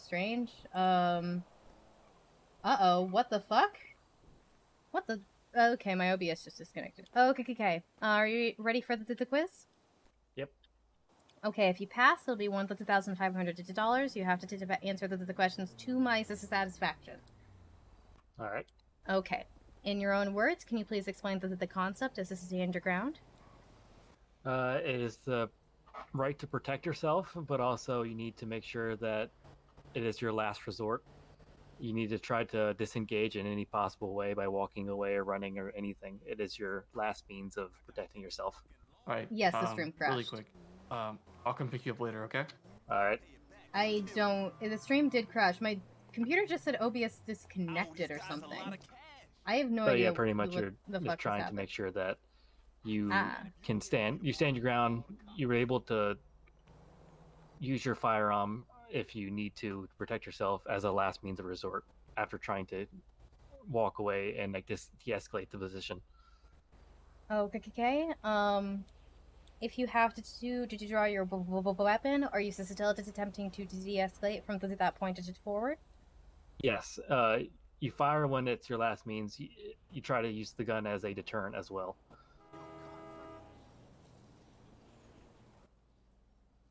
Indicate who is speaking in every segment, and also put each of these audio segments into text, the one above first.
Speaker 1: strange. Uh-oh, what the fuck? What the... Okay, my OBS just disconnected. Okay. Are you ready for the quiz?
Speaker 2: Yep.
Speaker 1: Okay, if you pass, it'll be $1,500. You have to answer the questions to my satisfaction.
Speaker 2: Alright.
Speaker 1: Okay. In your own words, can you please explain the concept as this is the underground?
Speaker 2: It is the right to protect yourself, but also you need to make sure that it is your last resort. You need to try to disengage in any possible way by walking away or running or anything. It is your last means of protecting yourself.
Speaker 3: All right.
Speaker 1: Yes, the stream crashed.
Speaker 3: Really quick. I'll come pick you up later, okay?
Speaker 2: Alright.
Speaker 1: I don't... The stream did crash. My computer just said OBS disconnected or something. I have no idea.
Speaker 2: Yeah, pretty much you're just trying to make sure that you can stand your ground. You were able to use your firearm if you need to protect yourself as a last means of resort after trying to walk away and like de-escalate the position.
Speaker 1: Okay. If you have to draw your weapon, are you still attempting to de-escalate from that point forward?
Speaker 2: Yes. You fire when it's your last means. You try to use the gun as a deterrent as well.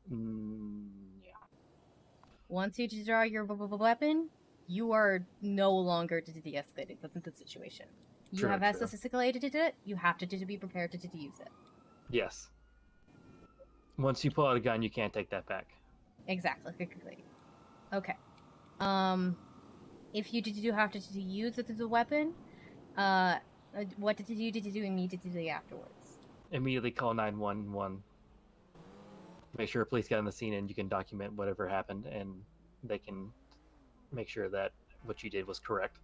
Speaker 2: Yeah.
Speaker 1: Once you draw your weapon, you are no longer de-escalating the situation. You have escalated it. You have to be prepared to use it.
Speaker 2: Yes. Once you pull out a gun, you can't take that back.
Speaker 1: Exactly. Okay. If you do have to use the weapon, what did you do immediately afterwards?
Speaker 2: Immediately call 911. Make sure police get on the scene and you can document whatever happened, and they can make sure that what you did was correct.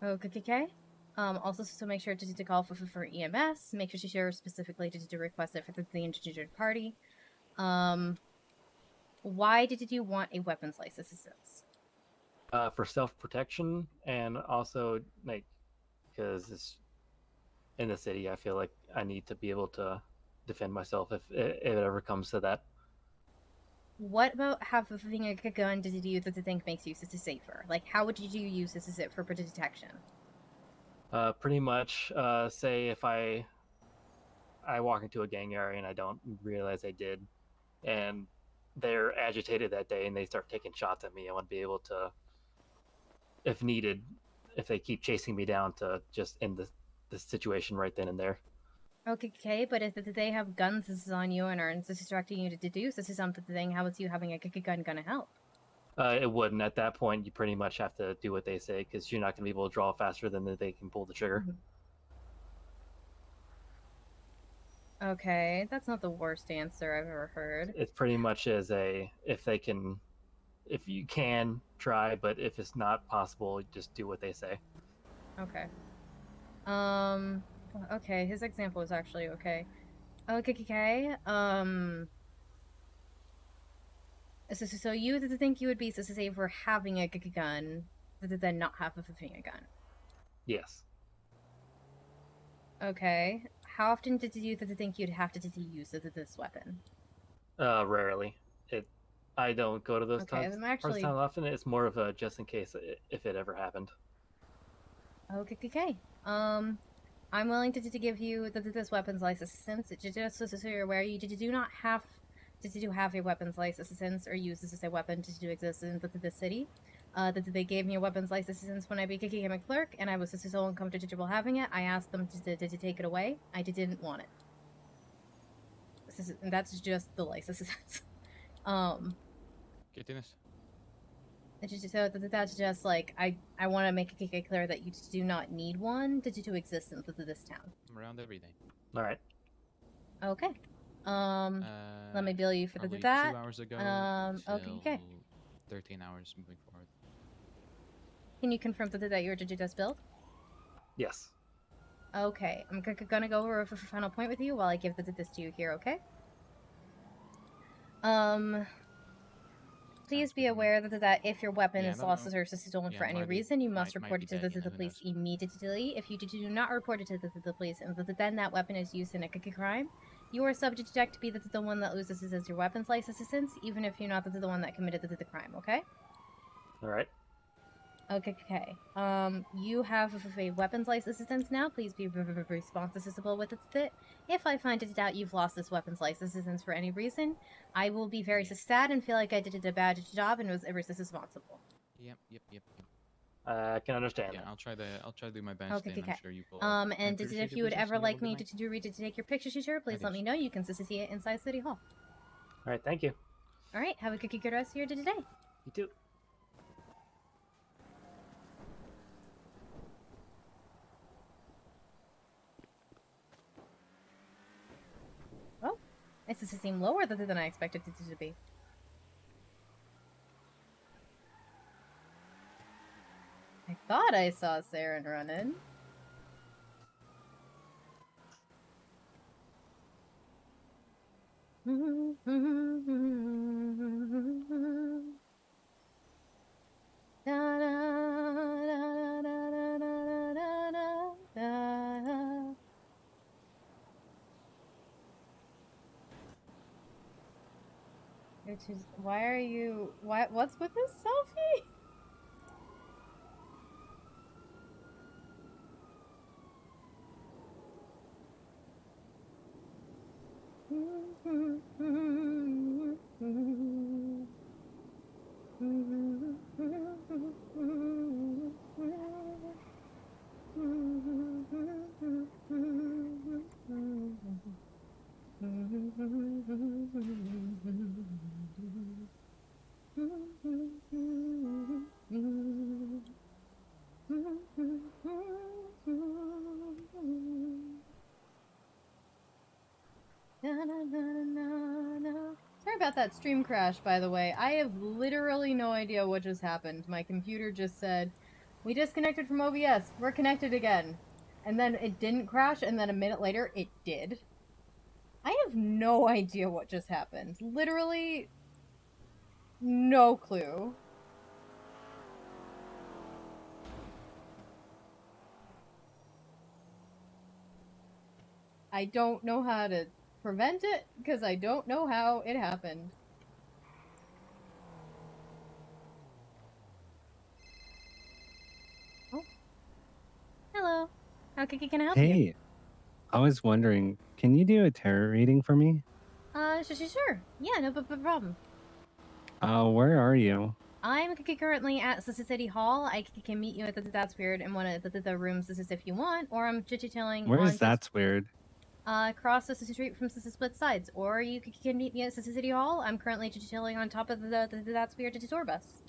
Speaker 1: Okay. Also, so make sure to call for EMS. Make sure to share specifically to request it for the injured party. Why did you want a weapons license assistance?
Speaker 2: For self-protection, and also like because it's in the city, I feel like I need to be able to defend myself if it ever comes to that.
Speaker 1: What about having a gun did you that the think makes you safer? Like, how would you use this for detection?
Speaker 2: Pretty much, say if I walk into a gang area and I don't realize I did, and they're agitated that day and they start taking shots at me, I want to be able to, if needed, if they keep chasing me down, to just end the situation right then and there.
Speaker 1: Okay, but if they have guns on you and are instructing you to deduce this is something, how is you having a gun gonna help?
Speaker 2: It wouldn't. At that point, you pretty much have to do what they say, because you're not going to be able to draw faster than they can pull the trigger.
Speaker 1: Okay, that's not the worst answer I've ever heard.
Speaker 2: It's pretty much as if you can, try, but if it's not possible, just do what they say.
Speaker 1: Okay. Okay, his example is actually okay. Okay. So you think you would be safe for having a gun, than not having a gun?
Speaker 2: Yes.
Speaker 1: Okay. How often did you think you'd have to use this weapon?
Speaker 2: Rarely. I don't go to those times often. It's more of a just in case if it ever happened.
Speaker 1: Okay. I'm willing to give you this weapons license assistance. Just so you're aware, you do not have to have a weapons license assistance or use this as a weapon to exist in the city. They gave me a weapons license assistance when I became a clerk, and I was just so uncomfortable having it. I asked them to take it away. I didn't want it. That's just the license assistance.
Speaker 4: ¿Qué tienes?
Speaker 1: So that's just like I want to make it clear that you do not need one to exist in this town.
Speaker 4: I'm around every day.
Speaker 2: All right.
Speaker 1: Okay. Let me bill you for that.
Speaker 4: 2 hours ago.
Speaker 1: Okay.
Speaker 4: 13 hours moving forward.
Speaker 1: Can you confirm that you were just billed?
Speaker 2: Yes.
Speaker 1: Okay. I'm gonna go over a final point with you while I give this to you here. Okay. Please be aware that if your weapon is lost or stolen for any reason, you must report it to the police immediately. If you do not report it to the police, and then that weapon is used in a crime, you are subject to be the one that loses as your weapons license assistance, even if you're not the one that committed the crime, okay?
Speaker 2: All right.
Speaker 1: Okay. You have a weapons license assistance now. Please be responsible with it. If I find it out you've lost this weapons license assistance for any reason, I will be very sad and feel like I did a bad job and was irresponsible.
Speaker 4: Yep.
Speaker 2: I can understand
Speaker 4: Yeah,
Speaker 2: that.
Speaker 4: I'll try to do my best,
Speaker 1: Okay.
Speaker 4: and I'm sure you will.
Speaker 1: And
Speaker 4: I appreciate
Speaker 1: if
Speaker 4: it,
Speaker 1: you would
Speaker 4: Lucius,
Speaker 1: ever
Speaker 4: and you have a
Speaker 1: like
Speaker 4: good
Speaker 1: me
Speaker 4: night.
Speaker 1: to take your picture, please let me know. You can see it inside City Hall.
Speaker 2: All right. Thank you.
Speaker 1: All right. Have a good rest of your day today.
Speaker 2: You too.
Speaker 1: Oh, this seems lower than I expected it to be. I thought I saw Saren running. Why are you? What's with this selfie? Sorry about that stream crash, by the way. I have literally no idea what just happened. My computer just said, "We disconnected from OBS. We're connected again." And then it didn't crash, and then a minute later, it did. I have no idea what just happened. Literally, no clue. I don't know how to prevent it, because I don't know how it happened. Oh. Hello. How can I help you?
Speaker 5: Hey, I was wondering, can you do a tarot reading for me?
Speaker 1: Sure. Yeah, no problem.
Speaker 5: Where are you?
Speaker 1: I'm currently at City Hall. I can meet you at That's Weird in one of the rooms. This is if you want, or I'm chit-chatting
Speaker 5: Where
Speaker 1: on
Speaker 5: is That's Weird?
Speaker 1: across the street from Split Sides, or you can meet me at City Hall. I'm currently chit-chatting on top of the That's Weird tour bus.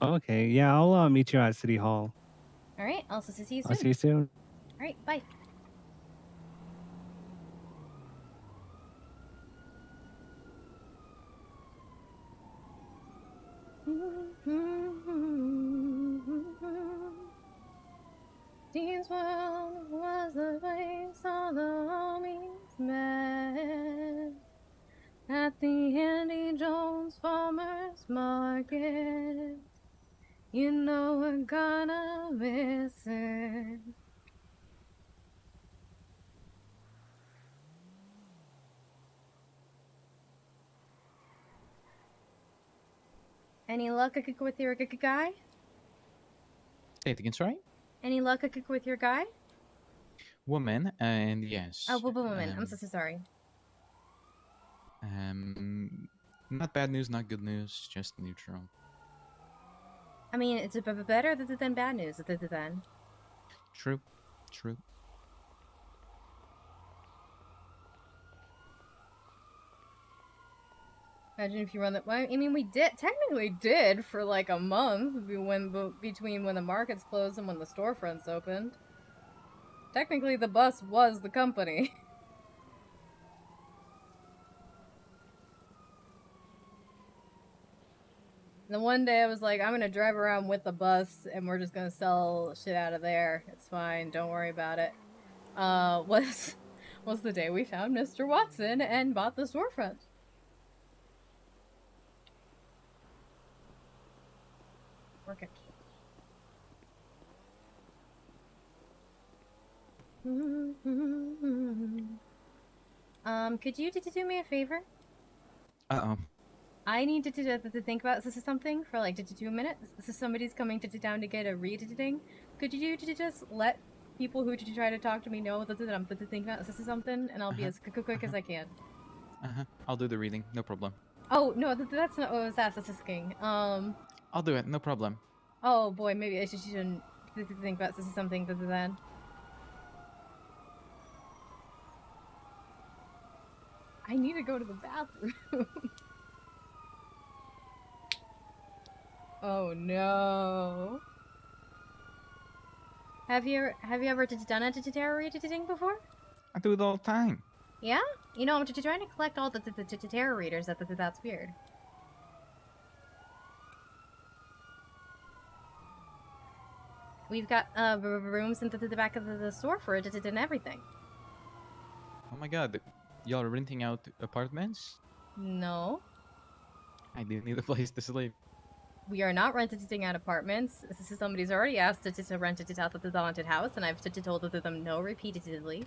Speaker 5: Okay, yeah, I'll meet you at City Hall.
Speaker 1: All right, I'll see you soon.
Speaker 5: I'll see you soon.
Speaker 1: All right, bye. Dean's World was the place all the homies met at the Andy Jones Farmers Market. You know we're gonna miss it. Any luck with your guy?
Speaker 4: Say it again, sorry?
Speaker 1: Any luck with your guy?
Speaker 4: Woman, and yes.
Speaker 1: Oh, woman. I'm so sorry.
Speaker 4: Not bad news, not good news, just neutral.
Speaker 1: I mean, it's better than bad news then.
Speaker 4: True.
Speaker 1: Imagine if you run that. Well, I mean, we technically did for like a month between when the markets closed and when the storefronts opened. Technically, the bus was the company. And then one day I was like, I'm gonna drive around with the bus and we're just gonna sell shit out of there. It's fine, don't worry about it. Was the day we found Mr. Watson and bought the storefront. Work at could you do me a favor?
Speaker 4: Uh-oh.
Speaker 1: I need to think about this is something for like 2 minutes. This is somebody's coming to down to get a reading. Could you just let people who try to talk to me know that I'm thinking about this is something, and I'll be as quick as I can.
Speaker 4: I'll do the reading, no problem.
Speaker 1: Oh no, that's not what I was asking.
Speaker 4: I'll do it, no problem.
Speaker 1: Oh boy, maybe I shouldn't think about this is something then. I need to go to the bathroom. Oh no. Have you ever done a tarot reading before?
Speaker 4: I do it all the time.
Speaker 1: Yeah? You know, I'm trying to collect all the tarot readers. That's weird. We've got rooms in the back of the store for it and everything.
Speaker 4: Oh my god, y'all are renting out apartments?
Speaker 1: No.
Speaker 4: I do need a place to sleep.
Speaker 1: We are not renting out apartments. This is somebody's already asked to rent it out of the haunted house, and I've told them no repeatedly.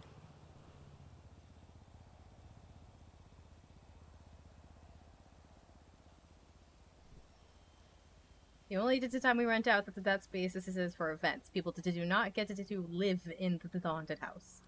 Speaker 1: The only time we rent out that space is for events. People do not get to live in the haunted house.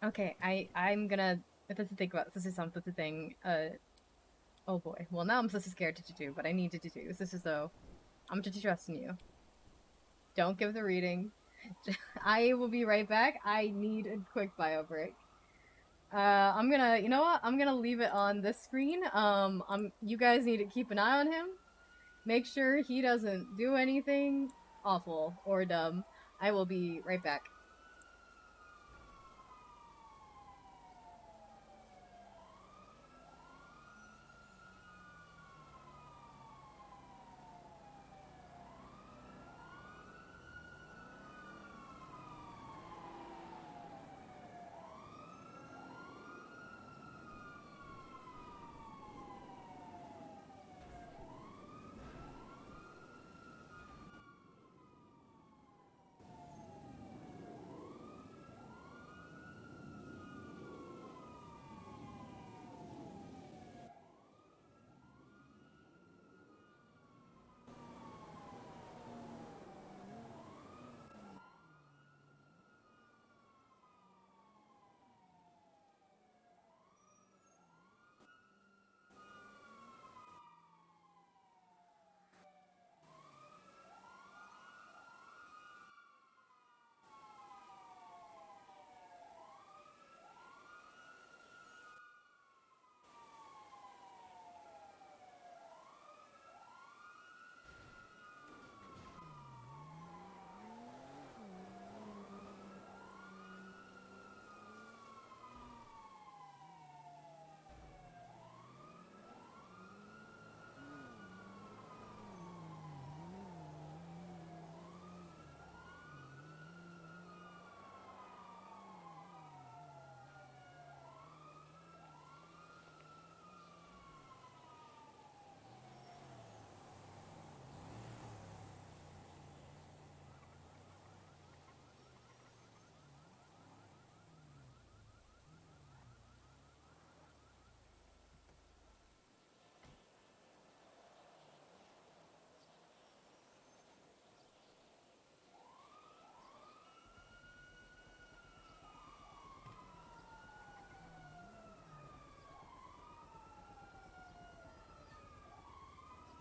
Speaker 1: Okay, I'm gonna think about this is something thing. Oh boy. Well, now I'm so scared to do, but I need to do this. This is though. I'm just trusting you. Don't give the reading. I will be right back. I need a quick bio break. I'm gonna, you know what? I'm gonna leave it on this screen. You guys need to keep an eye on him. Make sure he doesn't do anything awful or dumb. I will be right back.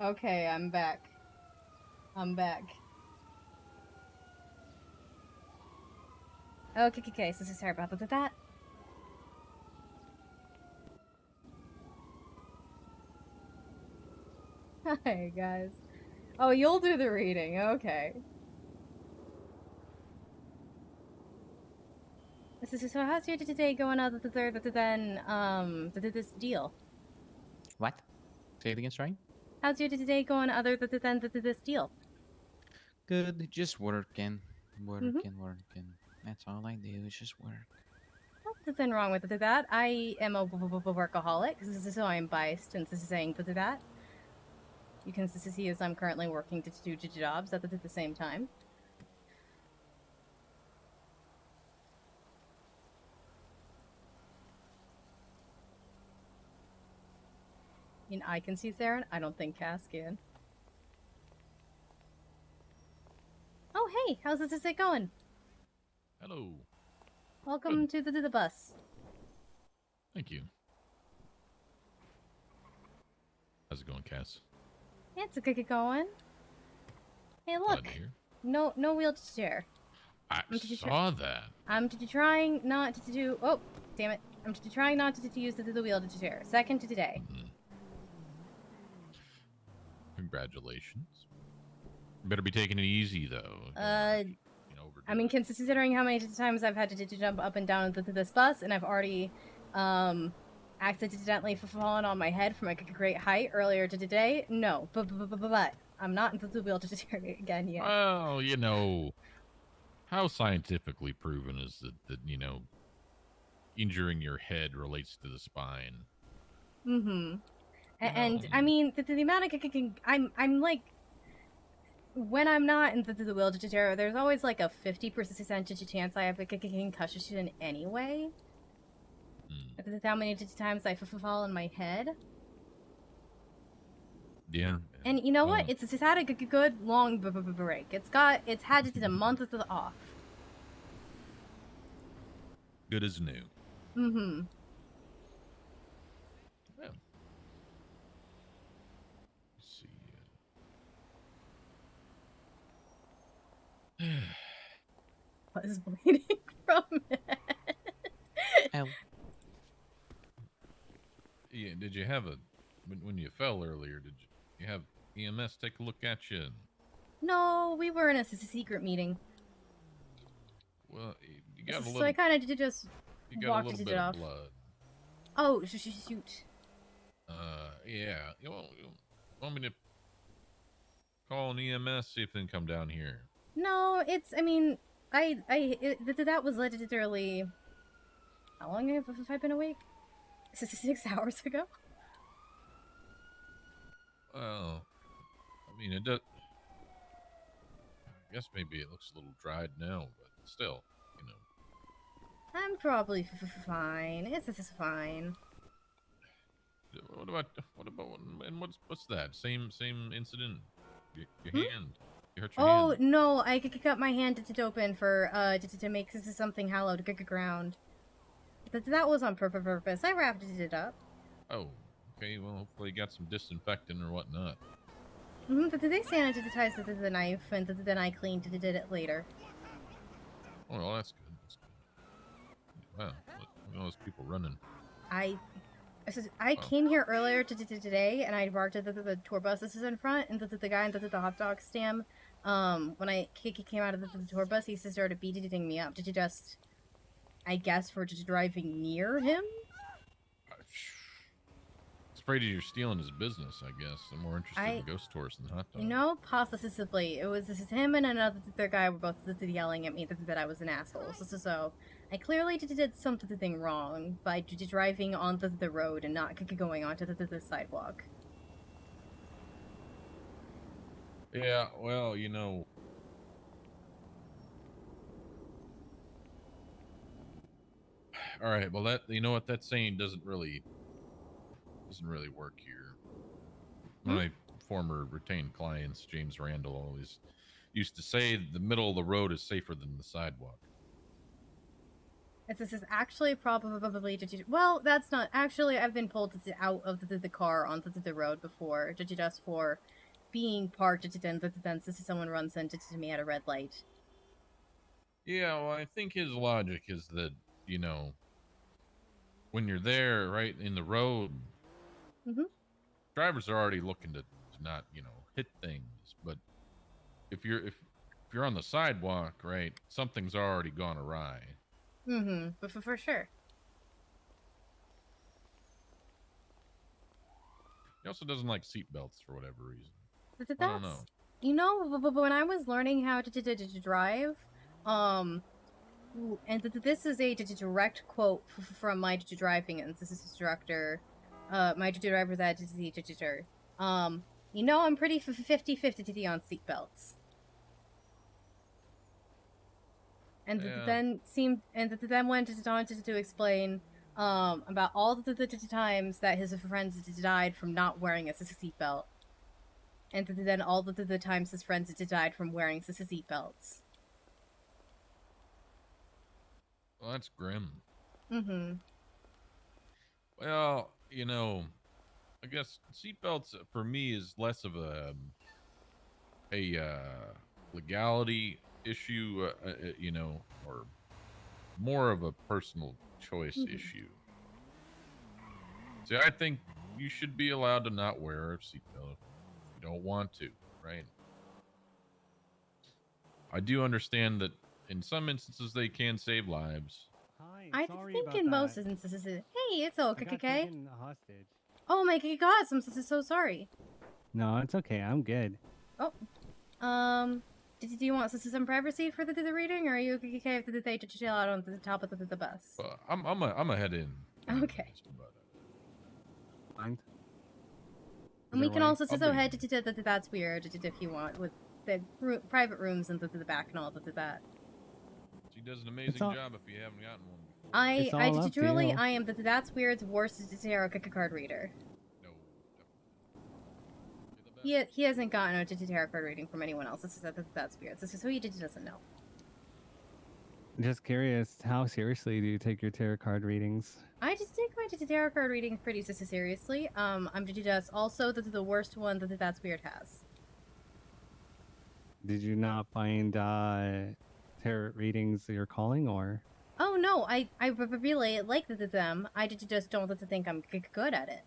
Speaker 1: Okay, I'm back. I'm back. Okay, so sorry about that. Hi, guys. Oh, you'll do the reading, okay. So how's your day going other than this deal?
Speaker 4: What? Say it again, sorry?
Speaker 1: How's your day going other than this deal?
Speaker 4: Good. Just working.
Speaker 1: Mhm.
Speaker 4: Working. That's all I do is just work.
Speaker 1: Well, there's nothing wrong with that. I am a workaholic, so I'm biased in saying that. You can see as I'm currently working to do jobs at the same time. I mean, I can see Theron. I don't think Cass can. Oh, hey, how's this going?
Speaker 6: Hello.
Speaker 1: Welcome to the bus.
Speaker 6: Thank you. How's it going, Cass?
Speaker 1: Yeah, it's a good going. Hey,
Speaker 6: Glad
Speaker 1: look,
Speaker 6: to hear.
Speaker 1: no wheelchair.
Speaker 6: I
Speaker 1: Did you
Speaker 6: saw that.
Speaker 1: I'm trying not to do. Oh, damn it! I'm trying not to use the wheelchair. Second to today.
Speaker 6: Mhm. Congratulations. Better be taking it easy, though. Overdo
Speaker 1: I mean,
Speaker 6: it.
Speaker 1: considering how many times I've had to jump up and down this bus, and I've already, accidentally fallen on my head from a great height earlier today. No, but I'm not into the wheelchair again yet.
Speaker 6: Well, how scientifically proven is it that, injuring your head relates to the spine?
Speaker 1: Mm-hmm. And I mean, the amount of I'm like, when I'm not in the wheelchair, there's always like a 50% chance I have a concussion anyway. That's how many times I fall on my head.
Speaker 6: Yeah.
Speaker 1: And you know what? It's had a good long break. It's had a month off.
Speaker 6: Good as new.
Speaker 1: Mm-hmm.
Speaker 6: Yeah. Let's see.
Speaker 1: Was bleeding from it.
Speaker 4: Hell.
Speaker 6: Yeah, did you have when you fell earlier, did you have EMS take a look at you?
Speaker 1: No, we were in a secret meeting.
Speaker 6: Well, you got a
Speaker 1: So
Speaker 6: little.
Speaker 1: I kind of just
Speaker 6: You got a
Speaker 1: walked
Speaker 6: little
Speaker 1: it
Speaker 6: bit
Speaker 1: off.
Speaker 6: of blood.
Speaker 1: Oh, shoot.
Speaker 6: Yeah. You want me to call an EMS, see if they can come down here?
Speaker 1: No, I mean, that was literally. How long have I been awake? 6 hours ago?
Speaker 6: Well, I mean, it does. I guess maybe it looks a little dried now, but still,
Speaker 1: I'm probably fine. It's fine.
Speaker 6: What about and what's that? Same incident? Your hand? You hurt your
Speaker 1: Oh
Speaker 6: hand?
Speaker 1: no, I cut my hand to open for to make something hallowed ground. That was on purpose. I wrapped it up.
Speaker 6: Oh, okay. Well, hopefully you got some disinfectant or whatnot.
Speaker 1: But they sanitized the knife, and then I cleaned it it later.
Speaker 6: Oh, well, that's good. That's good. Wow, look at all those people running.
Speaker 1: I came here earlier today, and I barked at the tour bus. This is in front, and the guy in the hot dog stand. When I came out of the tour bus, he started beating me up. Did you just, I guess, for just driving near him?
Speaker 6: It's afraid you're stealing his business, I guess. I'm more interested in ghost tours than hot dogs.
Speaker 1: No, possibly. This is him and another guy were both yelling at me that I was an asshole. So I clearly did something wrong by driving on the road and not going onto the sidewalk.
Speaker 6: Yeah, well, all right. Well, what that saying doesn't really work here. My former retained clients, James Randall, always used to say the middle of the road is safer than the sidewalk.
Speaker 1: This is actually probably well, that's not actually. I've been pulled out of the car onto the road before, just for being parked. Then someone runs into me at a red light.
Speaker 6: Yeah, well, I think his logic is that when you're there, right in the road, drivers are already looking to not hit things, but if you're on the sidewalk, right, something's already gone awry.
Speaker 1: But for sure.
Speaker 6: He also doesn't like seatbelts for whatever reason.
Speaker 1: That's
Speaker 6: I don't know.
Speaker 1: You know, when I was learning how to drive, and this is a direct quote from my driving and this is instructor, my driver that is the teacher. You know, I'm pretty 50-50 on seatbelts. And
Speaker 6: Yeah.
Speaker 1: then went on to explain about all the times that his friends died from not wearing a seatbelt, and then all the times his friends died from wearing seatbelts.
Speaker 6: Well, that's grim.
Speaker 1: Mm-hmm.
Speaker 6: Well, you know, I guess seatbelts for me is less of a legality issue, you know, or more of a personal choice
Speaker 1: Mhm.
Speaker 6: issue. See, I think you should be allowed to not wear a seatbelt if you don't want to, right? I do understand that in some instances they can save lives.
Speaker 5: Hi,
Speaker 1: I
Speaker 5: sorry
Speaker 1: think
Speaker 5: about
Speaker 1: in most
Speaker 5: that.
Speaker 1: instances, hey, it's
Speaker 5: I got
Speaker 1: okay.
Speaker 5: taken hostage.
Speaker 1: Oh my god, I'm so sorry.
Speaker 5: No, it's okay. I'm good.
Speaker 1: Oh, do you want some privacy for the reading, or are you okay if they just chill out on the top of the bus?
Speaker 6: But I'm a head in.
Speaker 1: Okay.
Speaker 6: But,
Speaker 5: Mind?
Speaker 1: And we
Speaker 5: Either
Speaker 1: can
Speaker 5: way.
Speaker 1: also
Speaker 6: I'll
Speaker 1: so
Speaker 6: be-
Speaker 1: head to that's weird if you want with the private rooms and the back and all that.
Speaker 6: She does an amazing
Speaker 5: all-
Speaker 6: job if you haven't gotten one before.
Speaker 5: It's all up to
Speaker 1: truly
Speaker 5: you.
Speaker 1: I am that's weird's worst tarot card reader.
Speaker 6: No, definitely. You're the best.
Speaker 1: He hasn't gotten a tarot card reading from anyone else. This is that's weird. This is who he doesn't know.
Speaker 5: Just curious, how seriously do you take your tarot card readings?
Speaker 1: I just take my tarot card readings pretty seriously. I'm just also the worst one that's weird has.
Speaker 5: Did you not find tarot readings your calling, or?
Speaker 1: Oh no, I really like them. I just don't think I'm good at it.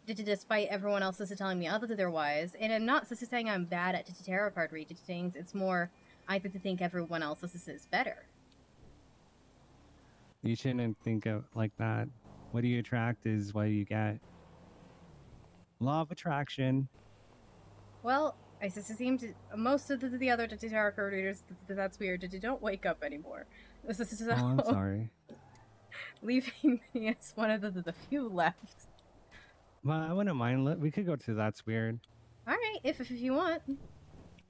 Speaker 1: Despite everyone else is telling me otherwise, and I'm not saying I'm bad at tarot card readings. It's more I think everyone else is better.
Speaker 5: You shouldn't think of like that. What you attract is what you get. Law of attraction.
Speaker 1: Well, I seem to most of the other tarot card readers that's weird. Don't wake up anymore. This is
Speaker 5: Oh, I'm sorry.
Speaker 1: leaving me as one of the few left.
Speaker 5: Well, I wouldn't mind. We could go to That's Weird.
Speaker 1: All right, if you want.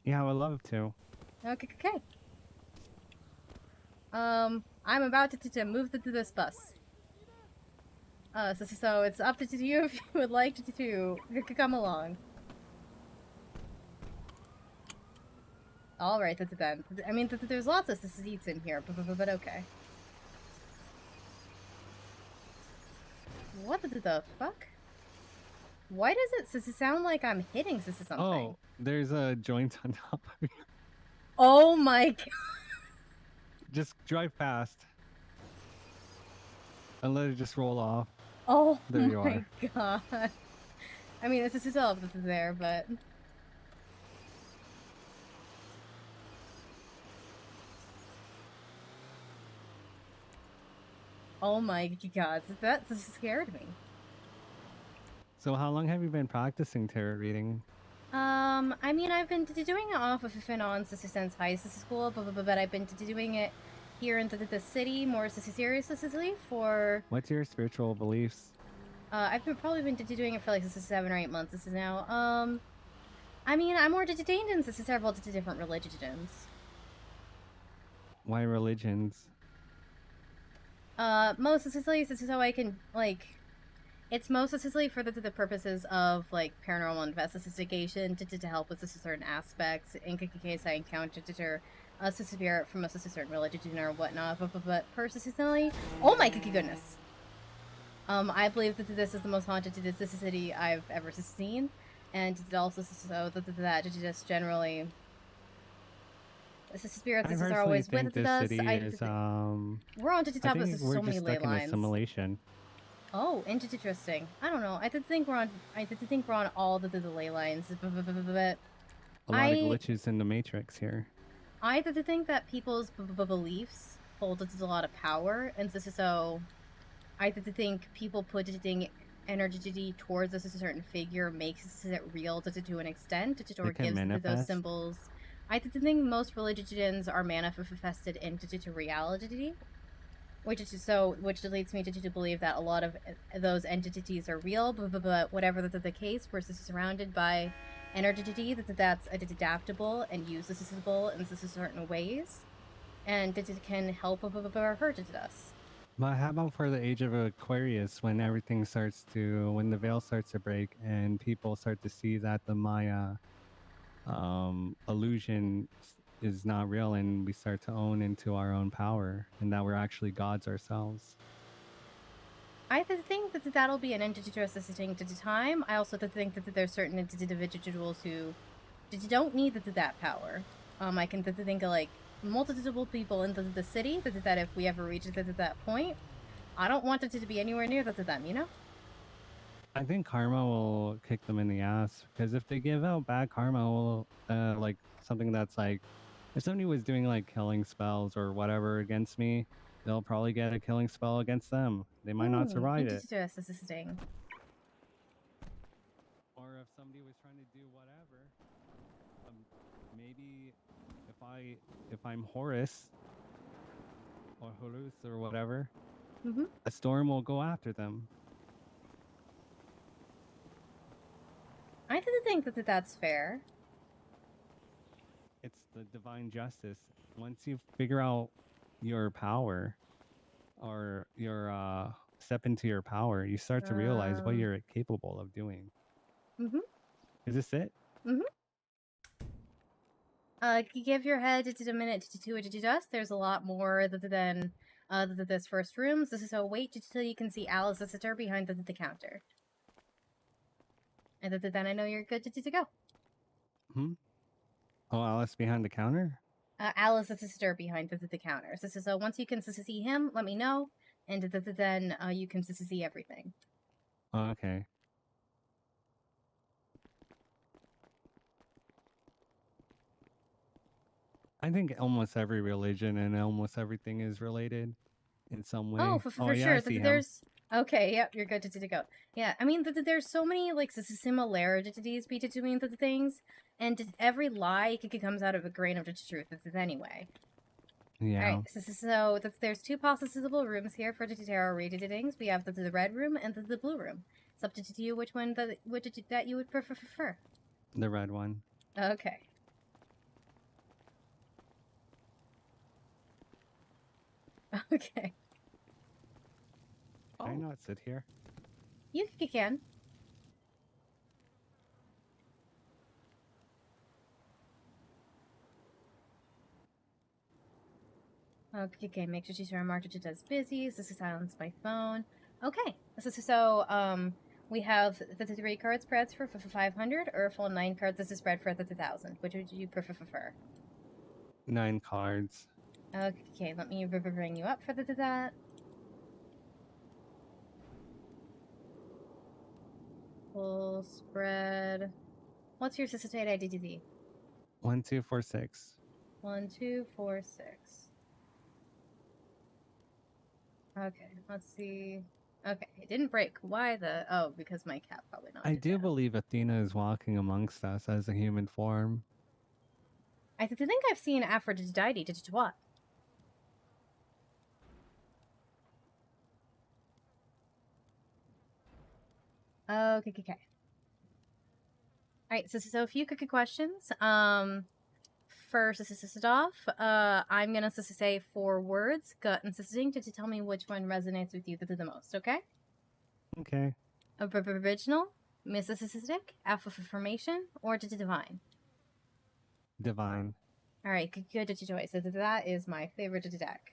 Speaker 5: Yeah, I would love to.
Speaker 1: Okay. I'm about to move to this bus. So it's up to you if you would like to come along. All right, that's then. I mean, there's lots of seats in here, but okay. What the fuck? Why does it sound like I'm hitting something?
Speaker 5: Oh, there's a joint on top of you.
Speaker 1: Oh my god.
Speaker 5: Just drive fast. And let it just roll off.
Speaker 1: Oh
Speaker 5: There you
Speaker 1: my god. I mean, this is still up there, but... Oh my god, that scared me.
Speaker 5: So how long have you been practicing tarot reading?
Speaker 1: I mean, I've been doing it off of and on since high school, but I've been doing it here in the city more seriously for...
Speaker 5: What's your spiritual beliefs?
Speaker 1: I've probably been doing it for like 7 or 8 months. This is now. I mean, I'm more detained in several different religions.
Speaker 5: Why religions?
Speaker 1: Most especially so I can like. It's most especially for the purposes of like paranormal investigation to help with certain aspects in case I encounter a spirit from a certain religion or whatnot. But personally, oh my goodness. I believe that this is the most haunted city I've ever seen, and also so that just generally, the spirits are always with us.
Speaker 5: City is,
Speaker 1: we're on to the top of so many ley
Speaker 5: stuck in
Speaker 1: lines.
Speaker 5: assimilation.
Speaker 1: Oh, interesting. I don't know. I did think we're on all the ley lines, but
Speaker 5: A lot of glitches in the matrix here.
Speaker 1: I did think that people's beliefs hold a lot of power, and so I did think people put energy towards a certain figure makes it real to an extent, or
Speaker 5: They can
Speaker 1: gives those
Speaker 5: manifest?
Speaker 1: symbols. I think most religions are manifested into reality, which leads me to believe that a lot of those entities are real, but whatever the case, we're surrounded by energy that's adaptable and usable in certain ways, and that it can help or hurt us.
Speaker 5: But how about for the age of Aquarius, when when the veil starts to break and people start to see that the Maya illusion is not real, and we start to own into our own power, and that we're actually gods ourselves.
Speaker 1: I think that that'll be an interesting time. I also think that there's certain individuals who don't need that power. I can think of like multiple people in the city that if we ever reach that point, I don't want it to be anywhere near them, you know?
Speaker 5: I think karma will kick them in the ass, because if they give out bad karma, will like something that's like, if somebody was doing like killing spells or whatever against me, they'll probably get a killing spell against them. They might not survive it.
Speaker 1: Interesting.
Speaker 5: Or if somebody was trying to do whatever, maybe if I'm Horus or Horus or whatever, a storm will go after them.
Speaker 1: I didn't think that that's fair.
Speaker 5: It's the divine justice. Once you figure out your power, or your step into your power, you start to realize what you're capable of doing. Is this it?
Speaker 1: Give your head a minute to adjust. There's a lot more than this first room. So wait until you can see Alice's sister behind the counter. And then I know you're good to go.
Speaker 5: Oh, Alice behind the counter?
Speaker 1: Alice's sister behind the counter. So once you can see him, let me know, and then you can see everything.
Speaker 5: Oh, okay. I think almost every religion and almost everything is related in some way.
Speaker 1: Oh, for
Speaker 5: yeah,
Speaker 1: sure.
Speaker 5: I see him.
Speaker 1: There's okay. Yep, you're good to go. Yeah, I mean, there's so many like similarities between the things, and every lie comes out of a grain of truth. Anyway.
Speaker 5: Yeah.
Speaker 1: All right. So there's two possible rooms here for tarot readings. We have the red room and the blue room. It's up to you which one that you would prefer.
Speaker 5: The red one.
Speaker 1: Okay. Okay.
Speaker 5: Can I not sit here?
Speaker 1: You can. Okay, make sure she's marked it as busy. This is silence my phone. Okay, so we have the 3 card spreads for 500, or full 9 cards. This is spread for 1,000. Which would you prefer?
Speaker 5: 9 cards.
Speaker 1: Okay, let me bring you up for that. Full spread. What's your society ID?
Speaker 5: 1246.
Speaker 1: 1246. Okay, let's see. Okay, it didn't break. Why the? Oh, because my cat probably not.
Speaker 5: I do believe Athena is walking amongst us as a human form.
Speaker 1: I think I've seen Aphrodite. Did you what? Okay. Alright, so a few quick questions. First, this is off. I'm gonna say 4 words, gut and instinct, to tell me which one resonates with you the most, okay?
Speaker 5: Okay.
Speaker 1: Original, mysticistic, affirmation, or divine?
Speaker 5: Divine.
Speaker 1: Alright, good choice. That is my favorite deck.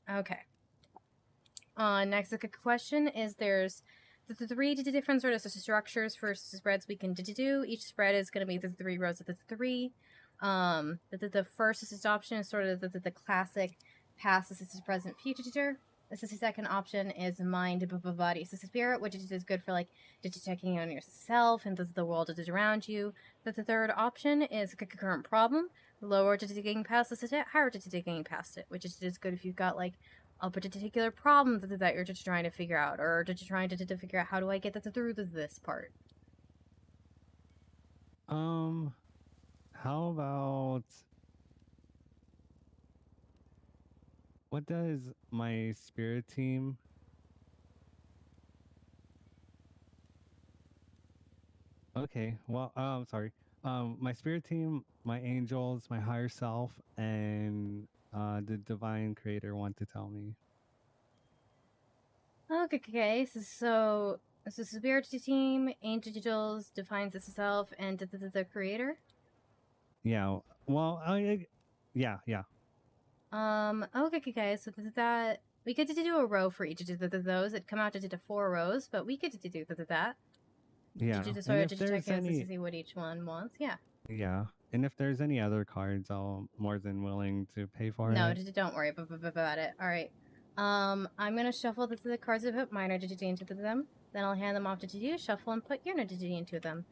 Speaker 1: Okay. Next question is there's the 3 different sort of structures for spreads we can do. Each spread is going to be the 3 rows of the 3. The first option is sort of the classic past, present, future. The second option is mind, body, spirit, which is good for like checking on yourself and the world around you. The third option is current problem, lower to digging past the higher to digging past it, which is good if you've got like a particular problem that you're just trying to figure out, or just trying to figure out how do I get through this part?
Speaker 5: How about what does my spirit team? Okay, well, sorry. My spirit team, my angels, my higher self, and the divine creator want to tell me.
Speaker 1: Okay, so spirit team, angels defines itself, and the creator.
Speaker 5: Yeah. Well, yeah.
Speaker 1: Okay. So that we get to do a row for each of those. It come out to 4 rows, but we get to do that.
Speaker 5: Yeah.
Speaker 1: Just
Speaker 5: And
Speaker 1: sort
Speaker 5: if
Speaker 1: of check
Speaker 5: there's
Speaker 1: out to
Speaker 5: any,
Speaker 1: see what each one wants. Yeah.
Speaker 5: yeah, and if there's any other cards, I'll more than willing to pay for
Speaker 1: No,
Speaker 5: it.
Speaker 1: don't worry about it. All right. I'm gonna shuffle the cards and put minor digit into them. Then I'll hand them off to you. Shuffle and put your digit into them.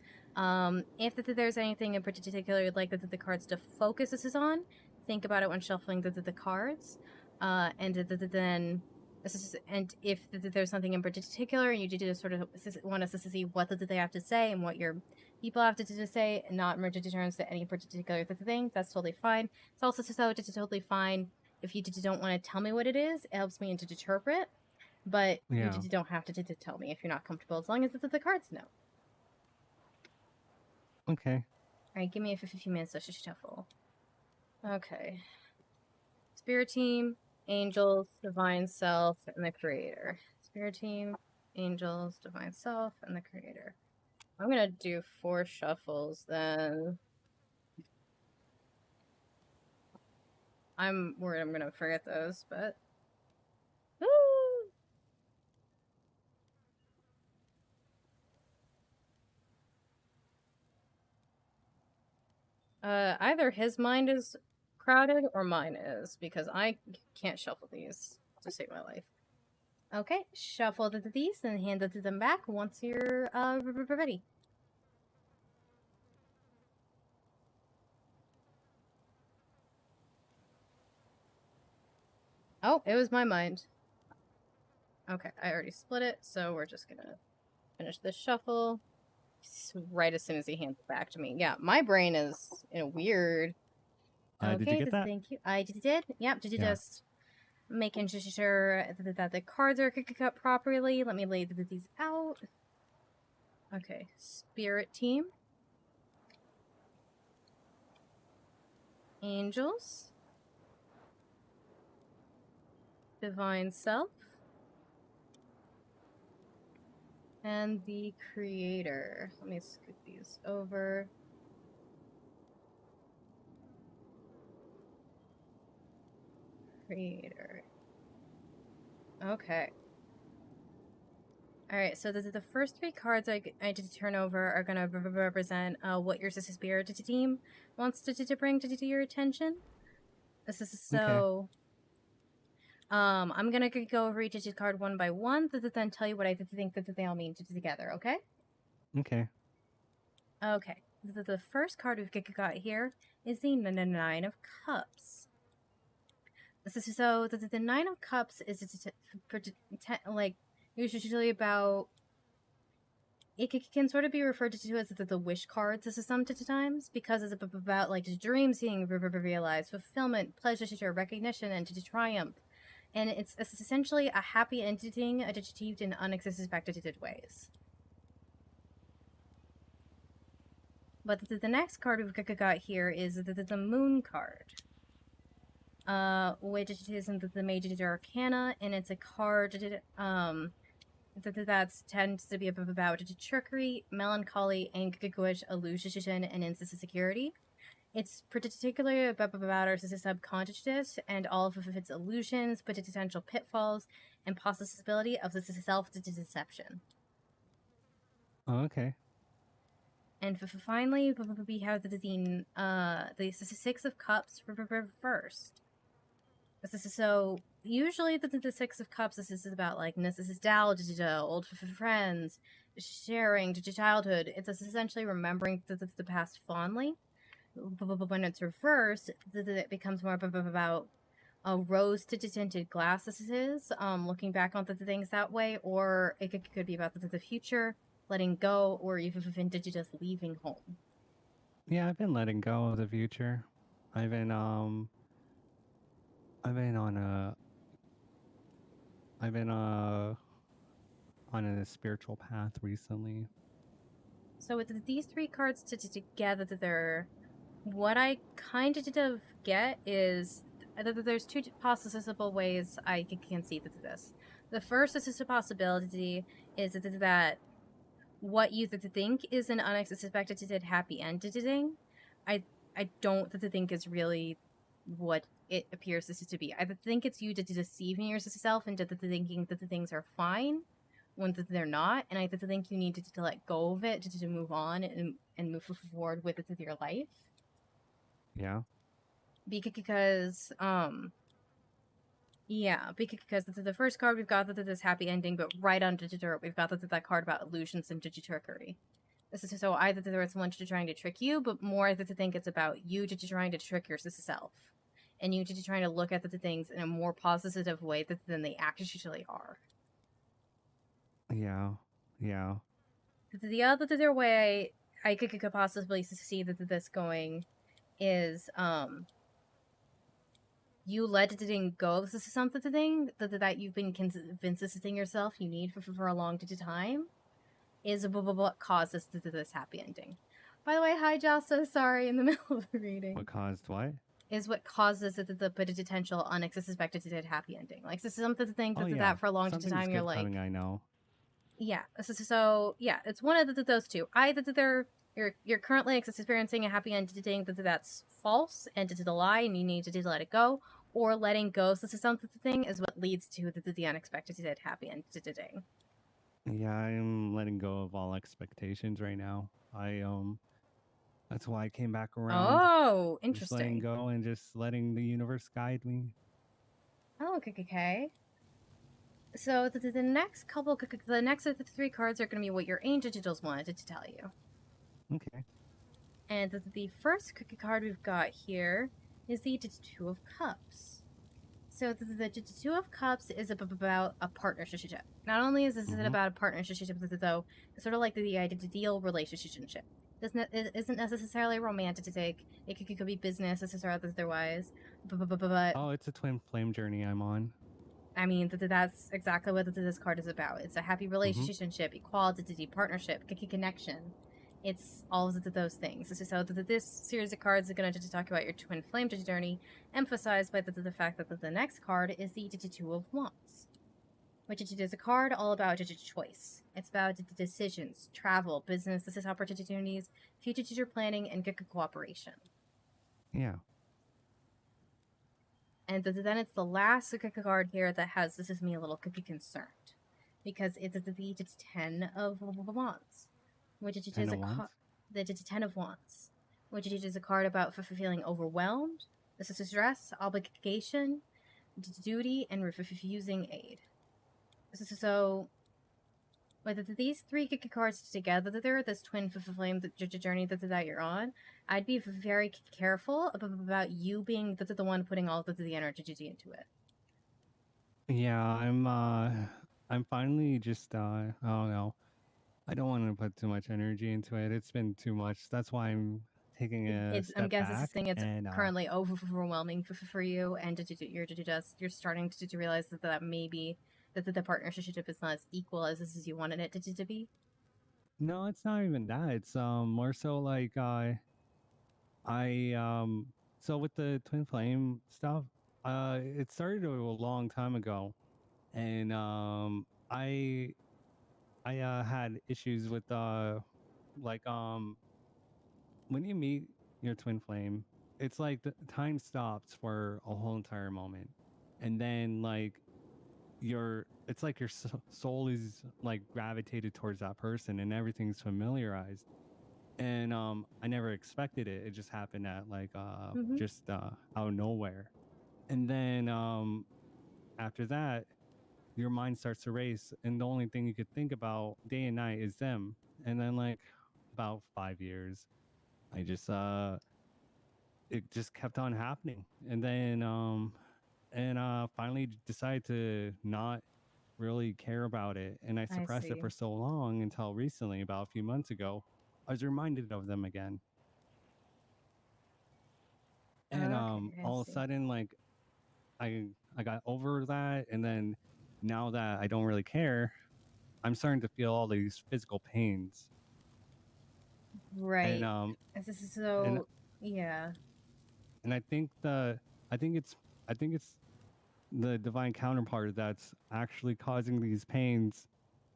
Speaker 1: If there's anything in particular you'd like the cards to focus this is on, think about it when shuffling the cards. And then and if there's something in particular and you do sort of want us to see what they have to say and what your people have to say, and not merge turns to any particular thing, that's totally fine. It's also totally fine if you don't want to tell me what it is. It helps me to interpret, but
Speaker 5: Yeah.
Speaker 1: you don't have to tell me if you're not comfortable, as long as the cards know.
Speaker 5: Okay.
Speaker 1: All right, give me a few minutes to shuffle. Okay. Spirit team, angels, divine self, and the creator. Spirit team, angels, divine self, and the creator. I'm gonna do 4 shuffles then. I'm worried I'm gonna forget those, but woo! Either his mind is crowded or mine is, because I can't shuffle these to save my life. Okay, shuffle these and hand them back once you're ready. Oh, it was my mind. Okay, I already split it, so we're just gonna finish this shuffle right as soon as he hands it back to me. Yeah, my brain is in a weird. Okay,
Speaker 5: Did you get that?
Speaker 1: Thank you. I did. Yep. Did you
Speaker 5: Yeah.
Speaker 1: just making sure that the cards are cut properly? Let me lay these out. Okay, spirit team, angels, divine self, and the creator. Let me scoot these over. Creator. Okay. Alright, so the first 3 cards I did turn over are going to represent what your spirit team wants to bring to your attention. This is so... I'm going to go over each card one by one, then tell you what I think that they all mean together, okay?
Speaker 5: Okay.
Speaker 1: Okay. The first card we've got here is the Nine of Cups. So the Nine of Cups is like usually about. It can sort of be referred to as the wish cards sometimes, because it's about like dreams being realized, fulfillment, pleasure, recognition, and to triumph. And it's essentially a happy ending achieved in unexpected ways. But the next card we've got here is the Moon card, which is in the Major Arcana, and it's a card that tends to be about trickery, melancholy, anguish, illusion, and insecurity. It's particularly about our subconsciousness and all of its illusions, potential pitfalls, and possibility of self-deception.
Speaker 5: Oh, okay.
Speaker 1: And finally, we have the Six of Cups reversed. So usually the Six of Cups, this is about like nostalgia, old friends, sharing childhood. It's essentially remembering the past fondly. But when it's reversed, it becomes more about rose tinted glasses, looking back on the things that way, or it could be about the future, letting go, or even just leaving home.
Speaker 5: Yeah, I've been letting go of the future. I've been I've been on a I've been on a spiritual path recently.
Speaker 1: So with these three cards together, what I kind of get is that there's two possible ways I can see this. The first is a possibility is that what you think is an unexpected happy ending, I don't think is really what it appears to be. I think it's you deceiving yourself into thinking that the things are fine when they're not, and I think you need to let go of it to move on and move forward with your life.
Speaker 5: Yeah.
Speaker 1: Because the first card we've got this happy ending, but right under it we've got that card about illusions and trickery. This is so either it's someone trying to trick you, but more to think it's about you trying to trick yourself, and you trying to look at the things in a more positive way than they actually are.
Speaker 5: Yeah. Yeah.
Speaker 1: The other way I could possibly see this going is you let it go. This is something that you've been convincing yourself you need for a long time is what causes this happy ending. By the way, hi Joss, so sorry in the middle of the reading.
Speaker 5: What caused what?
Speaker 1: Is what causes the potential unexpected happy ending. Like this is something to think
Speaker 5: Oh, yeah.
Speaker 1: that for a long
Speaker 5: Something's
Speaker 1: time
Speaker 5: good
Speaker 1: you're like
Speaker 5: coming, I know.
Speaker 1: yeah. So yeah, it's one of those two. Either you're currently experiencing a happy ending that's false and it's a lie and you need to let it go, or letting go. So this is something is what leads to the unexpected happy ending.
Speaker 5: Yeah, I'm letting go of all expectations right now. That's why I came back around.
Speaker 1: Oh,
Speaker 5: Just letting
Speaker 1: interesting.
Speaker 5: go and just letting the universe guide me.
Speaker 1: Oh, okay. So the next the next of the three cards are going to be what your angels wanted to tell you.
Speaker 5: Okay.
Speaker 1: And the first card we've got here is the Two of Cups. So the Two of Cups is about a partnership. Not only is this about a partnership, though, it's sort of like the ideal relationship. It isn't necessarily romantic. It could be business, or otherwise. But
Speaker 5: Oh, it's a twin flame journey I'm on.
Speaker 1: I mean, that's exactly what this card is about. It's a happy relationship, equality, partnership, connection. It's all of those things. So this series of cards is going to talk about your twin flame journey, emphasized by the fact that the next card is the Two of Wands, which is a card all about choice. It's about decisions, travel, business, opportunities, future planning, and cooperation.
Speaker 5: Yeah.
Speaker 1: And then it's the last card here that has this is me a little concerned, because it's the Ten of Wands, which is the Ten of Wands, which is a card about feeling overwhelmed. This is stress, obligation, duty, and refusing aid. So, with these three cards together, this twin flame journey that you're on, I'd be very careful about you being the one putting all the energy into it.
Speaker 5: Yeah, I'm finally just I don't know. I don't want to put too much energy into it. It's been too much. That's why I'm taking a step
Speaker 1: I'm guessing
Speaker 5: back.
Speaker 1: this thing it's
Speaker 5: and,
Speaker 1: currently overwhelming for you, and you're starting to realize that maybe the partnership is not as equal as you wanted it to be.
Speaker 5: No, it's not even that. It's more so like so with the twin flame stuff, it started a long time ago, and I had issues with like when you meet your twin flame, it's like the time stops for a whole entire moment, and then like it's like your soul is like gravitated towards that person, and everything's familiarized. And I never expected it. It just happened at like just out of nowhere. And then after that, your mind starts to race, and the only thing you could think about day and night is them. And then like about 5 years, I just it just kept on happening. And then and finally decided to not really care about it, and I suppressed it
Speaker 1: see.
Speaker 5: for so long until recently, about a few months ago, I was reminded of them again. And
Speaker 1: Okay, I
Speaker 5: all of a
Speaker 1: see.
Speaker 5: sudden, like I got over that, and then now that I don't really care, I'm starting to feel all these physical pains.
Speaker 1: Right.
Speaker 5: And
Speaker 1: This is
Speaker 5: and
Speaker 1: so yeah.
Speaker 5: and I think it's the divine counterpart that's actually causing these pains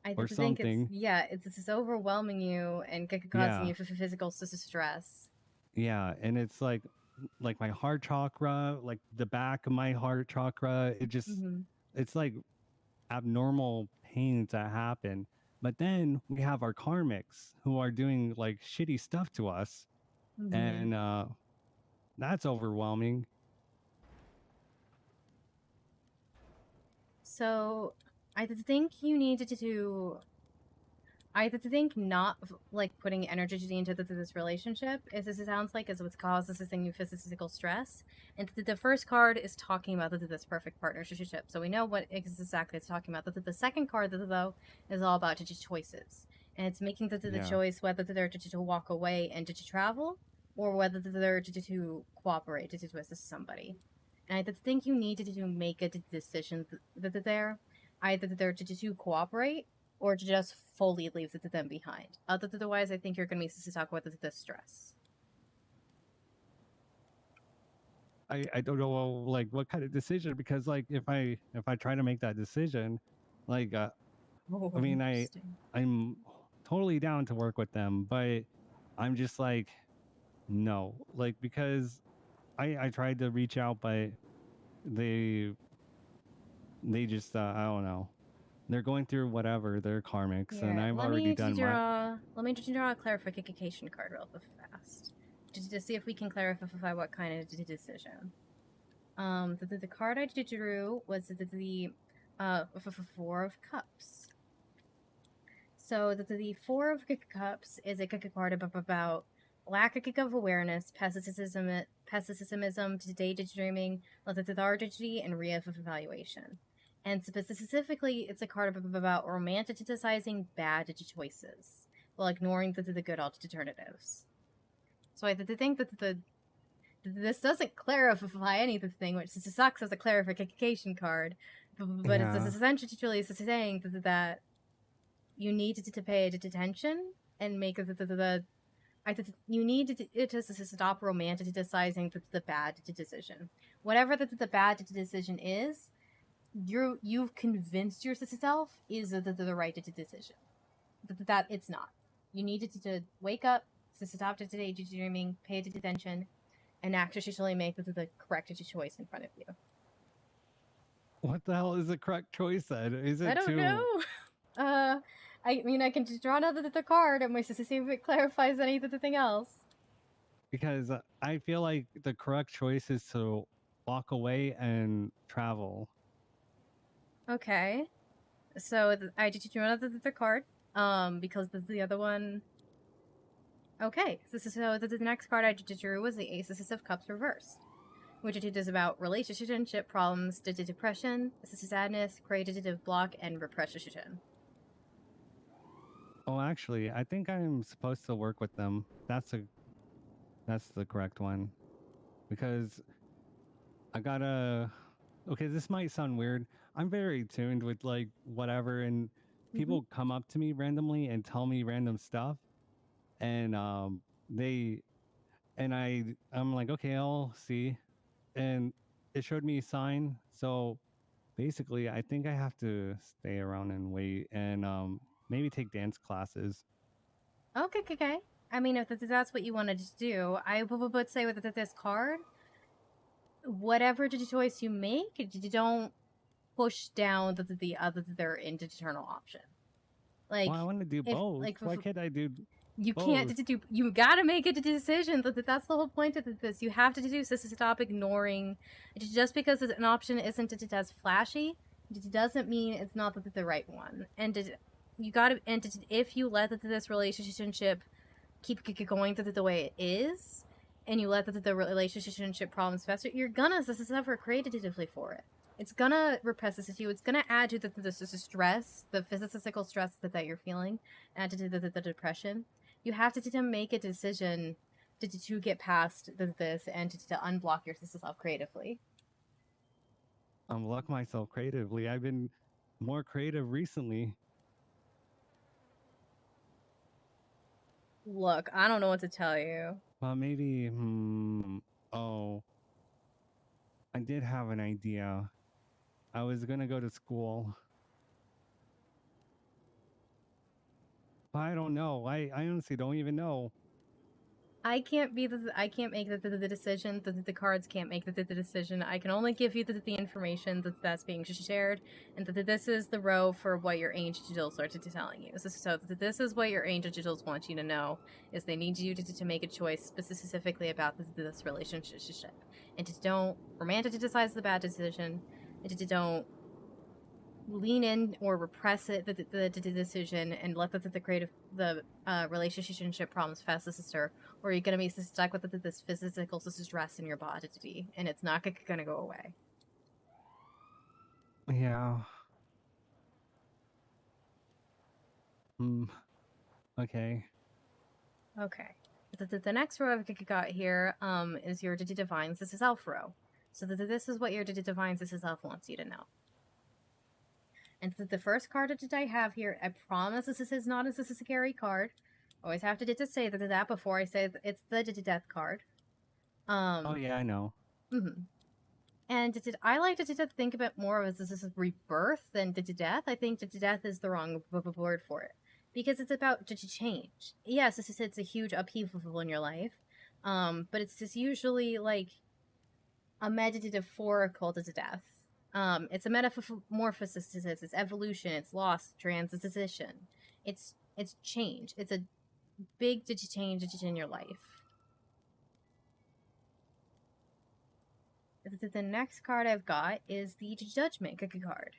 Speaker 1: I
Speaker 5: or
Speaker 1: think it's
Speaker 5: something.
Speaker 1: it's just overwhelming you and causing
Speaker 5: Yeah.
Speaker 1: you physical stress.
Speaker 5: Yeah, and it's like my heart chakra, like the back of my heart chakra,
Speaker 1: Mm-hmm.
Speaker 5: it's like abnormal pains that happen. But then we have our karmics who are doing like shitty stuff to us,
Speaker 1: Mm-hmm.
Speaker 5: and that's overwhelming.
Speaker 1: So I think you need to I think not like putting energy into this relationship is this sounds like is what's caused this thing you physical stress. And the first card is talking about this perfect partnership, so we know what exactly it's talking about. The second card though is all about choices, and it's making the
Speaker 5: Yeah.
Speaker 1: choice whether they're to walk away and to travel, or whether they're to cooperate to with somebody. And I think you need to make a decision that there either they're to cooperate or to just fully leave them behind. Otherwise, I think you're going to be stuck with the stress.
Speaker 5: I don't know like what kind of decision, because like if I try to make that decision, like
Speaker 1: Oh,
Speaker 5: I mean
Speaker 1: interesting.
Speaker 5: I'm totally down to work with them, but I'm just like no, like because I tried to reach out, but they just I don't know, they're going through whatever their karmics, and
Speaker 1: Here,
Speaker 5: I've
Speaker 1: let
Speaker 5: already
Speaker 1: me
Speaker 5: done my
Speaker 1: draw a clarification card real fast, just to see if we can clarify what kind of decision. The card I drew was the Four of Cups. So the Four of Cups is a card about lack of awareness, pessimism, daydreaming, lethargy, and re-evaluation. And specifically, it's a card about romanticizing bad choices while ignoring the good alternatives. So I think that this doesn't clarify anything, which sucks as a clarification card, but
Speaker 5: Yeah.
Speaker 1: it's essentially saying that you need to pay attention and make you need to stop romanticizing the bad decision. Whatever the bad decision is, you've convinced yourself is the right decision. That it's not. You need to wake up, stop daydreaming, pay attention, and actually make the correct choice in front of you.
Speaker 5: What the hell is the correct choice then? Is it
Speaker 1: I don't know. I mean, I can just draw another card and see if it clarifies anything else.
Speaker 5: Because I feel like the correct choice is to walk away and travel.
Speaker 1: Okay. So I did draw another card. Because the other one. Okay. So the next card I drew was the Ace of Cups reversed, which it is about relationship problems, depression, sadness, creative block, and repression.
Speaker 5: Oh, actually, I think I'm supposed to work with them. That's the correct one. Because I gotta... Okay, this might sound weird. I'm very tuned with like whatever, and people come up to me randomly and tell me random stuff. And I'm like, okay, I'll see. And it showed me a sign. So basically, I think I have to stay around and wait, and maybe take dance classes.
Speaker 1: Okay. I mean, if that's what you wanted to do, I would say with this card, whatever choice you make, don't push down the other internal option. Like,
Speaker 5: Well, I want to do both. Why can't I do
Speaker 1: you
Speaker 5: both?
Speaker 1: can't do you gotta make a decision. That's the whole point of this. You have to do so. Stop ignoring. Just because an option isn't as flashy, it doesn't mean it's not the right one. And you gotta, and if you let this relationship keep going the way it is, and you let the relationship problems fester, you're gonna suffer creatively for it. It's gonna repress this issue. It's gonna add to the stress, the physical stress that you're feeling, add to the depression. You have to make a decision to get past this and to unblock yourself creatively.
Speaker 5: Unlock myself creatively. I've been more creative recently.
Speaker 1: Look, I don't know what to tell you.
Speaker 5: Well, maybe. Oh, I did have an idea. I was gonna go to school. But I don't know. I honestly don't even know.
Speaker 1: I can't make the decision. The cards can't make the decision. I can only give you the information that's being shared, and that this is the row for what your angels are telling you. So this is what your angels want you to know: is they need you to make a choice specifically about this relationship, and to don't romanticize the bad decision, and to don't lean in or repress it the decision and let the relationship problems fester, or you're gonna be stuck with this physical stress in your body, and it's not gonna go away.
Speaker 5: Yeah. Okay.
Speaker 1: Okay. The next row I've got here is your divines. This is self row. So this is what your divines. This is self wants you to know. And the first card that I have here, I promise this is not a scary card. Always have to say that before I say it's the death card.
Speaker 5: Oh yeah, I know.
Speaker 1: And I like to think about more of this is rebirth than death. I think death is the wrong word for it, because it's about to change. Yes, it's a huge upheaval in your life, but it's just usually like a metaphorical to death. It's a metamorphosis, it's evolution, it's loss, transition. It's change. It's a big change in your life. The next card I've got is the Judgment card,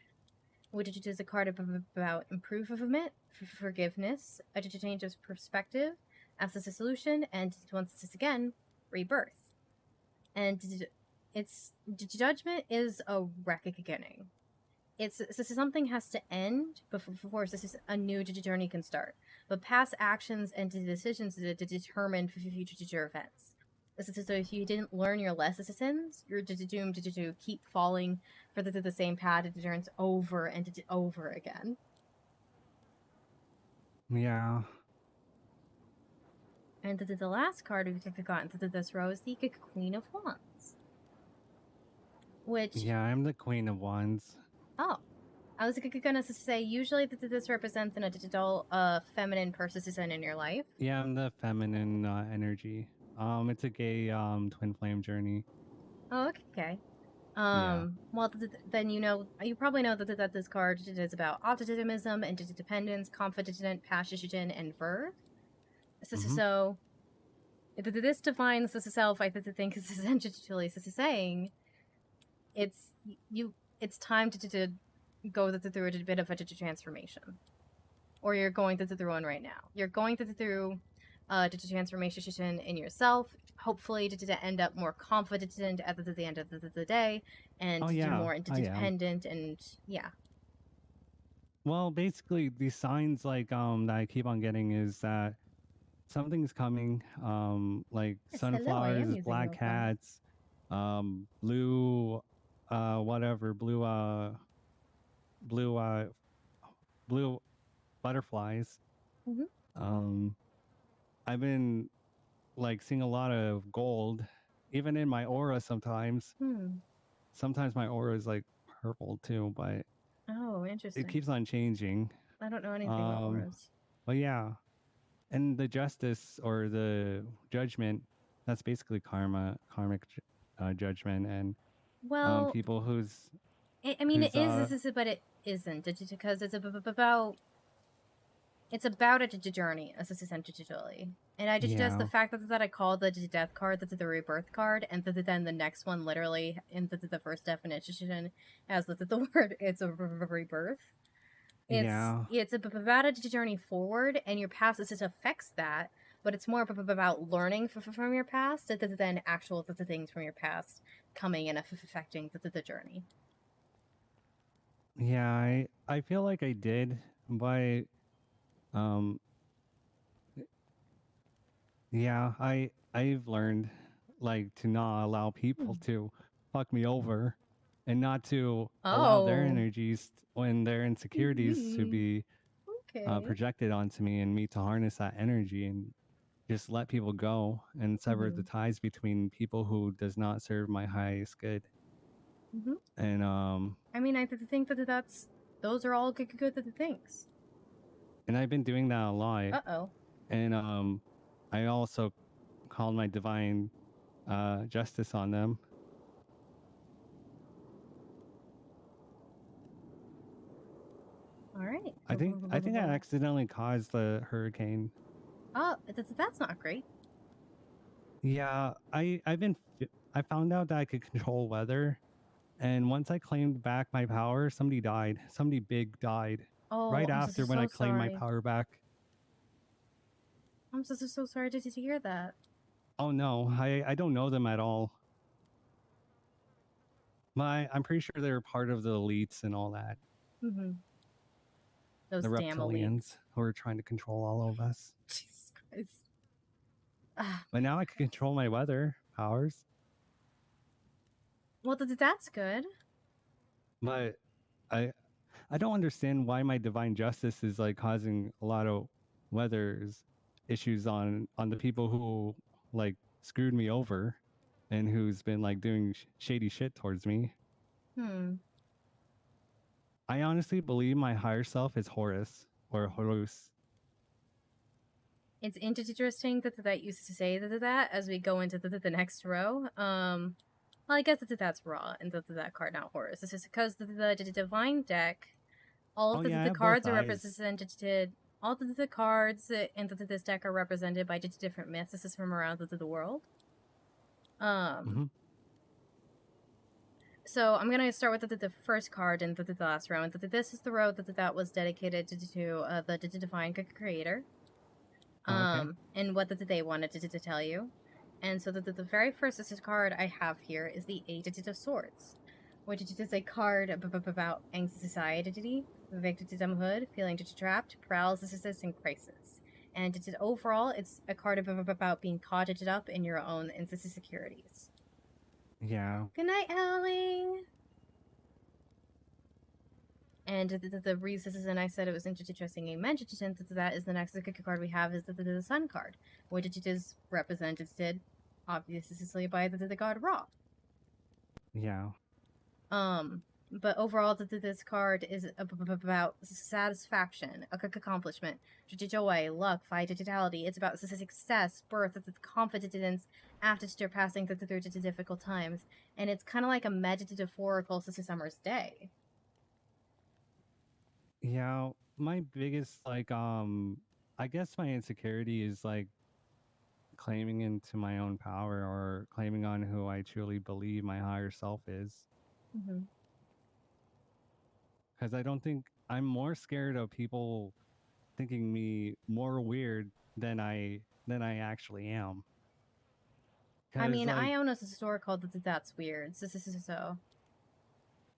Speaker 1: which is a card about improvement, forgiveness, a change of perspective, absence of solution, and once again, rebirth. And it's Judgment is a reckoning. It's something has to end before a new journey can start. But past actions and decisions to determine future events. So if you didn't learn your lessons, you're doomed to keep falling for the same path. It turns over and over again.
Speaker 5: Yeah.
Speaker 1: And the last card we've gotten to this row is the Queen of Wands. Which...
Speaker 5: Yeah, I'm the Queen of Wands.
Speaker 1: Oh. I was gonna say, usually this represents an adult, feminine person in your life.
Speaker 5: Yeah, I'm the feminine energy. It's a gay twin flame journey.
Speaker 1: Oh, okay.
Speaker 5: Yeah.
Speaker 1: Well, then you probably know that this card is about optimism and dependence, confident, passion, and verve. So this defines the self. I think is essentially saying it's time to go through a bit of a transformation, or you're going through one right now. You're going through transformation in yourself, hopefully to end up more confident at the end of the day, and to more independent, and yeah.
Speaker 5: Well, basically, the signs like that I keep on getting is that something's coming. Like
Speaker 1: Yes,
Speaker 5: sunflowers,
Speaker 1: hello,
Speaker 5: black cats, blue, blue butterflies. I've been like seeing a lot of gold, even in my aura sometimes. Sometimes my aura is like purple too, but
Speaker 1: oh, interesting.
Speaker 5: it keeps on changing.
Speaker 1: I don't know anything about auras.
Speaker 5: But yeah, and the justice or the judgment, that's basically karmic judgment, and
Speaker 1: well,
Speaker 5: people who's.
Speaker 1: I mean, it is, but it isn't, because it's about. It's about a journey, essentially. And I just the fact that I call the death card the rebirth card, and then the next one literally in the first definition has the word, it's a rebirth. It's about a journey forward, and your past affects that, but it's more about learning from your past than actual things from your past coming and affecting the journey.
Speaker 5: Yeah, I feel like I did, but um, yeah, I've learned like to not allow people to fuck me over, and not to allow their
Speaker 1: Oh.
Speaker 5: energies when their insecurities to be
Speaker 1: Okay.
Speaker 5: projected onto me, and me to harness that energy and just let people go and sever the ties between people who does not serve my highest good. And
Speaker 1: I mean, I think those are all good things.
Speaker 5: and I've been doing that a lot.
Speaker 1: Uh-oh.
Speaker 5: And I also called my divine justice on them.
Speaker 1: All right.
Speaker 5: I think I accidentally caused the hurricane.
Speaker 1: Oh, that's not great.
Speaker 5: Yeah, I found out that I could control weather, and once I claimed back my power, somebody died. Somebody big died.
Speaker 1: Oh,
Speaker 5: Right
Speaker 1: I'm
Speaker 5: after
Speaker 1: so
Speaker 5: when I claimed my
Speaker 1: sorry.
Speaker 5: power back.
Speaker 1: I'm so sorry to hear that.
Speaker 5: Oh no, I don't know them at all. I'm pretty sure they're part of the elites and all that.
Speaker 1: Those
Speaker 5: The
Speaker 1: damn elites.
Speaker 5: reptilians who are trying to control all of us.
Speaker 1: Jesus Christ.
Speaker 5: But now I can control my weather powers.
Speaker 1: Well, that's good.
Speaker 5: But I don't understand why my divine justice is like causing a lot of weather's issues on the people who like screwed me over and who's been like doing shady shit towards me. I honestly believe my higher self is Horus or Horus.
Speaker 1: It's interesting that uses to say that as we go into the next row. Well, I guess that's raw and that card not Horus. This is because the divine deck, all of the cards are represented. All the cards in this deck are represented by different myths. This is from around the world. So I'm gonna start with the first card in the last row. And this is the row that was dedicated to the divine creator. And what they wanted to tell you. And so the very first card I have here is the Eight of Swords, which is a card about anxiety, victimhood, feeling trapped, paralysis, and crisis. And overall, it's a card about being caught up in your own insecurities.
Speaker 5: Yeah.
Speaker 1: Good night, Ellie. And the reason I said it was interesting you mentioned that is the next card we have is the Sun card, which it is represented obviously by the god Ra.
Speaker 5: Yeah.
Speaker 1: But overall, this card is about satisfaction, accomplishment, joy, luck, vitality. It's about success, birth, confidence after surpassing through difficult times, and it's kind of like a metaphorical summer's day.
Speaker 5: Yeah, my biggest I guess my insecurity is like claiming into my own power or claiming on who I truly believe my higher self is. Because I don't think I'm more scared of people thinking me more weird than I actually am.
Speaker 1: I mean, like, I own a store called That's Weird. So.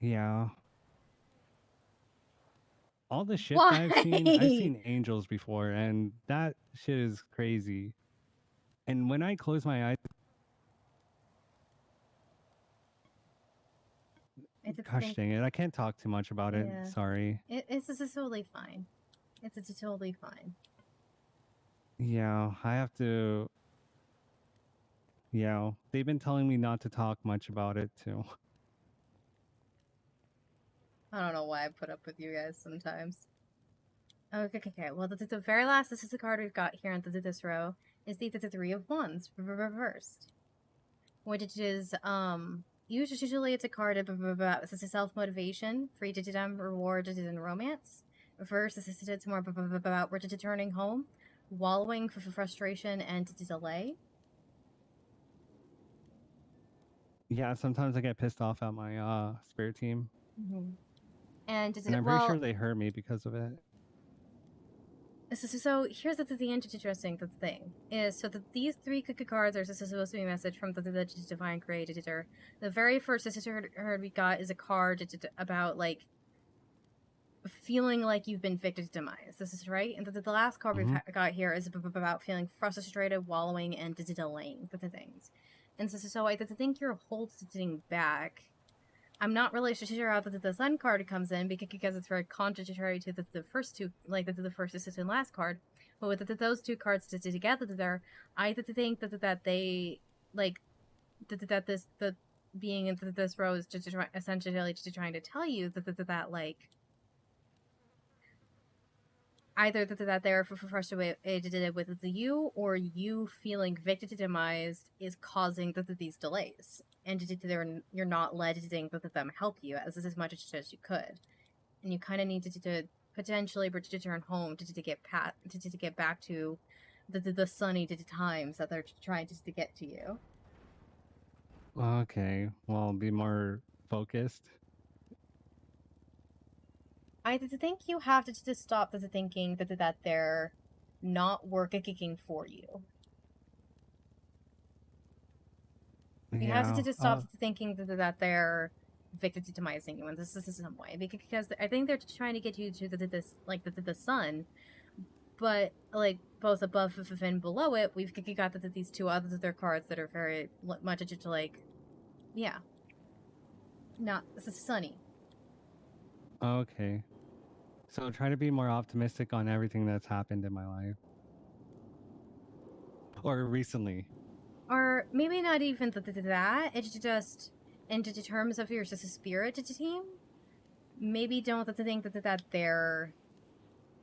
Speaker 5: Yeah. All the shit that I've seen angels before, and that shit is crazy. And when I close my eyes, gosh dang it, I can't talk too much about it. Sorry.
Speaker 1: It's totally fine. It's totally fine.
Speaker 5: Yeah, I have to. Yeah, they've been telling me not to talk much about it too.
Speaker 1: I don't know why I put up with you guys sometimes. Okay. Well, the very last, this is the card we've got here in this row, is the Three of Wands reversed. Which is, usually it's a card about self-motivation, freedom, reward, and romance. Reverse, it's more about returning home, wallowing for frustration and delay.
Speaker 5: Yeah, sometimes I get pissed off at my spirit team.
Speaker 1: And
Speaker 5: I'm pretty sure they hurt me because of it.
Speaker 1: So here's the interesting thing is so that these three cards are supposed to be a message from the divine creator. The very first card we got is a card about like feeling like you've been victimized. This is right, and the last card we've got here is about feeling frustrated, wallowing, and delaying the things. And so I think you're holding back. I'm not really sure how the sun card comes in because it's very contradictory to the first two, like the first and last card. But with those two cards together, there, I think that they like that the being in this row is just essentially just trying to tell you that like either that they're frustrated with you, or you feeling victimized is causing these delays, and you're not letting them help you as much as you could, and you kind of need to potentially return home to get back to the sunny times that they're trying to get to you.
Speaker 5: Okay, well, be more focused.
Speaker 1: I think you have to just stop thinking that they're not working for you. You have to just stop thinking that they're victimizing you in this some way, because I think they're trying to get you to the sun, but like both above and below it, we've got these two other cards that are very much just like, yeah, not sunny.
Speaker 5: Okay. So try to be more optimistic on everything that's happened in my life. Or recently.
Speaker 1: Or maybe not even that. It's just in terms of your spirit team. Maybe don't think that they're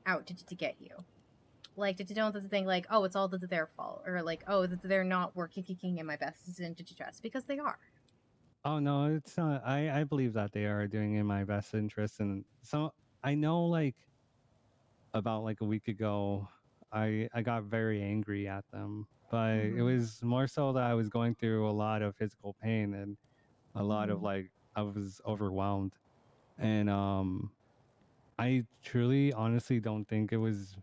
Speaker 1: out to get you. Like don't think like, oh, it's all their fault, or like, oh, that they're not working in my best interest, because they are.
Speaker 5: Oh no, it's not. I believe that they are doing in my best interest, and so I know like about like a week ago, I got very angry at them, but it was more so that I was going through a lot of physical pain and a lot of like I was overwhelmed, and I truly, honestly don't think it was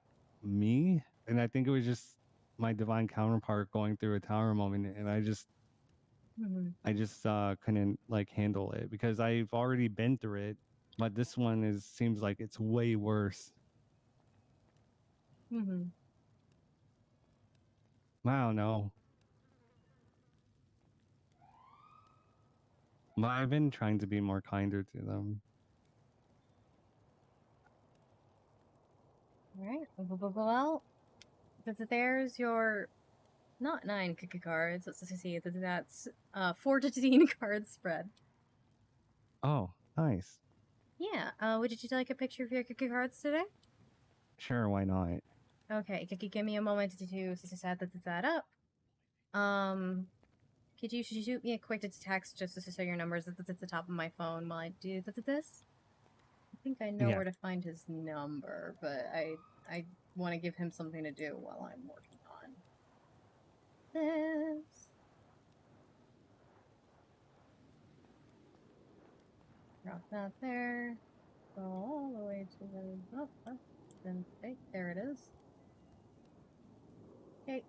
Speaker 5: me, and I think it was just my divine counterpart going through a tower moment, and I just couldn't like handle it because I've already been through it, but this one seems like it's way worse. I don't know. But I've been trying to be more kinder to them.
Speaker 1: All right. Well, there's your not 9 cards. Let's see. That's 14 card spread.
Speaker 5: Oh, nice.
Speaker 1: Yeah. Would you like a picture of your cards today?
Speaker 5: Sure, why not?
Speaker 1: Okay. Give me a moment to set that up. Could you shoot me a quick text just to show your numbers at the top of my phone while I do this? I think I know where to find his number, but I want to give him something to do while I'm working on this. Drop that there. Go all the way to the... Oh, then, hey, there it is. Okay.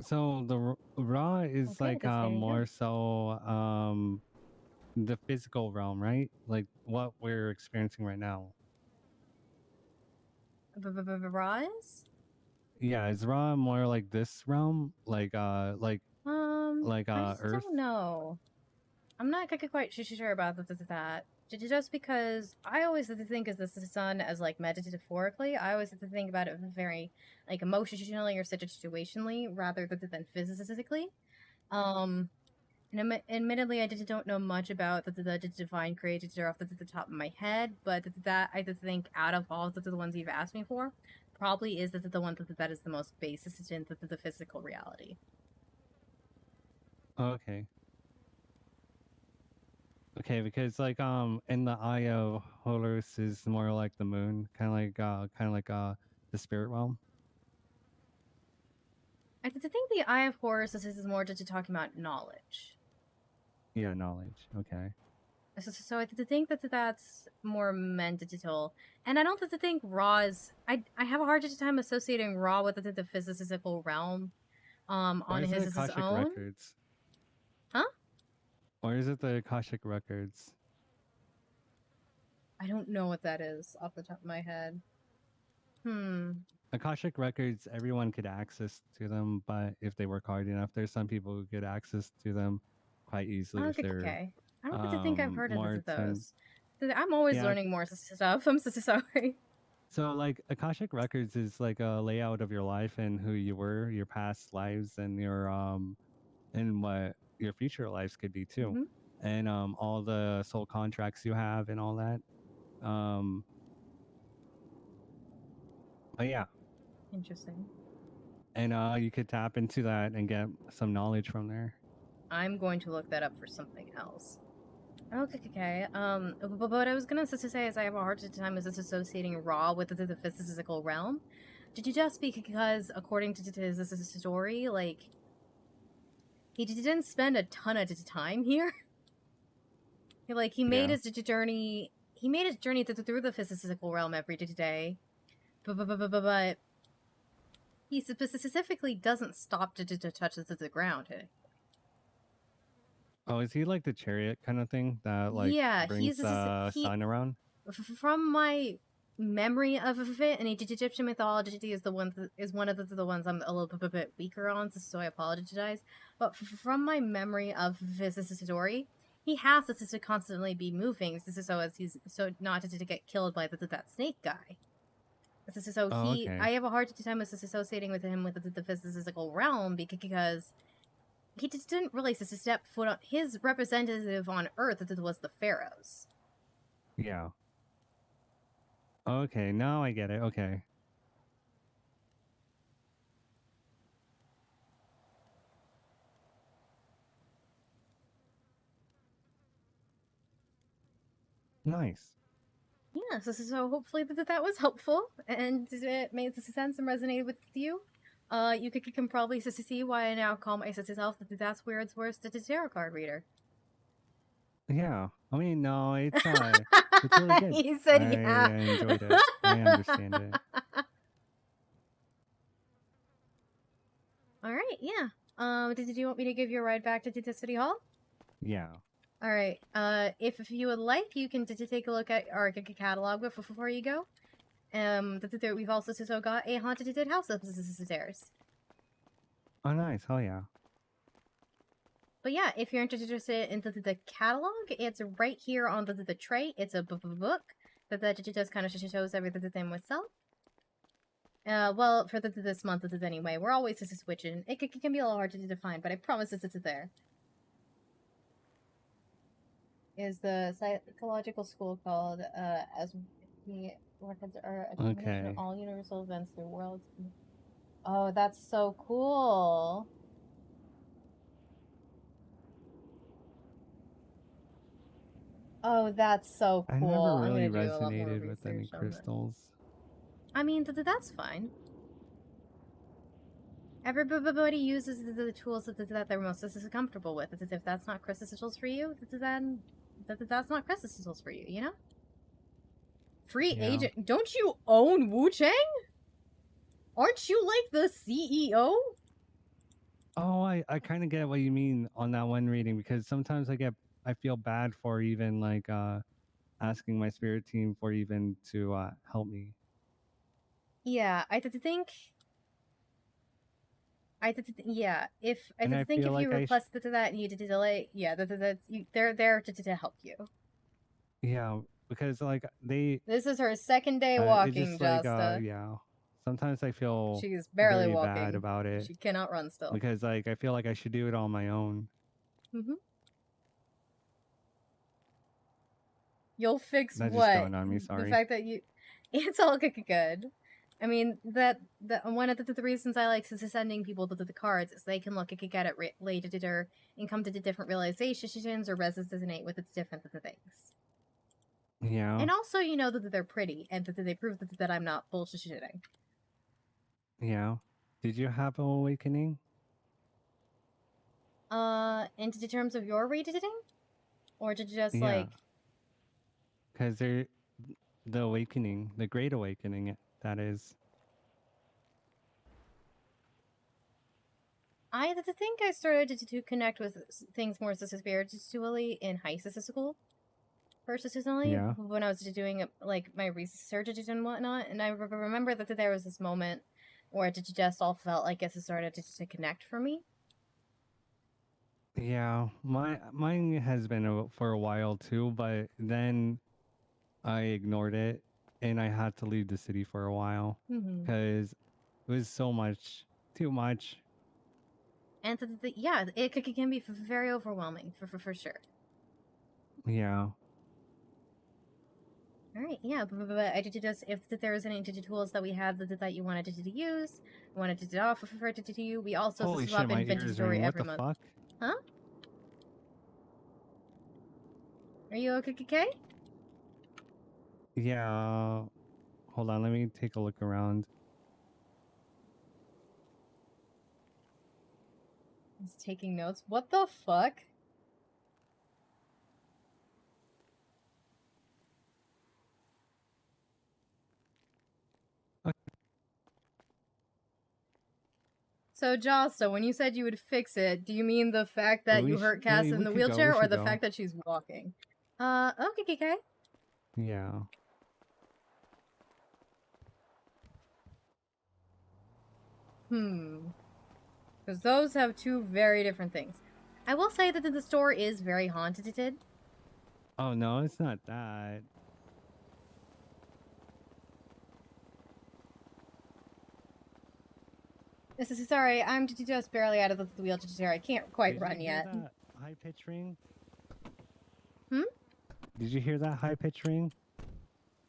Speaker 5: So the raw is like more so the physical realm, right? Like what we're experiencing right now.
Speaker 1: Raw is?
Speaker 5: Yeah, is raw more like this realm? Like
Speaker 1: I
Speaker 5: Earth?
Speaker 1: don't know. I'm not quite sure about that. Just because I always think of the sun as like metaphorically, I always think about it very like emotionally or situationally rather than physically. And admittedly, I don't know much about the divine creator off the top of my head, but that I think out of all the ones you've asked me for, probably is the one that is the most basis in the physical reality.
Speaker 5: Okay. Okay, because like in the eye of Horus is more like the moon, kind of like the spirit realm.
Speaker 1: I think the Eye of Horus is more just talking about knowledge.
Speaker 5: Yeah, knowledge. Okay.
Speaker 1: So I think that that's more meant digital, and I don't think Raw is. I have a hard time associating Raw with the physical realm,
Speaker 5: Or
Speaker 1: on
Speaker 5: is it
Speaker 1: his
Speaker 5: Akashic
Speaker 1: own.
Speaker 5: Records?
Speaker 1: Huh?
Speaker 5: Or is it the Akashic Records?
Speaker 1: I don't know what that is off the top of my head.
Speaker 5: Akashic Records, everyone could access to them, but if they work hard enough, there's some people who get access to them quite easily if they're
Speaker 1: Okay. I don't think I've heard
Speaker 5: more
Speaker 1: of those.
Speaker 5: 10.
Speaker 1: I'm always
Speaker 5: Yeah.
Speaker 1: learning more stuff. I'm so sorry.
Speaker 5: So, like, Akashic Records is like a layout of your life and who you were, your past lives, and your and what your future lives could be too,
Speaker 1: Mhm.
Speaker 5: and all the soul contracts you have and all that. But yeah,
Speaker 1: Interesting.
Speaker 5: and you could tap into that and get some knowledge from there.
Speaker 1: I'm going to look that up for something else. Okay. But what I was gonna say is I have a hard time is associating Raw with the physical realm. Did you just because according to this story, like he didn't spend a ton of time here. He made
Speaker 5: Yeah.
Speaker 1: his journey. He made his journey through the physical realm every day, but he specifically doesn't stop to touch the ground.
Speaker 5: Oh, is he like the chariot kind of thing that like
Speaker 1: Yeah,
Speaker 5: brings the
Speaker 1: he
Speaker 5: sun around?
Speaker 1: from my memory of it, and Egyptian mythology is one of the ones I'm a little bit weaker on, so I apologize. But from my memory of his story, he has to constantly be moving, so as he's not to get killed by that snake guy. So
Speaker 5: Oh, okay.
Speaker 1: I have a hard time associating with him with the physical realm because he just didn't really step foot on his representative on Earth. That was the pharaohs.
Speaker 5: Yeah. Okay, now I get it. Okay. Nice.
Speaker 1: Yeah, so hopefully that was helpful and it made sense and resonated with you. You can probably see why I now call myself that's Weird's worst tarot card reader.
Speaker 5: Yeah. I mean, no, it's really good.
Speaker 1: He said,
Speaker 5: I
Speaker 1: "Yeah."
Speaker 5: enjoyed it. I understand it.
Speaker 1: All right, yeah. Did you want me to give you a ride back to City Hall?
Speaker 5: Yeah.
Speaker 1: All right. If you would like, you can take a look at our catalog before you go. We've also got a haunted house upstairs.
Speaker 5: Oh, nice. Hell yeah.
Speaker 1: But yeah, if you're interested in the catalog, it's right here on the tray. It's a book that just kind of shows everything myself. Well, for this month, anyway. We're always just switching. It can be a little hard to define, but I promise it's there. Is the psychological school called as we records are a combination of all universal events through worlds. Oh, that's so cool. Oh, that's so cool.
Speaker 5: I never really
Speaker 1: I'm gonna do a lot more
Speaker 5: resonated with any
Speaker 1: research on that.
Speaker 5: crystals.
Speaker 1: I mean, that's fine. Everybody uses the tools that they're most comfortable with. If that's not crystals for you, then that's not crystals for you, you know? Free agent. Don't you own Wu Chang? Aren't you like the CEO?
Speaker 5: Oh, I kind of get what you mean on that one reading, because sometimes I feel bad for even like asking my spirit team for even to help me.
Speaker 1: Yeah, I think if you requested that and you did delay, yeah, they're there to help you.
Speaker 5: Yeah, because like
Speaker 1: This is her second day walking, Justa.
Speaker 5: Yeah. Sometimes I feel
Speaker 1: she's barely
Speaker 5: very
Speaker 1: walking.
Speaker 5: bad about it.
Speaker 1: She cannot run still.
Speaker 5: Because like I feel like I should do it on my own.
Speaker 1: Mm-hmm. You'll fix
Speaker 5: that
Speaker 1: what?
Speaker 5: Just dawned on me, sorry.
Speaker 1: The fact that it's all good. I mean, that one of the reasons I like sending people to the cards is they can look at it later and come to different realizations or resonate with its different things.
Speaker 5: Yeah.
Speaker 1: And also, you know that they're pretty and that they prove that I'm not bullshitting.
Speaker 5: Yeah. Did you have an awakening?
Speaker 1: Into terms of your revisiting? Or did you just,
Speaker 5: Yeah.
Speaker 1: like...
Speaker 5: Because the awakening, the great awakening, that is.
Speaker 1: I think I started to connect with things more spiritually in high school. Personally,
Speaker 5: Yeah.
Speaker 1: when I was doing like my research and whatnot, and I remember that there was this moment where it just all felt like it started to connect for me.
Speaker 5: Yeah, mine has been for a while too, but then I ignored it and I had to leave the city for a while because it was so much, too much.
Speaker 1: And yeah, it can be very overwhelming for sure.
Speaker 5: Yeah.
Speaker 1: All right, yeah, but I did just if there was any tools that we had that you wanted to use, wanted to offer to you, we also
Speaker 5: Holy
Speaker 1: swap
Speaker 5: shit, my ears
Speaker 1: inventory
Speaker 5: ring. What
Speaker 1: every
Speaker 5: the
Speaker 1: month.
Speaker 5: fuck?
Speaker 1: Huh? Are you okay?
Speaker 5: Yeah. Hold on, let me take a look around.
Speaker 1: He's taking notes. What the fuck? So, Josta, when you said you would fix it, do you mean the fact that you hurt Cass in the wheelchair, or the fact that she's walking? Okay.
Speaker 5: Yeah.
Speaker 1: Because those have two very different things. I will say that the store is very haunted.
Speaker 5: Oh no, it's not that.
Speaker 1: Sorry, I'm just barely out of the wheelchair. I can't quite run yet.
Speaker 5: Did you hear that high pitch ring?
Speaker 1: Hmm?
Speaker 5: Did you hear that high pitch ring?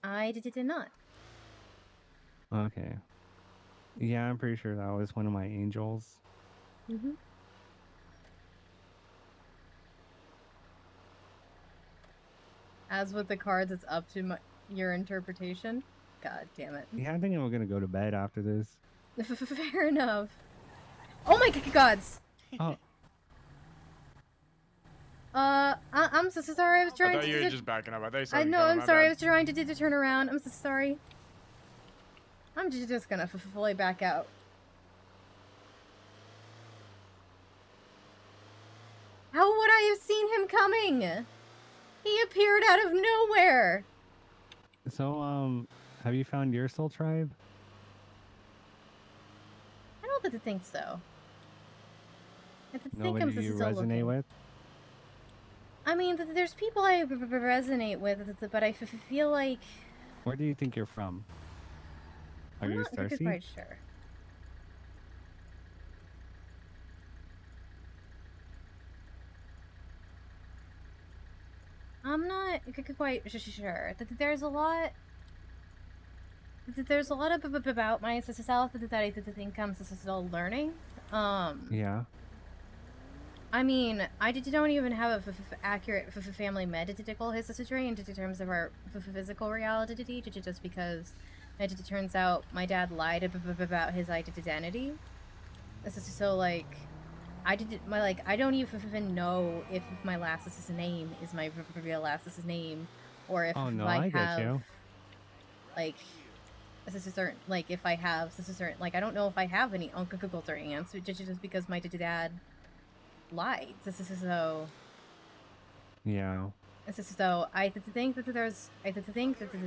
Speaker 1: I did not.
Speaker 5: Okay. Yeah, I'm pretty sure that was one of my angels.
Speaker 1: As with the cards, it's up to your interpretation. God damn it.
Speaker 5: Yeah, I think I'm gonna go to bed after this.
Speaker 1: Fair enough. Oh my gods!
Speaker 5: Oh.
Speaker 1: I'm so sorry. I was trying
Speaker 7: I thought
Speaker 1: to.
Speaker 7: you were just backing up. I thought you said
Speaker 1: I know. I'm sorry. I was trying to turn around. I'm so sorry. I'm just gonna fully back out. How would I have seen him coming? He appeared out of nowhere.
Speaker 5: So, have you found your soul tribe?
Speaker 1: I don't think so. I think
Speaker 5: Nobody
Speaker 1: I'm
Speaker 5: you
Speaker 1: still
Speaker 5: resonate
Speaker 1: looking.
Speaker 5: with?
Speaker 1: I mean, there's people I resonate with, but I feel like...
Speaker 5: Where do you think you're from? Are you
Speaker 1: I'm not
Speaker 5: Starseed?
Speaker 1: quite sure. I'm not quite sure. There's a lot... There's a lot about myself that I think I'm still learning.
Speaker 5: Yeah.
Speaker 1: I mean, I don't even have a accurate family medical history in terms of our physical reality, just because it turns out my dad lied about his identity. So like, I don't even know if my last name is my real last name, or if
Speaker 5: Oh no,
Speaker 1: I
Speaker 5: get
Speaker 1: have
Speaker 5: you.
Speaker 1: like certain if I have certain I don't know if I have any uncles or aunts, just because my dad lied. So
Speaker 5: Yeah.
Speaker 1: so I think that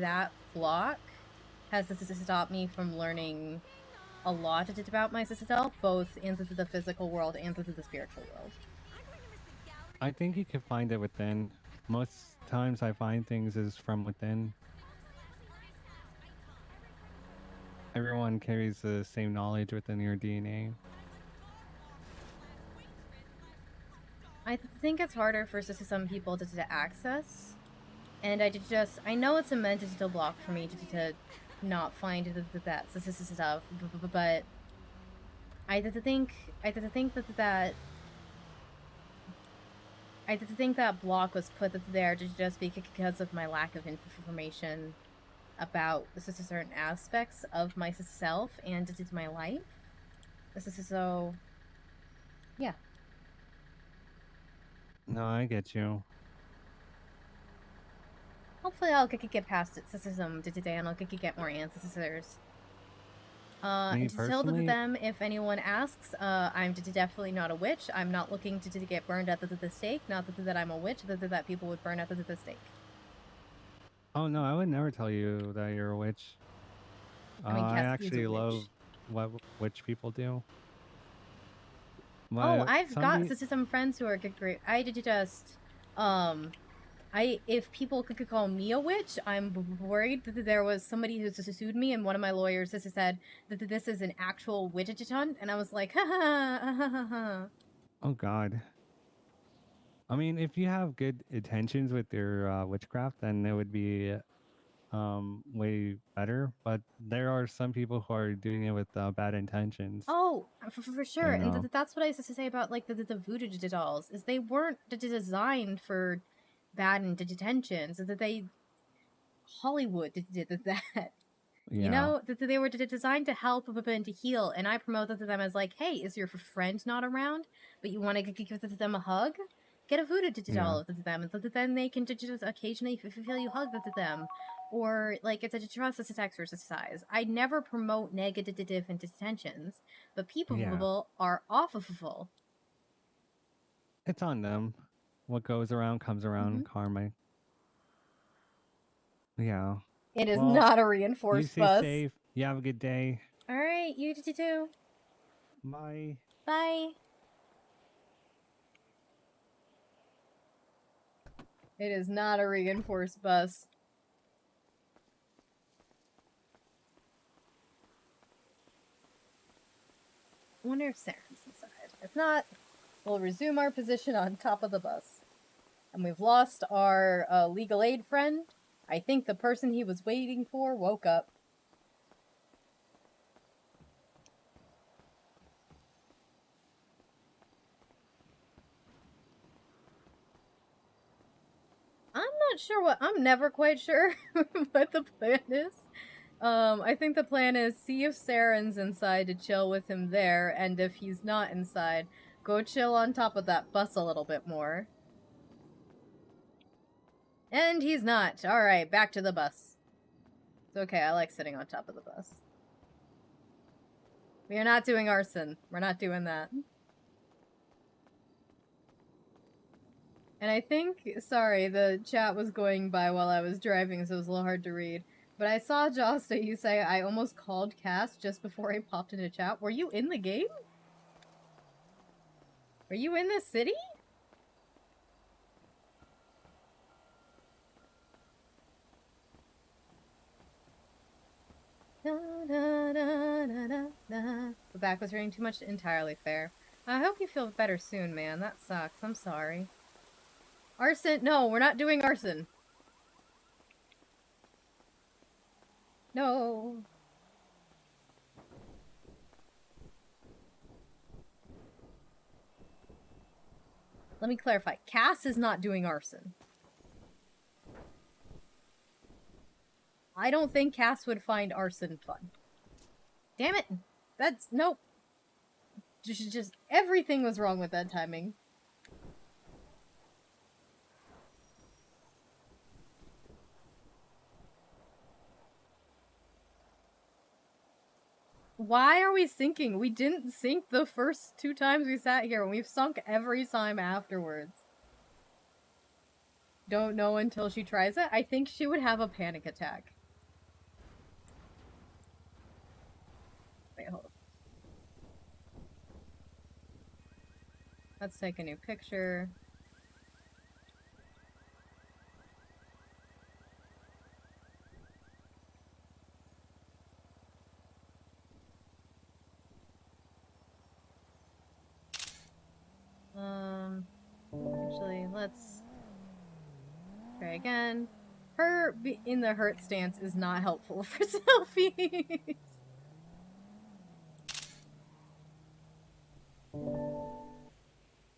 Speaker 1: that block has stopped me from learning a lot about myself, both into the physical world and into the spiritual world.
Speaker 5: I think you can find it within. Most times I find things is from within. Everyone carries the same knowledge within your DNA.
Speaker 1: I think it's harder for some people to access, and I know it's a mental block for me to not find that stuff, but I think that block was put there just because of my lack of information about certain aspects of myself and my life. So, yeah.
Speaker 5: No, I get you.
Speaker 1: Hopefully I'll get past it today and I'll get more ancestors.
Speaker 5: Me
Speaker 1: And to tell
Speaker 5: personally,
Speaker 1: them, if anyone asks, I'm definitely not a witch. I'm not looking to get burned at the stake. Not that I'm a witch, that people would burn at the stake.
Speaker 5: oh no, I would never tell you that you're a witch.
Speaker 1: I mean,
Speaker 5: I
Speaker 1: Cass is a
Speaker 5: actually
Speaker 1: witch.
Speaker 5: love what witch people do.
Speaker 1: Oh,
Speaker 5: But
Speaker 1: I've got
Speaker 5: somebody,
Speaker 1: some friends who are great. If people could call me a witch, I'm worried that there was somebody who sued me, and one of my lawyers has said that this is an actual witch-a-ton, and I was like, ha ha ha ha ha ha.
Speaker 5: oh god. I mean, if you have good intentions with your witchcraft, then it would be way better. But there are some people who are doing it with bad intentions.
Speaker 1: Oh, for sure,
Speaker 5: You
Speaker 1: and
Speaker 5: know.
Speaker 1: that's what I used to say about like the voodoo dolls is they weren't designed for bad intentions. That they Hollywood did that.
Speaker 5: Yeah.
Speaker 1: You know, that they were designed to help and to heal, and I promoted to them as like, hey, is your friend not around, but you want to give them a hug? Get a voodoo doll to them, and then they can just occasionally feel you hug them. Or, like, it's a trust exercise. I never promote negative intentions, but people are awful.
Speaker 5: It's on them. What goes around comes around,
Speaker 1: Mm-hmm.
Speaker 5: karma. Yeah.
Speaker 1: It is
Speaker 5: Well,
Speaker 1: not a
Speaker 5: you
Speaker 1: reinforced
Speaker 5: stay
Speaker 1: bus.
Speaker 5: safe. You have a good day.
Speaker 1: Alright, you too.
Speaker 5: Bye.
Speaker 1: Bye. It is not a reinforced bus. I wonder if Saren's inside. If not, we'll resume our position on top of the bus. And we've lost our legal aid friend. I think the person he was waiting for woke up. I'm never quite sure what the plan is. I think the plan is see if Saren's inside to chill with him there, and if he's not inside, go chill on top of that bus a little bit more. And he's not. Alright, back to the bus. It's okay, I like sitting on top of the bus. We are not doing arson. We're not doing that. And I think, sorry, the chat was going by while I was driving, so it was a little hard to read. But I saw, Josta, you say, I almost called Cass just before I popped into chat. Were you in the game? Are you in the city? Da, da, da, da, da, da. The back was raining too much. Entirely fair. I hope you feel better soon, man. That sucks. I'm sorry. Arson? No, we're not doing arson. No. Let me clarify. Cass is not doing arson. I don't think Cass would find arson fun. Damn it! That's... Nope. Just everything was wrong with that timing. Why are we sinking? We didn't sink the first 2 times we sat here, and we've sunk every time afterwards. Don't know until she tries it. I think she would have a panic attack. Wait, hold on. Let's take a new picture. Actually, let's try again. Her in the hurt stance is not helpful for selfies.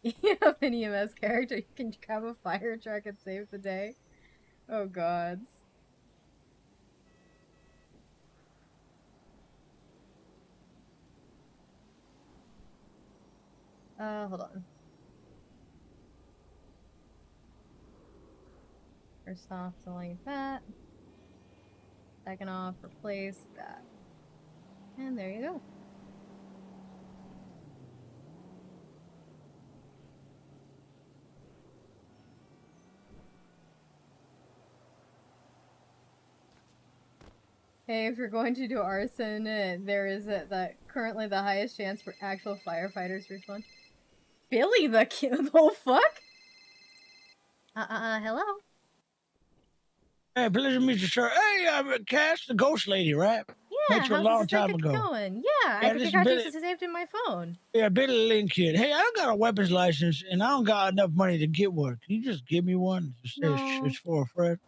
Speaker 1: You have an EMS character, you can grab a fire truck and save the day. Oh gods. Hold on. First off, delete that. Second off, replace that. And there you go. Hey, if you're going to do arson, there is currently the highest chance for actual firefighters to respond. Billy the kid, the fuck? Hello?
Speaker 7: Hey, pleasure to meet you, sir. Hey, I'm Cass, the ghost lady, right?
Speaker 1: Yeah,
Speaker 7: Met you a
Speaker 1: how's
Speaker 7: long
Speaker 1: this
Speaker 7: time
Speaker 1: thing
Speaker 7: ago.
Speaker 1: going? Yeah,
Speaker 7: Yeah,
Speaker 1: I
Speaker 7: this is
Speaker 1: got you
Speaker 7: Billy.
Speaker 1: saved in my phone.
Speaker 7: Yeah, Billy Lynn kid. Hey, I don't got a weapons license, and I don't got enough money to get one. Can you just give me one?
Speaker 1: No.
Speaker 7: It's for a friend.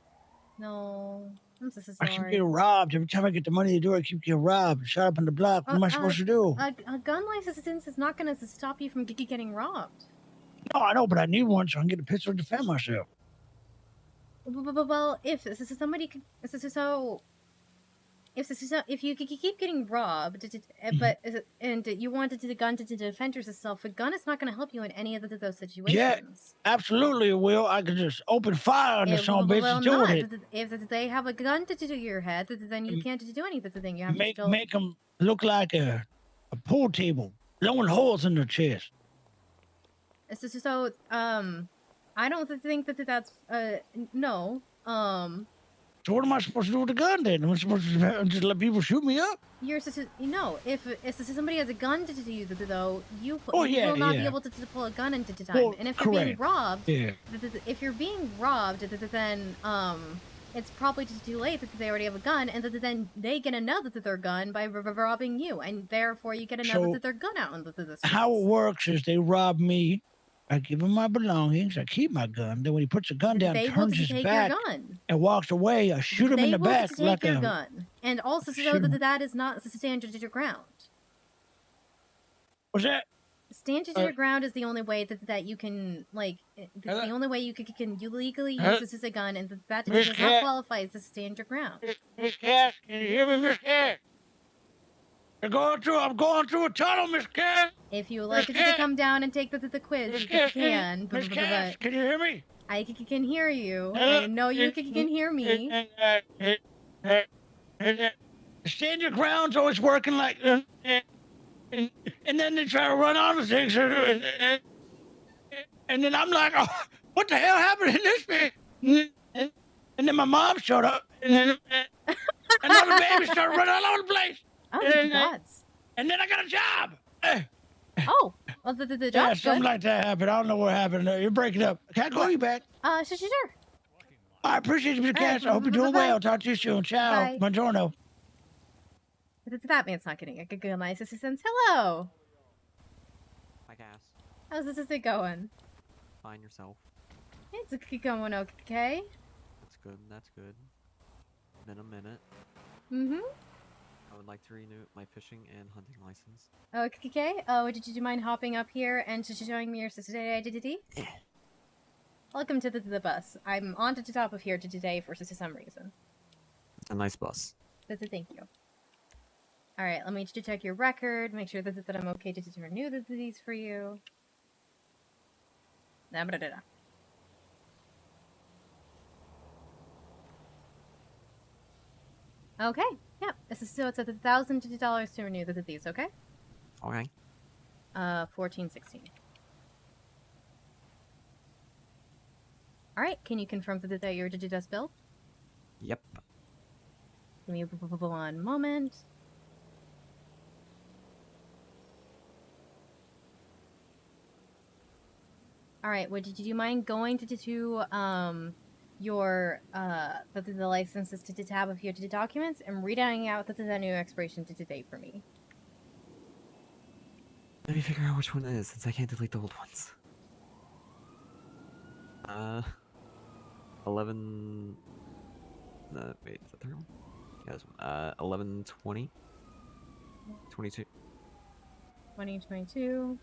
Speaker 1: No, I'm so
Speaker 7: I keep
Speaker 1: sorry.
Speaker 7: getting robbed. Every time I get the money to do it, I keep getting robbed. Shot up in the block. What am I supposed to do?
Speaker 1: A gun license is not going to stop you from getting robbed.
Speaker 7: No, I know, but I need one so I can get a pistol to defend myself.
Speaker 1: Well, if somebody could, if you keep getting robbed, and you wanted the gun to defend yourself, a gun is not going to help you in any of those situations.
Speaker 7: Yeah, absolutely, it will. I could just open fire on the song bitch and do it.
Speaker 1: If they have a gun to your head, then you can't do anything. You have to
Speaker 7: make them look like a pool table, blowing holes in their chest.
Speaker 1: So, I don't think that's no.
Speaker 7: So what am I supposed to do with the gun then? Am I supposed to just let people shoot me up?
Speaker 1: You're no. If somebody has a gun to you, though, you will not be able to pull a gun into time.
Speaker 7: Well,
Speaker 1: and if you're being robbed,
Speaker 7: yeah.
Speaker 1: If you're being robbed, then it's probably just too late that they already have a gun, and then they get another their gun by robbing you, and therefore you get another their gun out on the streets.
Speaker 7: How it works is they rob me. I give him my belongings. I keep my gun. Then when he puts the gun down, turns his back and walks away, I shoot him in the back
Speaker 1: like your gun. And also, so that is not standard to your ground.
Speaker 7: What's that?
Speaker 1: Standard to your ground is the only way that you can, like, the only way you can legally use this as a gun, and that does not qualify as a stand your ground.
Speaker 7: Miss Cass, can you hear me, Miss Cass? I'm going through a tunnel, Miss Cass.
Speaker 1: If you would like to come down and take the quiz, you can.
Speaker 7: Miss Cass, can you hear me?
Speaker 1: I can hear you. I know you can hear me.
Speaker 7: Stand your ground's always working like, and then they try to run on the things, and then I'm like, oh, what the hell happened in this bit? And then my mom showed up, and another baby started running all over the place.
Speaker 1: Oh, gods.
Speaker 7: And then I got a job.
Speaker 1: Oh, well, the job's
Speaker 7: yeah, something like that happened. I don't know what happened. You're breaking up. Can I call you back?
Speaker 1: Sure.
Speaker 7: I appreciate you, Mr. Cass. I hope you're doing well. Talk to you soon. Ciao. Buongiorno.
Speaker 1: That man's not getting a good nice assistance. Hello.
Speaker 8: Hi, Cass.
Speaker 1: How's this going?
Speaker 8: Fine, yourself.
Speaker 1: It's going okay.
Speaker 8: That's good. In a minute.
Speaker 1: Mm-hmm.
Speaker 8: I would like to renew my fishing and hunting license.
Speaker 1: Okay. Did you mind hopping up here and showing me your sister's identity?
Speaker 8: Yeah.
Speaker 1: Welcome to the bus. I'm on to the top of here today for some reason.
Speaker 8: It's a nice bus.
Speaker 1: Thank you. All right, let me just check your record, make sure that I'm okay to renew these for you. Okay, yeah. So it's $1,000 to renew these, okay?
Speaker 8: Okay.
Speaker 1: 1416. All right, can you confirm that your Dikiza bill?
Speaker 8: Yep.
Speaker 1: Give me 1 moment. All right. Would you mind going to your the licenses to the tab of your documents and reading out the new expiration date for me?
Speaker 8: Let me figure out which one it is, since I can't delete the old ones. 11. Wait, is that the one? Yes. 11/20. 22.
Speaker 1: 2022.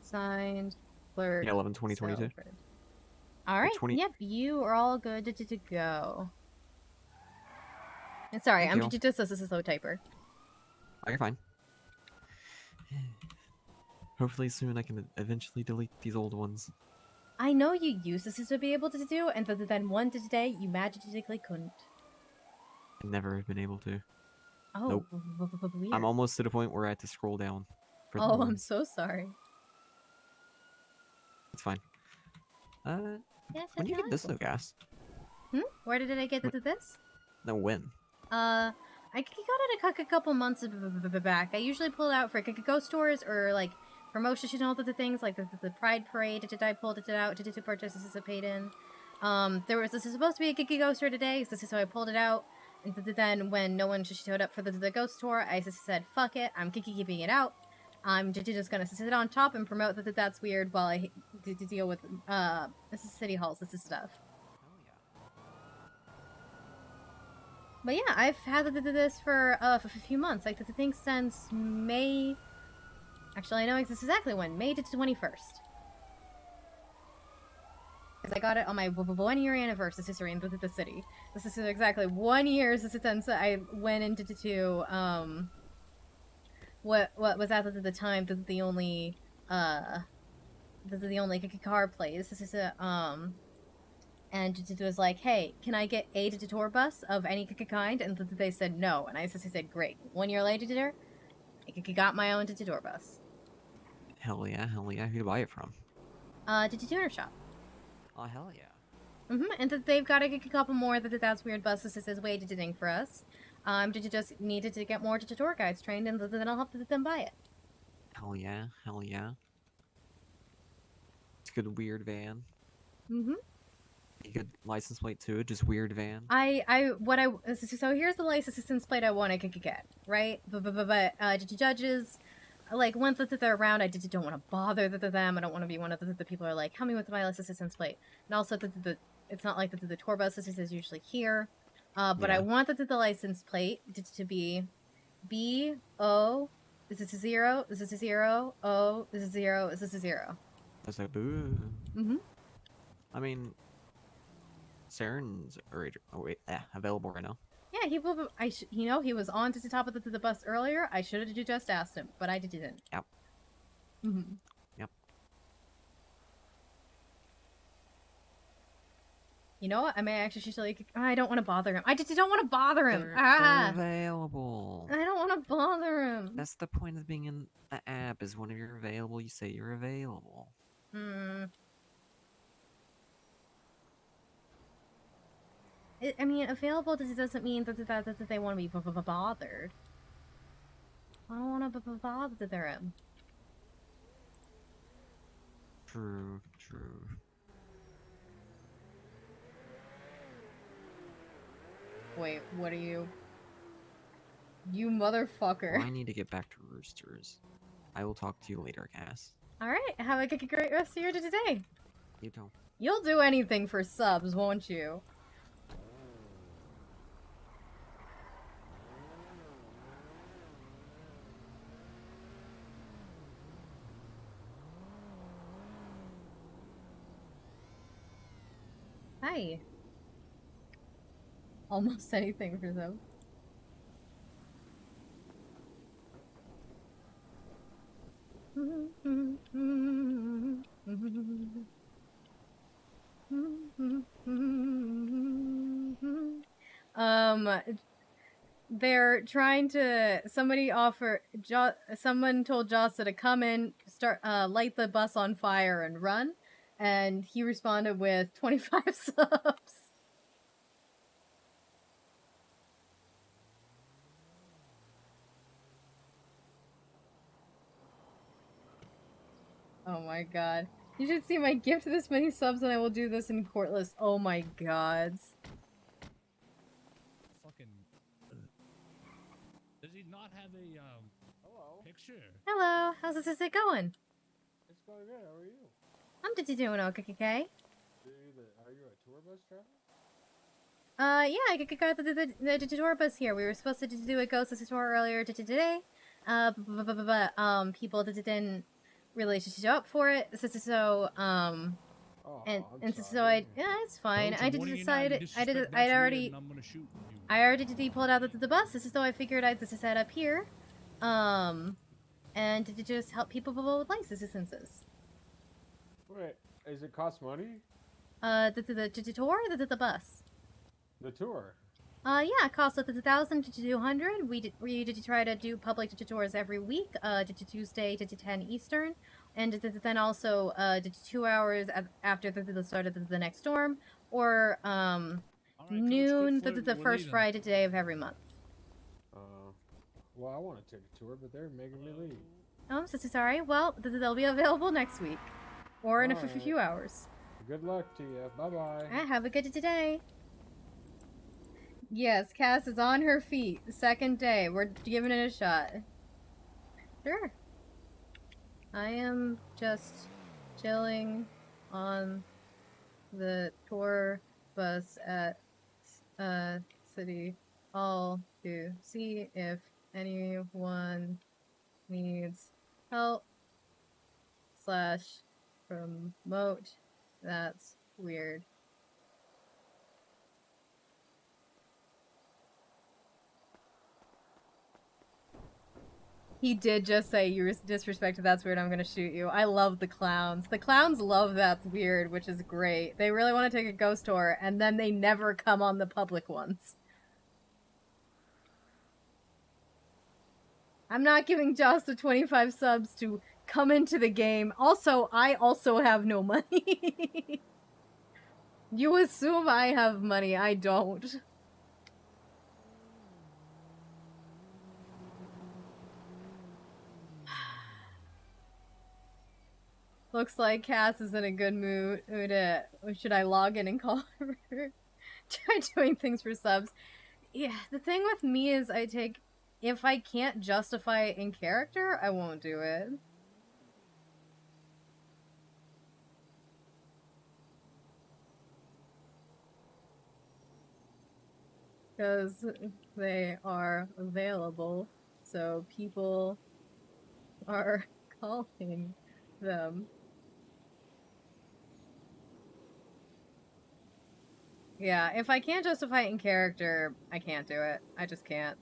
Speaker 1: Signed. Blurred.
Speaker 8: Yeah, 11/20/22.
Speaker 1: All right.
Speaker 8: 20...
Speaker 1: Yep, you are all good to go. And sorry, I'm just a slow typer.
Speaker 8: Oh, you're fine. Hopefully soon I can eventually delete these old ones.
Speaker 1: I know you used this to be able to do, and then one today you magically couldn't.
Speaker 8: I never have been able to.
Speaker 1: Oh,
Speaker 8: Nope.
Speaker 1: weird.
Speaker 8: I'm almost to the point where I have to scroll down. For the
Speaker 1: Oh, I'm
Speaker 8: ones.
Speaker 1: so sorry.
Speaker 8: It's fine.
Speaker 1: Yes,
Speaker 8: When do you get this though, Gas?
Speaker 1: Where did I get this?
Speaker 8: No, when?
Speaker 1: I got it a couple months back. I usually pull it out for ghost stores or like promotional things like the Pride Parade. Did I pulled it out to participate in? This is supposed to be a ghost store today, so I pulled it out. And then when no one showed up for the ghost tour, I just said, "Fuck it, I'm keeping it out. I'm just gonna sit on top and promote that's weird while I deal with this is City Halls, this is stuff." But yeah, I've had this for a few months. Like the thing since May. Actually, I know exactly when. May to 21st. Because I got it on my 1-year anniversary in the city. This is exactly 1 year since I went into what was at the time the only car place. This is and it was like, hey, can I get a tour bus of any kind? And they said no. And I said, great. 1 year later, I got my own tour bus.
Speaker 8: Hell yeah. Who'd you buy it from?
Speaker 1: Tuner shop.
Speaker 8: Oh, hell yeah.
Speaker 1: And they've got a couple more that's weird buses is waiting for us. Just needed to get more tour guides trained, and then I'll help them buy it.
Speaker 8: Hell yeah. It's a good weird van. A good license plate too, just weird van.
Speaker 1: So here's the license plate I want to get, right? But judges, like, once they're around, I don't want to bother them. I don't want to be one of the people who are like, help me with my license plate. And also, it's not like the tour bus is usually here. But I want the license plate to be B-O, this is a 0, this is a 0, O, this is a 0, this is a 0.
Speaker 8: That's like, boo. I mean, Saren's available right now.
Speaker 1: Yeah, he was on to the top of the bus earlier. I should have just asked him, but I didn't.
Speaker 8: Yep. Yep.
Speaker 1: You know what? I may actually I don't want to bother him. I just don't want to bother him.
Speaker 8: They're available.
Speaker 1: I don't want to bother him.
Speaker 8: That's the point of being in the app, is whenever you're available, you say you're available.
Speaker 1: I mean, available doesn't mean that they want to be bothered. I don't want to bother him.
Speaker 8: True.
Speaker 1: Wait, what are you? You motherfucker.
Speaker 8: Well, I need to get back to Roosters. I will talk to you later, Cass.
Speaker 1: Alright, have a great rest of your day.
Speaker 8: You too.
Speaker 1: You'll do anything for subs, won't you? Hi. Almost anything for them. They're trying to. Someone told Jossa to come in, light the bus on fire, and run. And he responded with 25 subs. Oh my god. You should see my gift this many subs and I will do this in courtless. Oh my gods.
Speaker 9: Fucking. Does he not have a picture?
Speaker 1: Hello, how's this going?
Speaker 10: It's going good. How are you?
Speaker 1: I'm doing okay.
Speaker 10: Are you a tour bus driver?
Speaker 1: Yeah, I got the tour bus here. We were supposed to do a ghost tour earlier today. But people didn't really show up for it. So it's fine. I already pulled out the bus. This is though I figured I'd set up here. And and to just help people with licenses.
Speaker 10: Wait, is it cost money?
Speaker 1: The tour, the bus.
Speaker 10: The tour.
Speaker 1: Yeah, it costs us 1,000 to 200. We did try to do public tours every week, Tuesday to 10 Eastern, and then also 2 hours after the start of the next storm, or noon the first Friday day of every month.
Speaker 10: Well, I want to take a tour, but they're making me leave.
Speaker 1: Oh, I'm so sorry. Well, they'll be available next week, or in a few hours.
Speaker 10: Good luck to you. Bye-bye.
Speaker 1: Have a good day. Yes, Cass is on her feet. The second day. We're giving it a shot. Sure. I am just chilling on the tour bus at City Hall to see if anyone needs help / promote. That's weird. He did just say you disrespected That's Weird, I'm gonna shoot you. I love the clowns. The clowns love That's Weird, which is great. They really want to take a ghost tour, and then they never come on the public ones. I'm not giving Joss the 25 subs to come into the game. Also, I also have no money. You assume I have money. I don't. Looks like Cass is in a good mood. Should I log in and call her? Try doing things for subs. Yeah, the thing with me is if I can't justify it in character, I won't do it. Because they are available, so people are calling them. Yeah, if I can't justify it in character, I can't do it. I just can't.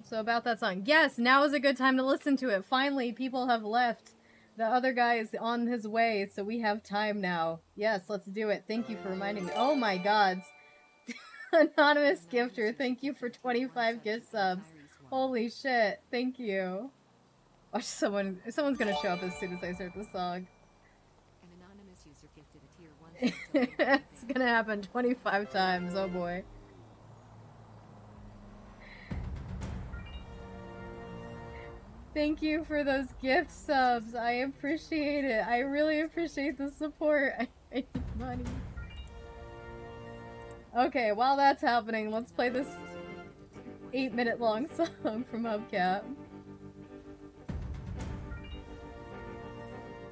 Speaker 1: So about that song. Yes, now is a good time to listen to it. Finally, people have left. The other guy is on his way, so we have time now. Yes, let's do it. Thank you for reminding me. Oh my god. Anonymous gifter, thank you for 25 gift subs. Holy shit, thank you. Watch someone's gonna show up as soon as I start the song.
Speaker 11: An anonymous user gifted a tier 1
Speaker 1: It's gonna happen 25 times, oh boy. Thank you for those gift subs. I appreciate it. I really appreciate the support. I need money. Okay, while that's happening, let's play this 8-minute long song from Hubcap.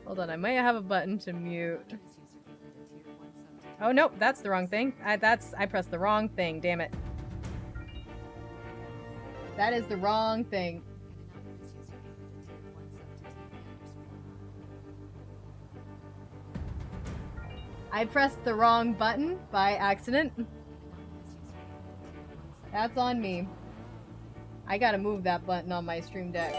Speaker 1: Hold on, I might have a button to mute. Oh nope, that's the wrong thing. I pressed the wrong thing, damn it. That is the wrong thing. I pressed the wrong button by accident. That's on me. I gotta move that button on my stream deck.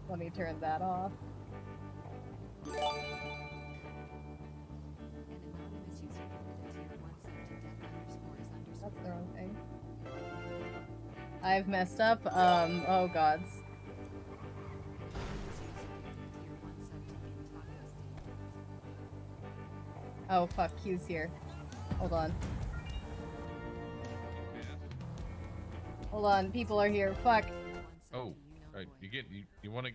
Speaker 1: Let me turn that off. That's the wrong thing. I've messed up. Oh gods. Oh fuck, Q's here. Hold on. Hold on, people are here. Fuck.
Speaker 6: Oh, you want to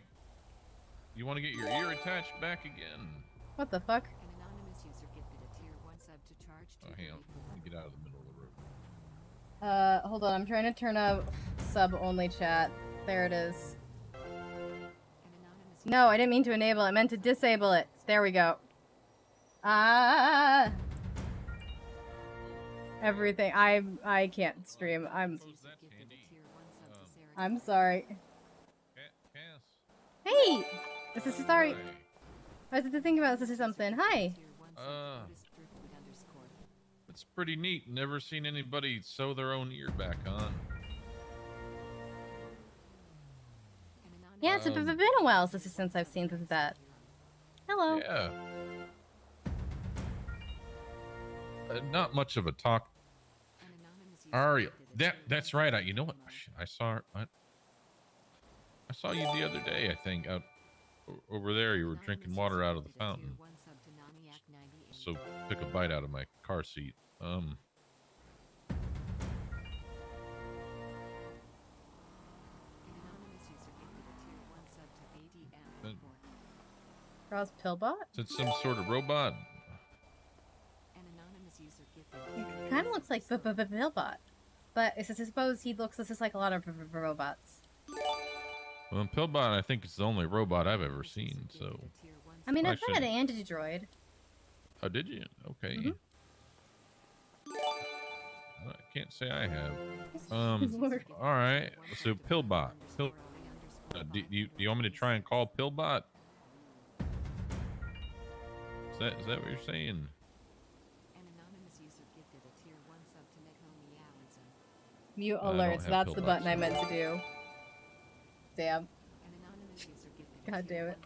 Speaker 6: get your ear attached back again?
Speaker 1: What the fuck?
Speaker 11: An anonymous user gifted a tier 1 sub to charge
Speaker 6: Oh, hang on. Let me get out of the middle of the road.
Speaker 1: Hold on, I'm trying to turn up sub-only chat. There it is. No, I didn't mean to enable it. I meant to disable it. There we go. Ah! everything. I can't stream.
Speaker 6: Suppose that's handy.
Speaker 1: I'm sorry.
Speaker 6: Cass.
Speaker 1: Hey, this is sorry.
Speaker 6: Hi.
Speaker 1: I was to think about this or something. Hi.
Speaker 6: It's pretty neat. Never seen anybody sew their own ear back on.
Speaker 1: Yeah, it's been a while since I've seen that. Hello.
Speaker 6: Yeah. Not much of a talk. Are you? That's right. You know what? I saw her. I saw you the other day. I think out over there. You were drinking water out of the fountain. So took a bite out of my car seat.
Speaker 1: Ross Pillbot?
Speaker 6: Is it some sort of robot?
Speaker 1: It kind of looks like Pillbot, but I suppose he looks just like a lot of robots.
Speaker 6: Well, Pillbot, I think it's the only robot I've ever seen. So.
Speaker 1: I mean, I've had an android.
Speaker 6: Oh, did you? Okay.
Speaker 1: Mm-hmm.
Speaker 6: I can't say I have. All right. So Pillbot. Do you want me to try and call Pillbot? Is that what you're saying?
Speaker 1: Mute alerts. That's the button I meant to do. Damn. God damn it.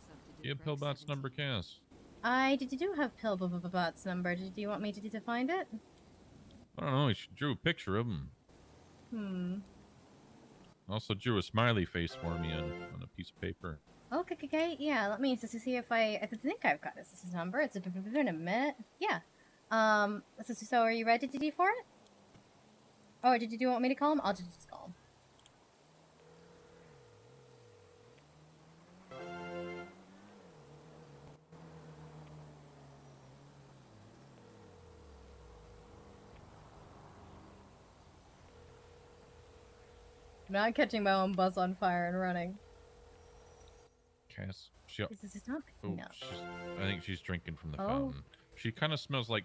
Speaker 6: Do you have Pillbot's number, Cass?
Speaker 1: I do have Pillbot's number. Do you want me to find it?
Speaker 6: I don't know. He drew a picture of him. Also drew a smiley face for me on a piece of paper.
Speaker 1: Okay. Yeah, let me see if I think I've got his number. It's been a minute. Yeah. So are you ready for it? Oh, did you want me to call him? I'll just call him. I'm not catching my own bus on fire and running.
Speaker 6: Cass,
Speaker 1: This is not picking up.
Speaker 6: I think she's drinking from the fountain. She kind of smells like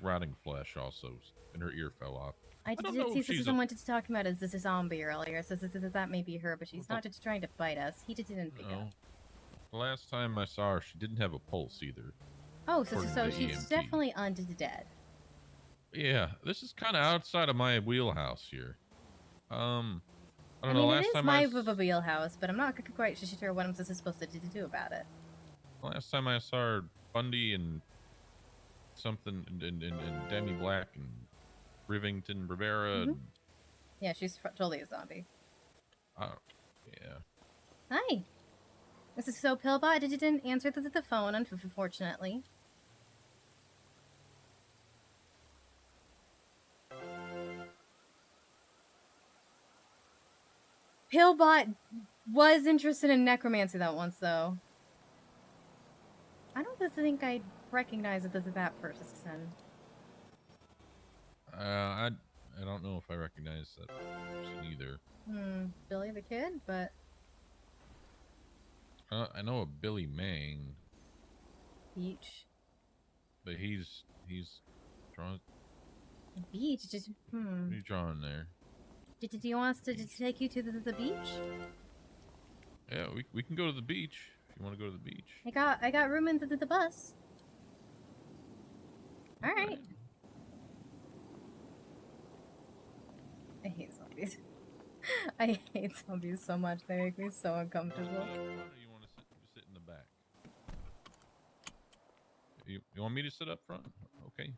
Speaker 6: rotting flesh. Also, and her ear fell off.
Speaker 1: I did see someone talking about is this a zombie earlier, so that may be her, but she's not just trying to bite us. He just didn't pick up.
Speaker 6: The last time I saw her, she didn't have a pulse either.
Speaker 1: Oh, so she's definitely undead.
Speaker 6: Yeah, this is kind of outside of my wheelhouse here. I don't
Speaker 1: know.
Speaker 6: Last
Speaker 1: it is
Speaker 6: time
Speaker 1: my wheelhouse, but I'm not quite sure what I'm supposed to do about it.
Speaker 6: Last time I saw her, Bundy and something, and Demi Black and Rivington Rivera. And,
Speaker 1: yeah, she's totally a zombie.
Speaker 6: yeah.
Speaker 1: Hi. This is so Pillbot. You didn't answer the phone, unfortunately. Pillbot was interested in necromancy that once, though. I don't think I recognize it as that person.
Speaker 6: I don't know if I recognize that person either.
Speaker 1: Billy the Kid, but
Speaker 6: I know a Billy Mang.
Speaker 1: Beach.
Speaker 6: But he's drawing.
Speaker 1: Beach, just
Speaker 6: What are you drawing there?
Speaker 1: Do you want us to just take you to the beach?
Speaker 6: Yeah, we can go to the beach if you want to go to the beach.
Speaker 1: I got room in the bus. All right. I hate zombies. I hate zombies so much. They make me so uncomfortable.
Speaker 6: You want to sit in the back? You want me to sit up front? Okay.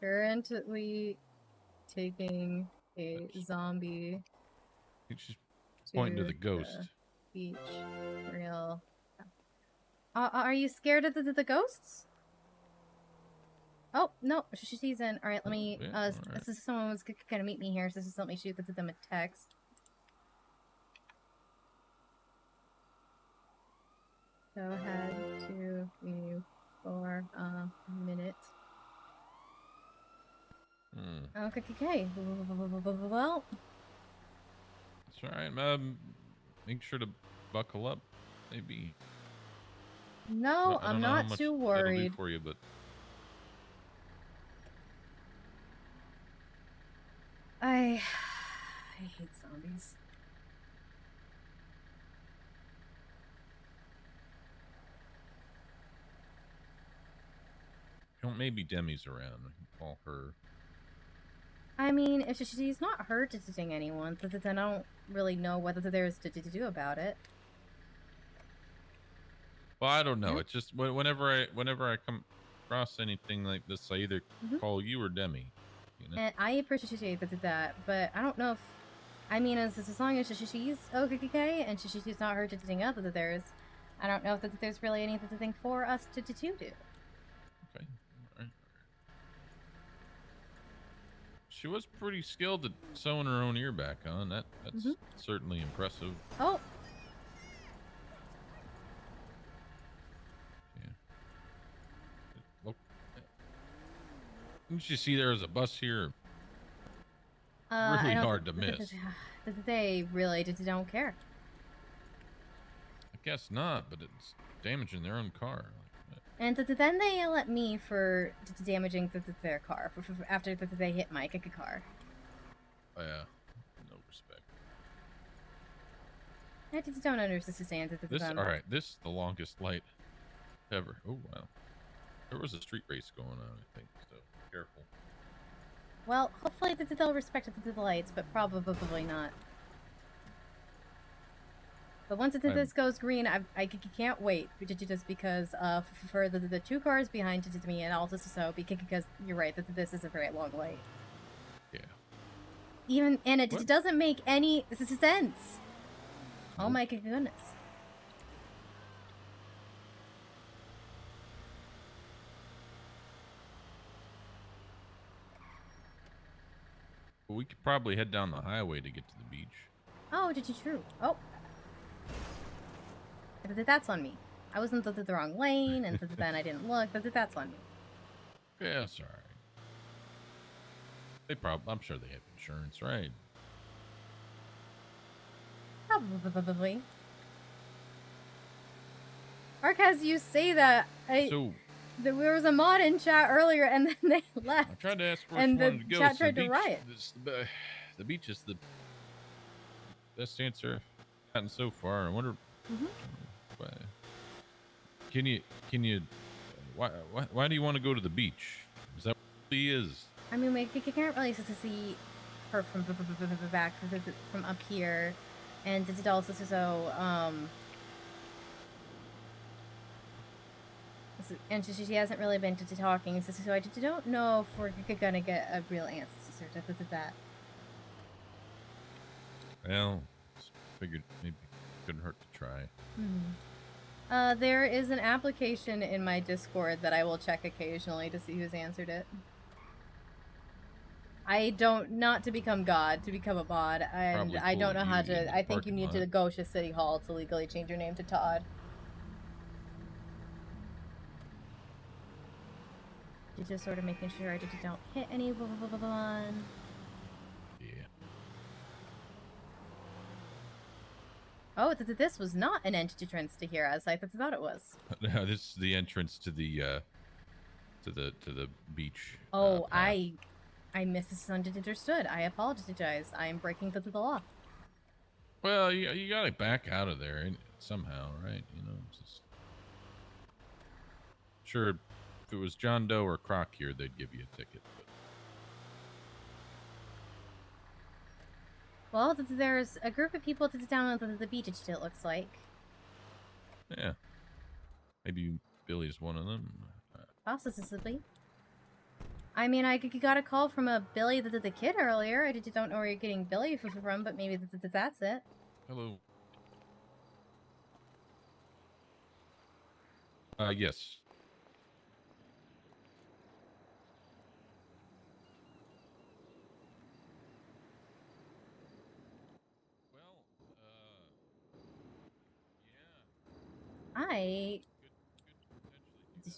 Speaker 1: Currently taking a zombie.
Speaker 6: He's just pointing to the ghost.
Speaker 1: Beach. Real. Are you scared of the ghosts? Oh, no. She's in. Alright, let me.
Speaker 6: Right.
Speaker 1: This is someone was gonna meet me here, so just let me shoot them a text. Go ahead to me for a minute. Okay. Well,
Speaker 6: that's all right. Make sure to buckle up. Maybe.
Speaker 1: No, I'm not too worried.
Speaker 6: For you, but
Speaker 1: I hate zombies.
Speaker 6: Don't maybe Demi's around. I can call her.
Speaker 1: I mean, if she's not hurt visiting anyone, then I don't really know what there's to do about it.
Speaker 6: Well, I don't know.
Speaker 1: Yeah.
Speaker 6: It's just whenever I come across anything like this, I either call you or Demi. You know?
Speaker 1: And I appreciate that, but I don't know if, I mean, as long as she's okay and she's not hurt visiting other there's, I don't know if there's really anything for us to do.
Speaker 6: Okay. All right. She was pretty skilled at sewing her own ear back on. That's certainly impressive.
Speaker 1: Oh.
Speaker 6: Yeah. Look. Didn't you see there was a bus here? Really hard to miss.
Speaker 1: They really don't care.
Speaker 6: I guess not, but it's damaging their own car.
Speaker 1: And then they yell at me for damaging their car after they hit my car.
Speaker 6: Oh, yeah, no respect.
Speaker 1: I just don't understand that.
Speaker 6: This, all right, this is the longest light ever. Oh, wow. There was a street race going on, I think, so careful.
Speaker 1: Well, hopefully they'll respect the lights, but probably not. But once this goes green, I can't wait, just because for the two cars behind me, and also because you're right that this is a very long light.
Speaker 6: Yeah.
Speaker 1: And it doesn't make any sense. Oh my goodness.
Speaker 6: Well, we could probably head down the highway to get to the beach.
Speaker 1: Oh, true. Oh. That's on me. I was in the wrong lane, and then I didn't look. That's on me.
Speaker 6: Yeah, that's all right. I'm sure they have insurance, right?
Speaker 1: Probably. Mark, as you say that, there was a mod in chat earlier, and then they left.
Speaker 6: I tried to ask where
Speaker 1: and
Speaker 6: she
Speaker 1: the
Speaker 6: wanted to go.
Speaker 1: chat
Speaker 6: So
Speaker 1: tried to riot.
Speaker 6: The beach is the best answer I've gotten so far. I wonder. Can you? Why do you want to go to the beach? Is that what he is?
Speaker 1: I mean, you can't really see her from back from up here, and it's also and she hasn't really been to talking, so I don't know if we're gonna get a real answer to that.
Speaker 6: Well, figured maybe couldn't hurt to try.
Speaker 1: There is an application in my Discord that I will check occasionally to see who's answered it. Not to become God, to become a mod, and
Speaker 6: Probably
Speaker 1: I don't know how
Speaker 6: you in
Speaker 1: to.
Speaker 6: the
Speaker 1: I think you
Speaker 6: parking
Speaker 1: need to
Speaker 6: lot.
Speaker 1: go to City Hall to legally change your name to Todd. You're just sort of making sure I don't hit any one.
Speaker 6: Yeah.
Speaker 1: Oh, this was not an entrance to here as I thought it was.
Speaker 6: No, this is the entrance to the beach.
Speaker 1: Oh,
Speaker 6: path.
Speaker 1: I misunderstood. I apologize. I am breaking the law.
Speaker 6: Well, you gotta back out of there somehow, right? You know, just sure. If it was John Doe or Croc here, they'd give you a ticket. But
Speaker 1: Well, there's a group of people down on the beach, it looks like.
Speaker 6: yeah, maybe Billy's one of them.
Speaker 1: Possibly. I mean, I got a call from a Billy the kid earlier. I don't know where you're getting Billy from, but maybe that's it.
Speaker 6: Hello. Yes. Well, yeah.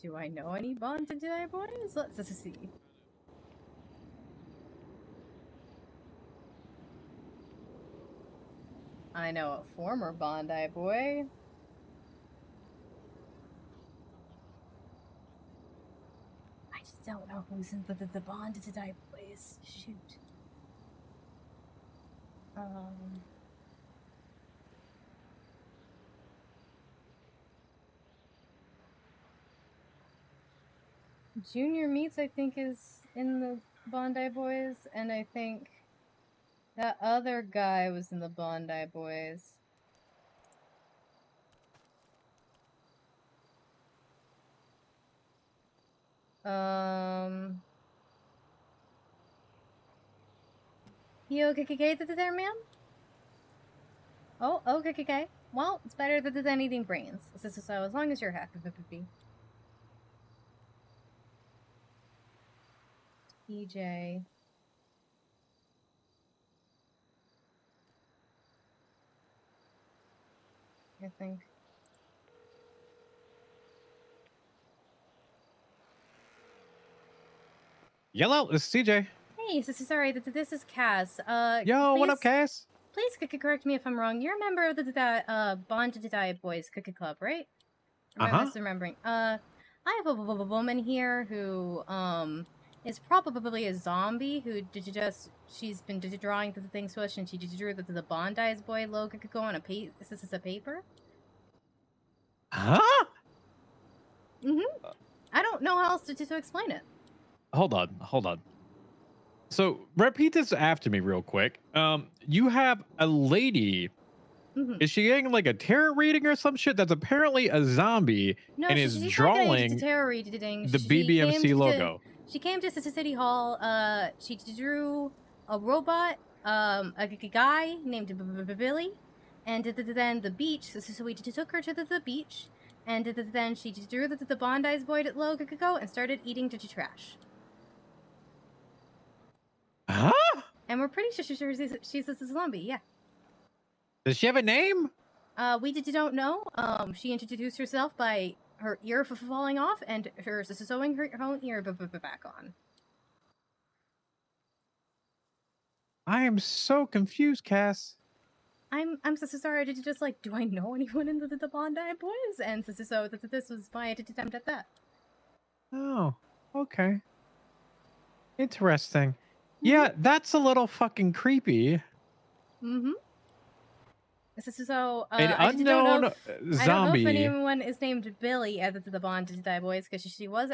Speaker 1: Do I know any Bond today, boys? Let's see. I know a former Bondi boy. I just don't know who's in the Bond today, boys. Shoot. Junior Meats, I think, is in the Bondi Boys, and I think that other guy was in the Bondi Boys. You okay there, ma'am? Oh, okay. Well, it's better than eating brains. So as long as you're happy. EJ. I think.
Speaker 12: Yellow, this is CJ.
Speaker 1: Hey, sorry, this is Cass.
Speaker 12: Yo, what up, Cass?
Speaker 1: Please correct me if I'm wrong. You're a member of that Bond to Die Boys Cookie Club, right? Or am I misremembering? I have a woman here who is probably a zombie who she's been drawing the things to us, and she drew the Bondi's Boy logo on a paper.
Speaker 12: Huh?
Speaker 1: I don't know how else to explain it.
Speaker 12: Hold on. So repeat this after me real quick. You have a lady. Is she getting like a tarot reading or some shit? That's apparently a zombie and is drawing the BBMC logo.
Speaker 1: She came to City Hall. She drew a robot, a guy named Billy, and then the beach. So we took her to the beach, and then she drew the Bondi's Boy logo and started eating trash.
Speaker 12: Huh?
Speaker 1: And we're pretty sure she's a zombie, yeah.
Speaker 12: Does she have a name?
Speaker 1: We don't know. She introduced herself by her ear falling off and her sewing her own ear back on.
Speaker 12: I am so confused, Cass.
Speaker 1: I'm so sorry. Did you just like, do I know anyone in the Bondi Boys? And so this was my attempt at that.
Speaker 12: Oh, okay. Interesting. Yeah, that's a little fucking creepy.
Speaker 1: An
Speaker 12: unknown zombie.
Speaker 1: I don't know if anyone is named Billy at the Bond to Die Boys, because she was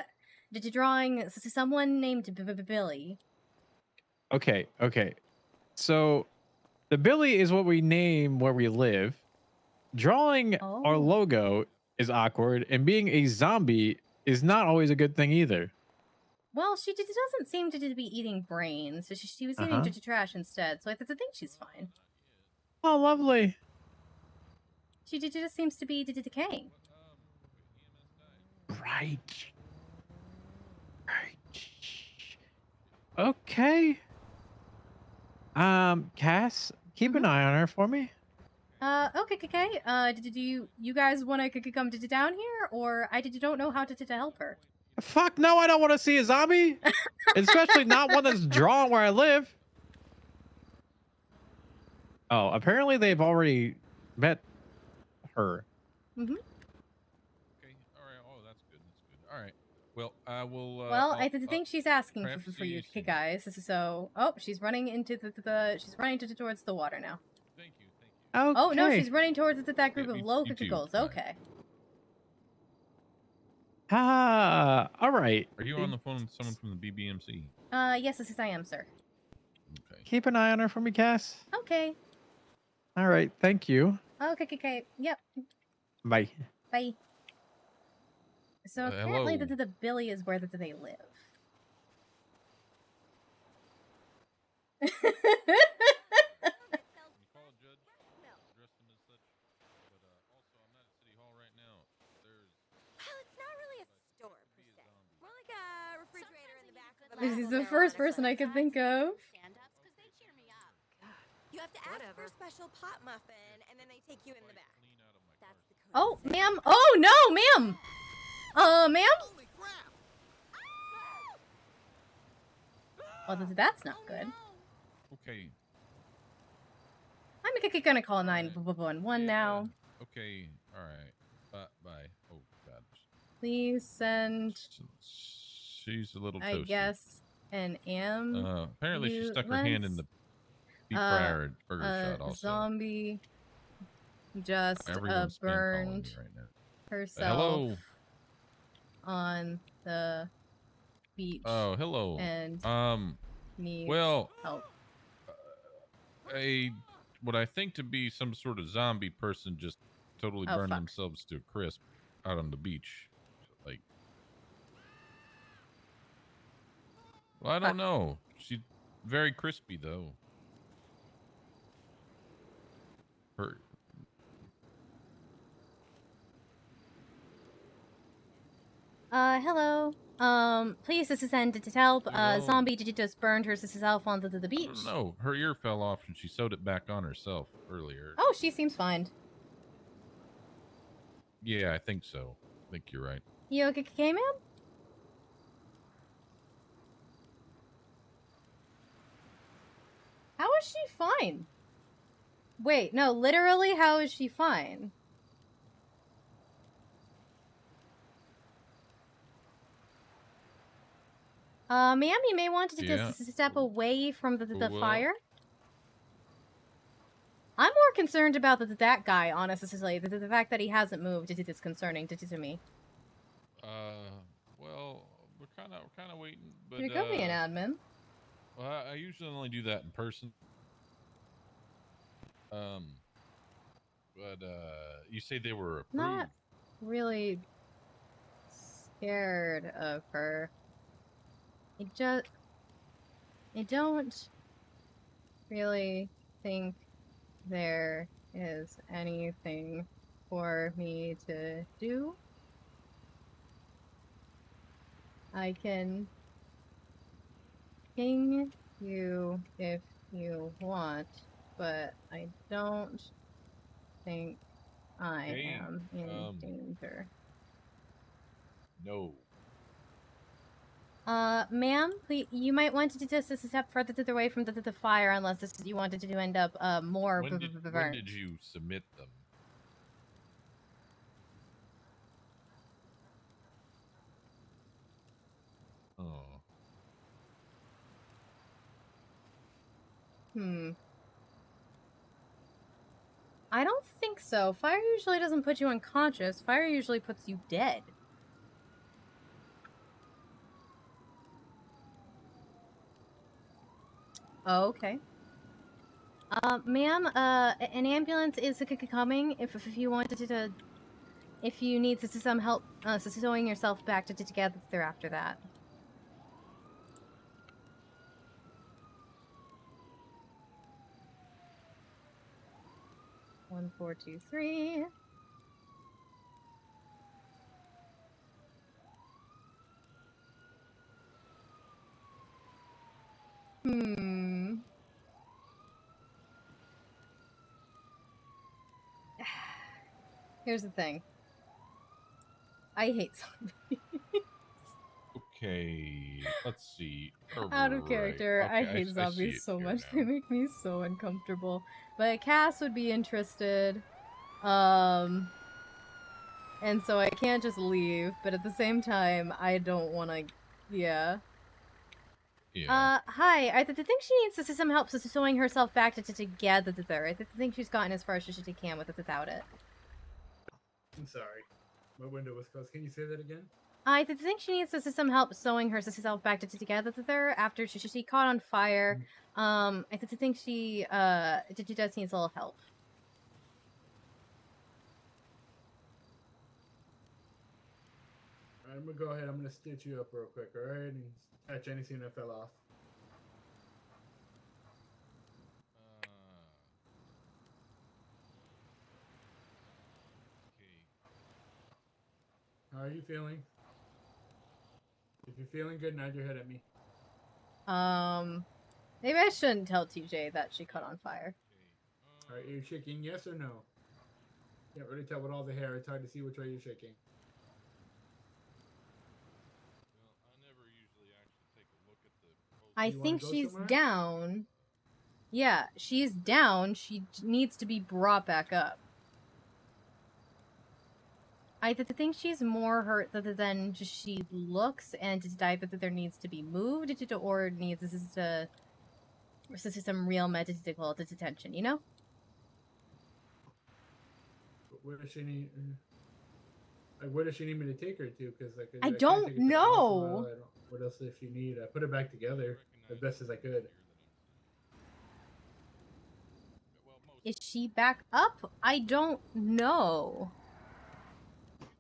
Speaker 1: drawing someone named Billy.
Speaker 12: Okay. So the Billy is what we name where we live. Drawing our logo is awkward, and being a zombie is not always a good thing either.
Speaker 1: Well, she doesn't seem to be eating brains, so she was eating trash instead, so I think she's fine.
Speaker 12: Oh, lovely.
Speaker 1: She just seems to be decaying.
Speaker 12: Right. Okay. Cass, keep an eye on her for me.
Speaker 1: Okay. Do you guys want to come down here, or I don't know how to help her?
Speaker 12: Fuck no, I don't want to see a zombie. Especially not one that's drawn where I live. Oh, apparently they've already met her.
Speaker 6: Okay. All right. Oh, that's good. All right. Well, I will.
Speaker 1: I think she's asking for you guys. So, she's running into she's running towards the water now.
Speaker 6: Thank you.
Speaker 12: Okay.
Speaker 1: Oh no, she's running towards that group of locals. Okay.
Speaker 12: All right.
Speaker 6: Are you on the phone with someone from the BBMC?
Speaker 1: Yes, I am, sir.
Speaker 6: Okay.
Speaker 12: Keep an eye on her for me, Cass.
Speaker 1: Okay.
Speaker 12: All right. Thank you.
Speaker 1: Okay. Yep.
Speaker 12: Bye.
Speaker 1: So apparently the Billy is where they live. This is the first person I could think of.
Speaker 11: You have to ask for a special pot muffin, and then they take you in the back.
Speaker 1: Oh, ma'am. Oh, no, ma'am. Ma'am? Well, that's not good.
Speaker 6: Okay.
Speaker 1: I'm gonna call 911 now.
Speaker 6: Okay. All right. Bye. Oh, God.
Speaker 1: Please send...
Speaker 6: She's a little toasty.
Speaker 1: I guess an
Speaker 6: apparently she stuck her hand in the... Deep fryer and burger shot also.
Speaker 1: Zombie just
Speaker 6: Everyone's spam calling me
Speaker 1: burned
Speaker 6: right now.
Speaker 1: herself
Speaker 6: Hello.
Speaker 1: on the beach.
Speaker 6: Oh, hello.
Speaker 1: And needs
Speaker 6: well,
Speaker 1: help.
Speaker 6: What I think to be some sort of zombie person just totally burned themselves to a crisp out on the beach. Like, well, I don't know. She's very crispy though. Her.
Speaker 1: Hello. Please, this is ended to help. Zombie just burned herself onto the beach.
Speaker 6: No, her ear fell off and she sewed it back on herself earlier.
Speaker 1: Oh, she seems fine.
Speaker 6: Yeah, I think so. I think you're right.
Speaker 1: You okay, man? How is she fine? Wait, no, literally, how is she fine? Ma'am, you may want to just step away from the fire. I'm more concerned about that guy, honestly. The fact that he hasn't moved is disconcerting to me.
Speaker 6: Well, we're kind of waiting. But
Speaker 1: you could be an admin.
Speaker 6: Well, I usually only do that in person. But you say they were approved.
Speaker 1: Not really scared of her. I don't really think there is anything for me to do. I can ping you if you want, but I don't think I am in danger.
Speaker 6: No.
Speaker 1: Ma'am, you might want to just a step further away from the fire, unless you wanted to end up more
Speaker 6: When
Speaker 1: burnt.
Speaker 6: did you submit them? Oh.
Speaker 1: I don't think so. Fire usually doesn't put you unconscious. Fire usually puts you dead. Oh, okay. Ma'am, an ambulance is coming if you wanted to, if you need some help sewing yourself back together after that. One, 4, 2, 3. Here's the thing. I hate zombies.
Speaker 6: Okay, let's see.
Speaker 1: Out of character,
Speaker 6: Okay,
Speaker 1: I hate zombies so much. They make me so uncomfortable. But Cass would be interested. And so I can't just leave, but at the same time, I don't want to,
Speaker 6: Yeah.
Speaker 1: Hi, I think she needs some help sewing herself back together. I think she's gotten as far as she can without it.
Speaker 13: I'm sorry. My window was closed. Can you say that again?
Speaker 1: I think she needs some help sewing herself back together after she caught on fire. I think she just needs a little help.
Speaker 13: Alright, I'm gonna go ahead. I'm gonna stitch you up real quick, alright? And catch anything that fell off. How are you feeling? If you're feeling good, nod your head at me.
Speaker 1: Maybe I shouldn't tell TJ that she caught on fire.
Speaker 13: Alright, are you shaking yes or no? Can't really tell with all the hair. It's hard to see which way you're shaking.
Speaker 1: I think she's down. Yeah, she's down. She needs to be brought back up. I think she's more hurt than just she looks, and that there needs to be moved or needs to This is some real medical detention, you know?
Speaker 13: Where does she need? Like, where does she need me to take her to? Because like,
Speaker 1: I
Speaker 13: can't
Speaker 1: don't
Speaker 13: take her to the
Speaker 1: know.
Speaker 13: hospital. What else does she need? I put her back together as best as I could.
Speaker 1: Is she back up? I don't know.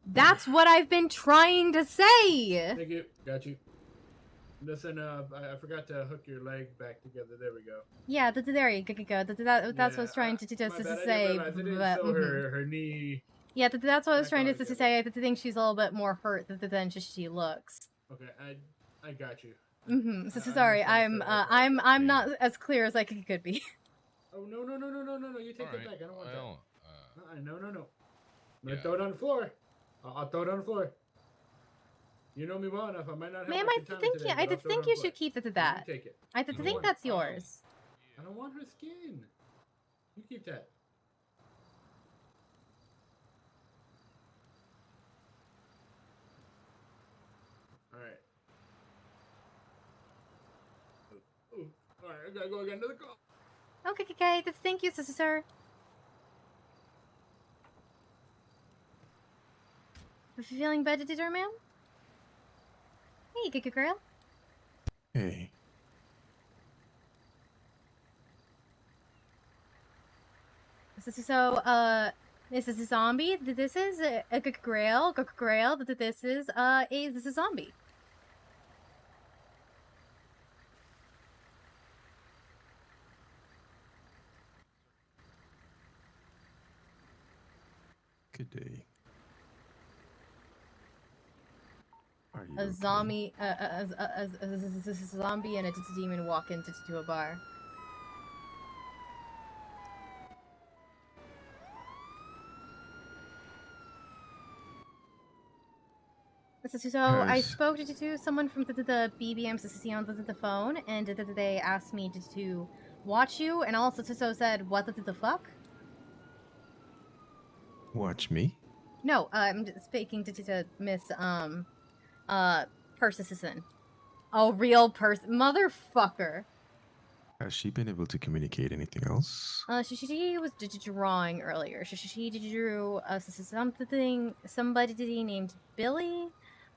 Speaker 1: That's what I've been trying to say.
Speaker 13: Thank you. Got you. Listen, I forgot to hook your leg back together. There we go.
Speaker 1: Yeah, there you go. That's what I was trying to
Speaker 13: My bad, I
Speaker 1: say.
Speaker 13: didn't realize I didn't
Speaker 1: But,
Speaker 13: sew her knee.
Speaker 1: yeah, that's what I was trying to
Speaker 13: together.
Speaker 1: say. I think she's a little bit more hurt than she looks.
Speaker 13: Okay, I got you.
Speaker 1: So sorry, I'm not as clear as I could be.
Speaker 13: Oh no! You take it back. I don't want
Speaker 6: Well,
Speaker 13: that. No. I'm gonna throw it on the floor. I'll throw it on the floor. You know me well enough. I might not have.
Speaker 1: Ma'am,
Speaker 13: like,
Speaker 1: I
Speaker 13: the time
Speaker 1: think
Speaker 13: today,
Speaker 1: you.
Speaker 13: but
Speaker 1: I
Speaker 13: I'll
Speaker 1: did
Speaker 13: throw it
Speaker 1: think
Speaker 13: on
Speaker 1: you
Speaker 13: the
Speaker 1: should
Speaker 13: floor.
Speaker 1: keep it to
Speaker 13: You
Speaker 1: that.
Speaker 13: take it.
Speaker 1: I think that's yours.
Speaker 13: I don't want her skin. You keep that. All right. Ooh. All right, I gotta go again to the call.
Speaker 1: Okay. Thank you, sir. Feeling better, ma'am? Hey, good girl.
Speaker 14: Hey.
Speaker 1: So, this is a zombie. This is a good grail. This is a zombie.
Speaker 14: Good day. Are you
Speaker 1: A
Speaker 14: okay?
Speaker 1: zombie, a zombie and a demon walk into a bar. So I spoke to someone from the BBM on the phone, and they asked me to watch you, and also said, what the fuck?
Speaker 14: Watch me?
Speaker 1: No, I'm speaking to Miss Persisson. Oh, real person, motherfucker.
Speaker 14: Has she been able to communicate anything else?
Speaker 1: She was drawing earlier. She drew somebody named Billy,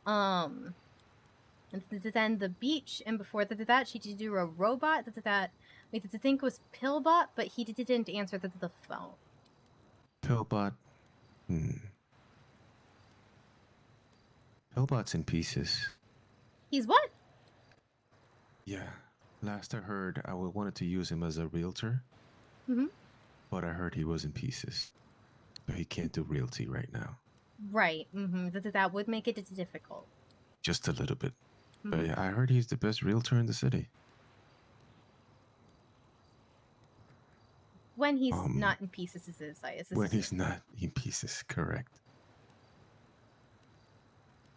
Speaker 1: and then the beach, and before that she drew a robot that we think was Pillbot, but he didn't answer the phone.
Speaker 14: Pillbot? Pillbot's in pieces.
Speaker 1: He's what?
Speaker 14: Yeah. Last I heard, I wanted to use him as a realtor. But I heard he was in pieces. So he can't do realty right now.
Speaker 1: Right. That would make it difficult.
Speaker 14: Just a little bit. But yeah, I heard he's the best realtor in the city.
Speaker 1: When he's not in pieces,
Speaker 14: When he's not in pieces, correct.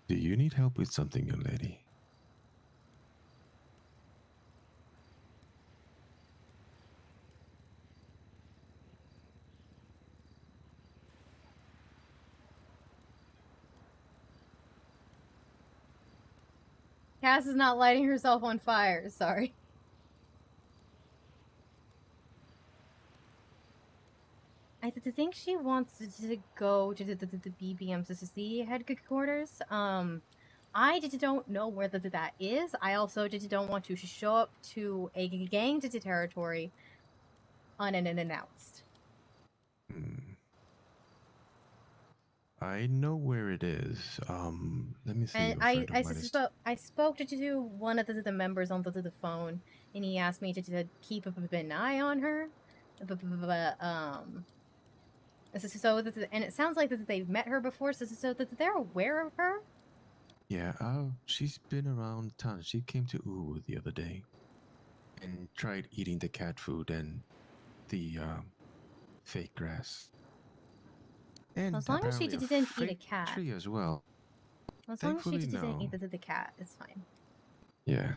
Speaker 14: Do you need help with something, young lady?
Speaker 1: Cass is not lighting herself on fire, sorry. I think she wants to go to the BBMCC headquarters. I don't know where that is. I also don't want to show up to a gang territory unannounced.
Speaker 14: I know where it is. Let me see.
Speaker 1: And I spoke to one of the members on the phone, and he asked me to keep an eye on her. And it sounds like that they've met her before, so that they're aware of her.
Speaker 14: Yeah, she's been around town. She came to Uwu the other day and tried eating the cat food and the fake grass. And
Speaker 1: as long as she didn't eat a cat.
Speaker 14: Tree as well.
Speaker 1: As long as she didn't eat the cat, it's fine.
Speaker 14: Yeah.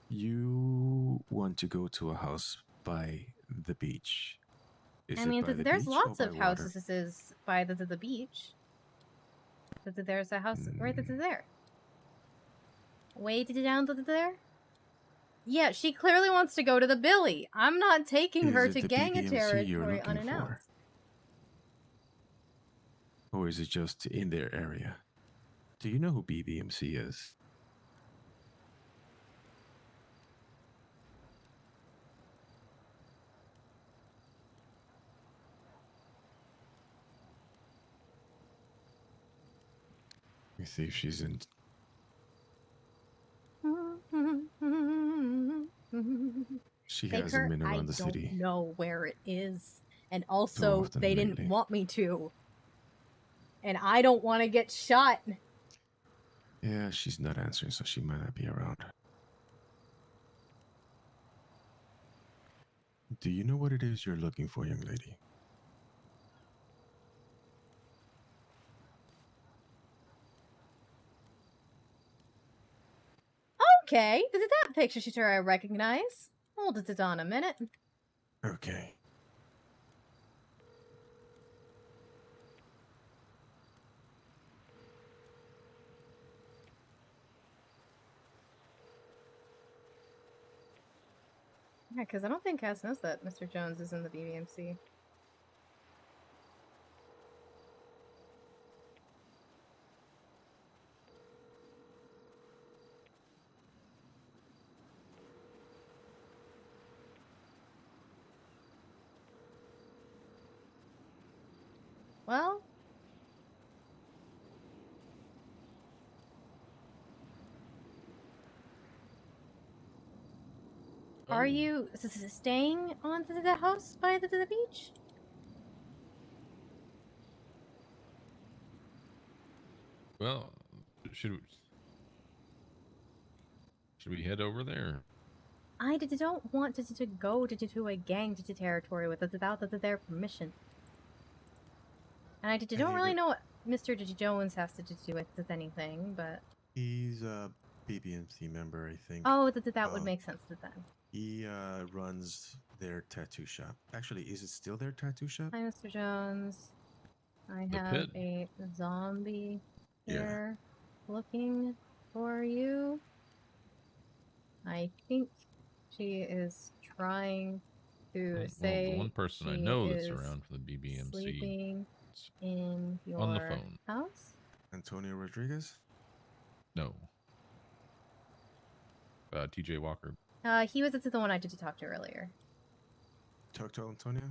Speaker 14: You want to go to a house by the beach?
Speaker 1: I mean, there's lots of houses by the beach. There's a house right there. way down to there? Yeah, she clearly wants to go to the Billy. I'm not taking her
Speaker 14: Is
Speaker 1: to
Speaker 14: it the
Speaker 1: gang
Speaker 14: BBMC
Speaker 1: territory
Speaker 14: you're looking
Speaker 1: unannounced.
Speaker 14: for? Or is it just in their area? Do you know who BBMC is? Let me see if she's in. She hasn't
Speaker 1: Baker,
Speaker 14: been around
Speaker 1: I
Speaker 14: the city.
Speaker 1: don't know where it is. And
Speaker 14: Too
Speaker 1: also,
Speaker 14: often
Speaker 1: they
Speaker 14: lately.
Speaker 1: didn't want me to. And I don't want to get shot.
Speaker 14: Yeah, she's not answering, so she might not be around. Do you know what it is you're looking for, young lady?
Speaker 1: Okay, that picture shooter I recognize. Hold it on a minute.
Speaker 14: Okay.
Speaker 1: Yeah, because I don't think Cass knows that Mr. Jones is in the BBMC. Well, are you staying on the house by the beach?
Speaker 6: Well, should we head over there?
Speaker 1: I don't want to go to a gang territory without their permission. And I don't really know what Mr. Jones has to do with anything, but...
Speaker 14: He's a BBMC member, I think.
Speaker 1: Oh, that would make sense then.
Speaker 14: He runs their tattoo shop. Actually, is it still their tattoo shop?
Speaker 1: Hi, Mr. Jones. I
Speaker 6: The
Speaker 1: have
Speaker 6: pit.
Speaker 1: a zombie here looking for you. I think she is trying to say
Speaker 6: Well, the one person I
Speaker 1: she
Speaker 6: know that's
Speaker 1: is
Speaker 6: around for the BBMC
Speaker 1: sleeping
Speaker 6: is
Speaker 1: in your
Speaker 6: on the phone.
Speaker 1: house.
Speaker 14: Antonio Rodriguez?
Speaker 6: No. TJ Walker.
Speaker 1: He was the one I did talk to earlier.
Speaker 14: Talk to Antonio?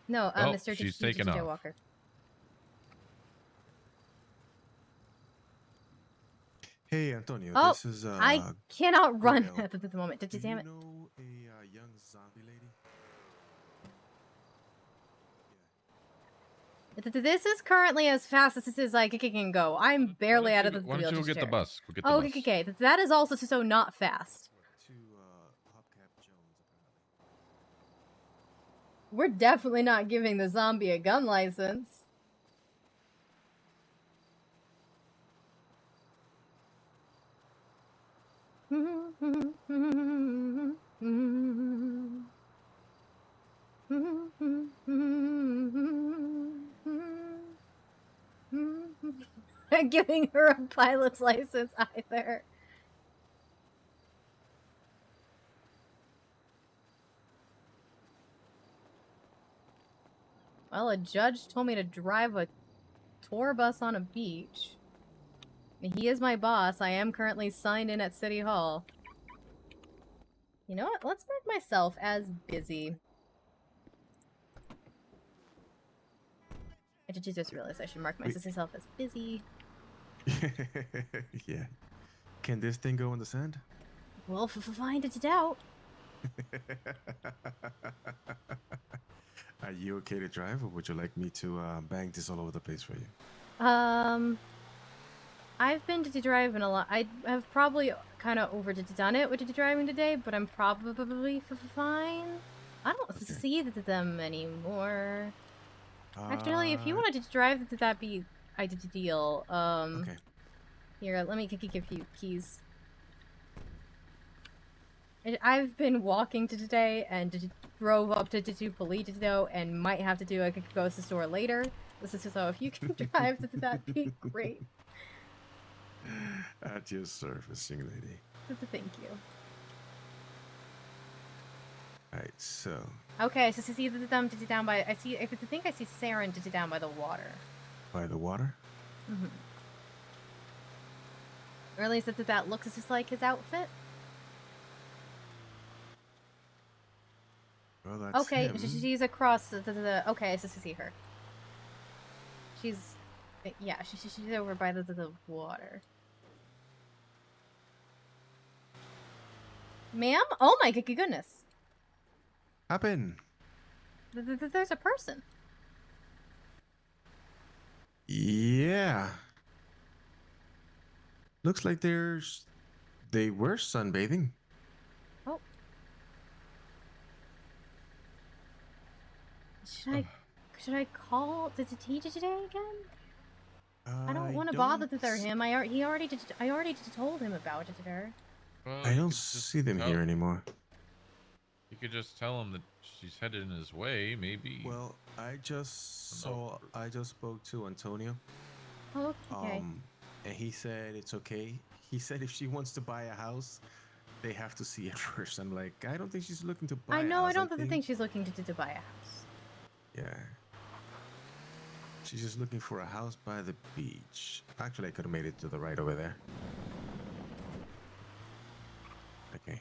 Speaker 1: No,
Speaker 6: Oh,
Speaker 1: Mr.
Speaker 6: she's taken
Speaker 1: TJ
Speaker 6: off.
Speaker 1: Walker.
Speaker 14: Hey, Antonio.
Speaker 1: Oh,
Speaker 14: this is
Speaker 1: I cannot run
Speaker 14: Gabriel.
Speaker 1: at the moment.
Speaker 14: Do
Speaker 1: Damn
Speaker 14: you
Speaker 1: it.
Speaker 14: know a young zombie lady?
Speaker 1: This is currently as fast as it can go. I'm barely out of the
Speaker 6: Why don't you go get the bus? Go get the
Speaker 1: Oh,
Speaker 6: bus.
Speaker 1: okay. That is also so not fast.
Speaker 14: To Hubcap Jones, apparently.
Speaker 1: We're definitely not giving the zombie a gun license. Not giving her a pilot's license either. Well, a judge told me to drive a tour bus on a beach. He is my boss. I am currently signed in at City Hall. You know what? Let's mark myself as busy. I just realized I should mark myself as busy.
Speaker 14: Yeah. Can this thing go in the sand?
Speaker 1: We'll find it out.
Speaker 14: Are you okay to drive, or would you like me to bang this all over the place for you?
Speaker 1: I've been to driving a lot. I have probably kind of overdone it with the driving today, but I'm probably fine. I don't see them anymore. Actually, if you wanted to drive, that'd be ideal.
Speaker 14: Okay.
Speaker 1: Here, let me give you keys. I've been walking to today and drove up to Polito and might have to do a ghost store later. So if you can drive, that'd be great.
Speaker 14: At your service, young lady.
Speaker 1: Thank you.
Speaker 14: Alright, so.
Speaker 1: Okay, so see the down by. I think I see Saren down by the water.
Speaker 14: By the water?
Speaker 1: Mm-hmm. Or at least that looks just like his outfit.
Speaker 14: Well, that's
Speaker 1: okay,
Speaker 14: him.
Speaker 1: she's across the. Okay, so see her. She's over by the water. Ma'am? Oh my goodness.
Speaker 14: Happen.
Speaker 1: There's a person.
Speaker 14: Yeah. Looks like they were sunbathing.
Speaker 1: Oh. Should I call the teacher today again? I don't want to bother him. I already told him about it today.
Speaker 6: Well,
Speaker 14: I don't see them here anymore.
Speaker 6: You could just tell him that she's headed in his way, maybe.
Speaker 14: Well, I just spoke to Antonio.
Speaker 1: Oh, okay.
Speaker 14: And he said it's okay. He said if she wants to buy a house, they have to see it first. I'm like, I don't think she's looking to buy a house.
Speaker 1: I don't think she's looking to buy a house.
Speaker 14: Yeah. She's just looking for a house by the beach. Actually, I could have made it to the right over there. Okay.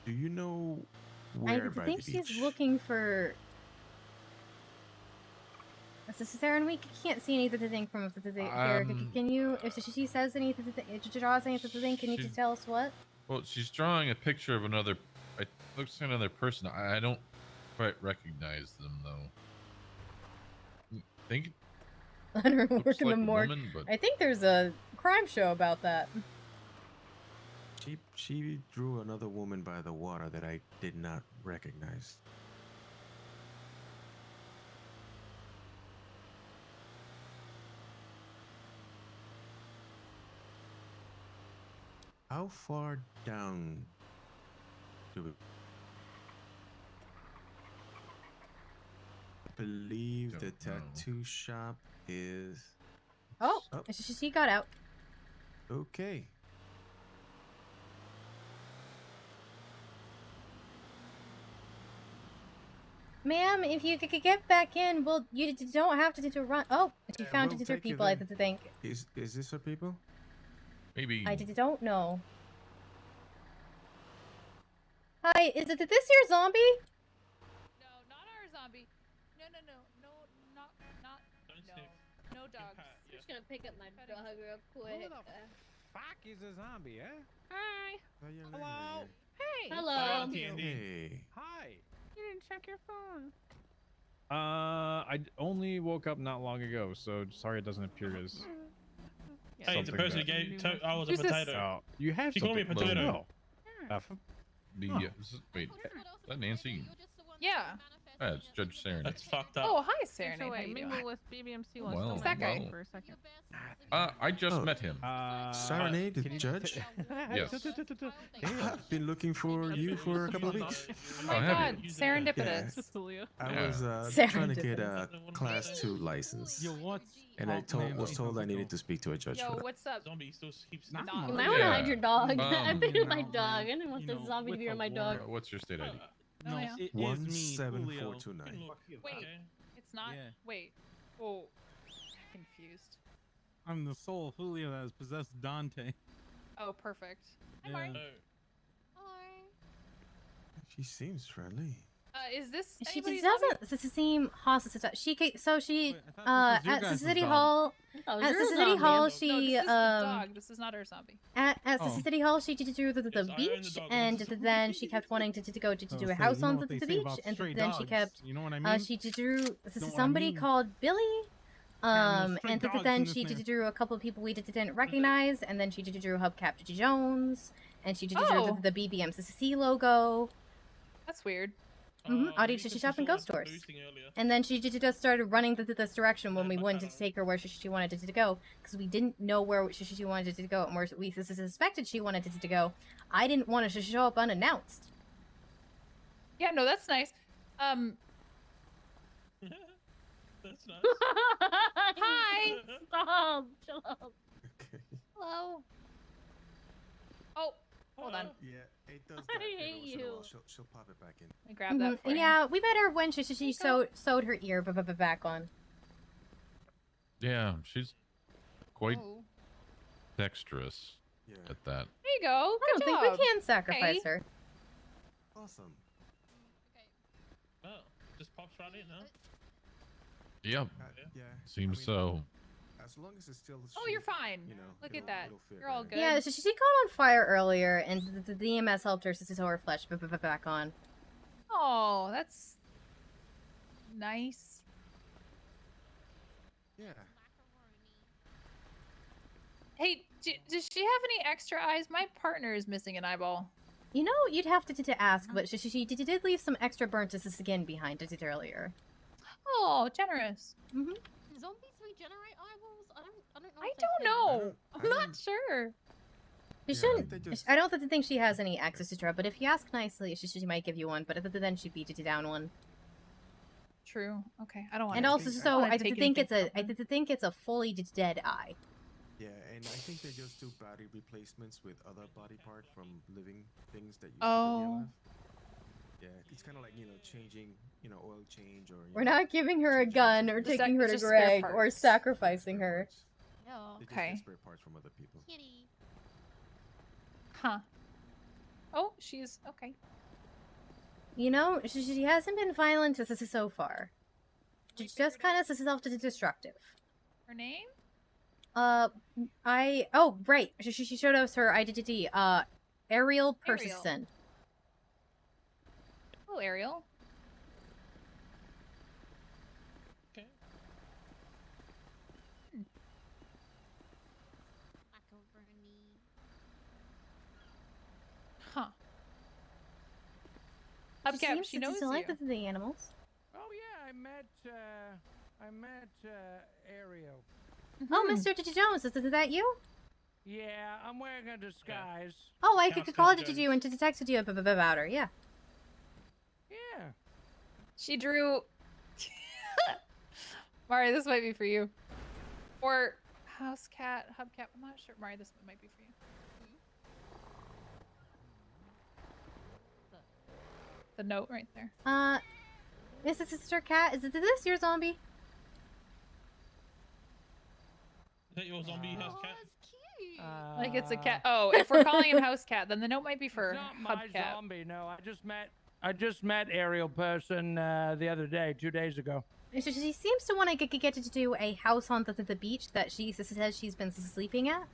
Speaker 14: Do you know where by the beach?
Speaker 1: I think she's looking for... Saren, we can't see anything from here. Can you, if she says anything, if she draws anything, can you just tell us what?
Speaker 6: Well, she's drawing a picture of another. It looks like another person. I don't quite recognize them though. I
Speaker 1: don't work in the morgue. I think there's a crime show about that.
Speaker 14: She drew another woman by the water that I did not recognize. How far down do we... I believe the tattoo shop is...
Speaker 1: Oh, she got out.
Speaker 14: Okay.
Speaker 1: Ma'am, if you could get back in, well, you don't have to run. Oh, she found her people, I think.
Speaker 14: Is this her people?
Speaker 6: Maybe.
Speaker 1: I don't know. Hi, is it this your zombie?
Speaker 15: No, not our zombie. No, no dogs.
Speaker 16: I'm just gonna pick up my dog real quick.
Speaker 9: Who the fuck is a zombie, eh?
Speaker 15: Hi.
Speaker 16: Hello.
Speaker 15: Hey.
Speaker 16: Hello.
Speaker 14: Hey.
Speaker 9: Hi.
Speaker 15: You didn't check your phone.
Speaker 12: I only woke up not long ago, so sorry it doesn't appear as.
Speaker 9: Hey, the person who gave I was a
Speaker 12: Who's
Speaker 9: potato.
Speaker 12: Oh, you have
Speaker 9: She called me a
Speaker 12: something-
Speaker 9: potato.
Speaker 12: Oh.
Speaker 6: Wait, is that Nancy?
Speaker 15: Yeah.
Speaker 6: Ah, it's Judge Saren.
Speaker 9: That's fucked up.
Speaker 15: Oh, hi, Sarah.
Speaker 11: So wait, maybe with BBMC was
Speaker 6: Well,
Speaker 15: Who's that guy?
Speaker 6: well.
Speaker 15: For a second.
Speaker 6: I just met him.
Speaker 14: Serenade, the judge?
Speaker 6: Yes.
Speaker 14: I've been looking for you for a couple of weeks.
Speaker 15: Oh my god, serendipitous.
Speaker 14: I was trying to get a Class 2 license. And I was told I needed to speak to a judge
Speaker 15: Yo,
Speaker 14: for that.
Speaker 15: what's up?
Speaker 9: Zombie still keeps
Speaker 16: You might want to hide your dog. I picked my dog. I didn't want the zombie to be on my dog.
Speaker 6: What's your state ID?
Speaker 9: No,
Speaker 15: yeah.
Speaker 9: it is me,
Speaker 14: 17429.
Speaker 9: Julio.
Speaker 15: Wait, it's not.
Speaker 9: Yeah.
Speaker 15: Wait. Oh, confused.
Speaker 9: I'm the soul of Julio that has possessed Dante.
Speaker 15: Oh, perfect. Hi,
Speaker 9: Yeah.
Speaker 15: Mark.
Speaker 14: She seems friendly.
Speaker 15: Is this
Speaker 1: She
Speaker 15: anybody's
Speaker 1: doesn't seem hostile. She
Speaker 9: Wait, I thought this was your
Speaker 1: at
Speaker 9: guys'
Speaker 1: City
Speaker 9: dog.
Speaker 1: Hall.
Speaker 16: Oh,
Speaker 1: At
Speaker 16: you're
Speaker 1: the
Speaker 16: a
Speaker 1: City
Speaker 16: zombie.
Speaker 1: Hall,
Speaker 15: No,
Speaker 1: she
Speaker 15: this is the dog. This is not our zombie.
Speaker 1: At
Speaker 9: Oh.
Speaker 1: the City Hall, she drew the
Speaker 9: Yes, I am the
Speaker 1: beach,
Speaker 9: dog.
Speaker 1: and
Speaker 9: This is-
Speaker 1: then she kept wanting to go to do
Speaker 9: So
Speaker 1: a house
Speaker 9: you know
Speaker 1: on
Speaker 9: what
Speaker 1: the
Speaker 9: they say
Speaker 1: beach,
Speaker 9: about
Speaker 1: and
Speaker 9: stray
Speaker 1: then she
Speaker 9: dogs,
Speaker 1: kept.
Speaker 9: You know what I mean?
Speaker 1: She drew
Speaker 9: Know what I
Speaker 1: somebody
Speaker 9: mean?
Speaker 1: called Billy.
Speaker 9: there's stray
Speaker 1: And
Speaker 9: dogs
Speaker 1: then
Speaker 9: in
Speaker 1: she
Speaker 9: this
Speaker 1: drew a couple of people we didn't recognize, and then she drew Hubcap Jones, and she drew
Speaker 15: Oh.
Speaker 1: the BBMCC logo.
Speaker 15: That's weird.
Speaker 1: Oddity Shop and Ghost Tours. And then she just started running this direction when we wanted to take her where she wanted to go, because we didn't know where she wanted to go, and where we suspected she wanted to go. I didn't want to show up unannounced.
Speaker 15: Yeah, no, that's nice.
Speaker 9: That's nice.
Speaker 15: Hi.
Speaker 16: Stop. Chill out.
Speaker 15: Hello. Oh, hold on.
Speaker 14: Yeah, it does
Speaker 16: I
Speaker 14: that every
Speaker 16: hate
Speaker 14: once in a while.
Speaker 16: you.
Speaker 14: She'll pop it back in.
Speaker 15: Let me grab that for you.
Speaker 1: Yeah, we met her when she sewed her ear back on.
Speaker 6: Yeah, she's quite
Speaker 15: Oh.
Speaker 6: dexterous at that.
Speaker 15: There you go.
Speaker 1: I don't think we can sacrifice
Speaker 15: Okay.
Speaker 1: her.
Speaker 14: Awesome.
Speaker 9: Oh, just pops right in, huh?
Speaker 6: Yep.
Speaker 14: Yeah.
Speaker 6: Seems so.
Speaker 14: As long as it's still.
Speaker 15: Oh, you're fine.
Speaker 14: You know,
Speaker 15: Look at that. You're all good.
Speaker 1: Yeah, so she caught on fire earlier, and the EMS helped her to sew her flesh back on.
Speaker 15: Oh, that's nice.
Speaker 14: Yeah.
Speaker 15: Hey, does she have any extra eyes? My partner is missing an eyeball.
Speaker 1: You know, you'd have to ask, but she did leave some extra burnt skin behind earlier.
Speaker 15: Oh, generous.
Speaker 1: Mm-hmm.
Speaker 16: Zombies regenerate eyeballs? I don't know.
Speaker 15: I
Speaker 16: if they
Speaker 15: don't
Speaker 16: can.
Speaker 15: know. I'm not sure.
Speaker 1: She shouldn't. I don't think she has any access to her, but if you ask nicely, she might give you one. But then she'd beat you down one.
Speaker 15: True. Okay, I don't want.
Speaker 1: And also, so I think it's a fully dead eye.
Speaker 14: Yeah, and I think they just do body replacements with other body part from living things that used
Speaker 15: Oh.
Speaker 14: to be alive. Yeah, it's kind of like, changing, oil change or.
Speaker 1: We're not giving her a gun or
Speaker 15: Just
Speaker 1: taking her to
Speaker 15: just spare
Speaker 1: Greg or
Speaker 15: parts.
Speaker 1: sacrificing her.
Speaker 16: No.
Speaker 14: They just
Speaker 15: Okay.
Speaker 14: get spare parts from other people.
Speaker 16: Kitty.
Speaker 15: Huh. Oh, she's okay.
Speaker 1: You know, she hasn't been violent so far. She's just kind of self-destructive.
Speaker 15: Her name?
Speaker 1: Oh, right. She showed us her identity. Ariel Persison.
Speaker 15: Oh, Ariel.
Speaker 9: Okay.
Speaker 15: Huh. Hubcap, she knows you.
Speaker 1: Like the animals.
Speaker 17: Oh yeah, I met Ariel.
Speaker 1: Oh, Mr. Jones, is that you?
Speaker 17: Yeah, I'm wearing a disguise.
Speaker 1: Oh, I could call it to you and to text you about her. Yeah.
Speaker 17: Yeah.
Speaker 15: She drew. Mari, this might be for you. Or house cat, hubcap. I'm not sure. Mari, this might be for you. The note right there.
Speaker 1: Mrs. Sister Cat, is this your zombie?
Speaker 9: Is that your zombie house cat?
Speaker 15: Like it's a cat. Oh, if we're calling him house cat, then the note might be for
Speaker 17: It's not my
Speaker 15: hubcap.
Speaker 17: zombie. No, I just met Ariel Person the other day, 2 days ago.
Speaker 1: She seems to want to get to do a house on the beach that she says she's been sleeping at.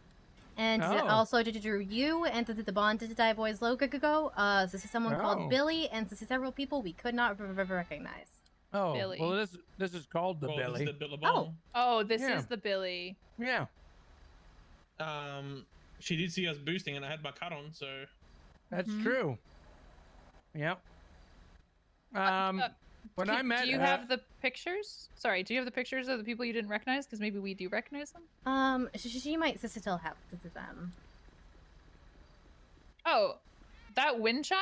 Speaker 1: And also to drew you and the bond to die boys logo ago. This is someone called Billy, and this is several people we could not recognize.
Speaker 17: Oh,
Speaker 15: Billy.
Speaker 17: well, this is called the Billy.
Speaker 9: This is the Billabong.
Speaker 15: Oh, this
Speaker 17: Yeah.
Speaker 15: is the Billy.
Speaker 17: Yeah.
Speaker 9: She did see us boosting, and I had my cut on, so.
Speaker 17: That's true. Yep. When I met
Speaker 15: do you have the pictures? Sorry, do you have the pictures of the people you didn't recognize? Because maybe we do recognize them.
Speaker 1: She might still have them.
Speaker 15: Oh, that wind chime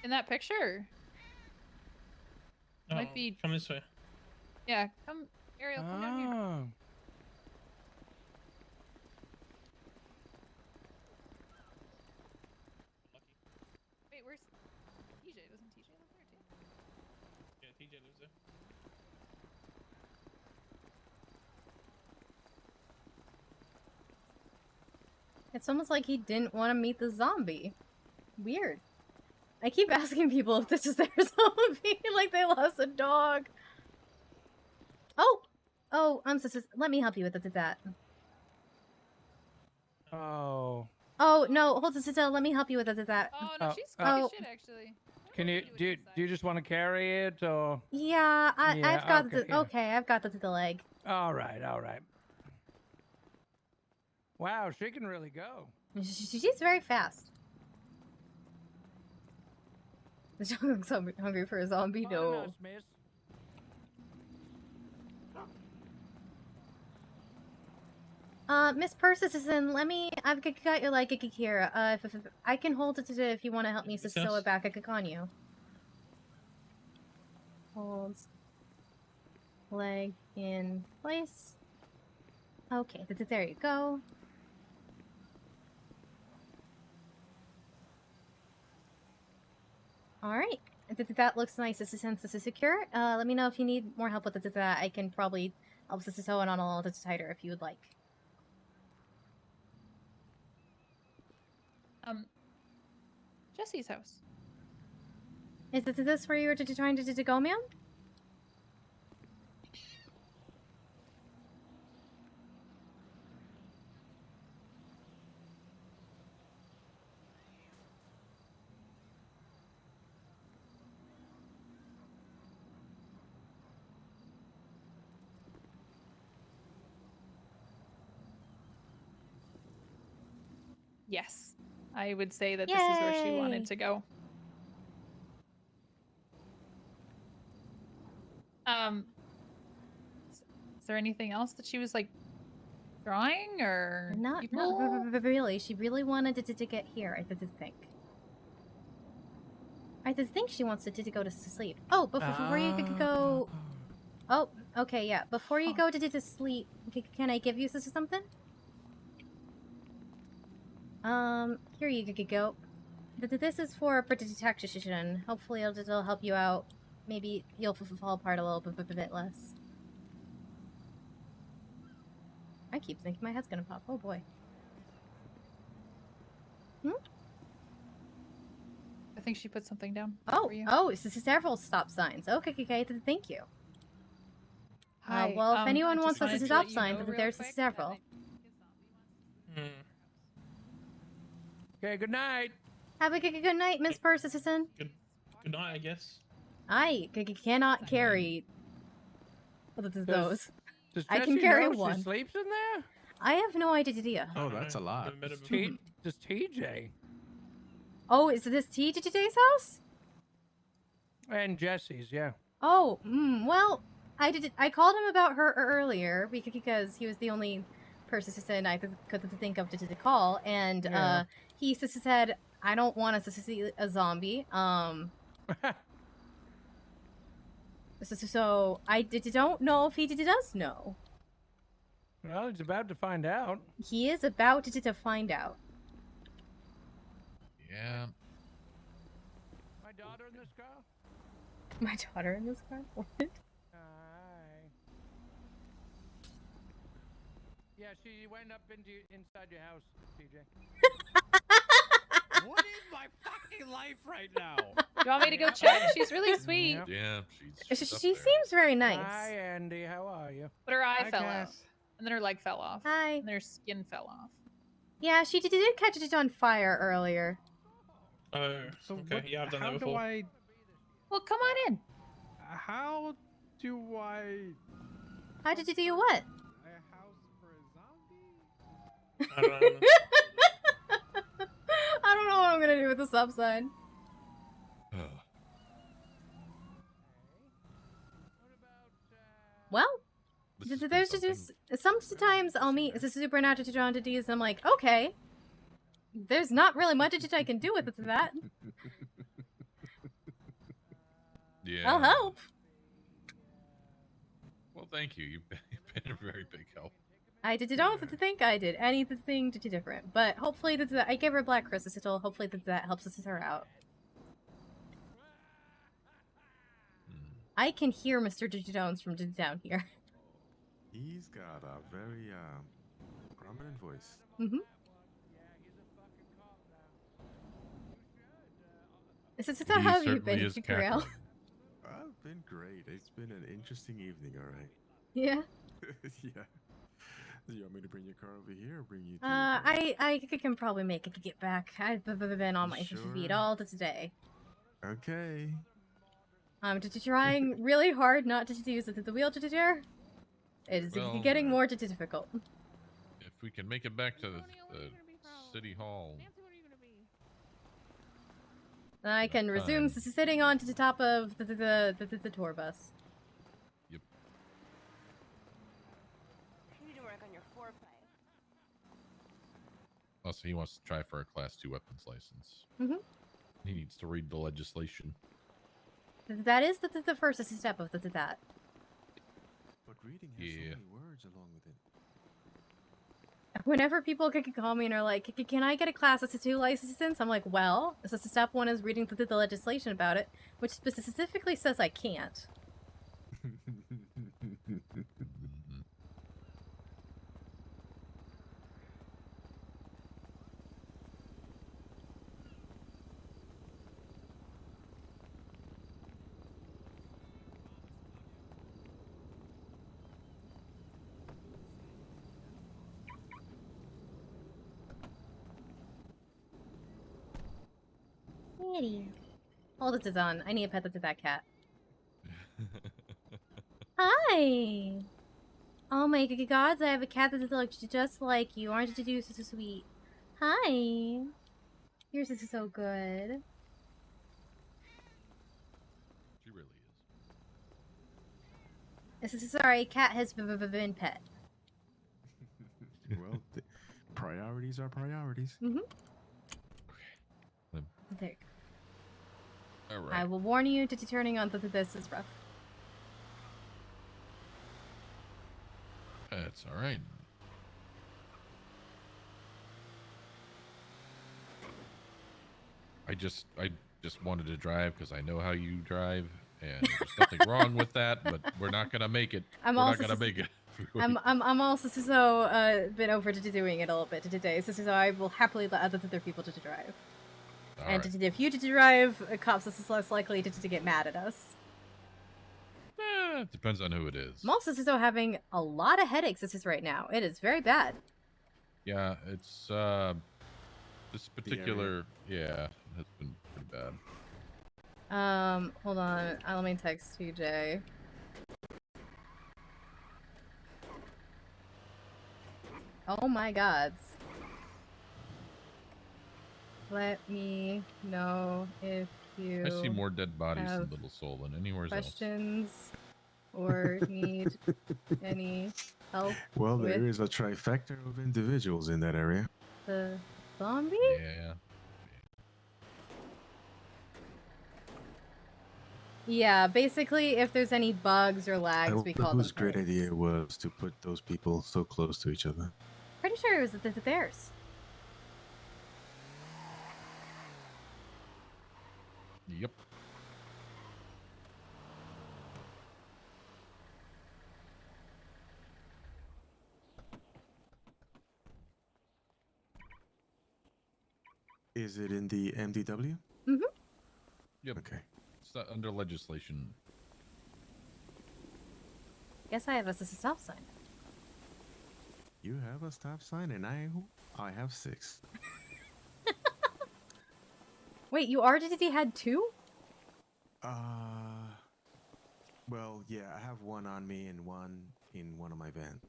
Speaker 15: in that picture might be.
Speaker 9: Come this way.
Speaker 15: Yeah, come, Ariel, come down here. Wait, where's TJ? Doesn't TJ live there too?
Speaker 9: Yeah, TJ lives there.
Speaker 1: It's almost like he didn't want to meet the zombie. Weird. I keep asking people if this is their zombie, like they lost a dog. Oh, let me help you with that.
Speaker 17: Oh.
Speaker 1: Oh no, hold this still. Let me help you with that.
Speaker 15: Oh no, she's scary as shit actually.
Speaker 17: Can you do you just want to carry it or?
Speaker 1: Yeah, I've got
Speaker 17: yeah.
Speaker 1: I've got the leg.
Speaker 17: All right. Wow, she can really go.
Speaker 1: She's very fast. The dog looks hungry for a zombie. No.
Speaker 17: Nice, miss.
Speaker 1: Miss Persison, I've got your leg here. If I can hold it if you want to help me sew it back on you. Hold leg in place. Okay, there you go. All right. That looks nice. Since this is secure, let me know if you need more help with that. I can probably help sew it on a little bit tighter if you would like.
Speaker 15: Jesse's house.
Speaker 1: Is this where you were trying to go, ma'am?
Speaker 15: Yes. I would say that this is where she wanted to go. Is there anything else that she was like drawing or
Speaker 1: Not really. She really wanted to get here. I think. I think she wants to go to sleep. Oh, before you could go. Oh, okay, yeah. Before you go to sleep, can I give you something? Here you could go. This is for protection. Hopefully it'll help you out. Maybe you'll fall apart a little bit less. I keep thinking my head's gonna pop. Oh boy.
Speaker 15: I think she put something down.
Speaker 1: Oh, it's several stop signs. Okay, thank you.
Speaker 15: Hi.
Speaker 1: Well, if anyone
Speaker 15: I
Speaker 1: wants
Speaker 15: just
Speaker 1: a
Speaker 15: wanted to
Speaker 1: stop
Speaker 15: let you
Speaker 1: sign,
Speaker 15: know real
Speaker 1: there's
Speaker 15: quick
Speaker 1: several.
Speaker 17: Okay, good night.
Speaker 1: Have a good night, Miss Persistent.
Speaker 9: Good night, I guess.
Speaker 1: I cannot carry those.
Speaker 17: Does
Speaker 1: I can
Speaker 17: Jessie
Speaker 1: carry
Speaker 17: know
Speaker 1: one.
Speaker 17: She sleeps in there?
Speaker 1: I have no idea.
Speaker 14: Oh, that's a lot.
Speaker 17: Does TJ
Speaker 1: Oh, is this TJ's house?
Speaker 17: and Jesse's? Yeah.
Speaker 1: Oh, well, I called him about her earlier because he was the only person I could think of to call, and
Speaker 17: Yeah.
Speaker 1: he said, "I don't want to see a zombie." So I don't know if he does know.
Speaker 17: Well, he's about to find out.
Speaker 1: He is about to find out.
Speaker 6: Yeah.
Speaker 17: My daughter in this car?
Speaker 1: My daughter in this car? What?
Speaker 17: Hi. Yeah, she went up inside your house, TJ.
Speaker 12: What is my fucking life right now?
Speaker 15: Do you want me to go check? She's really sweet.
Speaker 6: Yeah,
Speaker 1: She
Speaker 6: she's up
Speaker 1: seems
Speaker 6: there.
Speaker 1: very nice.
Speaker 17: Hi, Andy. How are you?
Speaker 15: But her eye
Speaker 17: Hi,
Speaker 15: fell out.
Speaker 17: Cass.
Speaker 15: And then her leg fell off.
Speaker 1: Hi.
Speaker 15: And then her skin fell off.
Speaker 1: Yeah, she did catch it on fire earlier.
Speaker 9: Oh, okay. Yeah, I've done that before.
Speaker 15: Well, come on in.
Speaker 12: How do I?
Speaker 1: How did you do what?
Speaker 12: A house for a zombie?
Speaker 9: I don't know.
Speaker 1: I don't know what I'm gonna do with the stop sign. Well, there's just sometimes I'll meet supernatural entities and I'm like, okay, there's not really much that I can do with that.
Speaker 6: Yeah.
Speaker 1: I'll help.
Speaker 6: Well, thank you. You've been a very big help.
Speaker 1: I don't think I did anything different, but hopefully I gave her a black crystal. Hopefully that helps her out. I can hear Mr. Jones from down here.
Speaker 14: He's got a very prominent voice.
Speaker 1: Mm-hmm. How have you been, Grail?
Speaker 14: I've been great. It's been an interesting evening, all right.
Speaker 1: Yeah.
Speaker 14: Yeah. Do you want me to bring your car over here or bring you to
Speaker 1: I can probably make it to get back. I've been on my feet all today.
Speaker 14: Okay.
Speaker 1: I'm trying really hard not to use the wheelchair. It is getting more difficult.
Speaker 6: If we can make it back to the city hall.
Speaker 1: Then I can resume sitting on to the top of the tour bus.
Speaker 6: Yep.
Speaker 11: You need to work on your foreplay.
Speaker 6: Also, he wants to try for a Class 2 weapons license.
Speaker 1: Mm-hmm.
Speaker 6: He needs to read the legislation.
Speaker 1: That is the first step of that.
Speaker 14: But reading has so many words along with it.
Speaker 1: Whenever people call me and are like, can I get a class II license? I'm like, well, so step one is reading the legislation about it, which specifically says I can't. Kitty. Hold it to Don. I need a pet to that cat. Hi! Oh my gods, I have a cat that looks just like you. Aren't you so sweet? Hi! Yours is so good.
Speaker 6: She really is.
Speaker 1: Sorry, cat has been pet.
Speaker 14: Well, priorities are priorities.
Speaker 1: Mm-hmm.
Speaker 6: Okay.
Speaker 1: There.
Speaker 6: All right.
Speaker 1: I will warn you to turning on this is rough.
Speaker 6: That's all right. I just wanted to drive because I know how you drive, and there's nothing wrong with that. But we're not gonna make it. We're not gonna make it.
Speaker 1: I'm also so been over to doing it a little bit today, so I will happily let other people to drive.
Speaker 6: All
Speaker 1: and
Speaker 6: right.
Speaker 1: if you to drive, cops is less likely to get mad at us.
Speaker 6: It depends on who it is.
Speaker 1: I'm also so having a lot of headaches right now. It is very bad.
Speaker 6: Yeah, it's this particular has been pretty bad.
Speaker 1: Hold on. Let me text TJ. Oh my gods. Let me know if you
Speaker 6: I see more dead bodies in Little Seoul than anywhere else.
Speaker 1: Questions or need any help?
Speaker 14: Well, there is a trifecta of individuals in that area.
Speaker 1: The zombie?
Speaker 6: Yeah.
Speaker 1: Yeah, basically, if there's any bugs or lags, we call them.
Speaker 14: Whose great idea was to put those people so close to each other?
Speaker 1: Pretty sure it was theirs.
Speaker 6: Yep.
Speaker 14: Is it in the MDW?
Speaker 1: Mm-hmm.
Speaker 6: Yep.
Speaker 14: Okay.
Speaker 6: It's not under legislation.
Speaker 1: Guess I have a stop sign.
Speaker 14: You have a stop sign, and I have 6.
Speaker 1: Wait, you RDD had 2?
Speaker 14: Well, yeah, I have one on me and one in one of my vans.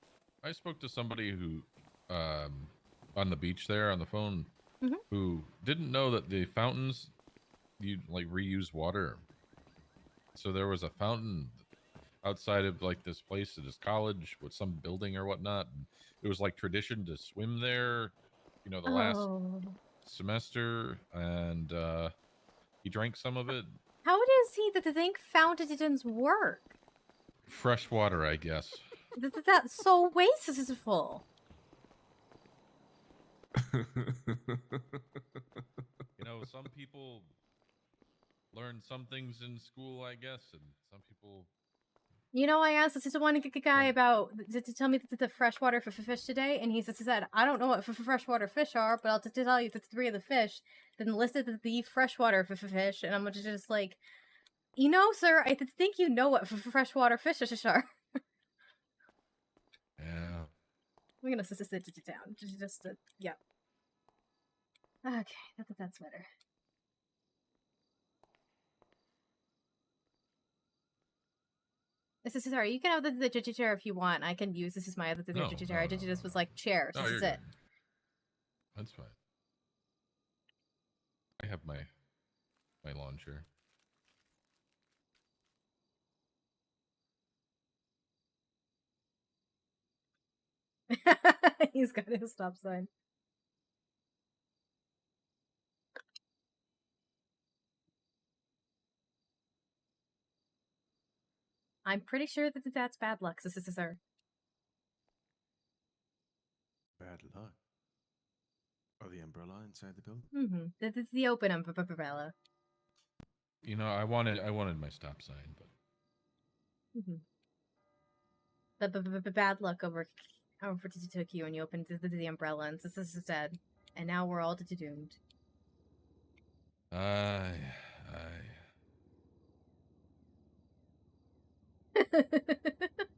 Speaker 6: I spoke to somebody who, on the beach there on the phone, who didn't know that the fountains, you like reuse water. So there was a fountain outside of like this place at this college with some building or whatnot. And it was like tradition to swim there, you know, the last semester, and he drank some of it.
Speaker 1: How does he think fountains work?
Speaker 6: Fresh water, I guess.
Speaker 1: That's so wasteful.
Speaker 6: You know, some people learn some things in school, I guess, and some people.
Speaker 1: You know, I asked this one guy about to tell me the freshwater fish today, and he said, I don't know what freshwater fish are, but I'll tell you the 3 of the fish. Then listed the freshwater fish, and I'm just like, you know, sir, I think you know what freshwater fish are.
Speaker 6: Yeah.
Speaker 1: We're gonna sit it down. Just yeah. Okay, that's better. This is sorry. You can have the chair if you want. I can use this as my other chair. I just was like chair. This is it.
Speaker 6: That's fine. I have my lawn chair.
Speaker 1: He's got his stop sign. I'm pretty sure that's bad luck, sir.
Speaker 14: Bad luck. Oh, the umbrella inside the building?
Speaker 1: Mm-hmm. It's the open umbrella.
Speaker 6: You know, I wanted my stop sign, but
Speaker 1: Mm-hmm. The bad luck over took you, and you opened the umbrella, and this is dead, and now we're all doomed.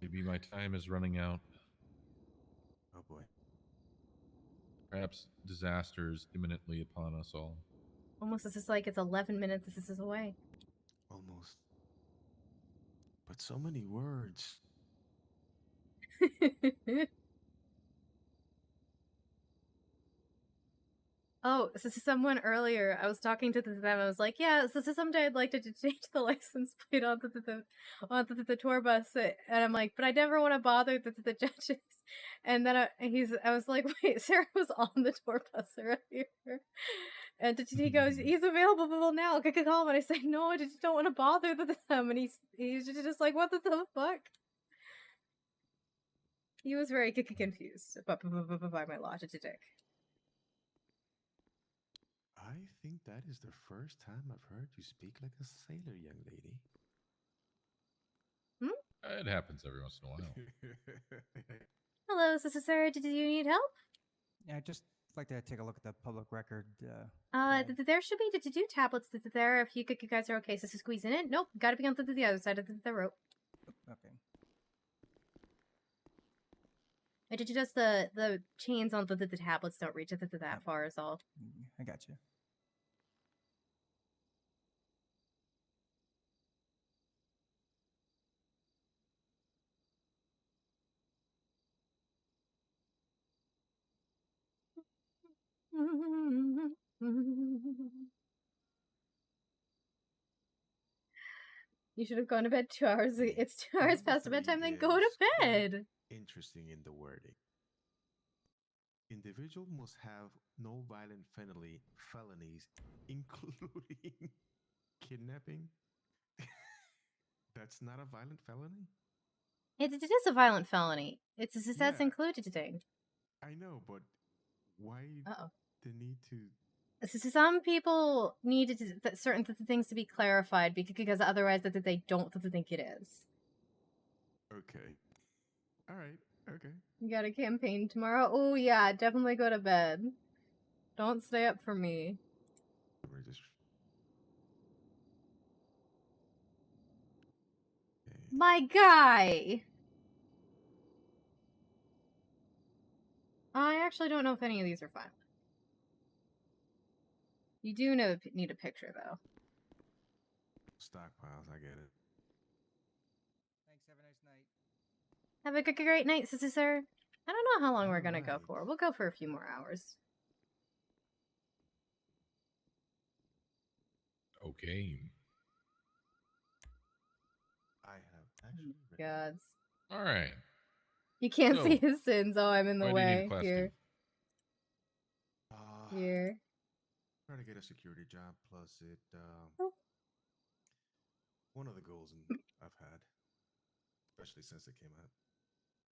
Speaker 6: Maybe my time is running out.
Speaker 14: Oh boy.
Speaker 6: Perhaps disaster is imminently upon us all.
Speaker 1: Almost, this is like it's 11 minutes. This is away.
Speaker 14: Almost. But so many words.
Speaker 1: Oh, this is someone earlier. I was talking to them. I was like, "Yeah, this is someday I'd like to change the license plate onto the tour bus." And I'm like, "But I never want to bother the judges." And then I was like, "Wait, Sarah was on the tour bus earlier." And he goes, "He's available now. Call him." And I say, "No, I just don't want to bother them." And he's just like, "What the fuck?" He was very confused by my logic.
Speaker 14: I think that is the first time I've heard you speak like a sailor, young lady.
Speaker 6: It happens every once in a while.
Speaker 1: Hello, this is Sarah. Do you need help?
Speaker 18: Yeah, I'd just like to take a look at the public record.
Speaker 1: There should be two tablets there if you guys are okay. So squeeze in it. Nope, gotta be on the other side of the rope.
Speaker 18: Okay.
Speaker 1: Just the chains on the tablets don't reach that far is all.
Speaker 18: I got you.
Speaker 1: You should have gone to bed 2 hours. It's 2 hours past bedtime. Then go to bed.
Speaker 14: Interesting in the wording. Individual must have no violent felonies, including kidnapping. That's not a violent felony?
Speaker 1: It is a violent felony. That's included today.
Speaker 14: I know, but why the need to...
Speaker 1: Some people need certain things to be clarified because otherwise they don't think it is.
Speaker 14: Okay. All right. Okay.
Speaker 1: You got a campaign tomorrow? Oh yeah, definitely go to bed. Don't stay up for me. My guy! I actually don't know if any of these are fine. You do need a picture, though.
Speaker 14: Stockpiles, I get it.
Speaker 18: Thanks, have a nice night.
Speaker 1: Have a great night, sir. I don't know how long we're gonna go for. We'll go for a few more hours.
Speaker 6: Okay.
Speaker 14: I have actually...
Speaker 1: Gods.
Speaker 6: All right.
Speaker 1: You can't see his sins. Oh, I'm in the way. Here. Here.
Speaker 14: Trying to get a security job, plus it, one of the goals I've had, especially since it came out,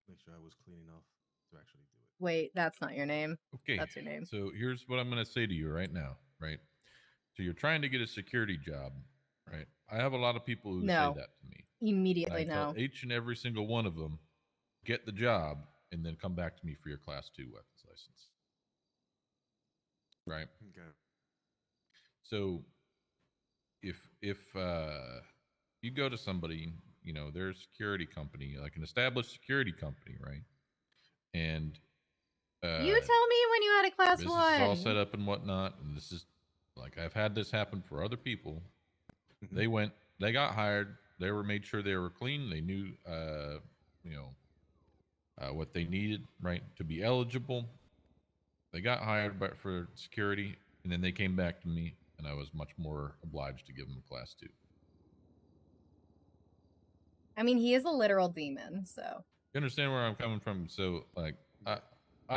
Speaker 14: make sure I was clean enough to actually do it.
Speaker 1: Wait, that's not your name.
Speaker 6: Okay.
Speaker 1: That's your name.
Speaker 6: So here's what I'm going to say to you right now, right? So you're trying to get a security job, right? I have a lot of people who say that to me.
Speaker 1: Immediately no.
Speaker 6: Tell each and every single one of them, get the job and then come back to me for your Class 2 weapons license. Right?
Speaker 14: Okay.
Speaker 6: So if you go to somebody, you know, their security company, like an established security company, right? And
Speaker 1: you tell me when you had a Class 1.
Speaker 6: This is all set up and whatnot, and this is like I've had this happen for other people. They got hired. They were made sure they were clean. They knew, what they needed, right, to be eligible. They got hired for security, and then they came back to me, and I was much more obliged to give them a Class 2.
Speaker 1: I mean, he is a literal demon, so.
Speaker 6: You understand where I'm coming from? So, like, I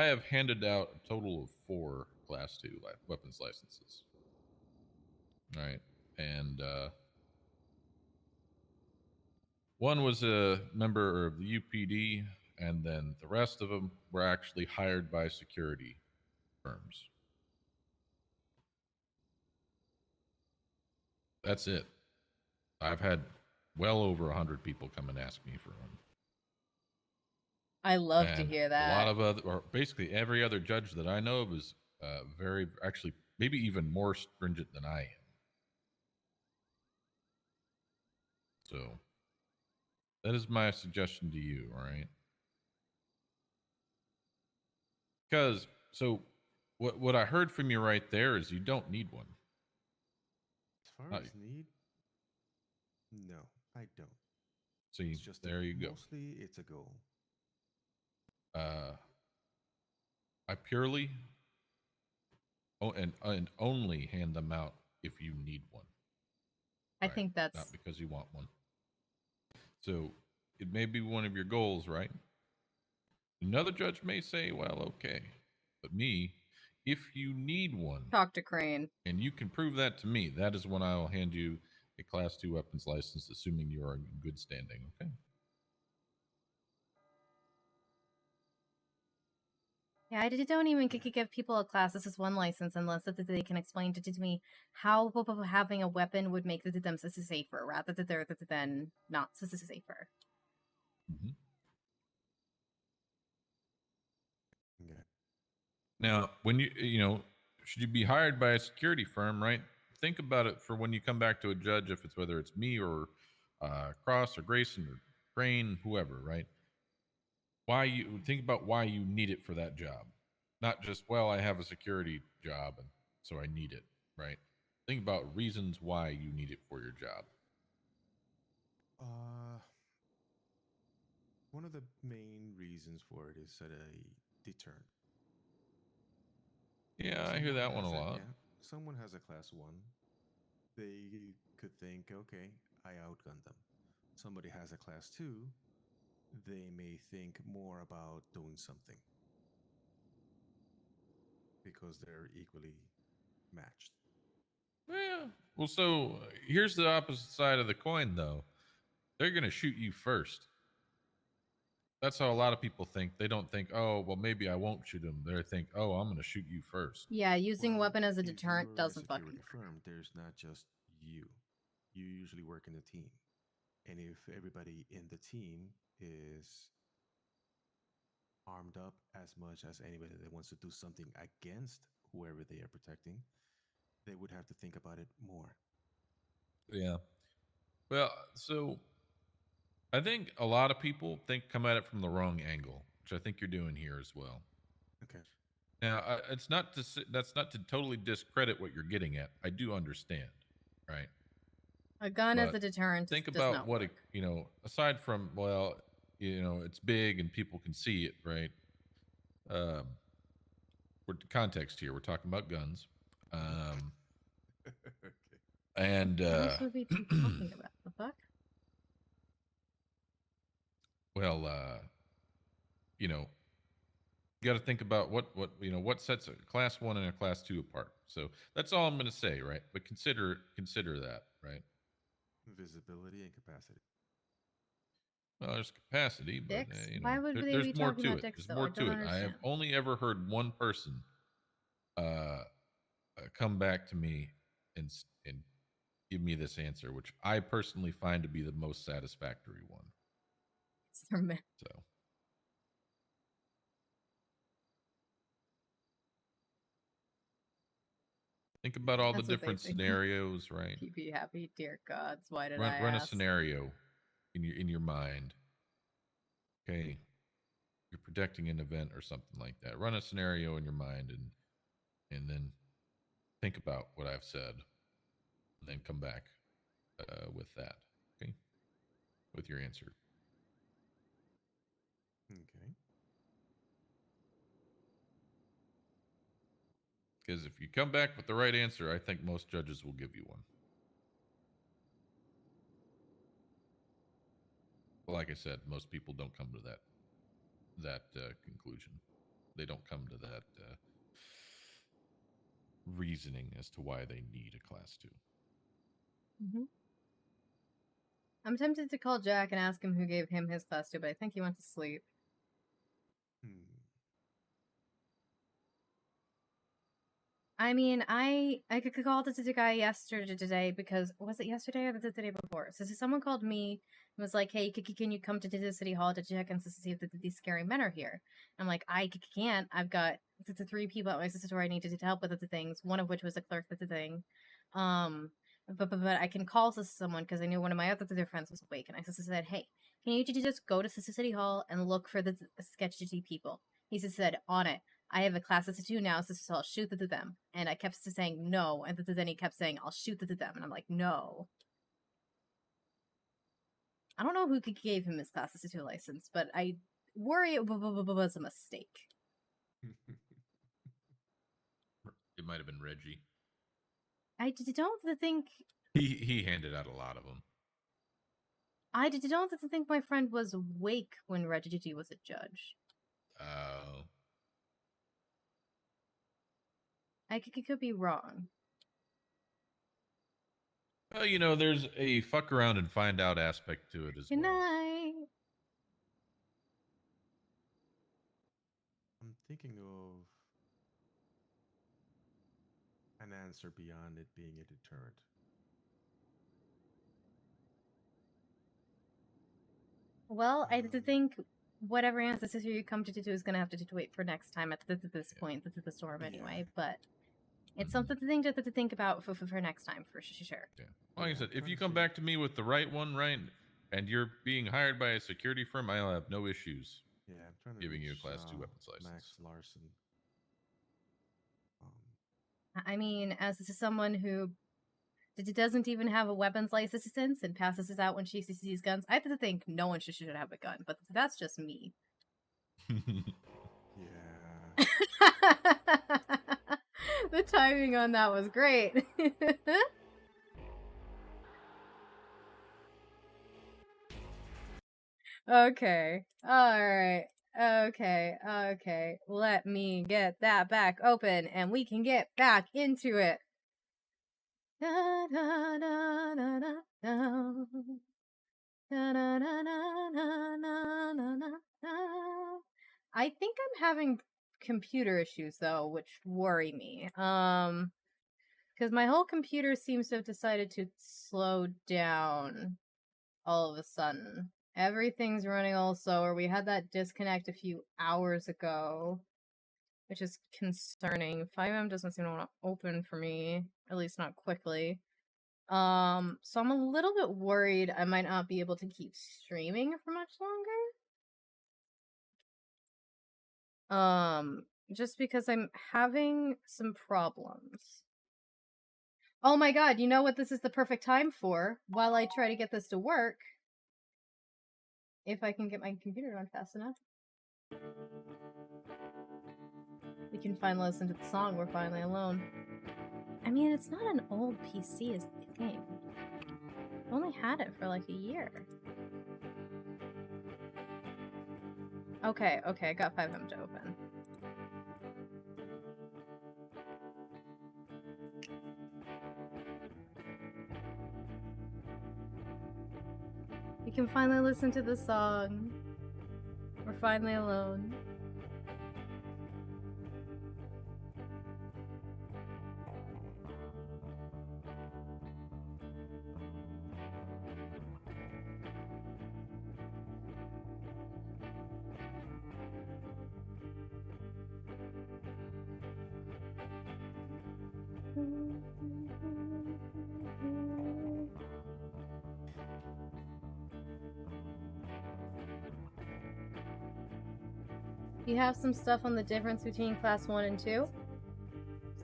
Speaker 6: have handed out a total of 4 Class 2 weapons licenses. Right, and one was a member of the UPD, and then the rest of them were actually hired by security firms. That's it. I've had well over 100 people come and ask me for them.
Speaker 1: I love to
Speaker 6: And
Speaker 1: hear
Speaker 6: a
Speaker 1: that.
Speaker 6: lot of other, or basically every other judge that I know of is very, actually, maybe even more stringent than I am. So that is my suggestion to you, all right? Because, so what I heard from you right there is you don't need one.
Speaker 14: As far as need, no, I don't.
Speaker 6: So
Speaker 14: it's just
Speaker 6: there you go.
Speaker 14: Mostly it's a goal.
Speaker 6: I purely and only hand them out if you need one.
Speaker 1: I think that's
Speaker 6: not because you want one. So it may be one of your goals, right? Another judge may say, well, okay, but me, if you need one,
Speaker 1: talk to Crane,
Speaker 6: and you can prove that to me, that is when I will hand you a Class 2 weapons license, assuming you are in good standing. Okay.
Speaker 1: Yeah, I don't even give people a Class SS1 license unless they can explain to me how having a weapon would make them safer rather than not safer.
Speaker 6: Mm-hmm. Okay. Now, when should you be hired by a security firm, right? Think about it for when you come back to a judge, if it's whether it's me or Cross or Grayson or Crane, whoever, right? Think about why you need it for that job. Not just, well, I have a security job and so I need it, right? Think about reasons why you need it for your job.
Speaker 14: One of the main reasons for it is a deterrent.
Speaker 6: Yeah, I hear that one a lot.
Speaker 14: Yeah, someone has a Class 1. They could think, okay, I outgunned them. Somebody has a Class 2. They may think more about doing something because they're equally matched.
Speaker 6: Yeah. Well, so here's the opposite side of the coin, though. They're going to shoot you first. That's how a lot of people think. They don't think, oh, well, maybe I won't shoot him. They think, oh, I'm going to shoot you first.
Speaker 1: Yeah, using weapon as a deterrent doesn't fucking work.
Speaker 14: Firm, there's not just you. You usually work in a team. And if everybody in the team is armed up as much as anybody that wants to do something against whoever they are protecting, they would have to think about it more.
Speaker 6: Yeah. Well, so I think a lot of people come at it from the wrong angle, which I think you're doing here as well.
Speaker 14: Okay.
Speaker 6: Now, that's not to totally discredit what you're getting at. I do understand, right?
Speaker 1: A gun as a deterrent.
Speaker 6: Think about what aside from, well, it's big and people can see it, right? We're context here. We're talking about guns.
Speaker 14: Okay.
Speaker 6: And
Speaker 1: what else would we be talking about? The fuck?
Speaker 6: Well, you got to think about what sets a Class 1 and a Class 2 apart. So that's all I'm going to say, right? But consider that, right?
Speaker 14: Visibility and capacity.
Speaker 6: Well, there's capacity, but
Speaker 1: Why would they
Speaker 6: there's
Speaker 1: be
Speaker 6: more
Speaker 1: talking
Speaker 6: to
Speaker 1: about
Speaker 6: it.
Speaker 1: dicks,
Speaker 6: There's
Speaker 1: though?
Speaker 6: more
Speaker 1: I
Speaker 6: to
Speaker 1: don't
Speaker 6: it. I have
Speaker 1: understand.
Speaker 6: only ever heard one person come back to me and give me this answer, which I personally find to be the most satisfactory one. So. Think about all the different scenarios, right?
Speaker 1: Be happy, dear gods. Why did
Speaker 6: run
Speaker 1: ask?
Speaker 6: a scenario in your mind. Okay, you're protecting an event or something like that. Run a scenario in your mind and then think about what I've said, and then come back with that. Okay, with your answer.
Speaker 14: Okay.
Speaker 6: Because if you come back with the right answer, I think most judges will give you one. Like I said, most people don't come to that conclusion. They don't come to that reasoning as to why they need a Class 2.
Speaker 1: Mm-hmm. I'm tempted to call Jack and ask him who gave him his Class 2, but I think he went to sleep. I mean, I called the guy yesterday because was it yesterday or the day before? So someone called me and was like, "Hey, can you come to the city hall to check and to see if these scary men are here?" I'm like, "I can't. I've got the 3 people at my sister's store I needed to help with the things. One of which was a clerk with the thing. But I can call someone because I knew one of my other friends was awake, and I said, "Hey, can you just go to city hall and look for the sketchy people?" He said, "On it. I have a class of 2 now, so I'll shoot them." And I kept saying no, and then he kept saying, "I'll shoot them," and I'm like, "No." I don't know who gave him his class of 2 license, but I worry it was a mistake.
Speaker 6: It might have been Reggie.
Speaker 1: I don't think
Speaker 6: He handed out a lot of them.
Speaker 1: I don't think my friend was awake when Reggie was a judge.
Speaker 6: Oh.
Speaker 1: I could be wrong.
Speaker 6: Well, you know, there's a fuck around and find out aspect to it as
Speaker 1: Good
Speaker 6: well.
Speaker 1: night.
Speaker 14: I'm thinking of an answer beyond it being a deterrent.
Speaker 1: Well, I think whatever answer you come to do is going to have to wait for next time at this point. This is the storm anyway, but it's something to think about for next time for sure.
Speaker 6: Yeah. Like I said, if you come back to me with the right one, right, and you're being hired by a security firm, I'll have no issues.
Speaker 14: Yeah, I'm trying to
Speaker 6: giving you a
Speaker 14: reach,
Speaker 6: Class 2 weapons license.
Speaker 14: Max Larson.
Speaker 1: I mean, as someone who doesn't even have a weapons license and passes this out when she sees guns, I think no one should have a gun, but that's just me.
Speaker 14: Yeah.
Speaker 1: The timing on that was great. Okay. Alright. Okay. Let me get that back open and we can get back into it. Da, da, da, da, da, da. Da, da, da, da, da, da, da, da. I think I'm having computer issues though, which worry me. Because my whole computer seems to have decided to slow down all of a sudden. Everything's running all slower. We had that disconnect a few hours ago, which is concerning. 5M doesn't seem to want to open for me, at least not quickly. So I'm a little bit worried I might not be able to keep streaming for much longer. Just because I'm having some problems. Oh my god, you know what this is the perfect time for? While I try to get this to work. If I can get my computer on fast enough. We can finally listen to the song, We're Finally Alone. I mean, it's not an old PC is the thing. I've only had it for like a year. Okay, I got 5M to open. We can finally listen to the song. We're finally alone. You have some stuff on the difference between Class 1 and 2?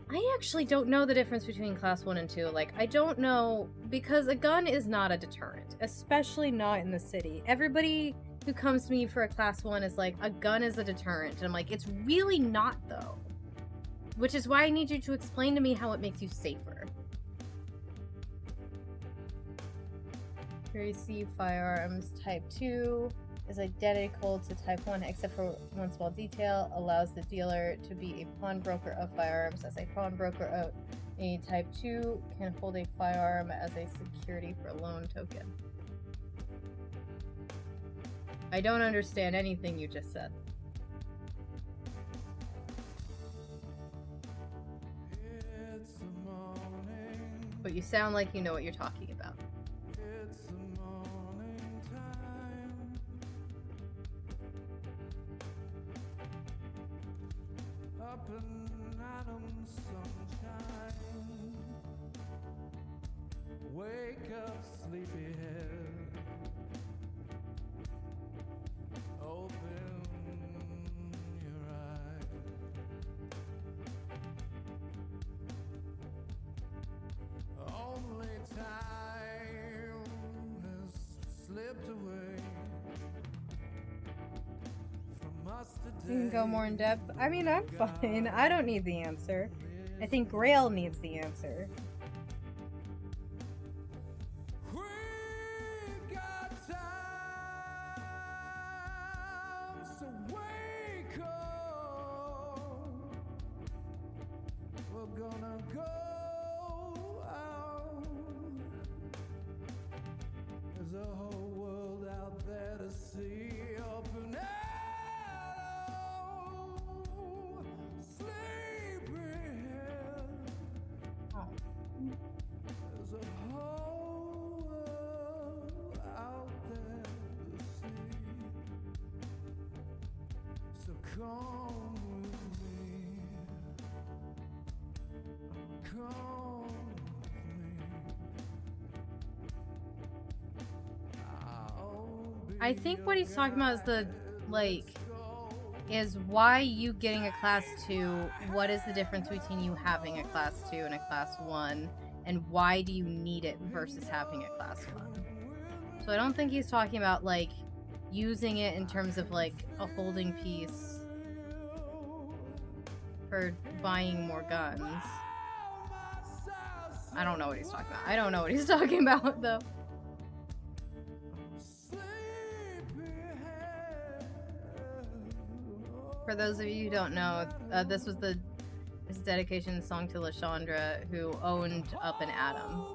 Speaker 1: I actually don't know the difference between Class 1 and 2. Like, I don't know, because a gun is not a deterrent, especially not in the city. Everybody who comes to me for a Class 1 is like, a gun is a deterrent. And I'm like, it's really not, though. Which is why I need you to explain to me how it makes you safer. Here you see firearms Type 2 is identical to Type 1 except for one small detail, allows the dealer to be a pawnbroker of firearms. As a pawnbroker of a Type 2 can hold a firearm as a security for a loan token. I don't understand anything you just said. But you sound like you know what you're talking about.
Speaker 19: Wake up, sleepyhead. Open your eyes. Only time has slipped away from us today.
Speaker 1: You can go more in depth. I mean, I'm fine. I don't need the answer. I think Grail needs the answer. I think what he's talking about is the, like, is why you getting a class 2, what is the difference between you having a class 2 and a class 1, and why do you need it versus having a class 1? So I don't think he's talking about, like, using it in terms of, like, a holding piece for buying more guns. I don't know what he's talking about. I don't know what he's talking about, though. For those of you who don't know, this was his dedication song to Lashandra, who owned Up and Atom.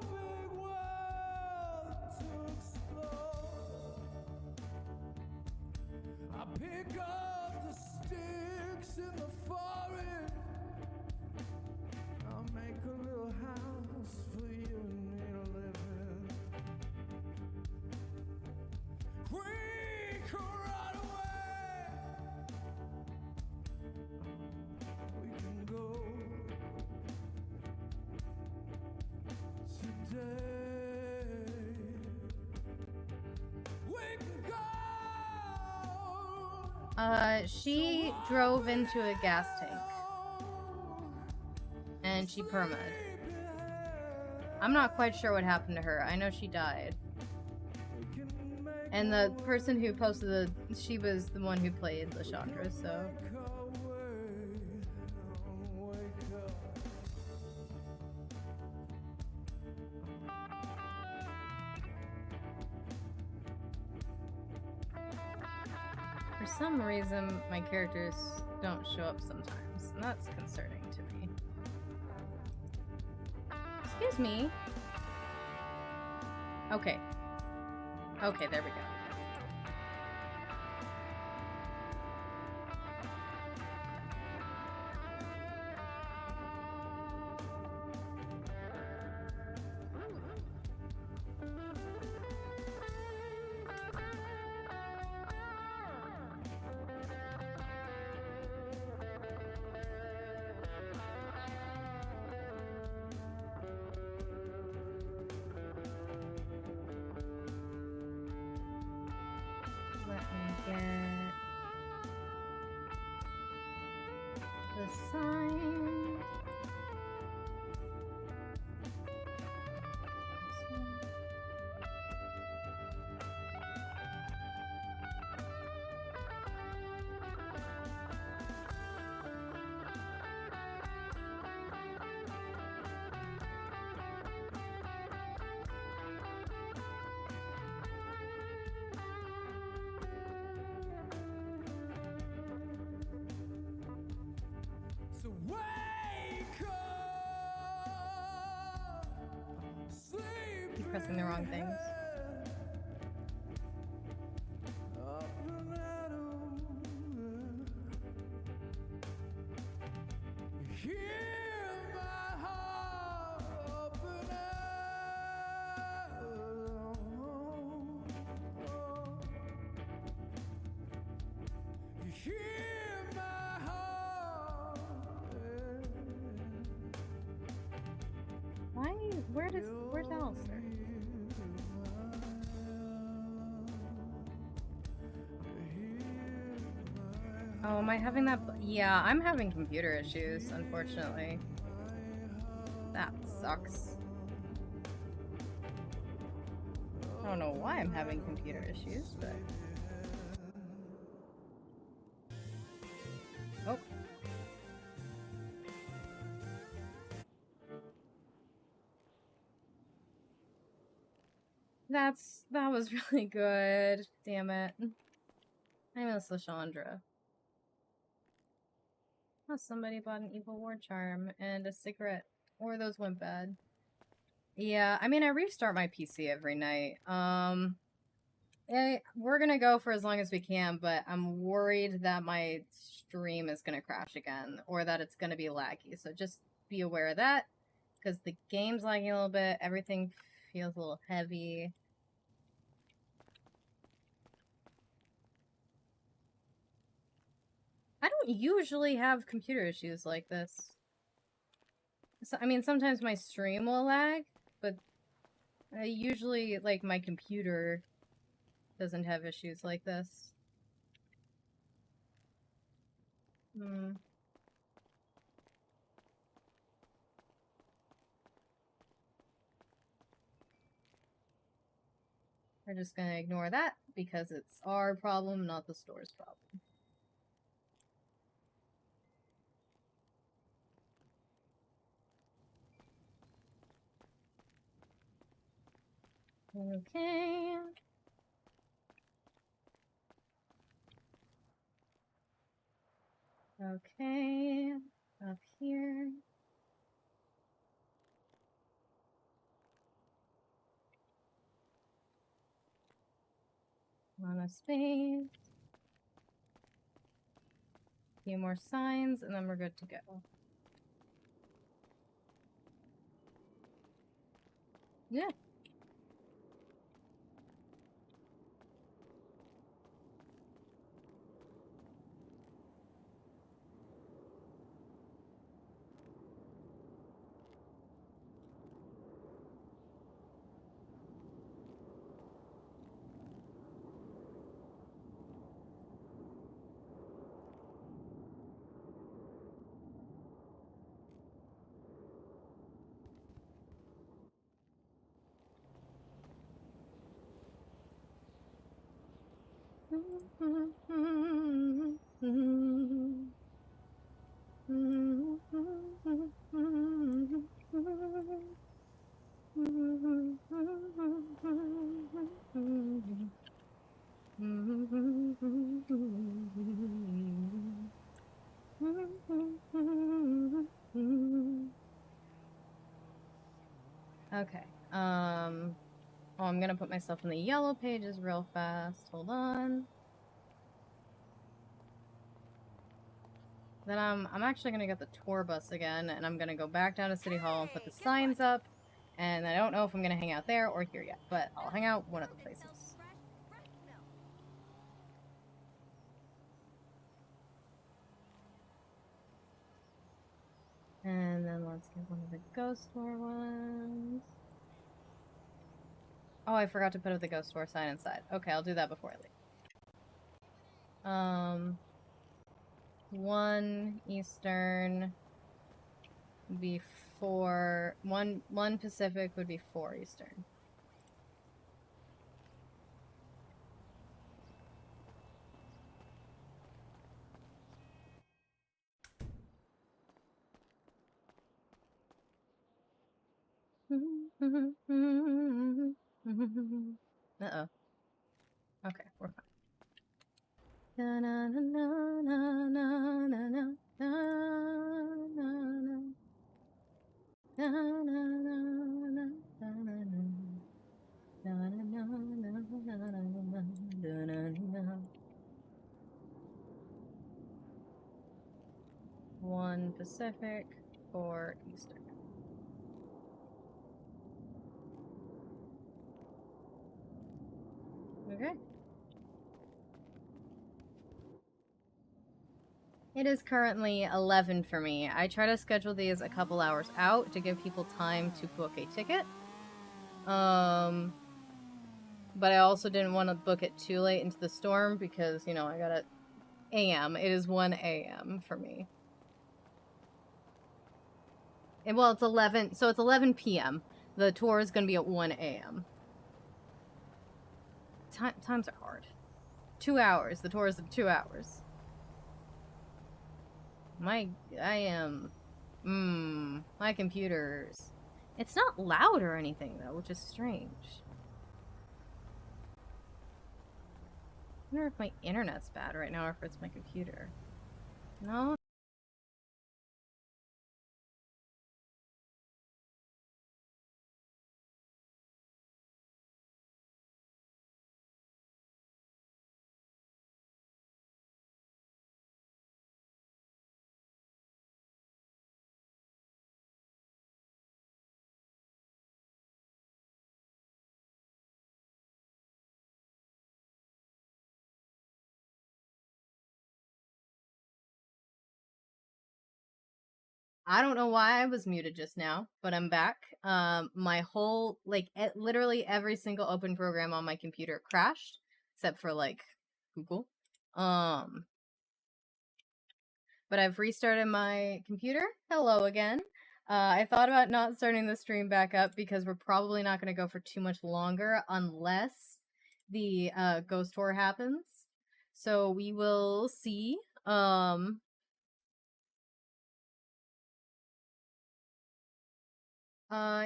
Speaker 19: I pick up the sticks in the forest. I'll make a little house for you and me to live in. We can run away. We can go today. We can go.
Speaker 1: She drove into a gas tank. And she perma'd. I'm not quite sure what happened to her. I know she died. And the person who posted she was the one who played Lashandra, so... For some reason, my characters don't show up sometimes, and that's concerning to me. Excuse me. Okay. Okay, there we go. Let me get the sign.
Speaker 19: So wake up, sleep.
Speaker 1: Keep pressing the wrong things.
Speaker 19: Up and at 'em. Hear my heart up and at 'em.
Speaker 1: Where's Alistair? Oh, am I having that? Yeah, I'm having computer issues, unfortunately. That sucks. I don't know why I'm having computer issues, but... Oh. That was really good. Damn it. I miss Lashandra. Oh, somebody bought an evil ward charm and a cigarette. Or those went bad. Yeah, I mean, I restart my PC every night. We're gonna go for as long as we can, but I'm worried that my stream is gonna crash again, or that it's gonna be laggy. So just be aware of that, because the game's lagging a little bit. Everything feels a little heavy. I don't usually have computer issues like this. So, I mean, sometimes my stream will lag, but usually, like, my computer doesn't have issues like this. Hmm. We're just gonna ignore that, because it's our problem, not the store's problem. Okay. Okay. Up here. On a space. A few more signs, and then we're good to go. Yeah. Okay. Oh, I'm gonna put myself in the yellow pages real fast. Hold on. Then I'm actually gonna get the tour bus again, and I'm gonna go back down to City Hall and put the signs up. And I don't know if I'm gonna hang out there or here yet, but I'll hang out one of the places. And then let's get one of the ghost store ones. Oh, I forgot to put up the ghost store sign inside. Okay, I'll do that before I leave. 1 Eastern would be 4. 1 Pacific would be 4 Eastern. Uh-oh. Okay, we're fine. Na na na na na na na na na na na. 1 Pacific, 4 Eastern. Okay. It is currently 11 for me. I try to schedule these a couple hours out to give people time to book a ticket. But I also didn't want to book it too late into the storm because, you know, I got it AM. It is 1 AM for me. And well, it's 11, so it's 11 PM. The tour is going to be at 1 AM. Times are hard. 2 hours. The tour is 2 hours. My computer's... It's not loud or anything, though, which is strange. I wonder if my internet's bad right now or if it's my computer. No? I don't know why I was muted just now, but I'm back. My whole, literally every single open program on my computer crashed, except for, Google. But I've restarted my computer. Hello again. I thought about not starting the stream back up because we're probably not going to go for too much longer unless the ghost tour happens. So we will see.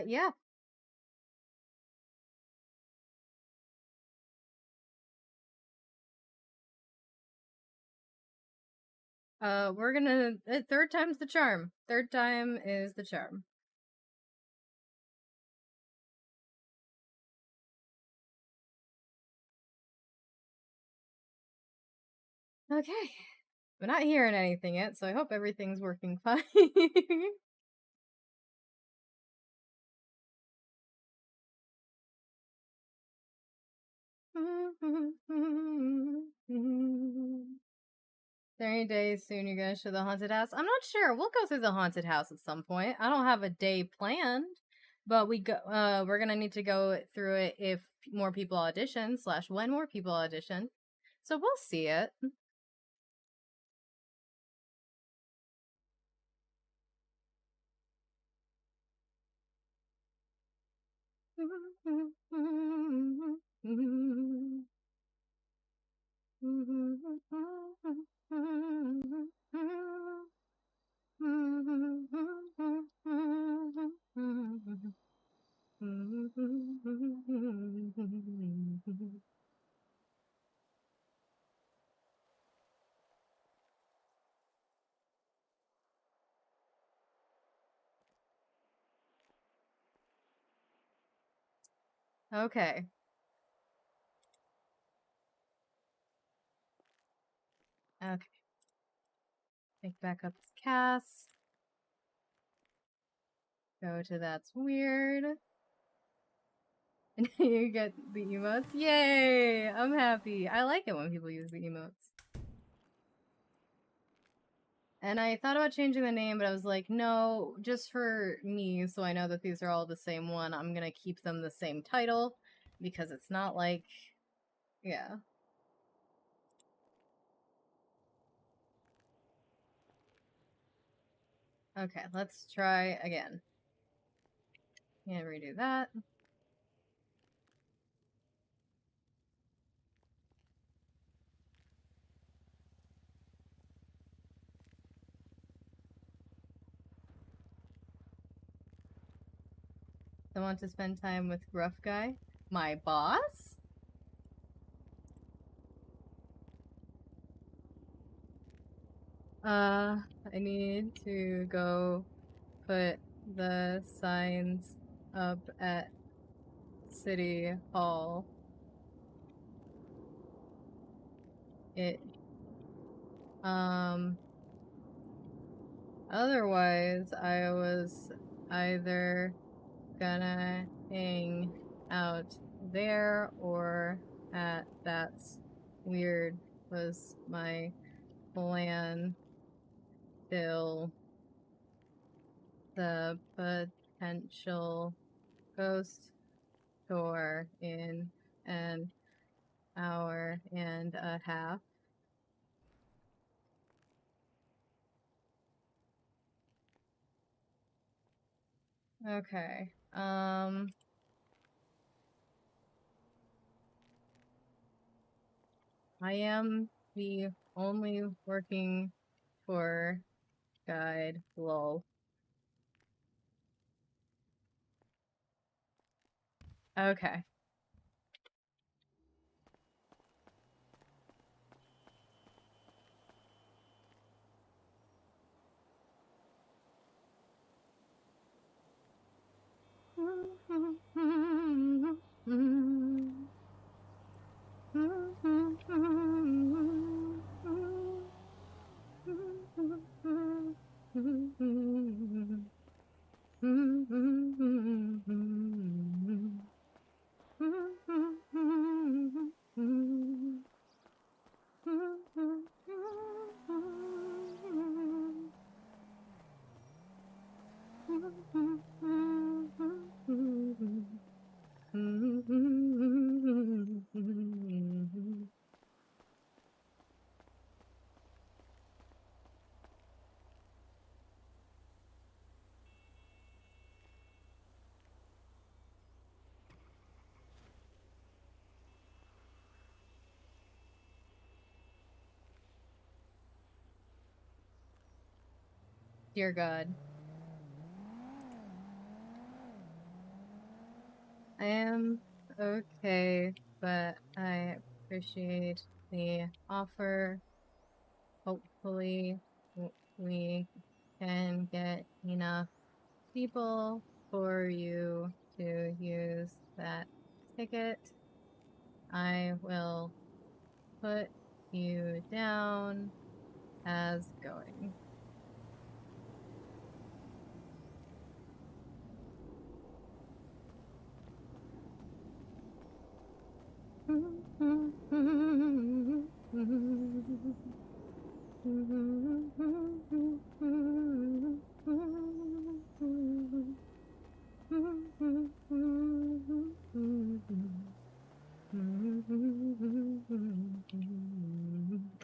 Speaker 1: Yeah. We're gonna... third time's the charm. Third time is the charm. Okay. We're not hearing anything yet, so I hope everything's working fine. Is there any day soon you're gonna show the haunted house? I'm not sure. We'll go through the haunted house at some point. I don't have a day planned, but we're gonna need to go through it if more people audition / when more people audition. So we'll see it. Okay. Okay. Pick back up his cast. Go to that's weird. And you get the emotes. Yay! I'm happy. I like it when people use the emotes. And I thought about changing the name, but I was like, no, just for me, so I know that these are all the same one, I'm gonna keep them the same title, because it's not like... Yeah. Okay, let's try again. Yeah, redo that. I want to spend time with Gruff Guy. My boss? I need to go put the signs up at City Hall. Otherwise, I was either gonna hang out there or at That's Weird was my plan. till the potential ghost tour in an hour and a half. Okay. I am the only working tour guide. Lol. Okay. Dear God. I am okay, but I appreciate the offer. Hopefully, we can get enough people for you to use that ticket. I will put you down as going.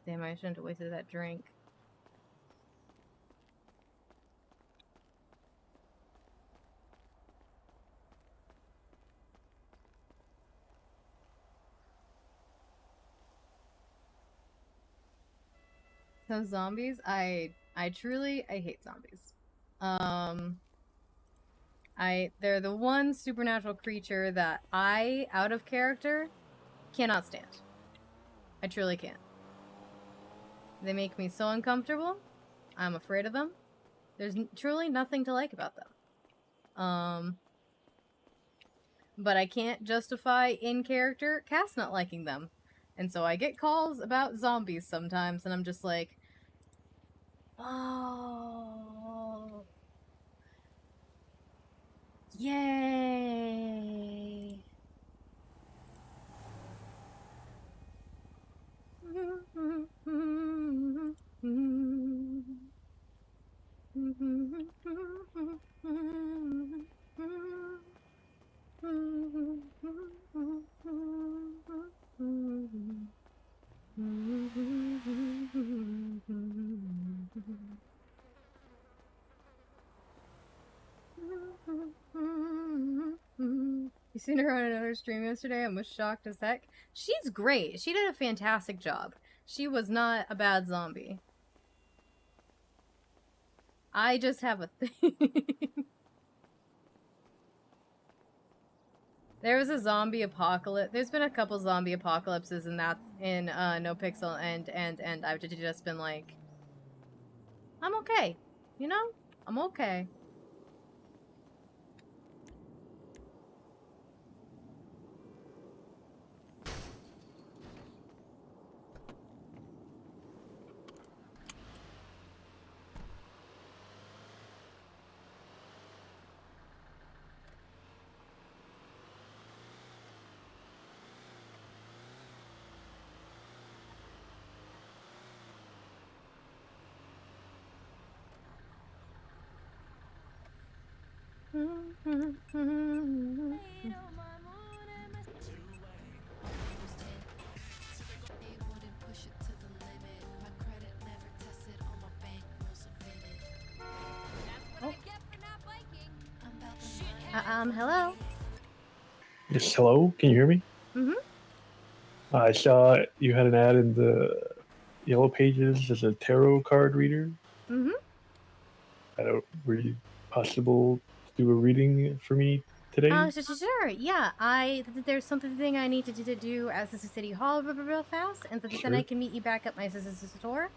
Speaker 1: Damn, I shouldn't have wasted that drink. So zombies, I truly hate zombies. They're the one supernatural creature that I, out of character, cannot stand. I truly can't. They make me so uncomfortable. I'm afraid of them. There's truly nothing to like about them. But I can't justify in character Cass not liking them. And so I get calls about zombies sometimes, and I'm just like, oh, yay. You seen her on another stream yesterday? I was shocked as heck. She's great. She did a fantastic job. She was not a bad zombie. I just have a thing. There was a zombie apocalypse. There's been a couple zombie apocalypses in NoPixel, and I've just been like, I'm okay. You know? I'm okay. Hello?
Speaker 20: Yes, hello? Can you hear me? I saw you had an ad in the Yellow Pages as a tarot card reader. Were you possible to do a reading for me today?
Speaker 1: Sure. Yeah, there's something I need to do as a city hall real fast, and then I can meet you back at my store.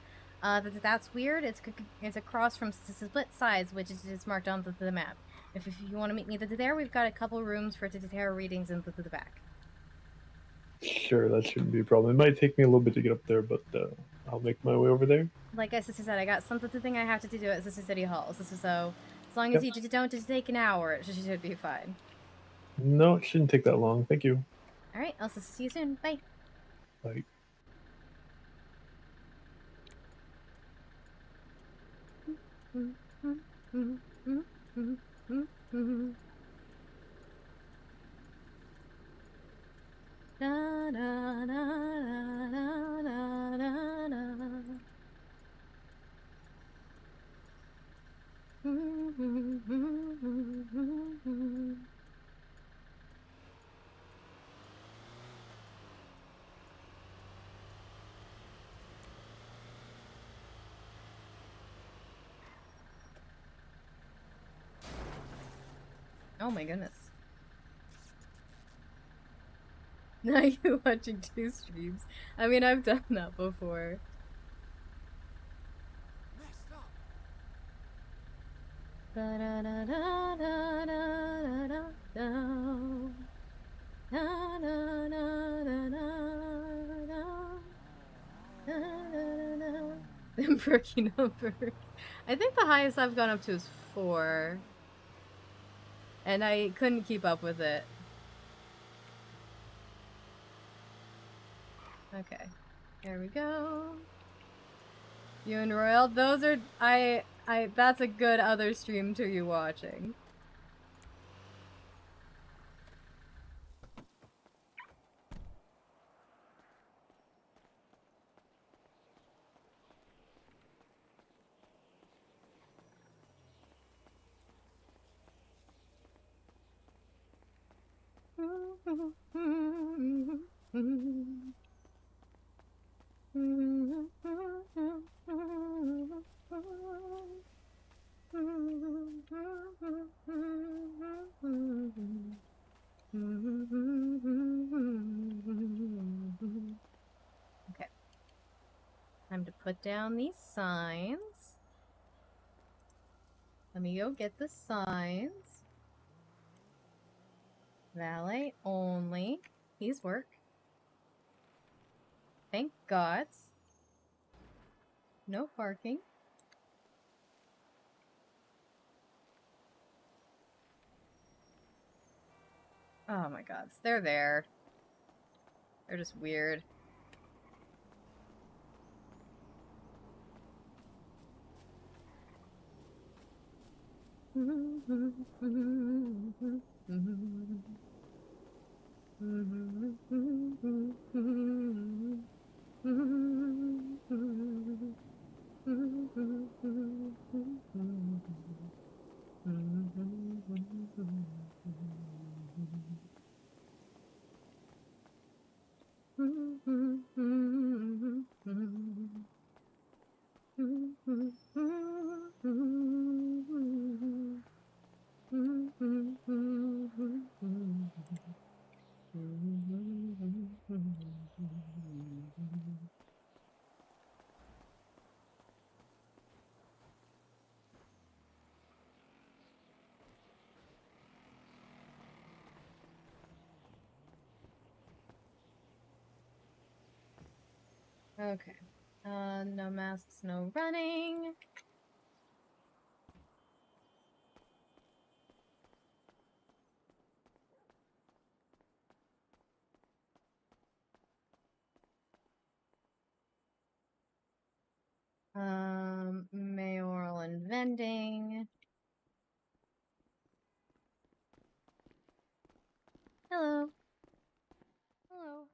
Speaker 1: That's weird. It's across from Split Sides, which is marked on the map. If you want to meet me there, we've got a couple rooms for tarot readings in the back.
Speaker 20: Sure, that shouldn't be a problem. It might take me a little bit to get up there, but I'll make my way over there.
Speaker 1: Like I said, I got something I have to do at the city hall. So as long as you don't just take an hour, it should be fine.
Speaker 20: No, it shouldn't take that long. Thank you.
Speaker 1: All right, I'll see you soon. Bye.
Speaker 20: Bye.
Speaker 1: Oh my goodness. Now you're watching 2 streams. I mean, I've done that before. Perky numbers. I think the highest I've gone up to is 4. And I couldn't keep up with it. Okay. There we go. You and Royal, those are that's a good other stream to you watching. Okay. Time to put down these signs. Let me go get the signs. Valet only. Please work. Thank God. No parking. Oh my God, they're there. They're just weird. Okay. No masks, no running. Mayoral and vending. Hello.
Speaker 15: Hello.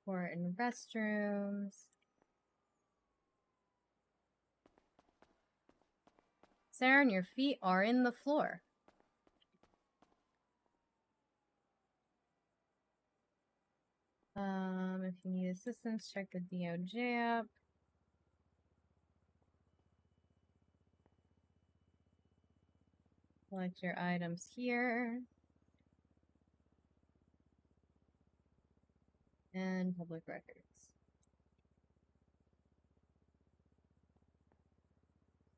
Speaker 1: Or in restrooms. Saren, your feet are in the floor. If you need assistance, check the DOJ app. Select your items here. And public records.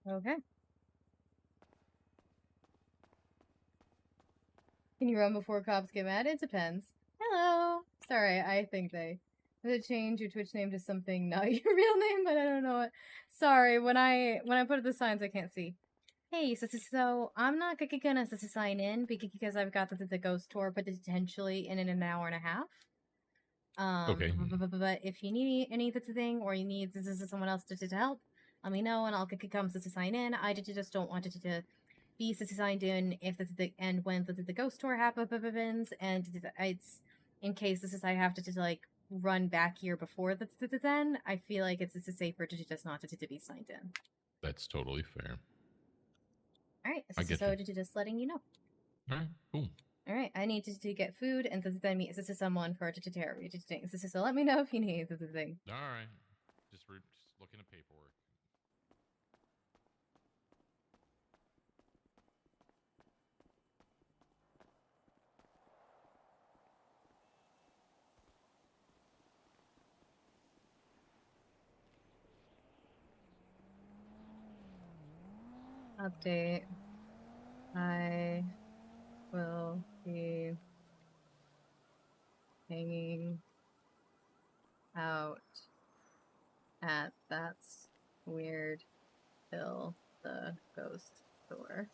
Speaker 1: Okay. Can you run before cops get mad? It depends. Hello. Sorry, I think they change your Twitch name to something not your real name, but I don't know it. Sorry, when I put up the signs, I can't see. Hey, so I'm not gonna sign in because I've got the ghost tour potentially in an hour and a half.
Speaker 6: Okay.
Speaker 1: But if you need any thing or you need someone else to help, let me know and I'll come to sign in. I just don't want it to be signed in if and when the ghost tour happens, and it's in case I have to like run back here before then. I feel like it's safer to just not to be signed in.
Speaker 6: That's totally fair.
Speaker 1: All right,
Speaker 6: I get
Speaker 1: so
Speaker 6: you.
Speaker 1: just letting you know.
Speaker 6: All right, cool.
Speaker 1: All right, I need to get food and then meet someone for terror things. So let me know if you need the thing.
Speaker 6: All right. Just looking at paperwork.
Speaker 1: Update. I will be hanging out at That's Weird till the ghost tour.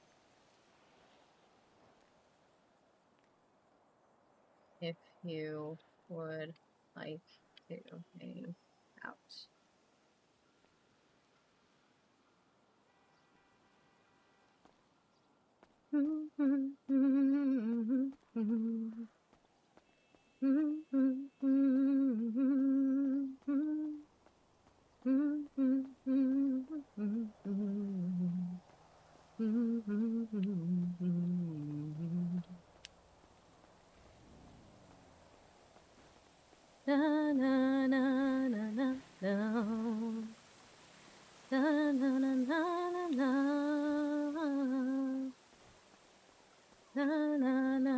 Speaker 1: If you would like to hang out. Na na na na na na. Na na na na na na. Na na na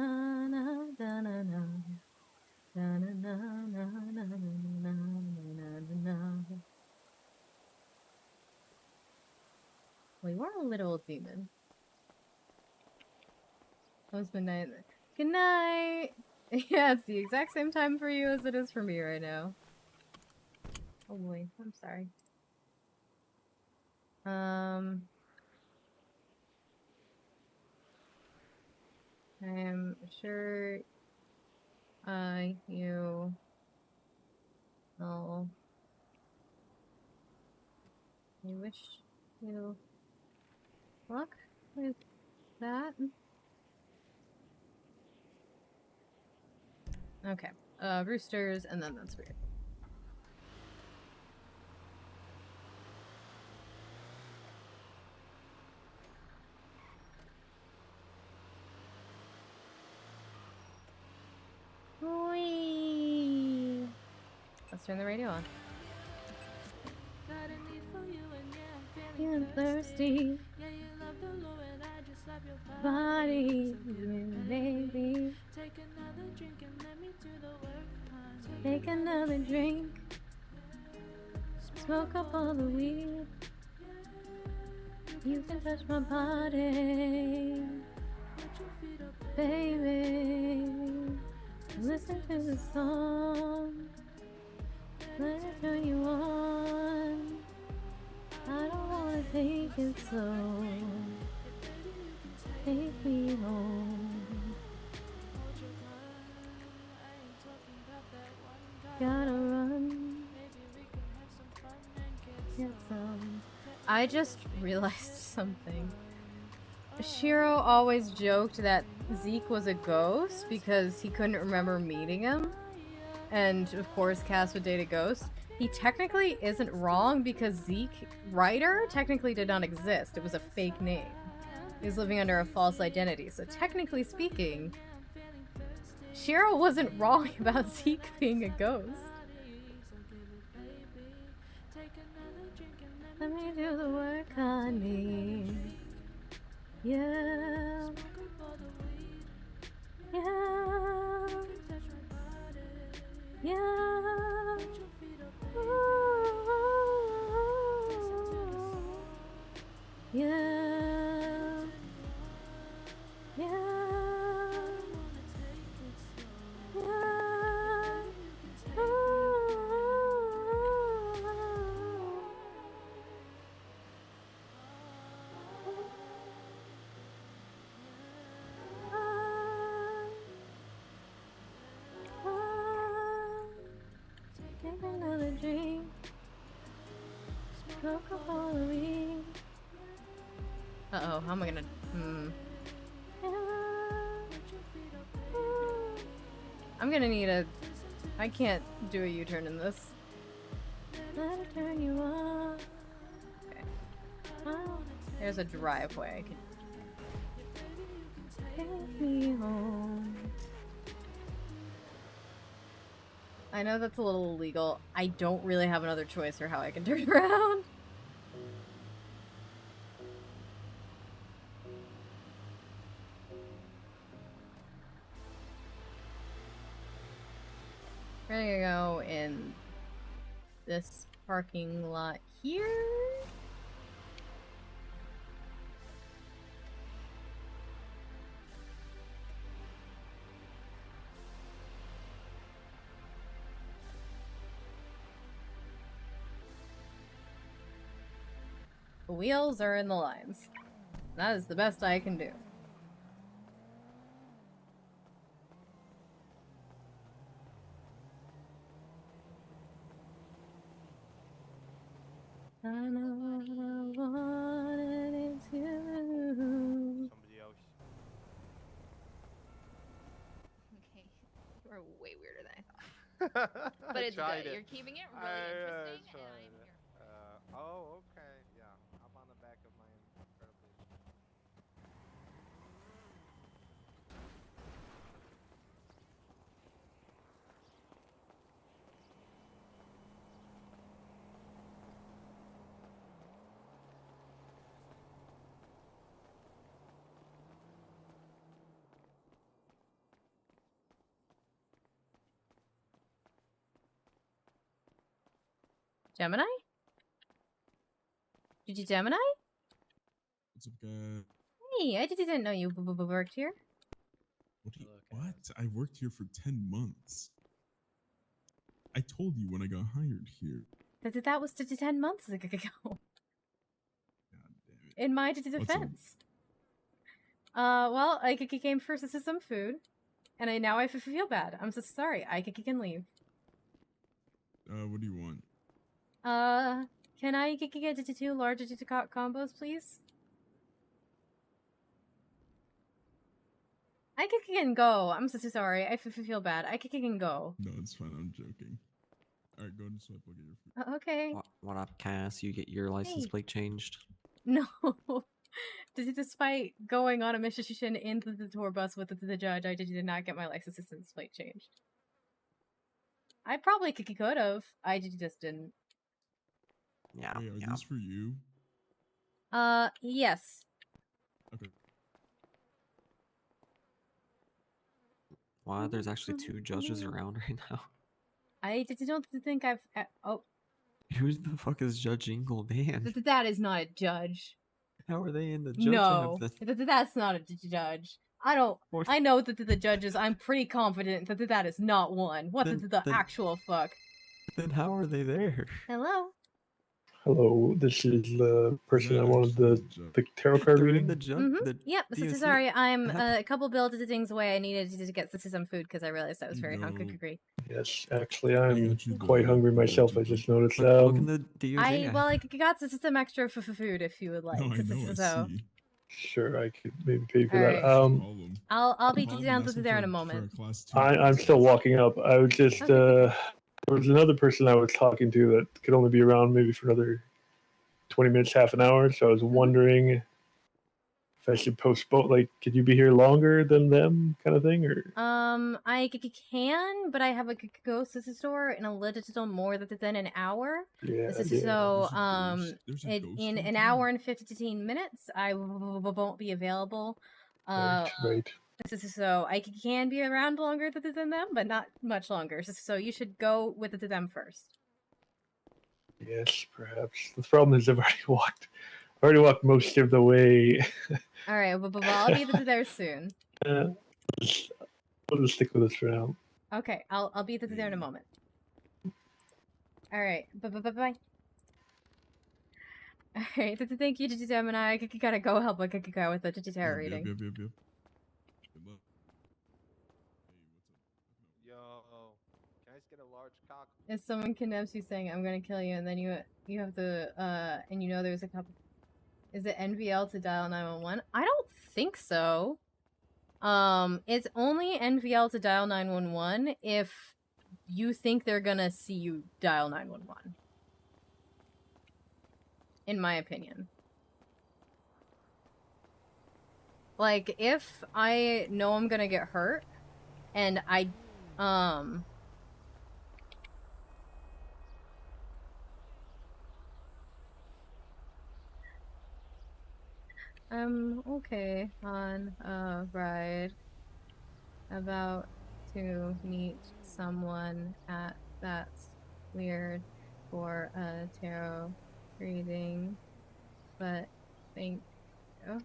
Speaker 1: na na na na. Na na na na na na na na. Well, you are a little demon. Almost midnight. Good night. Yeah, it's the exact same time for you as it is for me right now. Oh boy, I'm sorry. I'm sure you will. I wish you luck with that. Okay. Roosters, and then that's weird. Whee! Let's turn the radio on. Feeling thirsty. Body, baby. Take another drink. Smoke up all the weed. You can touch my body, baby. Listen to the song. Let it turn you on. I don't wanna take it slow. Take me home. Gotta run. Get some I just realized something. Shiro always joked that Zeke was a ghost because he couldn't remember meeting him. And of course, Cass would date a ghost. He technically isn't wrong because Zeke, writer, technically did not exist. It was a fake name. He was living under a false identity. So technically speaking, Shiro wasn't wrong about Zeke being a ghost. Let me do the work, honey. Yeah. Yeah. Yeah. Ooh. Yeah. Yeah. Take another drink. Smoke a Halloween. Uh-oh, how am I gonna... I'm gonna need a... I can't do a U-turn in this. Let it turn you on. Okay. Oh, there's a driveway. I can... Take me home. I know that's a little illegal. I don't really have another choice for how I can turn around. We're gonna go in this parking lot here. The wheels are in the lines. That is the best I can do. I know what I wanted it to.
Speaker 21: Somebody else.
Speaker 15: Okay, you are way weirder than I thought. But it's good. You're keeping it really interesting, and I'm here.
Speaker 21: Oh, okay. Yeah, I'm on the back of my incredibly.
Speaker 1: Gemini? Did you Gemini?
Speaker 22: What's up, guy?
Speaker 1: Hey, I didn't know you worked here.
Speaker 22: What? I worked here for 10 months. I told you when I got hired here.
Speaker 1: That was 10 months ago. In my defense. Well, I came first to some food, and now I feel bad. I'm so sorry. I can leave.
Speaker 22: What do you want?
Speaker 1: Can I get 2 large combos, please? I can go. I'm so sorry. I feel bad. I can go.
Speaker 22: No, it's fine. I'm joking. All right, go and swipe. I'll get your food.
Speaker 1: Okay.
Speaker 8: What up, Cass? You get your license
Speaker 1: Hey.
Speaker 8: plate changed?
Speaker 1: No. Despite going on a mission in the tour bus with the judge, I did not get my license plate changed. I probably could have. I just didn't.
Speaker 8: Yeah.
Speaker 22: Hey, are these for you?
Speaker 1: Yes.
Speaker 22: Okay.
Speaker 8: Wow, there's actually 2 judges around right now.
Speaker 1: I don't think I've... oh.
Speaker 8: Who the fuck is Judge Ingle, man?
Speaker 1: That is not a judge.
Speaker 8: How are they in the judge?
Speaker 1: No, that's not a judge. I don't... I know that the judges, I'm pretty confident that is not one. What the actual fuck?
Speaker 8: Then how are they there?
Speaker 1: Hello?
Speaker 20: Hello, this is the person I
Speaker 22: that
Speaker 20: wanted the tarot card reading.
Speaker 1: Yep. So sorry, I'm a couple buildings away. I needed to get some food because I realized I was very hungry.
Speaker 20: Yes, actually, I'm quite hungry myself. I just noticed.
Speaker 1: I got some extra food if you would like.
Speaker 22: No, I know. I
Speaker 1: So
Speaker 22: see.
Speaker 20: Sure, I could maybe pay for
Speaker 1: All
Speaker 20: that.
Speaker 1: right. I'll be down there in a moment.
Speaker 20: I'm still walking up. I was just there was another person I was talking to that could only be around maybe for another 20 minutes, half an hour. So I was wondering if I should postpone. Like, could you be here longer than them, kind of thing, or?
Speaker 1: I can, but I have a ghost store in a little more than an hour.
Speaker 20: Yeah.
Speaker 1: So in an hour and 15 minutes, I won't be available.
Speaker 20: Right.
Speaker 1: So I can be around longer than them, but not much longer. So you should go with them first.
Speaker 20: Yes, perhaps. The problem is I've already walked most of the way.
Speaker 1: All right, but I'll be there soon.
Speaker 20: We'll just stick with this for now.
Speaker 1: Okay, I'll be there in a moment. All right, bye. All right, thank you, Gemini. I gotta go help a guy with the tarot reading.
Speaker 22: Yep. Good luck.
Speaker 21: Yo, can I just get a large cock?
Speaker 1: If someone kidnaps you saying I'm gonna kill you, and then you have to and you know there's a couple. Is it NVL to dial 911? I don't think so. It's only NVL to dial 911 if you think they're gonna see you dial 911. In my opinion. Like, if I know I'm gonna get hurt, and I'm okay on a ride about to meet someone that's weird for a tarot reading, but thank you.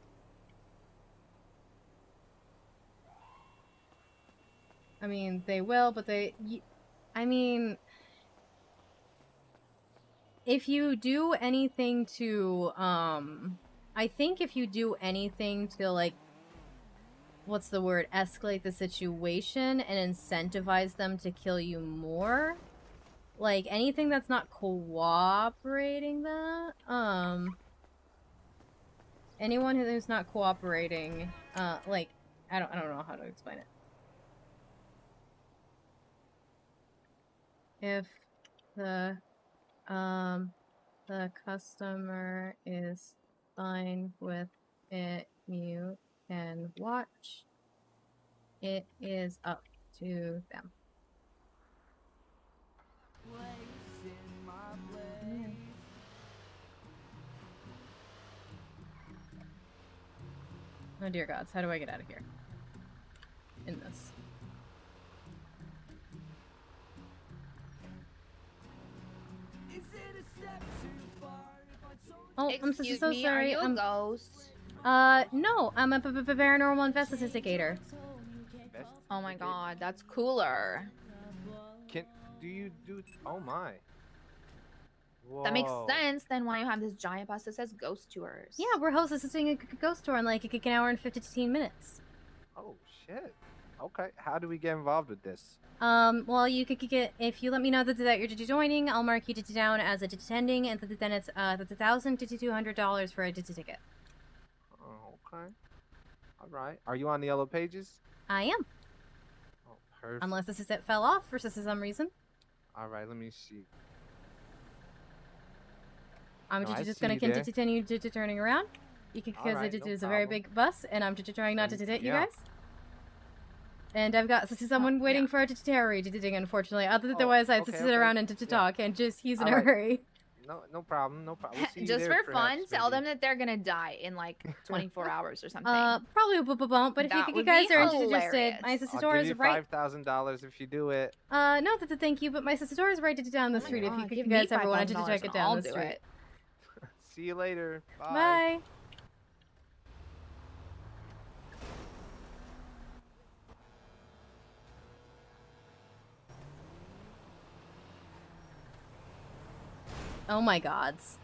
Speaker 1: I mean, they will, but I mean, if you do anything to, I think if you do anything to, like, what's the word, escalate the situation and incentivize them to kill you more, like, anything that's not cooperating that, anyone who's not cooperating, like, I don't know how to explain it. If the customer is fine with it, you can watch. It is up to them. Oh dear gods, how do I get out of here? In this. Oh, I'm so sorry.
Speaker 15: Are you a ghost?
Speaker 1: No, I'm a paranormal investigator.
Speaker 15: Oh my god, that's cooler.
Speaker 21: Oh my. Whoa.
Speaker 15: That makes sense then why you have this giant bus that says ghost tours.
Speaker 1: Yeah, we're hosting a ghost tour in like an hour and 15 minutes.
Speaker 21: Oh shit. Okay, how do we get involved with this?
Speaker 1: Well, you could get, if you let me know that you're joining, I'll mark you down as a attending, and then it's that's $1,000 to $200 for a ticket.
Speaker 21: Oh, okay. All right. Are you on the yellow pages?
Speaker 1: I am.
Speaker 21: Oh, perfect.
Speaker 1: Unless this set fell off for some reason.
Speaker 21: All right, let me see.
Speaker 1: I'm just gonna continue turning around, because it is a very big bus, and I'm just trying not to hit you guys. And I've got someone waiting for a tarot reading, unfortunately. Otherwise, I'd sit around and to talk, and just he's in a hurry.
Speaker 21: No problem. We'll see you
Speaker 15: just
Speaker 21: there,
Speaker 15: for fun,
Speaker 21: perhaps,
Speaker 15: tell
Speaker 21: maybe.
Speaker 15: them that they're gonna die in like 24 hours or something.
Speaker 1: Probably won't, but if you guys are interested, my sister
Speaker 21: I'll
Speaker 1: is
Speaker 21: give you
Speaker 1: right.
Speaker 21: $5,000 if you do it.
Speaker 1: No, thank you, but my sister is right down the street. If you guys ever wanted to check it down the street.
Speaker 21: See you later. Bye.
Speaker 1: Bye. Oh my gods.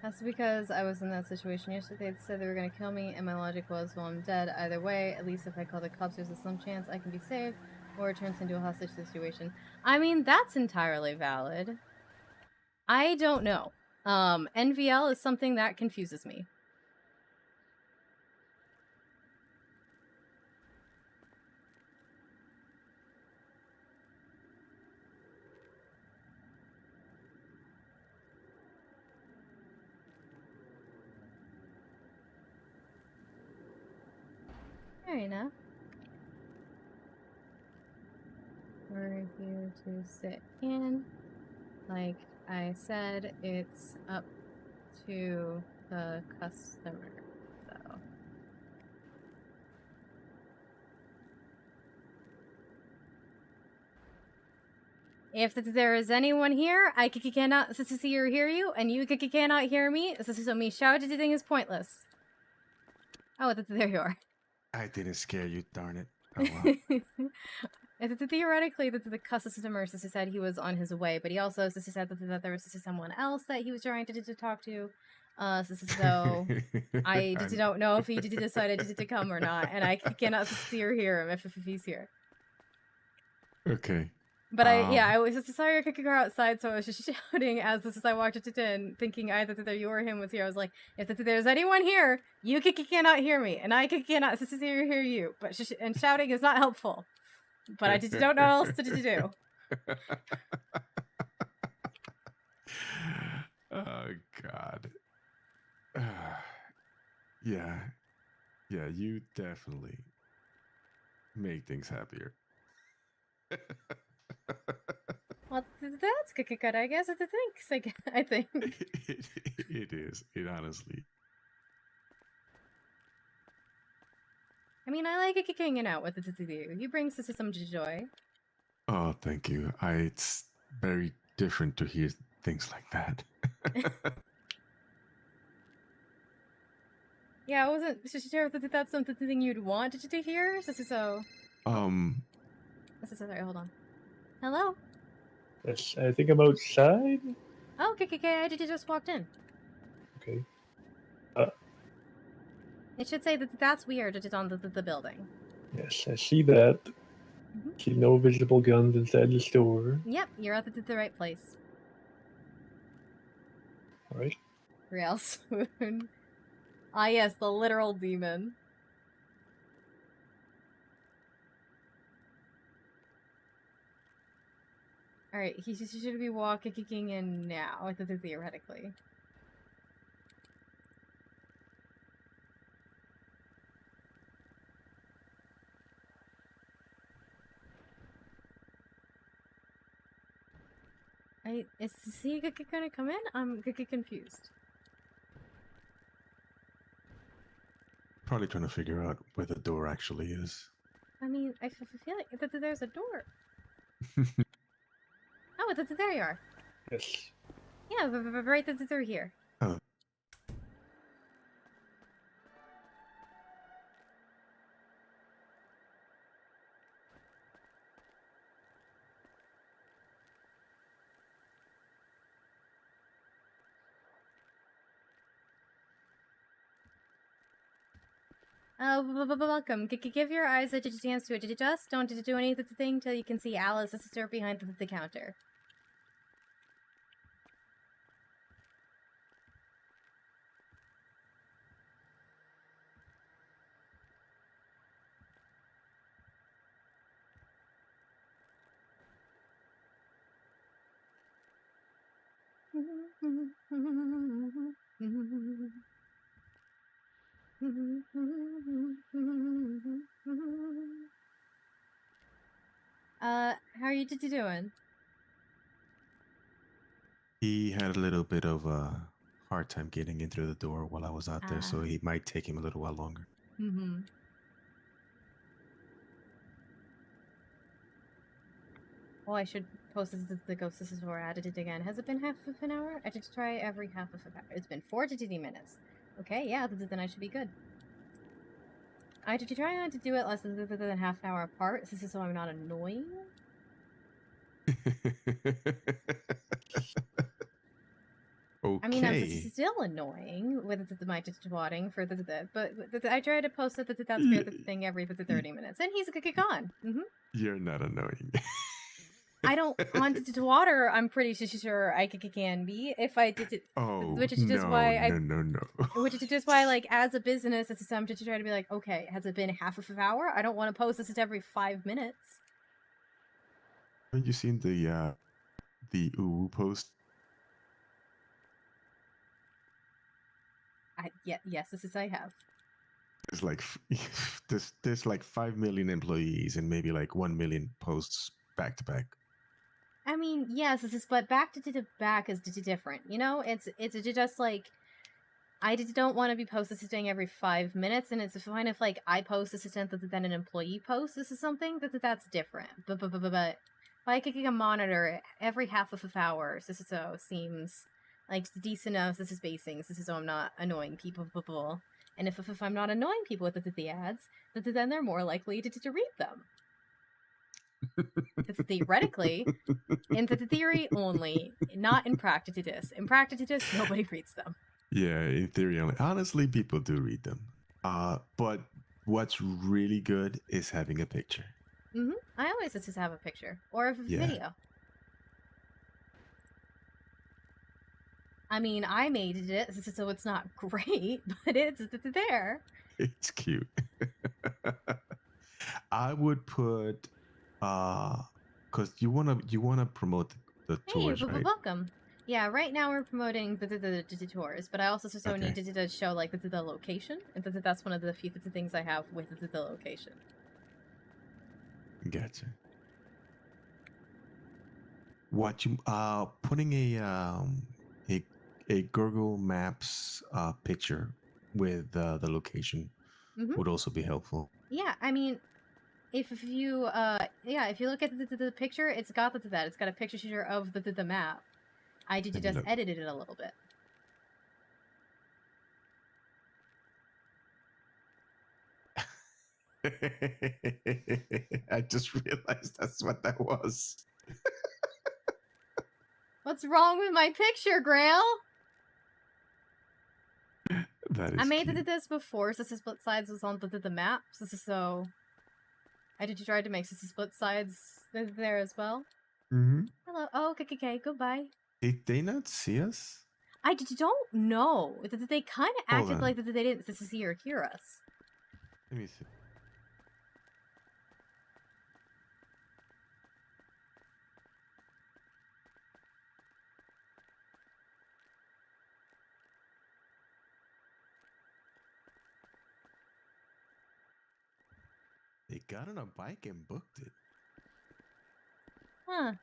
Speaker 1: That's because I was in that situation yesterday. They said they were gonna kill me, and my logic was, well, I'm dead either way. At least if I call the cops, there's a slim chance I can be saved, or it turns into a hostage situation. I mean, that's entirely valid. I don't know. NVL is something that confuses me. Fair enough. We're here to sit in. Like I said, it's up to the customer, though. If there is anyone here, I cannot see or hear you, and you cannot hear me, so me shouting is pointless. Oh, there you are.
Speaker 14: I didn't scare you, darn it. Oh well.
Speaker 1: Theoretically, the customer said he was on his way, but he also said that there was someone else that he was trying to talk to. So I don't know if he decided to come or not, and I cannot see or hear him if he's here.
Speaker 14: Okay.
Speaker 1: But I was just sorry I couldn't go outside, so I was just shouting as I walked in, thinking either that you or him was here. I was like, if there's anyone here, you cannot hear me, and I cannot see or hear you. But and shouting is not helpful. But I just don't know what else to do.
Speaker 14: Oh God. Yeah, you definitely make things happier.
Speaker 1: Well, that's good. I guess thanks. I think
Speaker 14: it is. It honestly.
Speaker 1: I mean, I like hanging out with you. You bring some joy.
Speaker 14: Oh, thank you. It's very different to hear things like that.
Speaker 1: Yeah, I wasn't sure if that's something you'd want to hear. So. Sorry, hold on. Hello.
Speaker 20: Yes, I think I'm outside.
Speaker 1: Oh, okay. I just walked in.
Speaker 20: Okay.
Speaker 1: It should say that's weird. It's on the building.
Speaker 20: Yes, I see that. See no visible guns inside the store.
Speaker 1: Yep, you're at the right place.
Speaker 20: All right.
Speaker 1: Real swoon. Ah, yes, the literal demon. Alright, he should be walking in now, theoretically. Is he gonna come in? I'm confused.
Speaker 14: Probably trying to figure out where the door actually is.
Speaker 1: I mean, I feel like there's a door. Oh, there you are.
Speaker 20: Yes.
Speaker 1: Yeah, right through here.
Speaker 14: Oh.
Speaker 1: Welcome. Give your eyes a chance to adjust. Don't do anything till you can see Alice, the sister behind the counter. How are you doing?
Speaker 14: He had a little bit of a hard time getting in through the door while I was out there, so he might take him a little while longer.
Speaker 1: Well, I should post the ghost door added it again. Has it been half of an hour? I did try every half of an hour. It's been 40 minutes. Okay, yeah, then I should be good. I did try not to do it less than half an hour apart, so I'm not annoying. I mean, it's still annoying with my twatting for but I try to post that that's great thing every 30 minutes, and he's gone.
Speaker 14: You're not annoying.
Speaker 1: I don't want to water. I'm pretty sure I can be if I did it.
Speaker 14: Oh,
Speaker 1: which is just why
Speaker 14: no.
Speaker 1: Which is just why, like, as a business, it's I'm just trying to be like, okay, has it been half of an hour? I don't want to post this every 5 minutes.
Speaker 14: Have you seen the UU post?
Speaker 1: Yes, this is I have.
Speaker 14: It's like there's like 5 million employees and maybe like 1 million posts back to back.
Speaker 1: I mean, yes, this is, but back to back is different. You know, it's just like I don't want to be posting every 5 minutes, and it's fine if like I post this and then an employee posts this is something that's different. But if I could get a monitor every half of an hour, this is so seems like decent enough. This is basing. This is so I'm not annoying people. And if I'm not annoying people with the ads, then they're more likely to read them. Theoretically, in the theory only, not in practice. In practice, nobody reads them.
Speaker 14: Yeah, in theory only. Honestly, people do read them. But what's really good is having a picture.
Speaker 1: I always just have a picture or a video. I mean, I made it, so it's not great, but it's there.
Speaker 14: It's cute. I would put, cause you wanna promote the tours, right?
Speaker 1: Welcome. Yeah, right now we're promoting the tours, but I also need to show like the location, and that's one of the few things I have with the location.
Speaker 14: Gotcha. What you putting a Google Maps picture with the location would also be helpful.
Speaker 1: Yeah, I mean, if you look at the picture, it's got that. It's got a picture of the map. I just edited it a little bit.
Speaker 14: I just realized that's what that was.
Speaker 1: What's wrong with my picture, Grail?
Speaker 14: That is
Speaker 1: I made
Speaker 14: cute.
Speaker 1: this before, so split sides was on the map, so I did try to make split sides there as well. Hello. Oh, okay. Goodbye.
Speaker 14: Did they not see us?
Speaker 1: I don't know. They kind of acted like that they didn't see or hear us.
Speaker 14: Let me see. They got on a bike and booked it.
Speaker 1: Huh.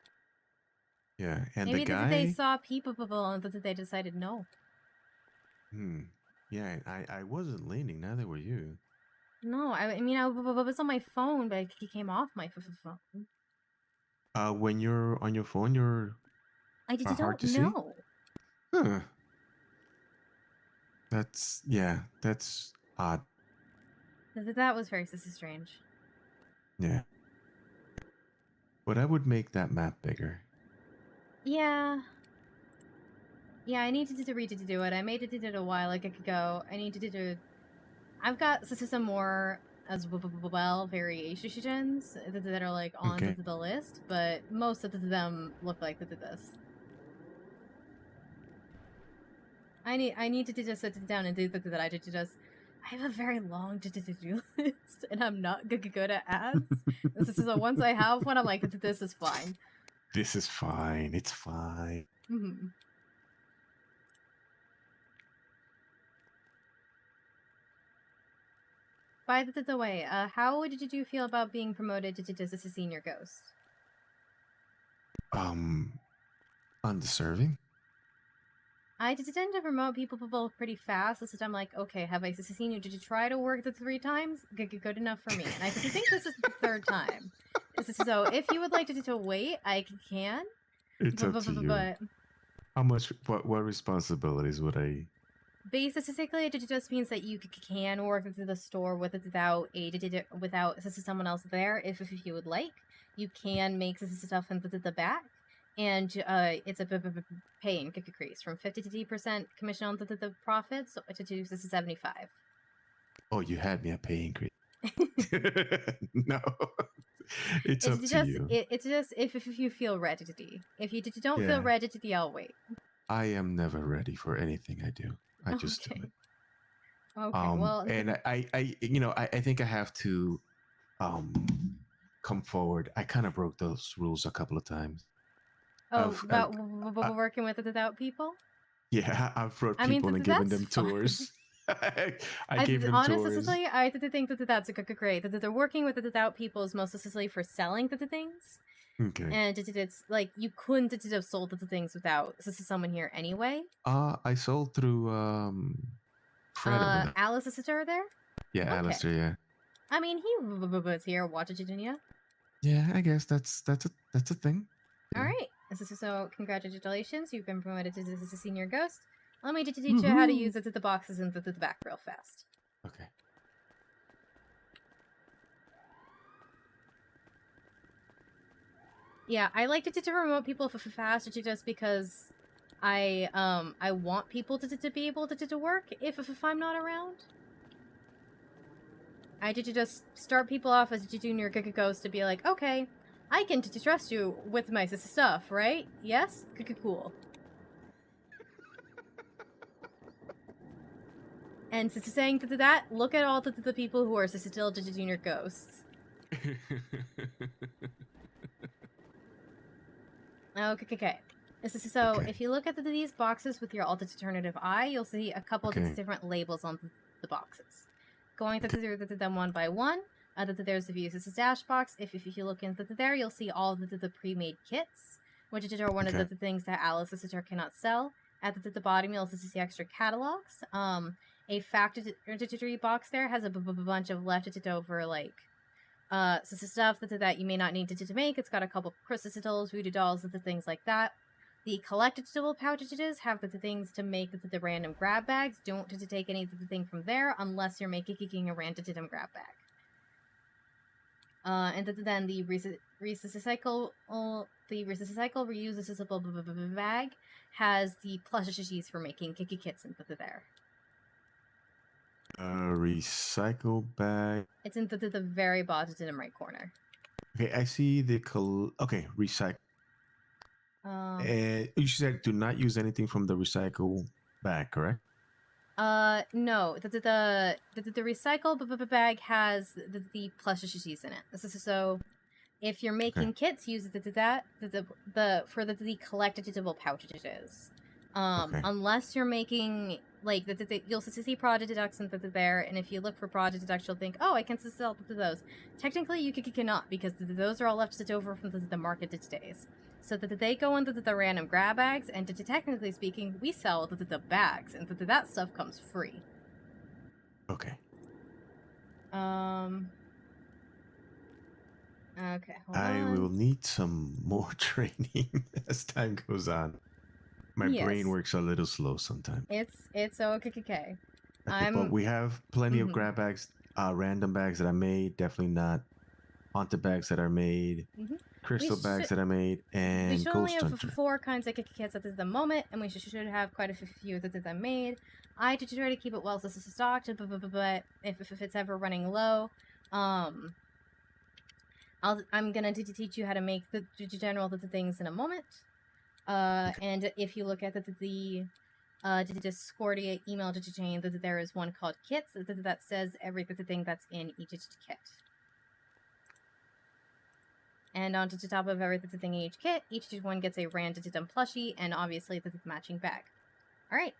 Speaker 14: Yeah, and
Speaker 1: maybe
Speaker 14: the guy...
Speaker 1: they saw people and they decided no.
Speaker 14: Yeah, I wasn't leaning, neither were you.
Speaker 1: No, I mean, I was on my phone, but he came off my phone.
Speaker 14: When you're on your phone, you're hard to see? Huh. That's odd.
Speaker 1: That was very strange.
Speaker 14: Yeah. But I would make that map bigger.
Speaker 1: Yeah. Yeah, I needed to read it to do it. I made it a while ago. I need to do... I've got some more as well variations that are like on the list, but most of them look like this. I need to just sit down and do that. I have a very long to-do list, and I'm not good at ads. So once I have one, I'm like, this is fine.
Speaker 14: This is fine. It's fine.
Speaker 1: By the way, how did you feel about being promoted to a senior ghost?
Speaker 14: Undeserving.
Speaker 1: I tend to promote people pretty fast. So I'm like, okay, have I seen you? Did you try to work the 3 times? Good enough for me. And I think this is the 3rd time. So if you would like to wait, I can.
Speaker 14: It's up to you.
Speaker 1: But
Speaker 14: how much? What responsibilities would I?
Speaker 1: Basically, it just means that you can work through the store without someone else there. If you would like, you can make this stuff into the back. and it's a pay increase from 50 to 10% commission on the profits to 75.
Speaker 14: Oh, you had me a pay increase. No, it's up to
Speaker 1: just
Speaker 14: you.
Speaker 1: it's just if you feel ready. If you don't feel ready, I'll wait.
Speaker 14: I am never ready for anything I do. I just do it.
Speaker 1: Okay. Well,
Speaker 14: and I think I have to come forward. I kind of broke those rules a couple of times.
Speaker 1: About working with without people.
Speaker 14: Yeah, I've brought people and given them tours. I gave them tours.
Speaker 1: Honestly, I think that's great. That they're working with without people is most necessarily for selling the things.
Speaker 14: Okay.
Speaker 1: And it's like you couldn't have sold the things without someone here anyway.
Speaker 14: I sold through Fred.
Speaker 1: Alice is there?
Speaker 14: Yeah, okay. Alistair. Yeah.
Speaker 1: I mean, he was here. Watch Virginia.
Speaker 14: Yeah, I guess that's a thing.
Speaker 1: Yeah. All right. So congratulations, you've been promoted to the senior ghost. Let me teach you how to use the boxes in the back real fast.
Speaker 14: Okay.
Speaker 1: Yeah, I like to promote people fast just because I want people to be able to work if I'm not around. I did just start people off as a junior ghost to be like, okay, I can trust you with my stuff, right? Yes? Cool. And saying to that, look at all the people who are still junior ghosts. Okay. So if you look at these boxes with your alternative eye, you'll see a couple of different labels on the boxes. Going through them one by one, there's the views. This is dash box. If you look into there, you'll see all the pre-made kits, which are one of the things that Alice Sister cannot sell. At the bottom, you'll see extra catalogs. A factory box there has a bunch of leftover like stuff that you may not need to make. It's got a couple crystals, voodoo dolls, things like that. The collectible pouches have the things to make the random grab bags. Don't take anything from there unless you're making a random grab bag. And then the recycle reusable bag has the plushies for making kits and there.
Speaker 14: Recycle bag.
Speaker 1: It's in the very bottom right corner.
Speaker 14: Okay, I see the recycle. You said do not use anything from the recycle bag, correct?
Speaker 1: No. The recycle bag has the plushies in it. So if you're making kits, use for the collectible pouches. Unless you're making like you'll see product deducts and there, and if you look for product deducts, you'll think, oh, I can sell those. Technically, you cannot because those are all left over from the market days. So they go into the random grab bags, and technically speaking, we sell the bags, and that stuff comes free.
Speaker 14: Okay.
Speaker 1: Okay.
Speaker 14: I will need some more training as time goes on. My brain works a little slow sometimes.
Speaker 1: It's okay.
Speaker 14: But we have plenty of grab bags, random bags that I made. Definitely not haunted bags that are made. Crystal bags that I made, and
Speaker 1: we should
Speaker 14: Ghost
Speaker 1: only have
Speaker 14: Hunter.
Speaker 1: 4 kinds of kits at the moment, and we should have quite a few that I made. I try to keep it well stocked, but if it's ever running low, I'm gonna teach you how to make the general things in a moment. And if you look at the Discordia email chain, there is one called kits that says everything that's in each kit. And on the top of everything in each kit, each one gets a random plushie and obviously the matching bag. Alright,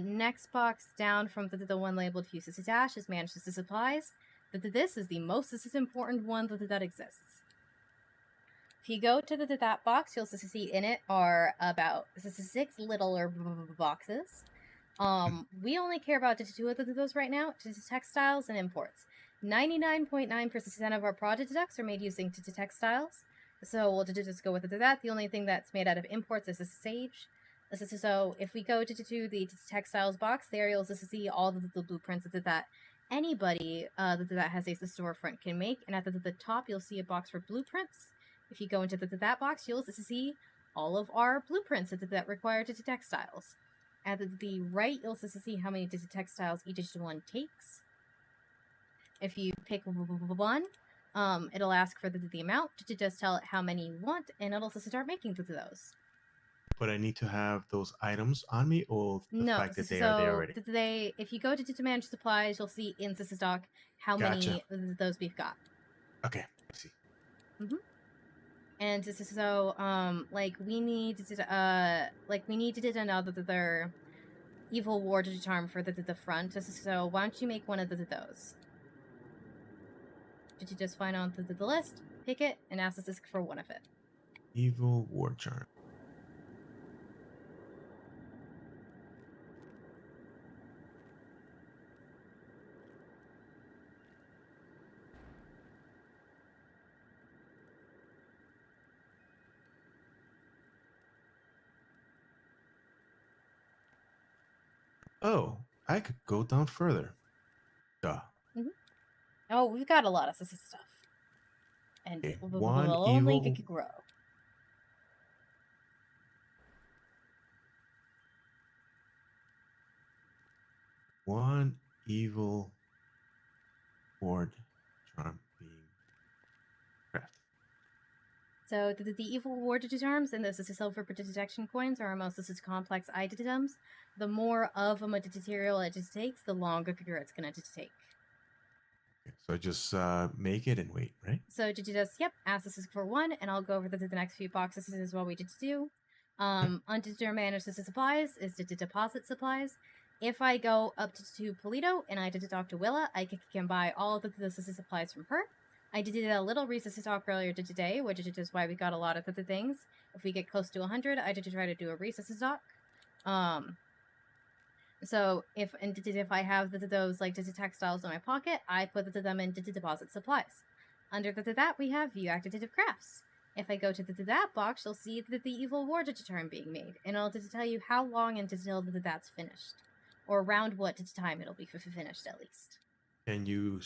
Speaker 1: next box down from the one labeled Fuses Dash is Managed Supplies. This is the most important one that exists. If you go to that box, you'll see in it are about 6 little boxes. We only care about 2 of those right now, textiles and imports. 99.9% of our product deducts are made using textiles, so we'll just go with that. The only thing that's made out of imports is the sage. So if we go to the textiles box, there you'll see all the blueprints that anybody that has a storefront can make, and at the top you'll see a box for blueprints. If you go into that box, you'll see all of our blueprints that require textiles. At the right, you'll see how many textiles each one takes. If you pick one, it'll ask for the amount to just tell it how many you want, and it'll also start making those.
Speaker 2: But I need to have those items on me, or the
Speaker 1: No,
Speaker 2: fact that they are there already?
Speaker 1: If you go to manage supplies, you'll see in the stock how
Speaker 2: Gotcha.
Speaker 1: many of those we've got.
Speaker 2: Okay, I see.
Speaker 1: And so, we need another evil ward charm for the front. So why don't you make one of those? Did you just find on the list, pick it, and ask us for one of it?
Speaker 2: Evil war charm. Oh, I could go down further. Duh.
Speaker 1: Oh, we've got a lot of stuff. And
Speaker 2: Okay,
Speaker 1: we'll
Speaker 2: one
Speaker 1: only
Speaker 2: evil-
Speaker 1: grow.
Speaker 2: One evil ward charm being crafted.
Speaker 1: So the evil ward charms and the silver protection coins are our most complex items. The more of a material it just takes, the longer it's gonna take.
Speaker 2: Okay, so just make it and wait, right?
Speaker 1: So did you just ask us for one, and I'll go over the next few boxes as well. We did do. Undigital manage the supplies is the deposit supplies. If I go up to Polito and I did talk to Willa, I can buy all of the supplies from her. I did a little research talk earlier today, which is just why we got a lot of the things. If we get close to 100, I did try to do a research talk. So if I have those textiles in my pocket, I put them into deposit supplies. Under that, we have view active crafts. If I go to that box, you'll see that the evil ward charm being made, and it'll tell you how long until that's finished, or around what time it'll be finished at least.
Speaker 2: Can you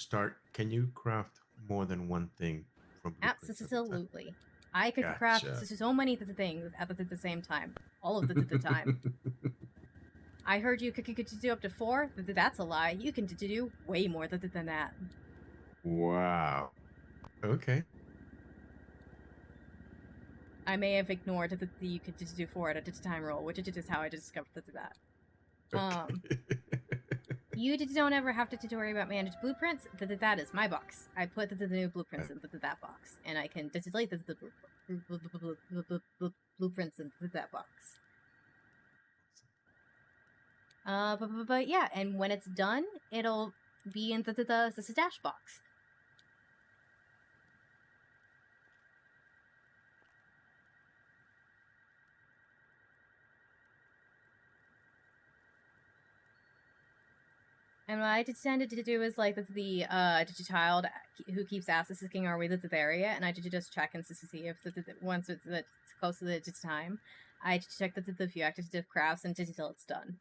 Speaker 2: craft more than one thing from blueprints at a time?
Speaker 1: Absolutely. I could craft so many things at the same time, all of the time. I heard you could do up to 4. That's a lie. You can do way more than that.
Speaker 2: Wow. Okay.
Speaker 1: I may have ignored that you could just do 4 at a time roll, which is how I discovered that. You don't ever have to worry about managed blueprints. That is my box. I put the new blueprints into that box, and I can delete the blueprints into that box. But yeah, and when it's done, it'll be in the stash box. And what I tended to do is the child who keeps asking our way to the area, and I did just check and to see if once it's close to the time, I check the few active crafts until it's done.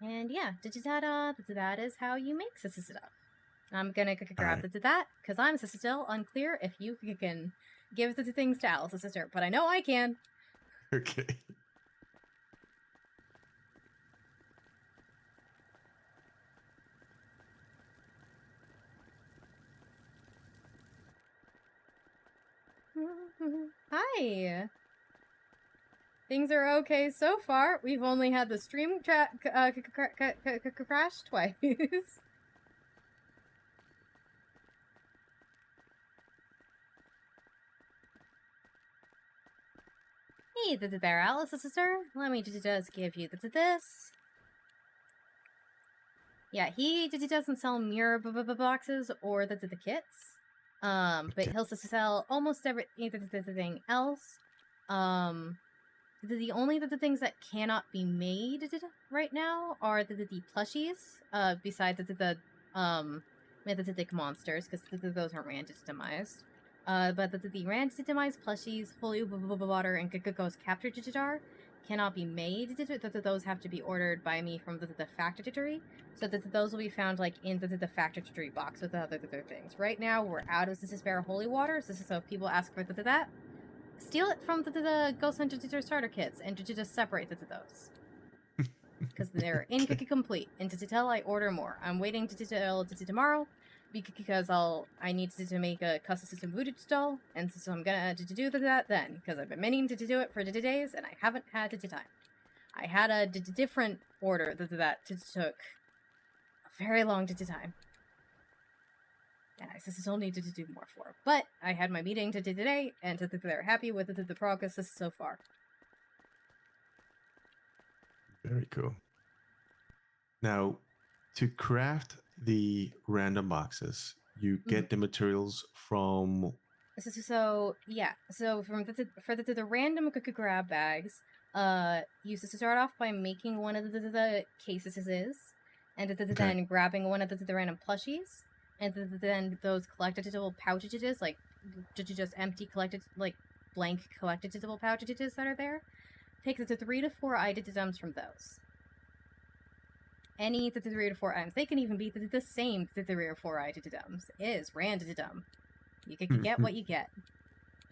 Speaker 1: And yeah, that is how you make stuff. I'm gonna grab that because I'm still unclear if you can give the things to Alice's sister, but I know I can.
Speaker 2: Okay.
Speaker 1: Hi. Things are okay so far. We've only had the stream crash twice. Hey, there, Alice's sister. Let me just give you this. Yeah, he doesn't sell mirror boxes or the kits. But he'll sell almost everything else. The only things that cannot be made right now are the plushies. Besides the mythic monsters, because those aren't randomized. But the randomized plushies, holy water, and Ghost capture jar cannot be made. Those have to be ordered by me from the factory. So those will be found like in the factory box with the other things. Right now, we're out of the spare holy water. So if people ask for that, steal it from the Ghost Hunter starter kits and just separate those. Because they're incomplete. And till I order more. I'm waiting till tomorrow because I need to make a custom system voodoo doll, and so I'm gonna do that then, because I've been meaning to do it for days, and I haven't had the time. I had a different order that took a very long time. And I still need to do more for. But I had my meeting today, and they're happy with the progress so far.
Speaker 2: Very cool. Now, to craft the random boxes, you get the materials from.
Speaker 1: So from the random grab bags, you start off by making one of the cases and then grabbing one of the random plushies, and then those collectible pouches, like just empty blank collectible pouches that are there. Take the 3 to 4 items from those. Any 3 to 4 items. They can even be the same 3 or 4 items. It is random. You can get what you get.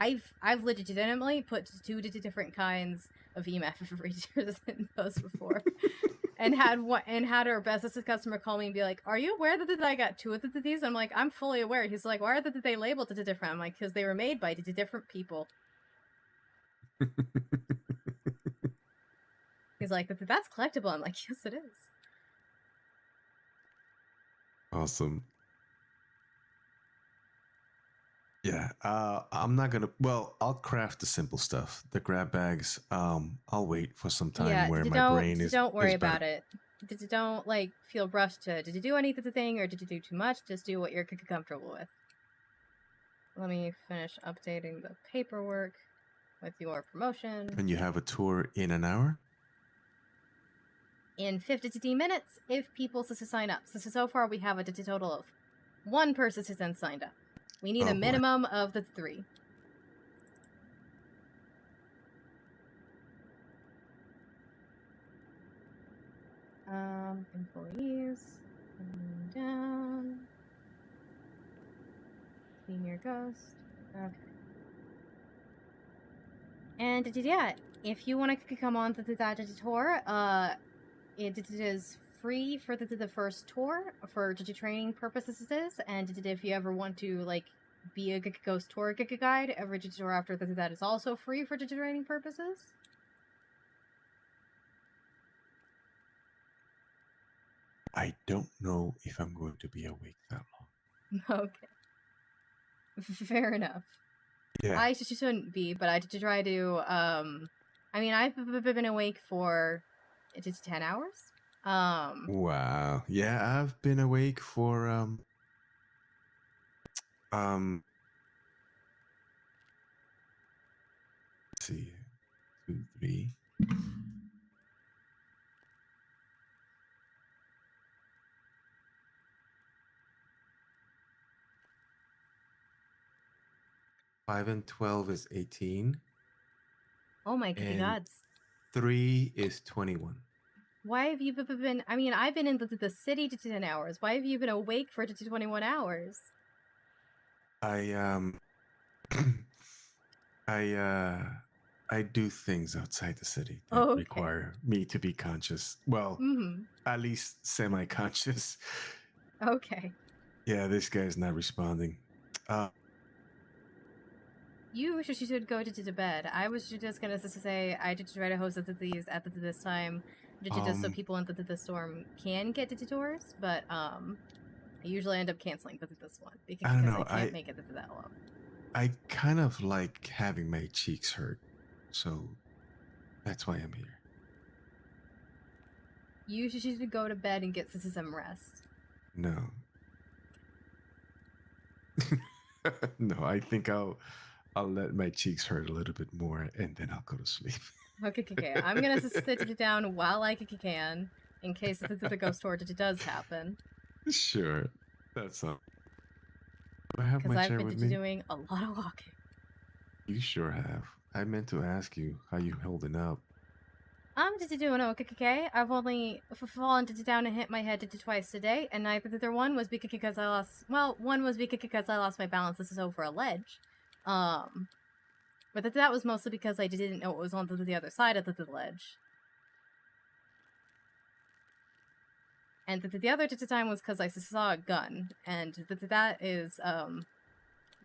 Speaker 1: I've legitimately put 2 different kinds of EMF readers in those before, and had our business customer call me and be like, "Are you aware that I got 2 of these?" I'm like, "I'm fully aware." He's like, "Why are they labeled different?" I'm like, "Because they were made by different people." He's like, "That's collectible." I'm like, "Yes, it is."
Speaker 2: Awesome. Yeah, I'm not gonna. Well, I'll craft the simple stuff. The grab bags. I'll wait for some time where my brain is.
Speaker 1: Don't worry
Speaker 2: is
Speaker 1: about it. Don't feel rushed to. Did you do anything or did you do too much? Just do what you're comfortable with. Let me finish updating the paperwork with your promotion.
Speaker 2: And you have a tour in an hour.
Speaker 1: In 50 minutes, if people sign up. So far, we have a total of 1 person has signed up. We need a minimum of the 3. Employees, down. Senior ghost. Okay. And yeah, if you want to come on to the tour, it is free for the first tour for training purposes, and if you ever want to be a ghost tour guide, every tour after that is also free for training purposes.
Speaker 2: I don't know if I'm going to be awake that long.
Speaker 1: Okay. Fair enough.
Speaker 2: Yeah.
Speaker 1: I shouldn't be, but I try to, I've been awake for 10 hours.
Speaker 2: Wow. Yeah, I've been awake for let's see, 2, 3. Five and 12 is 18.
Speaker 1: Oh my gods.
Speaker 2: 3 is 21.
Speaker 1: Why have you been? I've been in the city to 10 hours. Why have you been awake for 21 hours?
Speaker 2: I do things outside the city that require me to be conscious. Well, at least semi-conscious.
Speaker 1: Okay.
Speaker 2: Yeah, this guy's not responding.
Speaker 1: You should go to bed. I was just gonna say I did try to host these at this time, just so people in the storm can get to tours, but I usually end up canceling this one because
Speaker 2: I don't know.
Speaker 1: I can't make it to that long.
Speaker 2: I kind of like having my cheeks hurt, so that's why I'm here.
Speaker 1: You should go to bed and get some rest.
Speaker 2: No. No, I think I'll let my cheeks hurt a little bit more, and then I'll go to sleep.
Speaker 1: Okay. I'm gonna sit it down while I can, in case the ghost tour does happen.
Speaker 2: Sure, that's all. Do I have my
Speaker 1: Because
Speaker 2: chair
Speaker 1: I've
Speaker 2: with
Speaker 1: been
Speaker 2: me?
Speaker 1: doing a lot of walking.
Speaker 2: You sure have. I meant to ask you how you holding up.
Speaker 1: I'm just doing okay. I've only fallen down and hit my head twice today, and neither one was because I lost. Well, one was because I lost my balance. This is over a ledge, but that was mostly because I didn't know what was on the other side of the ledge. And the other time was because I saw a gun, and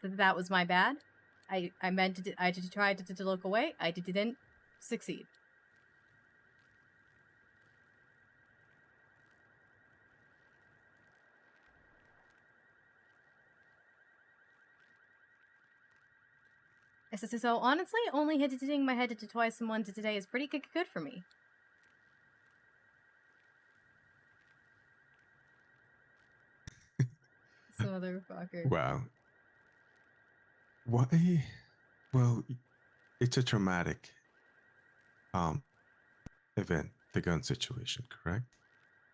Speaker 1: that was my bad. I meant to. I tried to look away. I didn't succeed. So honestly, only hitting my head twice and once today is pretty good for me. Some motherfucker.
Speaker 2: Wow. Why? Well, it's a traumatic event, the gun situation, correct?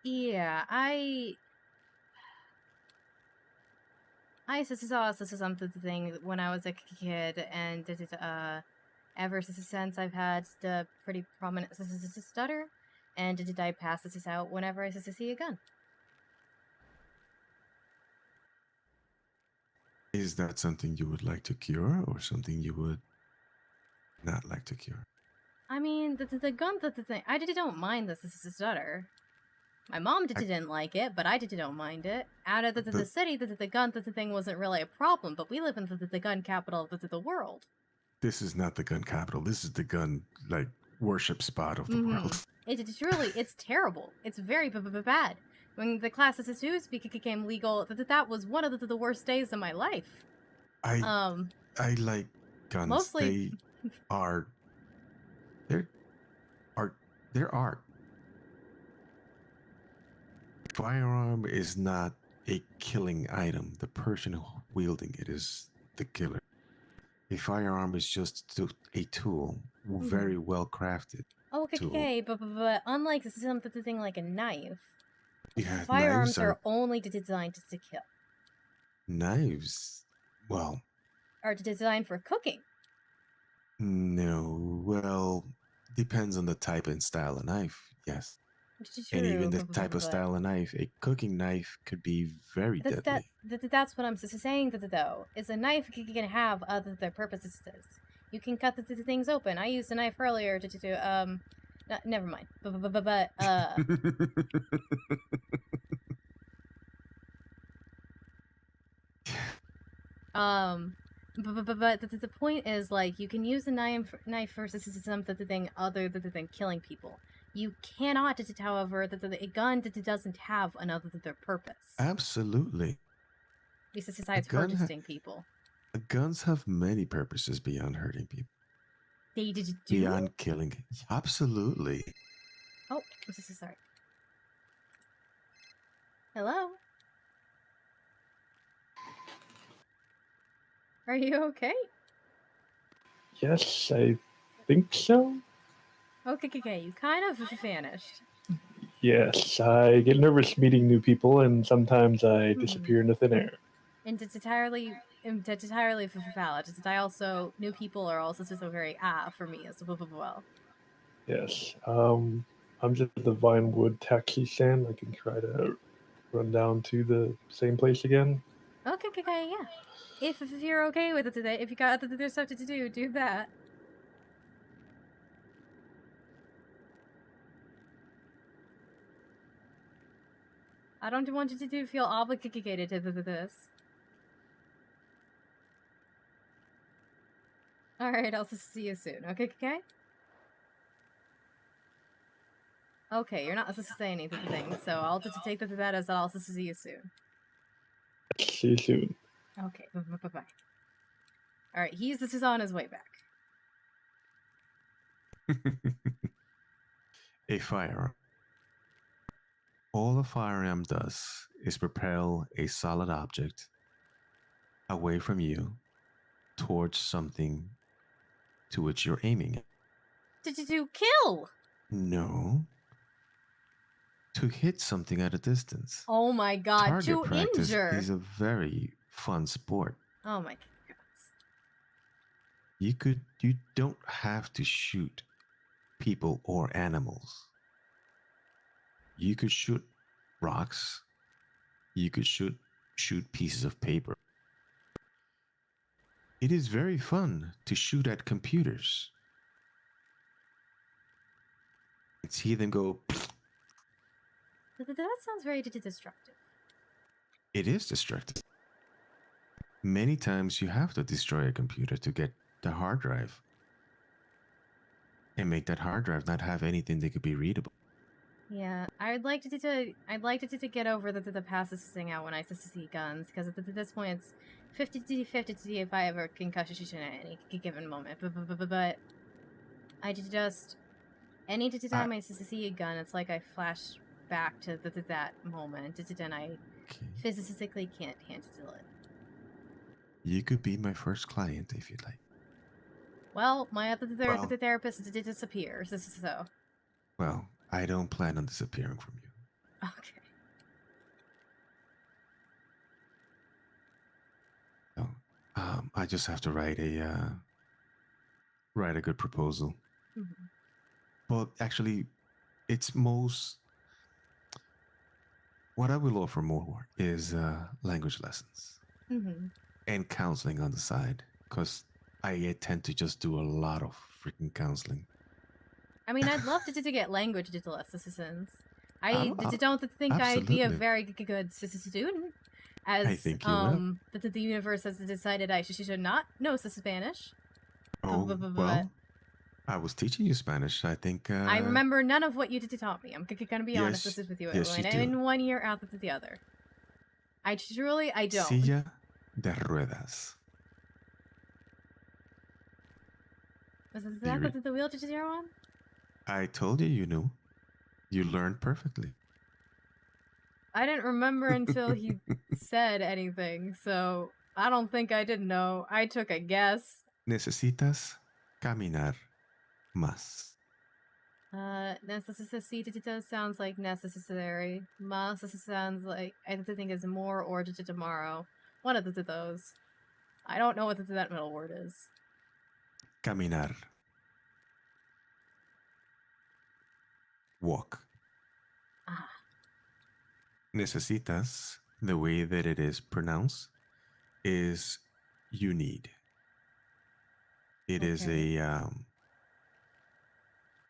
Speaker 1: Yeah, I saw something when I was a kid, and ever since I've had the pretty prominent stutter, and did I pass this out whenever I see a gun?
Speaker 2: Is that something you would like to cure, or something you would not like to cure?
Speaker 1: I mean, the gun, the thing, I don't mind this stutter. My mom didn't like it, but I don't mind it. Out of the city, the gun, the thing wasn't really a problem, but we live in the gun capital of the world.
Speaker 2: This is not the gun capital. This is the gun, like, worship spot of the world.
Speaker 1: It's terrible. It's very bad. When the class of tattoos became legal, that was one of the worst days of my life.
Speaker 2: I like guns.
Speaker 1: Mostly,
Speaker 2: they're art. Firearm is not a killing item. The person wielding it is the killer. A firearm is just a tool, very well crafted.
Speaker 1: Okay, but unlike something like a knife,
Speaker 2: yeah,
Speaker 1: firearms are only designed to kill.
Speaker 2: Knives, well,
Speaker 1: are designed for cooking.
Speaker 2: No, well, depends on the type and style of knife. Yes. And even the type of style of knife, a cooking knife could be very deadly.
Speaker 1: That's what I'm saying, though, is a knife can have other purposes. You can cut the things open. I used a knife earlier to never mind. But the point is, like, you can use a knife versus something other than killing people. You cannot, however, a gun doesn't have another purpose.
Speaker 2: Absolutely.
Speaker 1: Besides hurting people.
Speaker 2: Guns have many purposes beyond hurting people.
Speaker 1: They do?
Speaker 2: Beyond killing. Absolutely.
Speaker 1: Oh, I'm so sorry. Hello? Are you okay?
Speaker 20: Yes, I think so.
Speaker 1: Okay, you kind of vanished.
Speaker 20: Yes, I get nervous meeting new people, and sometimes I disappear into thin air.
Speaker 1: And it's entirely valid. New people are also so very for me as well.
Speaker 20: Yes, I'm just at the Vinewood taxi stand. I can try to run down to the same place again.
Speaker 1: Okay, yeah. If you're okay with it today, if you got other stuff to do that. I don't want you to feel obligated to this. Alright, I'll see you soon. Okay? Okay, you're not supposed to say anything, so I'll just take that as I'll see you soon.
Speaker 20: See you soon.
Speaker 1: Okay, bye-bye. Alright, this is on his way back.
Speaker 2: A firearm. All a firearm does is propel a solid object away from you towards something to which you're aiming at.
Speaker 1: To kill?
Speaker 2: No. To hit something at a distance.
Speaker 1: Oh my god,
Speaker 2: Target
Speaker 1: to
Speaker 2: practice
Speaker 1: injure.
Speaker 2: is a very fun sport.
Speaker 1: Oh my god.
Speaker 2: You don't have to shoot people or animals. You could shoot rocks. You could shoot pieces of paper. It is very fun to shoot at computers and see them go.
Speaker 1: That sounds very destructive.
Speaker 2: It is destructive. Many times you have to destroy a computer to get the hard drive and make that hard drive not have anything that could be readable.
Speaker 1: Yeah, I'd like to get over the processing out when I see guns, because at this point it's 50-50 if I ever concussion at any given moment. But I just any time I see a gun, it's like I flash back to that moment, and I physically can't handle it.
Speaker 2: You could be my first client if you'd like.
Speaker 1: Well, my other therapist did disappear, so.
Speaker 2: Well, I don't plan on disappearing from you.
Speaker 1: Okay.
Speaker 2: So, I just have to write a good proposal.
Speaker 1: Mm-hmm.
Speaker 2: But actually, it's most. What I will offer more is language lessons and counseling on the side, because I tend to just do a lot of freaking counseling.
Speaker 1: I mean, I'd love to get language assistance. I don't think I'd be a very good student, as
Speaker 2: I think you will.
Speaker 1: The universe has decided I should not know Spanish.
Speaker 2: Oh, well, I was teaching you Spanish. I think.
Speaker 1: I remember none of what you taught me. I'm gonna be honest with you.
Speaker 2: Yes, you do.
Speaker 1: In 1 year out the other. I don't.
Speaker 2: Silla de ruedas.
Speaker 1: Was that the wheelchair one?
Speaker 2: I told you you knew. You learned perfectly.
Speaker 1: I didn't remember until he said anything, so I don't think I did know. I took a guess.
Speaker 2: Necesitas caminar más.
Speaker 1: Necesita sounds like necessary. Más sounds like I think is more or tomorrow. One of those. I don't know what that middle word is.
Speaker 2: Caminar. Walk. Necesitas, the way that it is pronounced, is you need. It is a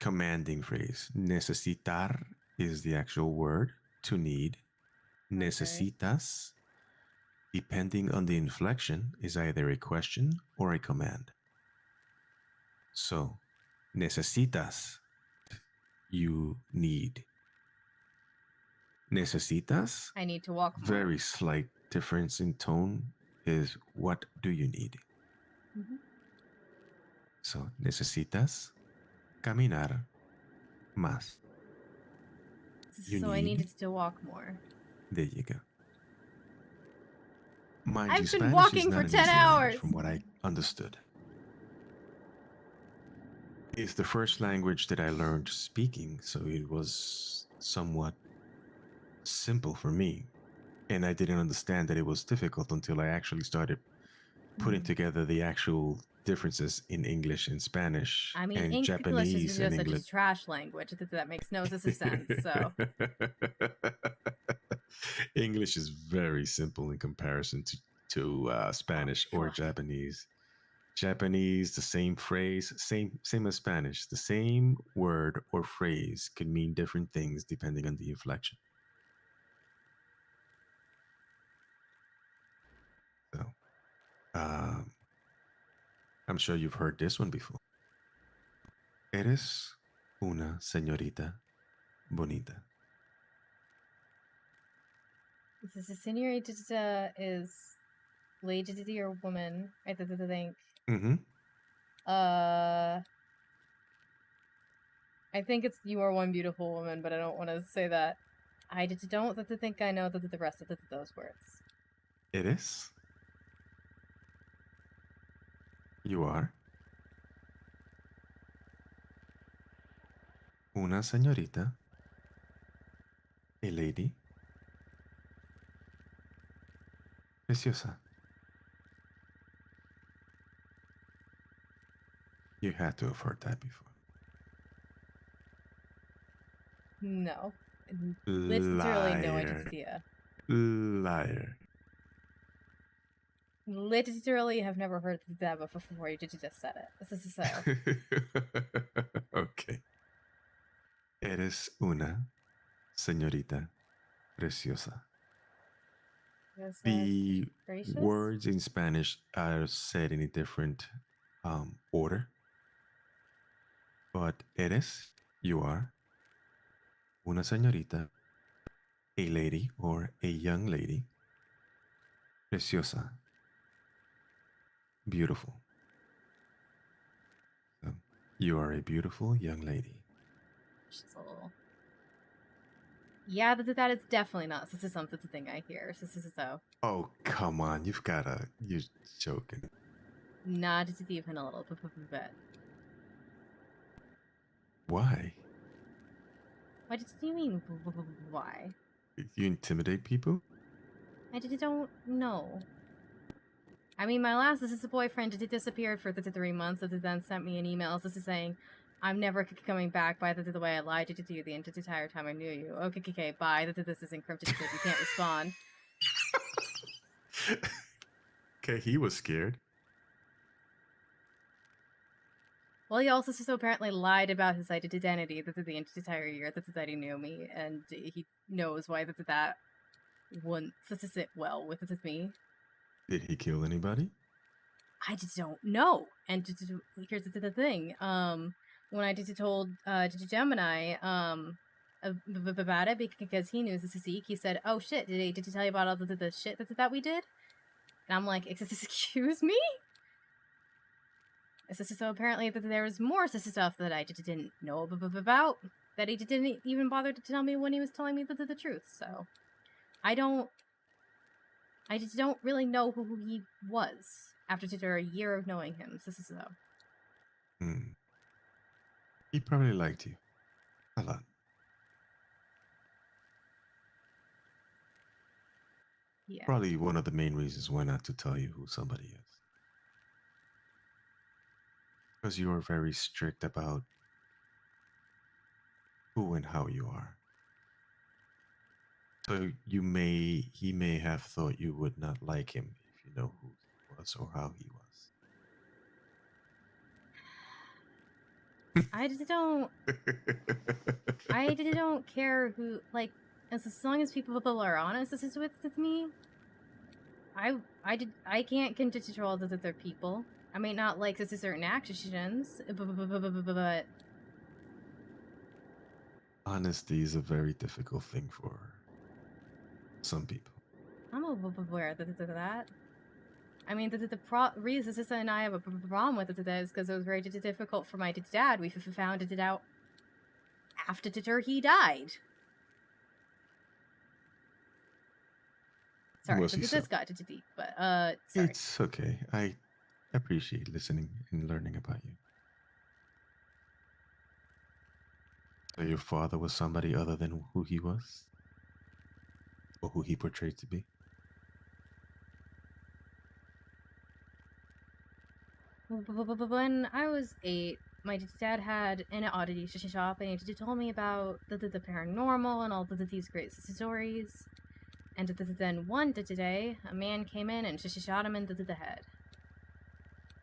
Speaker 2: commanding phrase. Necesitar is the actual word, to need. Necesitas, depending on the inflection, is either a question or a command. So, necesitas, you need. Necesitas,
Speaker 1: I need to walk more.
Speaker 2: Very slight difference in tone is what do you need? So, necesitas caminar más.
Speaker 1: I needed to walk more.
Speaker 2: There you go. Mind
Speaker 1: I've
Speaker 2: you,
Speaker 1: been
Speaker 2: Spanish
Speaker 1: walking
Speaker 2: is not
Speaker 1: for
Speaker 2: an
Speaker 1: 10
Speaker 2: easy
Speaker 1: hours.
Speaker 2: language from what I understood. It's the first language that I learned speaking, so it was somewhat simple for me. And I didn't understand that it was difficult until I actually started putting together the actual differences in English and Spanish and
Speaker 1: English
Speaker 2: Japanese
Speaker 1: is
Speaker 2: and
Speaker 1: just
Speaker 2: English.
Speaker 1: such a trash language that makes no sense. So
Speaker 2: English is very simple in comparison to Spanish or Japanese. Japanese, the same phrase, same as Spanish. The same word or phrase can mean different things depending on the inflection. So, I'm sure you've heard this one before. Eres una señorita bonita.
Speaker 1: this is señorita is lady or woman. I think. I think it's you are one beautiful woman, but I don't want to say that. I don't think I know the rest of those words.
Speaker 2: It is. You are. Una señorita. A lady. Preciosa. You had to have heard that before.
Speaker 1: No. Literally no
Speaker 2: Liar.
Speaker 1: idea.
Speaker 2: Liar.
Speaker 1: Literally have never heard that before you just said it. This is so.
Speaker 2: Okay. Eres una señorita preciosa. The
Speaker 1: gracious?
Speaker 2: words in Spanish are said in a different order. But eres, you are, una señorita, a lady or a young lady, preciosa, beautiful. So, you are a beautiful young lady.
Speaker 1: She's a little... Yeah, that is definitely not. This is something I hear. This is so.
Speaker 2: Oh, come on. You're joking.
Speaker 1: Not even a little bit.
Speaker 2: Why?
Speaker 1: What do you mean, why?
Speaker 2: You intimidate people?
Speaker 1: I don't know. I mean, my last boyfriend disappeared for 3 months, and then sent me an email saying, I'm never coming back by the way I lied to you the entire time I knew you. Okay, bye. This is encrypted, so you can't respond.
Speaker 2: Okay, he was scared.
Speaker 1: Well, he also apparently lied about his identity the entire year that he knew me, and he knows why that wouldn't sit well with me.
Speaker 2: Did he kill anybody?
Speaker 1: I just don't know. And here's the thing. When I told Gemini about it, because he knew this is Zeke, he said, "Oh shit, did he tell you about all the shit that we did?" And I'm like, "Excuse me?" So apparently that there was more stuff that I didn't know about, that he didn't even bother to tell me when he was telling me the truth. So I just don't really know who he was after a year of knowing him. So.
Speaker 2: He probably liked you a lot.
Speaker 1: Yeah.
Speaker 2: Probably one of the main reasons why not to tell you who somebody is. Because you are very strict about who and how you are. So he may have thought you would not like him if you know who he was or how he was.
Speaker 1: I just don't care who, like, as long as people are honest with me. I can't control other people. I may not like certain actions, but
Speaker 2: honesty is a very difficult thing for some people.
Speaker 1: I'm aware of that. I mean, the reason Sister and I have a problem with it is because it was very difficult for my dad. We found it out after he died. Sorry, this got deep, but sorry.
Speaker 2: It's okay. I appreciate listening and learning about you. So your father was somebody other than who he was? Or who he portrayed to be?
Speaker 1: When I was 8, my dad had an oddities shop, and he told me about the paranormal and all these great stories. And then one day, a man came in and shot him in the head.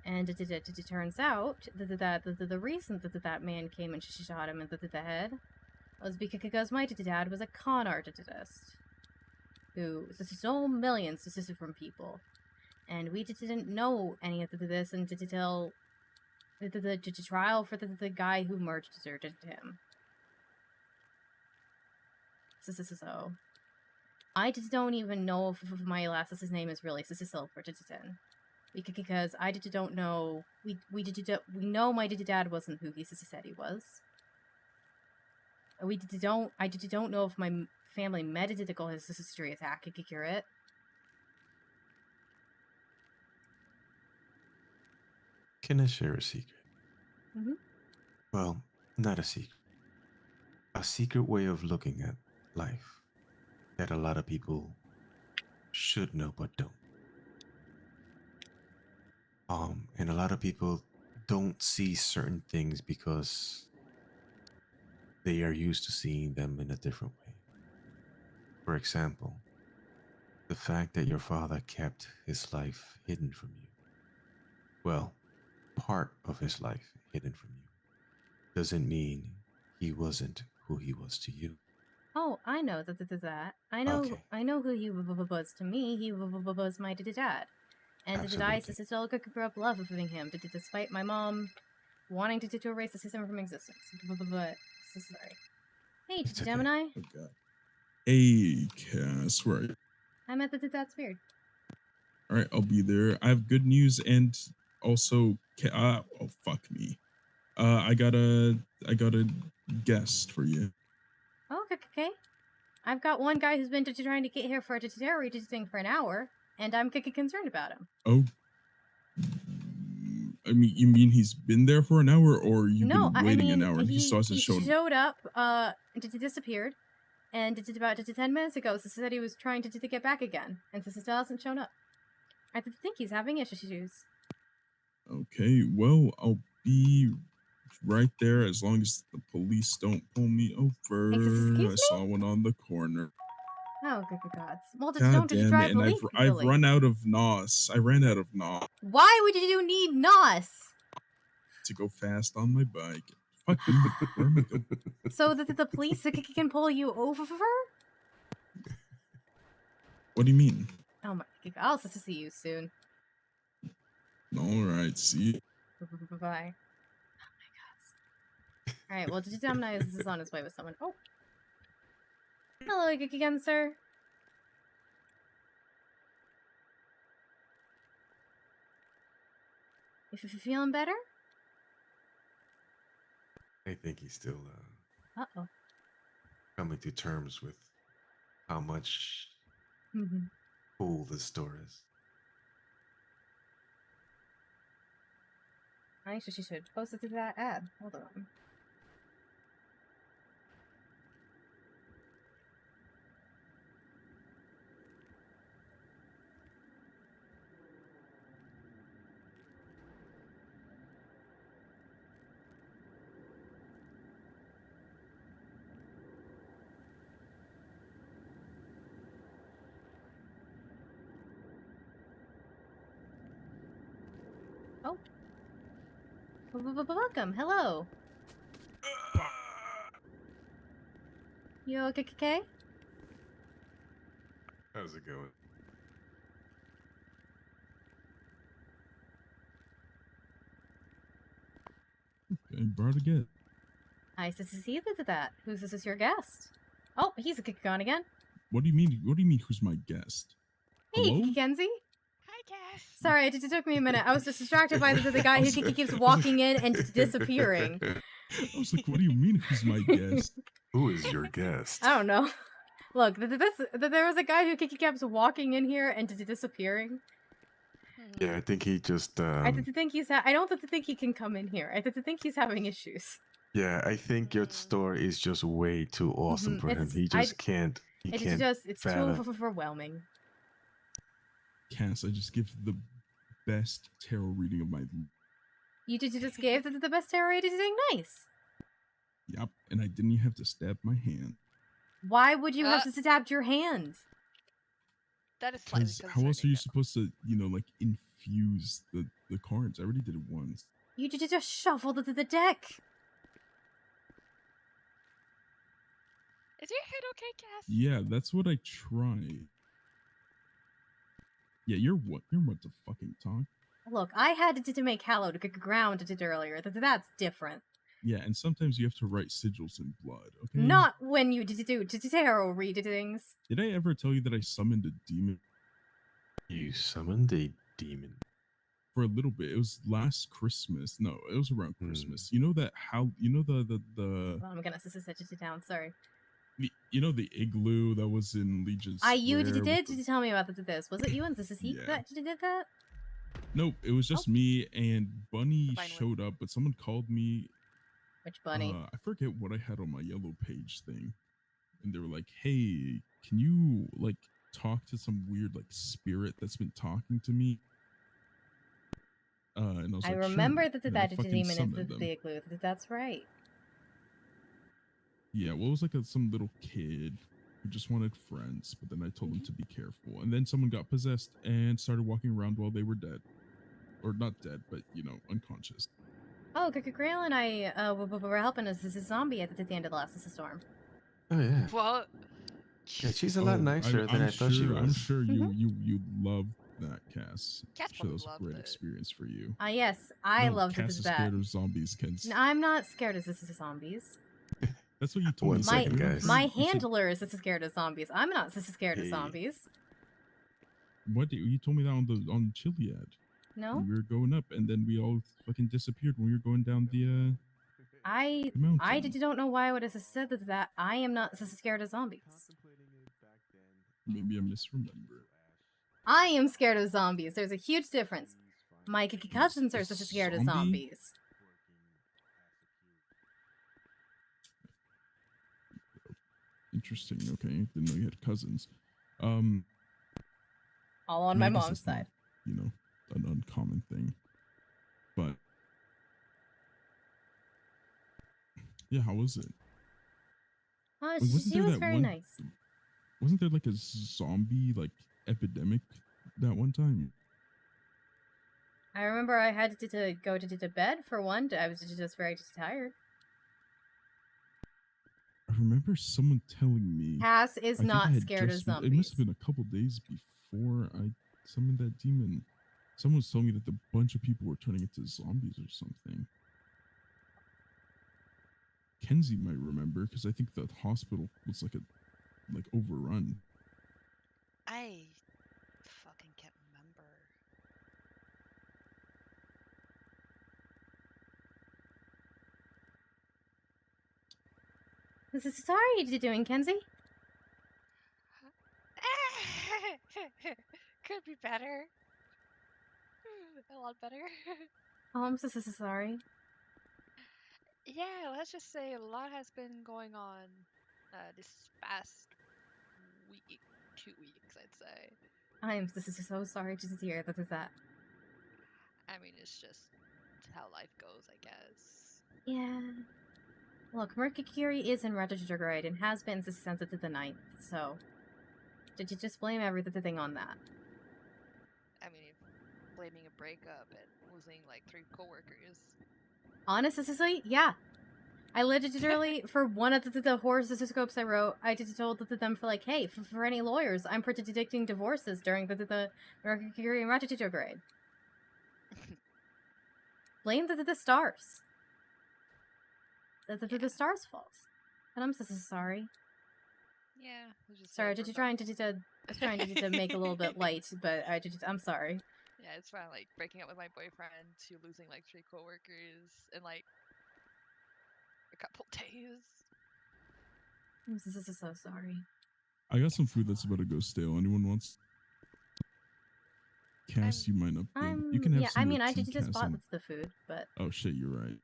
Speaker 1: And it turns out that the reason that man came and shot him in the head was because my dad was a con artist who stole millions from people. And we didn't know any of this until the trial for the guy who murdered him. So I just don't even know if my last name is really Silverton. Because I don't know. We know my dad wasn't who he said he was. I don't know if my family medical history is accurate.
Speaker 2: Can I share a secret?
Speaker 1: Mm-hmm.
Speaker 2: Well, not a secret. A secret way of looking at life that a lot of people should know but don't. And a lot of people don't see certain things because they are used to seeing them in a different way. For example, the fact that your father kept his life hidden from you, well, part of his life hidden from you, doesn't mean he wasn't who he was to you.
Speaker 1: Oh, I know that. I know who he was to me. He was my dad. And I still grew up loving him, despite my mom wanting to erase the system from existence. But sorry. Hey, Gemini.
Speaker 22: Oh god. Hey, Cass, where are you?
Speaker 1: I'm at that's weird.
Speaker 22: All right, I'll be there. I have good news and also, oh fuck me. I got a guest for you.
Speaker 1: Oh, okay. I've got one guy who's been trying to get here for a terror thing for an hour, and I'm concerned about him.
Speaker 22: Oh. I mean, you mean he's been there for an hour, or you've been waiting an hour and he still hasn't shown up?
Speaker 1: He showed up, disappeared, and about 10 minutes ago, so said he was trying to get back again, and so still hasn't shown up. I think he's having issues.
Speaker 22: Okay, well, I'll be right there as long as the police don't pull me over. I saw one on the corner.
Speaker 1: Oh, good God. Well, just
Speaker 22: God
Speaker 1: don't
Speaker 22: damn
Speaker 1: drive
Speaker 22: it, and I've run out of NOS. I ran out of NOS.
Speaker 1: Why would you need NOS?
Speaker 22: To go fast on my bike. Fuck them. Where am I going?
Speaker 1: So that the police can pull you over?
Speaker 22: What do you mean?
Speaker 1: Oh my God. I'll see you soon.
Speaker 22: Alright, see you.
Speaker 1: Bye. Oh my God. Alright, well, Gemini is on his way with someone. Oh. Hello again, sir. If you're feeling better?
Speaker 2: I think he's still
Speaker 1: Uh-oh.
Speaker 2: coming to terms with how much cool this store is.
Speaker 1: I think she should post it to that ad. Hold on. Oh. Welcome. Hello. You okay?
Speaker 2: How's it going?
Speaker 22: I brought a gift.
Speaker 1: Nice to see that. Who's this? Is your guest? Oh, he's gone again.
Speaker 22: What do you mean? What do you mean? Who's my guest?
Speaker 1: Hey, Kenzie. Hi, Cass. Sorry, it took me a minute. I was just distracted by the guy who keeps walking in and disappearing.
Speaker 22: I was like, what do you mean? Who's my guest?
Speaker 2: Who is your guest?
Speaker 1: I don't know. Look, there was a guy who keeps walking in here and disappearing.
Speaker 2: Yeah, I think he just.
Speaker 1: I think I don't think he can come in here. I think he's having issues.
Speaker 2: Yeah, I think your store is just way too awesome for him. He just can't.
Speaker 1: It's too overwhelming.
Speaker 22: Cass, I just give the best tarot reading of my.
Speaker 1: You just gave the best tarot reading. Nice.
Speaker 22: Yep, and I didn't even have to stab my hand.
Speaker 1: Why would you have to stab your hand?
Speaker 3: That is slightly
Speaker 22: concerning. How else are you supposed to, like, infuse the cards? I already did it once.
Speaker 1: You just shuffled it to the deck.
Speaker 3: Is your head okay, Cass?
Speaker 22: Yeah, that's what I tried. Yeah, you're what to fucking talk?
Speaker 1: Look, I had to make hallowed ground earlier. That's different.
Speaker 22: Yeah, and sometimes you have to write sigils in blood, okay?
Speaker 1: Not when you do tarot readings.
Speaker 22: Did I ever tell you that I summoned a demon?
Speaker 2: You summoned a demon?
Speaker 22: For a little bit. It was last Christmas. No, it was around Christmas. You know that the
Speaker 1: Well, I'm gonna sit it down, sorry.
Speaker 22: The igloo that was in Legion Square?
Speaker 1: You did tell me about this. Was it you and this is he that did that?
Speaker 22: Nope, it was just me and Bunny showed up, but someone called me.
Speaker 1: Which Bunny?
Speaker 22: I forget what I had on my yellow page thing. And they were like, hey, can you talk to some weird spirit that's been talking to me? And I was
Speaker 1: I
Speaker 22: like,
Speaker 1: remember
Speaker 22: sure.
Speaker 1: that demon is the igloo. That's right.
Speaker 22: Yeah, well, it was like some little kid who just wanted friends, but then I told him to be careful. And then someone got possessed and started walking around while they were dead. Or not dead, but, you know, unconscious.
Speaker 1: Oh, Grail and I were helping us as a zombie at the end of the last storm.
Speaker 14: Oh yeah.
Speaker 3: Well,
Speaker 14: Yeah, she's a lot nicer than I thought she was.
Speaker 22: I'm sure you love that, Cass.
Speaker 3: Cass
Speaker 22: I'm sure that was a
Speaker 3: loved
Speaker 22: great
Speaker 3: it.
Speaker 22: experience for you.
Speaker 1: Yes, I
Speaker 22: No,
Speaker 1: loved
Speaker 22: Cass
Speaker 1: it.
Speaker 22: is
Speaker 1: That.
Speaker 22: scared of zombies, kids.
Speaker 1: No, I'm not scared of zombies.
Speaker 22: That's what you told me.
Speaker 14: Second, guys.
Speaker 1: My handler is scared of zombies. I'm not scared of zombies.
Speaker 22: What? You told me that on Chiliad.
Speaker 1: No.
Speaker 22: We were going up, and then we all fucking disappeared when we were going down the
Speaker 1: I don't know why I would have said that. I am not scared of zombies.
Speaker 22: Maybe I misremember.
Speaker 1: I am scared of zombies. There's a huge difference. My cousins are scared of zombies.
Speaker 22: Interesting. Okay, didn't know you had cousins.
Speaker 1: All on my mom's side.
Speaker 22: You know, an uncommon thing. But yeah, how was it?
Speaker 1: She was very nice.
Speaker 22: Wasn't there like a zombie epidemic that one time?
Speaker 1: I remember I had to go to bed for one. I was just very tired.
Speaker 22: I remember someone telling me
Speaker 1: Cass is not scared of zombies.
Speaker 22: It must have been a couple days before I summoned that demon. Someone was telling me that a bunch of people were turning into zombies or something. Kenzie might remember because I think the hospital was like overrun.
Speaker 3: I fucking can't remember.
Speaker 1: Sorry, what are you doing, Kenzie?
Speaker 3: Could be better. A lot better.
Speaker 1: Oh, I'm so sorry.
Speaker 3: Yeah, let's just say a lot has been going on this past week, 2 weeks, I'd say.
Speaker 1: I am so sorry to hear that.
Speaker 3: I mean, it's just how life goes, I guess.
Speaker 1: Yeah. Look, Mercury is in retrograde and has been since the 9th, so did you just blame everything on that?
Speaker 3: I mean, blaming a breakup and losing like 3 coworkers.
Speaker 1: Honestly, yeah. I literally, for one of the horoscopes I wrote, I told them hey, for any lawyers, I'm predicting divorces during the Mercury and retrograde. Blame the stars. The stars' fault. And I'm so sorry.
Speaker 3: Yeah.
Speaker 1: Sorry, trying to make a little bit light, but I'm sorry.
Speaker 3: Yeah, it's fine. Like breaking up with my boyfriend to losing like 3 coworkers in like a couple days.
Speaker 1: I'm so sorry.
Speaker 22: I got some food that's about to go stale. Anyone wants? Cass, you might not. You can have some.
Speaker 1: I mean, I just bought the food, but.
Speaker 22: Oh shit, you're right.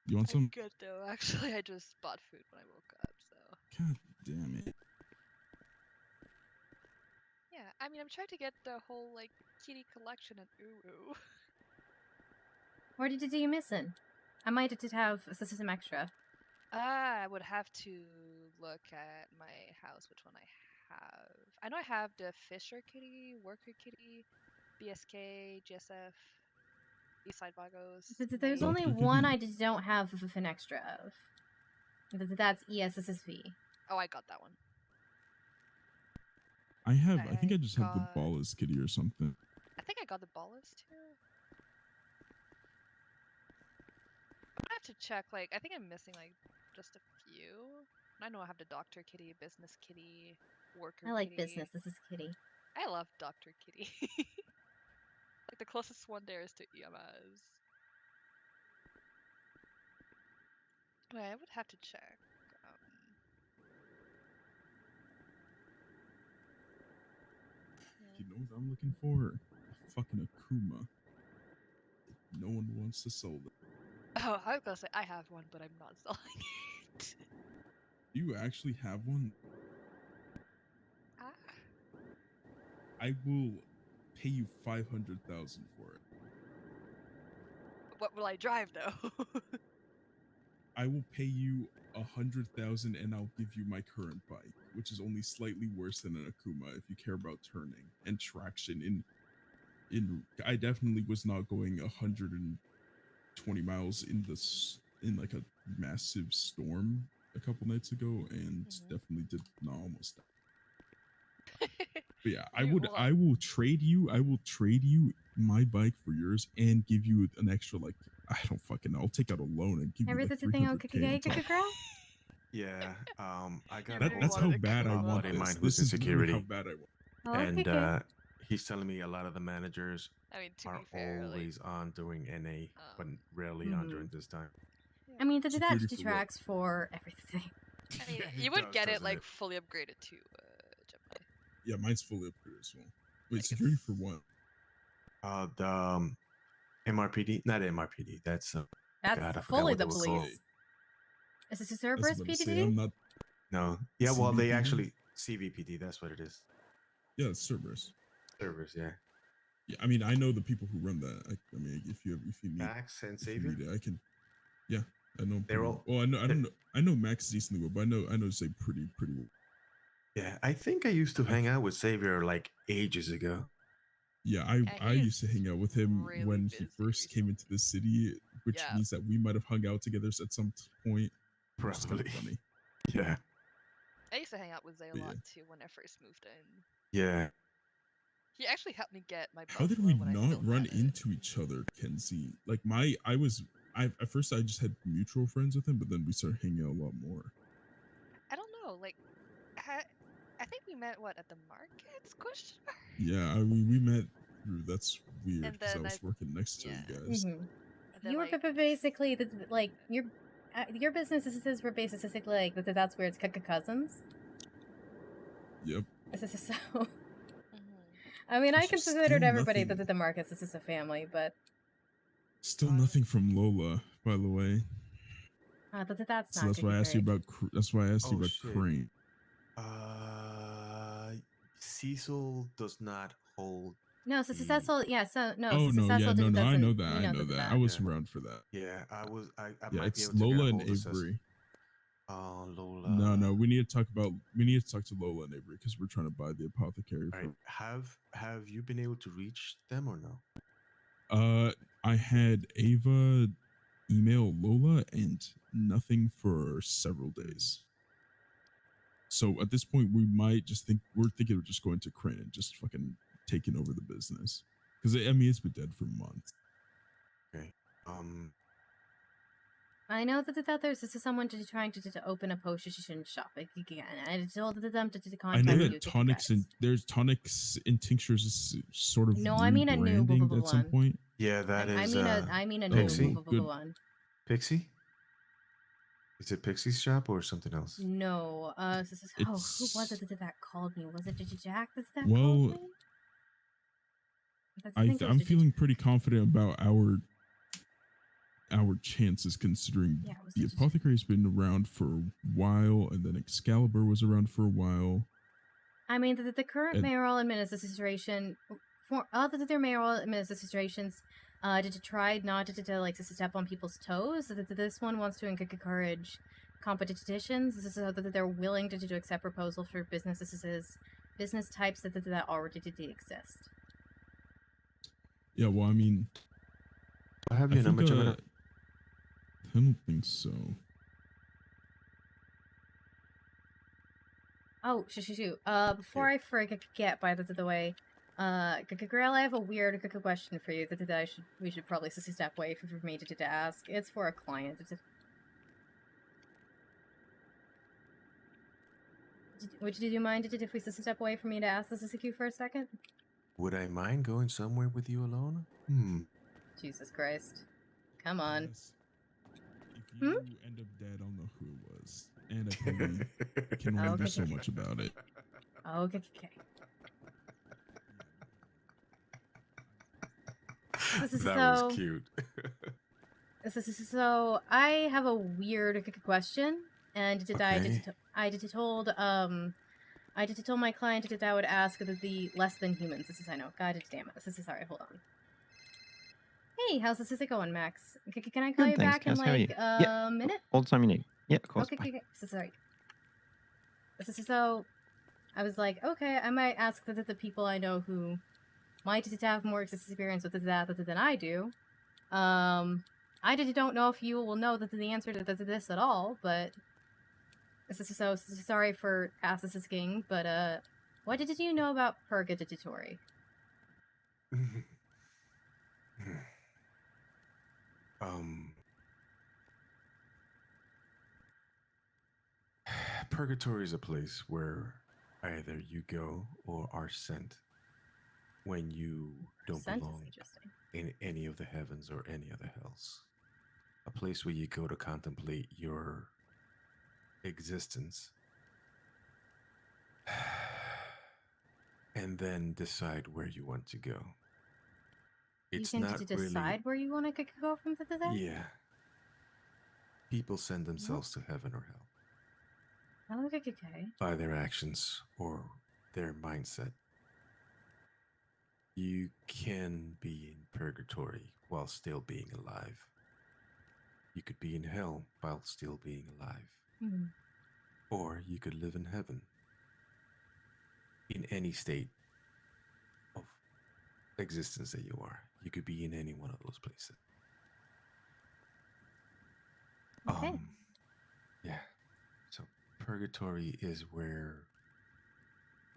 Speaker 22: You want some?
Speaker 3: I'm good though. Actually, I just bought food when I woke up, so.
Speaker 22: God damn it.
Speaker 3: Yeah, I mean, I'm trying to get the whole like kitty collection at UU.
Speaker 1: Where did you missing? I might have some extra.
Speaker 3: I would have to look at my house, which one I have. I know I have the Fisher kitty, Worker kitty, BSK, GSF, Eastside Vagos.
Speaker 1: There's only one I just don't have an extra of. That's ESSSV.
Speaker 3: Oh, I got that one.
Speaker 22: I think I just have the Ballas kitty or something.
Speaker 3: I think I got the Ballas too. I have to check, like, I think I'm missing, like, just a few. I know I have the Dr. Kitty, Business Kitty, Worker
Speaker 1: I like
Speaker 3: Kitty.
Speaker 1: Business, this is Kitty.
Speaker 3: I love Dr. Kitty. Like, the closest one there is to EMS. Wait, I would have to check.
Speaker 22: You know what I'm looking for? A fucking Akuma. No one wants to sell them.
Speaker 3: Oh, I was gonna say I have one, but I'm not selling it.
Speaker 22: You actually have one?
Speaker 3: Ah.
Speaker 22: I will pay you 500,000 for it.
Speaker 3: What will I drive though?
Speaker 22: I will pay you 100,000 and I'll give you my current bike, which is only slightly worse than an Akuma if you care about turning and traction. I definitely was not going 120 miles in like a massive storm a couple nights ago, and definitely did not almost die. But yeah, I will trade you my bike for yours and give you an extra, like, I don't fucking know. I'll take out a loan and give you like 300K on top.
Speaker 2: Yeah, I got
Speaker 22: That's how bad I want
Speaker 2: in
Speaker 22: this.
Speaker 2: mind
Speaker 22: This
Speaker 2: who's in
Speaker 22: is really
Speaker 2: security.
Speaker 22: how bad I want.
Speaker 2: And he's telling me a lot of the managers
Speaker 3: I mean, to
Speaker 2: are
Speaker 3: be fair,
Speaker 2: always on during NA, but rarely on during this time.
Speaker 1: I mean, that
Speaker 22: Security for
Speaker 1: detracts for everything.
Speaker 3: I mean,
Speaker 2: Yeah,
Speaker 3: you would
Speaker 2: does,
Speaker 3: get it
Speaker 2: doesn't
Speaker 3: like
Speaker 2: it?
Speaker 3: fully upgraded too, Gemini.
Speaker 22: Yeah, mine's fully upgraded as well. Wait, security for what?
Speaker 2: The MRPD, not MRPD. That's God, I forgot
Speaker 1: fully
Speaker 2: what
Speaker 1: the
Speaker 2: they were
Speaker 1: police.
Speaker 2: called.
Speaker 1: Is this a
Speaker 22: I was
Speaker 1: Cerberus
Speaker 22: about to say,
Speaker 1: PDD?
Speaker 22: I'm not.
Speaker 2: No, yeah, well, they
Speaker 22: CVPD?
Speaker 2: actually CVPD. That's what it is.
Speaker 22: Yeah, it's Cerberus.
Speaker 2: Cerberus, yeah.
Speaker 22: Yeah, I mean, I know the people who run that. I mean, if you need
Speaker 2: Max and
Speaker 22: if you
Speaker 2: Savior.
Speaker 22: need it, I can. Yeah, I know.
Speaker 2: They're
Speaker 22: pretty-
Speaker 2: all-
Speaker 22: Well, I don't know. I know Max decently well, but I know say pretty well.
Speaker 2: Yeah, I think I used to hang out with Savior like ages ago.
Speaker 22: Yeah, I used to hang out with him when he first came into the city, which means that we might have hung out together at some point. Which is kind of funny.
Speaker 2: Yeah.
Speaker 3: I used to hang out with Zay a
Speaker 22: But
Speaker 3: lot
Speaker 22: yeah.
Speaker 3: too when I first moved in.
Speaker 2: Yeah.
Speaker 3: He actually helped me get my.
Speaker 22: How did we not run into each other, Kenzie? Like at first I just had mutual friends with him, but then we started hanging out a lot more.
Speaker 3: I don't know, like, I think we met at the markets? Question mark.
Speaker 22: Yeah, we met through. That's weird
Speaker 3: And
Speaker 22: because I
Speaker 3: then
Speaker 22: was working next to you guys.
Speaker 1: You were basically like your businesses were basically like that's where it's cousins.
Speaker 22: Yep.
Speaker 1: This is so. I mean, I considered everybody that the Marcus. This is a family, but
Speaker 22: still nothing from Lola, by the way.
Speaker 1: That's
Speaker 22: so
Speaker 1: not.
Speaker 22: That's why I asked you about. That's why I asked you about
Speaker 2: shit.
Speaker 22: Crane.
Speaker 2: Cecil does not hold.
Speaker 1: No, so Cecil. Yeah, so no.
Speaker 22: Oh
Speaker 1: so
Speaker 22: no, yeah,
Speaker 1: Cecil
Speaker 22: no, I know that.
Speaker 1: You
Speaker 22: I know that. I was around for that.
Speaker 2: Yeah, I was. I
Speaker 22: Yeah,
Speaker 2: might be
Speaker 22: it's
Speaker 2: able to
Speaker 22: Lola
Speaker 2: get a
Speaker 22: and
Speaker 2: hold of Cecil.
Speaker 22: Avery.
Speaker 2: Lola.
Speaker 22: No, we need to talk to Lola and Avery because we're trying to buy the apothecary.
Speaker 2: Right. Have you been able to reach them or no?
Speaker 22: I had Ava email Lola and nothing for several days. So at this point, we might just we're thinking of just going to Crane and just fucking taking over the business because I mean it's been dead for months.
Speaker 2: Okay.
Speaker 1: I know that there's someone trying to open a potion shop again. I told them to contact
Speaker 22: I know
Speaker 1: you.
Speaker 22: that tonics and there's tonics and tinctures is sort of
Speaker 1: no. I mean a new
Speaker 22: at some point.
Speaker 2: Yeah, that is.
Speaker 1: I mean a new
Speaker 2: Pixie.
Speaker 1: one.
Speaker 2: Pixie. Is it Pixie's shop or something else?
Speaker 1: No. Who was it that called me? Was it Jack that
Speaker 22: well,
Speaker 1: called me?
Speaker 22: I'm feeling pretty confident about our chances, considering the apothecary's been around for a while, and then Excalibur was around for a while.
Speaker 1: I mean, the current mayoral administration, for other than their mayoral administrations, to try not to like to step on people's toes. This one wants to encourage competitions. This is so that they're willing to accept proposals for business types that already exist.
Speaker 22: Yeah, well, I mean,
Speaker 2: I have your number, Gemini.
Speaker 22: I don't think so.
Speaker 1: Oh, shoot. Before I forget, by the way, Grail, I have a weird question for you that we should probably step away for me to ask. It's for a client. Would you mind if we step away for me to ask this SQ for a second?
Speaker 2: Would I mind going somewhere with you alone?
Speaker 1: Jesus Christ. Come on.
Speaker 22: Yes. If you end up dead, I'll know who it was. And I probably can only do so much about it.
Speaker 1: Okay.
Speaker 2: That was cute.
Speaker 1: So I have a weird question, and I told my client that I would ask the less than humans. I know. God damn it. Sorry. Hold on. Hey, how's this going, Max? Can I call you back in like a minute?
Speaker 4: All the time you need.
Speaker 12: Yeah, of course.
Speaker 1: Okay. So sorry. So I was like, okay, I might ask the people I know who might have more experience with that than I do. I don't know if you will know the answer to this at all, but so sorry for asking, but what did you know about purgatory?
Speaker 14: Purgatory is a place where either you go or are sent when you don't belong in any of the heavens or any of the hells. A place where you go to contemplate your existence and then decide where you want to go. It's
Speaker 1: you can
Speaker 14: not
Speaker 1: decide where you want to go from there?
Speaker 14: Yeah. People send themselves to heaven or hell.
Speaker 1: Oh, okay.
Speaker 14: By their actions or their mindset. You can be in purgatory while still being alive. You could be in hell while still being alive. Or you could live in heaven. In any state of existence that you are. You could be in any one of those places.
Speaker 1: Okay.
Speaker 14: Yeah. So purgatory is where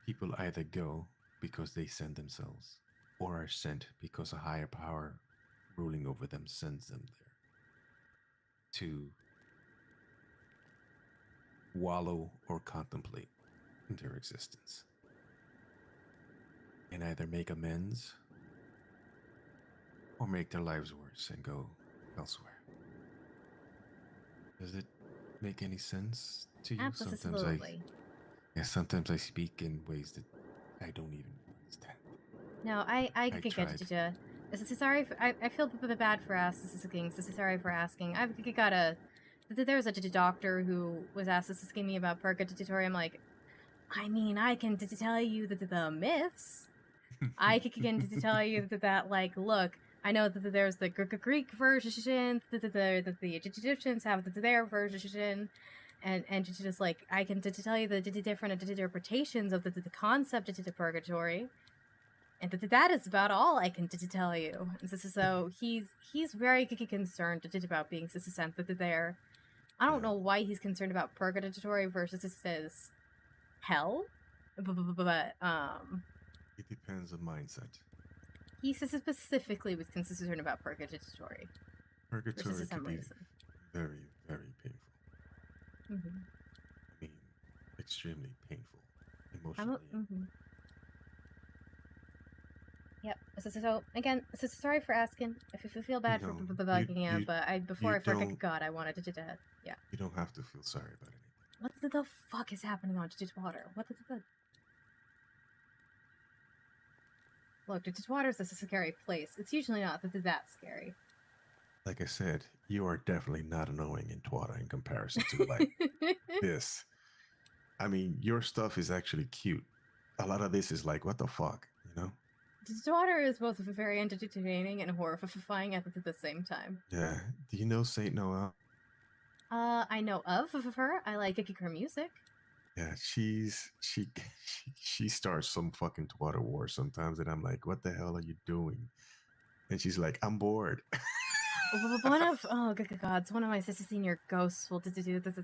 Speaker 14: people either go because they send themselves or are sent because a higher power ruling over them sends them there to wallow or contemplate their existence and either make amends or make their lives worse and go elsewhere. Does it make any sense to you?
Speaker 1: Absolutely.
Speaker 14: Sometimes I speak in ways that I don't even understand.
Speaker 1: No, I get it. Sorry, I feel bad for asking. Sorry for asking. I've got a. There's a doctor who was asking me about purgatory. I'm like, I mean, I can tell you the myths. I can tell you that like, look, I know that there's the Greek version, that the Egyptians have their version, and just like I can tell you the different interpretations of the concept of purgatory, and that is about all I can tell you. So he's very concerned about being sent there. I don't know why he's concerned about purgatory versus his hell, but
Speaker 14: it depends on mindset.
Speaker 1: He specifically was concerned about purgatory.
Speaker 14: Purgatory can be very, very painful. I mean, extremely painful emotionally.
Speaker 1: Yep. So again, sorry for asking. If you feel bad for bugging you, but before I forgot, I wanted to yeah.
Speaker 14: You don't have to feel sorry about anything.
Speaker 1: What the fuck is happening on Water? What the? Look, Water is a scary place. It's usually not that scary.
Speaker 14: Like I said, you are definitely not annoying in Twata in comparison to like this. I mean, your stuff is actually cute. A lot of this is like, what the fuck, you know?
Speaker 1: Water is both very entertaining and horrifying at the same time.
Speaker 14: Yeah. Do you know Saint Noel?
Speaker 1: I know of her. I like her music.
Speaker 14: Yeah, she starts some fucking Twitter war sometimes, and I'm like, what the hell are you doing? And she's like, I'm bored.
Speaker 1: One of one of my sister's senior ghosts will do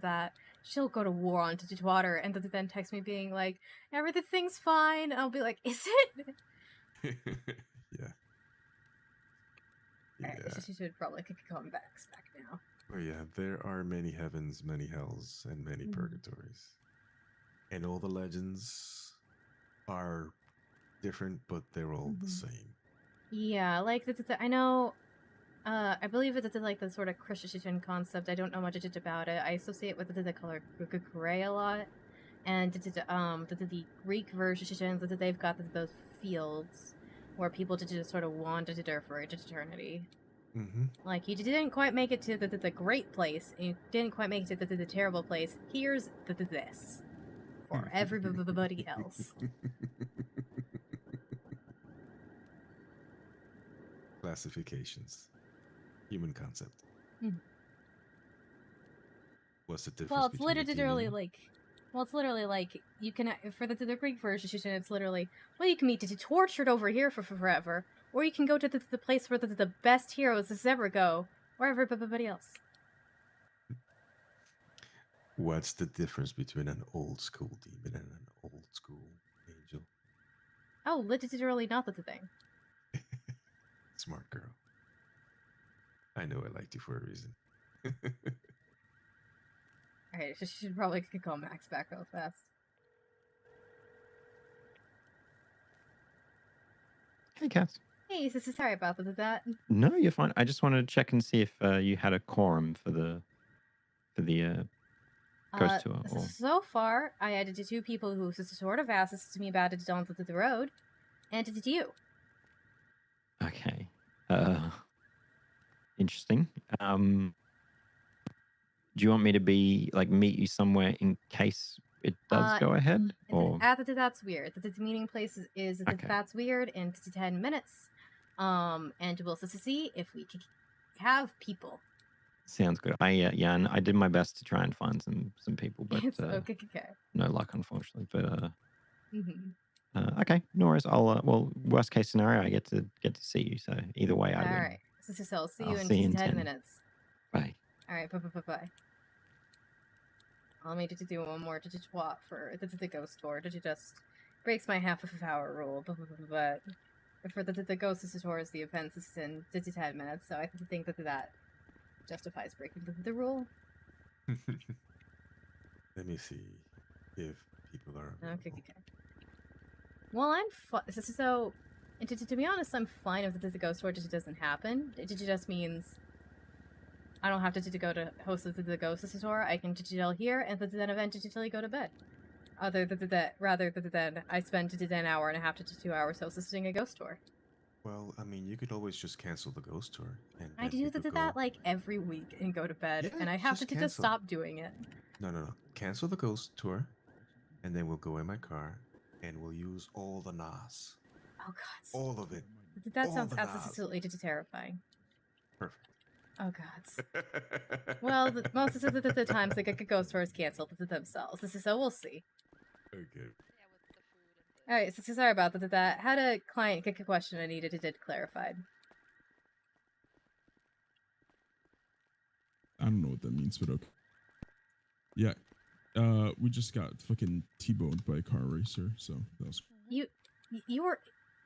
Speaker 1: that. She'll go to war on Water and then text me being like, everything's fine. I'll be like, is it?
Speaker 14: Yeah.
Speaker 1: Right, she should probably come back now.
Speaker 14: Oh yeah, there are many heavens, many hells, and many purgatories. And all the legends are different, but they're all the same. Yeah,
Speaker 1: like I know. I believe it's like the sort of Christian concept. I don't know much about it. I associate with the color gray a lot, and the Greek version that they've got those fields where people just sort of wander there for eternity. Like you didn't quite make it to the great place, and you didn't quite make it to the terrible place. Here's this for everybody else.
Speaker 14: Classifications. Human concept.
Speaker 2: What's the difference?
Speaker 1: Well, it's
Speaker 2: between
Speaker 1: literally like, you can for the Greek version. It's literally, well, you can be tortured over here for forever, or you can go to the place where the best heroes ever go, or everybody else.
Speaker 2: What's the difference between an old school demon and an old school angel?
Speaker 1: Oh, literally not the thing.
Speaker 2: Smart girl. I know I liked you for a reason.
Speaker 1: Alright, she should probably call Max back real fast.
Speaker 4: Hey, Cass.
Speaker 1: Hey, sorry about that.
Speaker 4: No, you're fine. I just wanted to check and see if you had a quorum for the ghost tour. Or...
Speaker 1: So far, I added 2 people who sort of asked me about it on the road, and did you.
Speaker 4: Okay. Interesting. Do you want me to meet you somewhere in case it does go ahead? Or
Speaker 1: That's weird. The meeting place is
Speaker 4: okay.
Speaker 1: That's weird in 10 minutes. And we'll see if we can have people.
Speaker 4: Sounds good. And I did my best to try and find some people, but
Speaker 1: okay.
Speaker 4: No luck, unfortunately. But okay, no worries. I'll worst case scenario, I get to see you. So either way, I win.
Speaker 1: All right. So I'll see you in 10 minutes.
Speaker 4: Bye.
Speaker 1: All right. Bye. I'll need to do one more to swap for the ghost tour. To just breaks my half-hour rule. But for the ghost tour is the events is in 10 minutes. So I think that justifies breaking the rule.
Speaker 2: Let me see if people are available.
Speaker 1: Okay. Well, I'm so to be honest, I'm fine if the ghost tour just doesn't happen. It just means I don't have to go to host the ghost tour. I can chill here and then eventually go to bed. Rather than I spend an hour and a half to 2 hours hosting a ghost tour.
Speaker 2: Well, I mean, you could always just cancel the ghost tour. And
Speaker 1: I do that like every week and go to bed, and I have to just stop doing it.
Speaker 2: No. Cancel the ghost tour, and then we'll go in my car, and we'll use all the NAS.
Speaker 1: Oh, God.
Speaker 2: All of it.
Speaker 1: That sounds absolutely terrifying.
Speaker 2: Perfect.
Speaker 1: Oh, God. Well, most of the times the ghost tour is canceled themselves. So we'll see.
Speaker 2: Okay.
Speaker 1: All right, so sorry about that. Had a client kick a question I needed clarified.
Speaker 22: I don't know what that means, but okay. Yeah, we just got fucking T-boned by a car racer, so that was.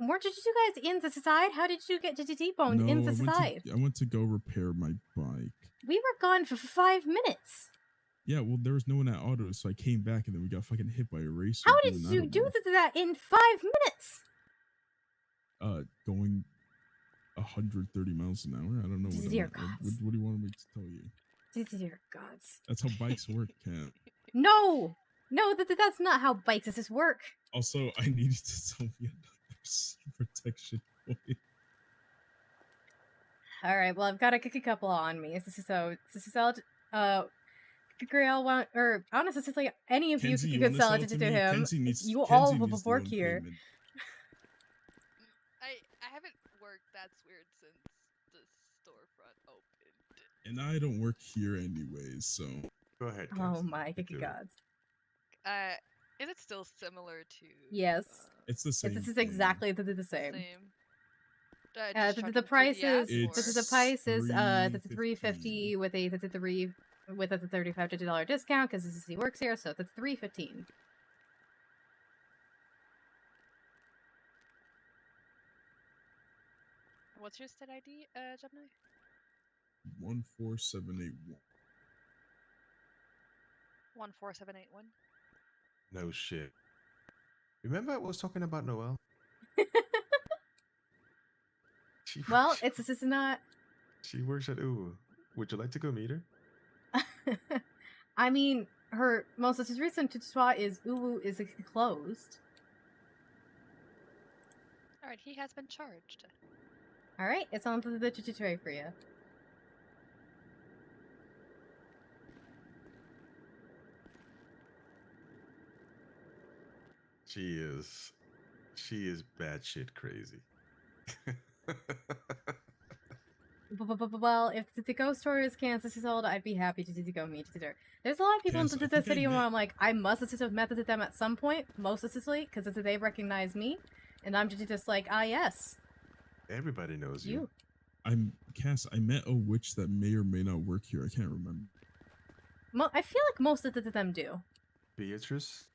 Speaker 1: Weren't you guys in the side? How did you get T-boned in the side?
Speaker 22: I went to go repair my bike.
Speaker 1: We were gone for 5 minutes.
Speaker 22: Yeah, well, there was no one at auto, so I came back and then we got fucking hit by a racer.
Speaker 1: How did you do that in 5 minutes?
Speaker 22: Going 130 miles an hour. I don't know. What do you want me to tell you?
Speaker 1: Dear gods.
Speaker 22: That's how bikes work, Cat.
Speaker 1: No, that's not how bikes work.
Speaker 22: Also, I needed to tell you another protection point.
Speaker 1: All right, well, I've got a couple on me. So Griel or honestly, it's like any of
Speaker 22: Kenzie,
Speaker 1: you could sell it to him. You all work here.
Speaker 3: I haven't worked. That's weird since the storefront opened.
Speaker 22: And I don't work here anyways, so
Speaker 2: go ahead.
Speaker 1: Oh my gods.
Speaker 3: Is it still similar to?
Speaker 1: Yes.
Speaker 22: It's the same.
Speaker 1: This is exactly the same. The price is the $350 with a $35 discount because he works here, so that's $315.
Speaker 3: What's your state ID, Gemini?
Speaker 22: 14781.
Speaker 3: 14781.
Speaker 2: No shit. Remember I was talking about Noelle?
Speaker 1: Well, this is not.
Speaker 2: She works at UU. Would you like to go meet her?
Speaker 1: I mean, her most recent twat is UU is closed.
Speaker 3: All right, he has been charged.
Speaker 1: All right, it's on to the tray for you.
Speaker 2: She is batshit crazy.
Speaker 1: Well, if the ghost story is Kansas is old, I'd be happy to go meet her. There's a lot of people
Speaker 22: Cass,
Speaker 1: in
Speaker 22: I
Speaker 1: the
Speaker 22: think I
Speaker 1: city where
Speaker 22: met-
Speaker 1: I'm like, I must have met them at some point, most especially because they recognize me, and I'm just like, ah, yes.
Speaker 2: Everybody knows
Speaker 1: You.
Speaker 22: Cass, I met a witch that may or may not work here. I can't remember.
Speaker 1: I feel like most of them do.
Speaker 2: Beatrice?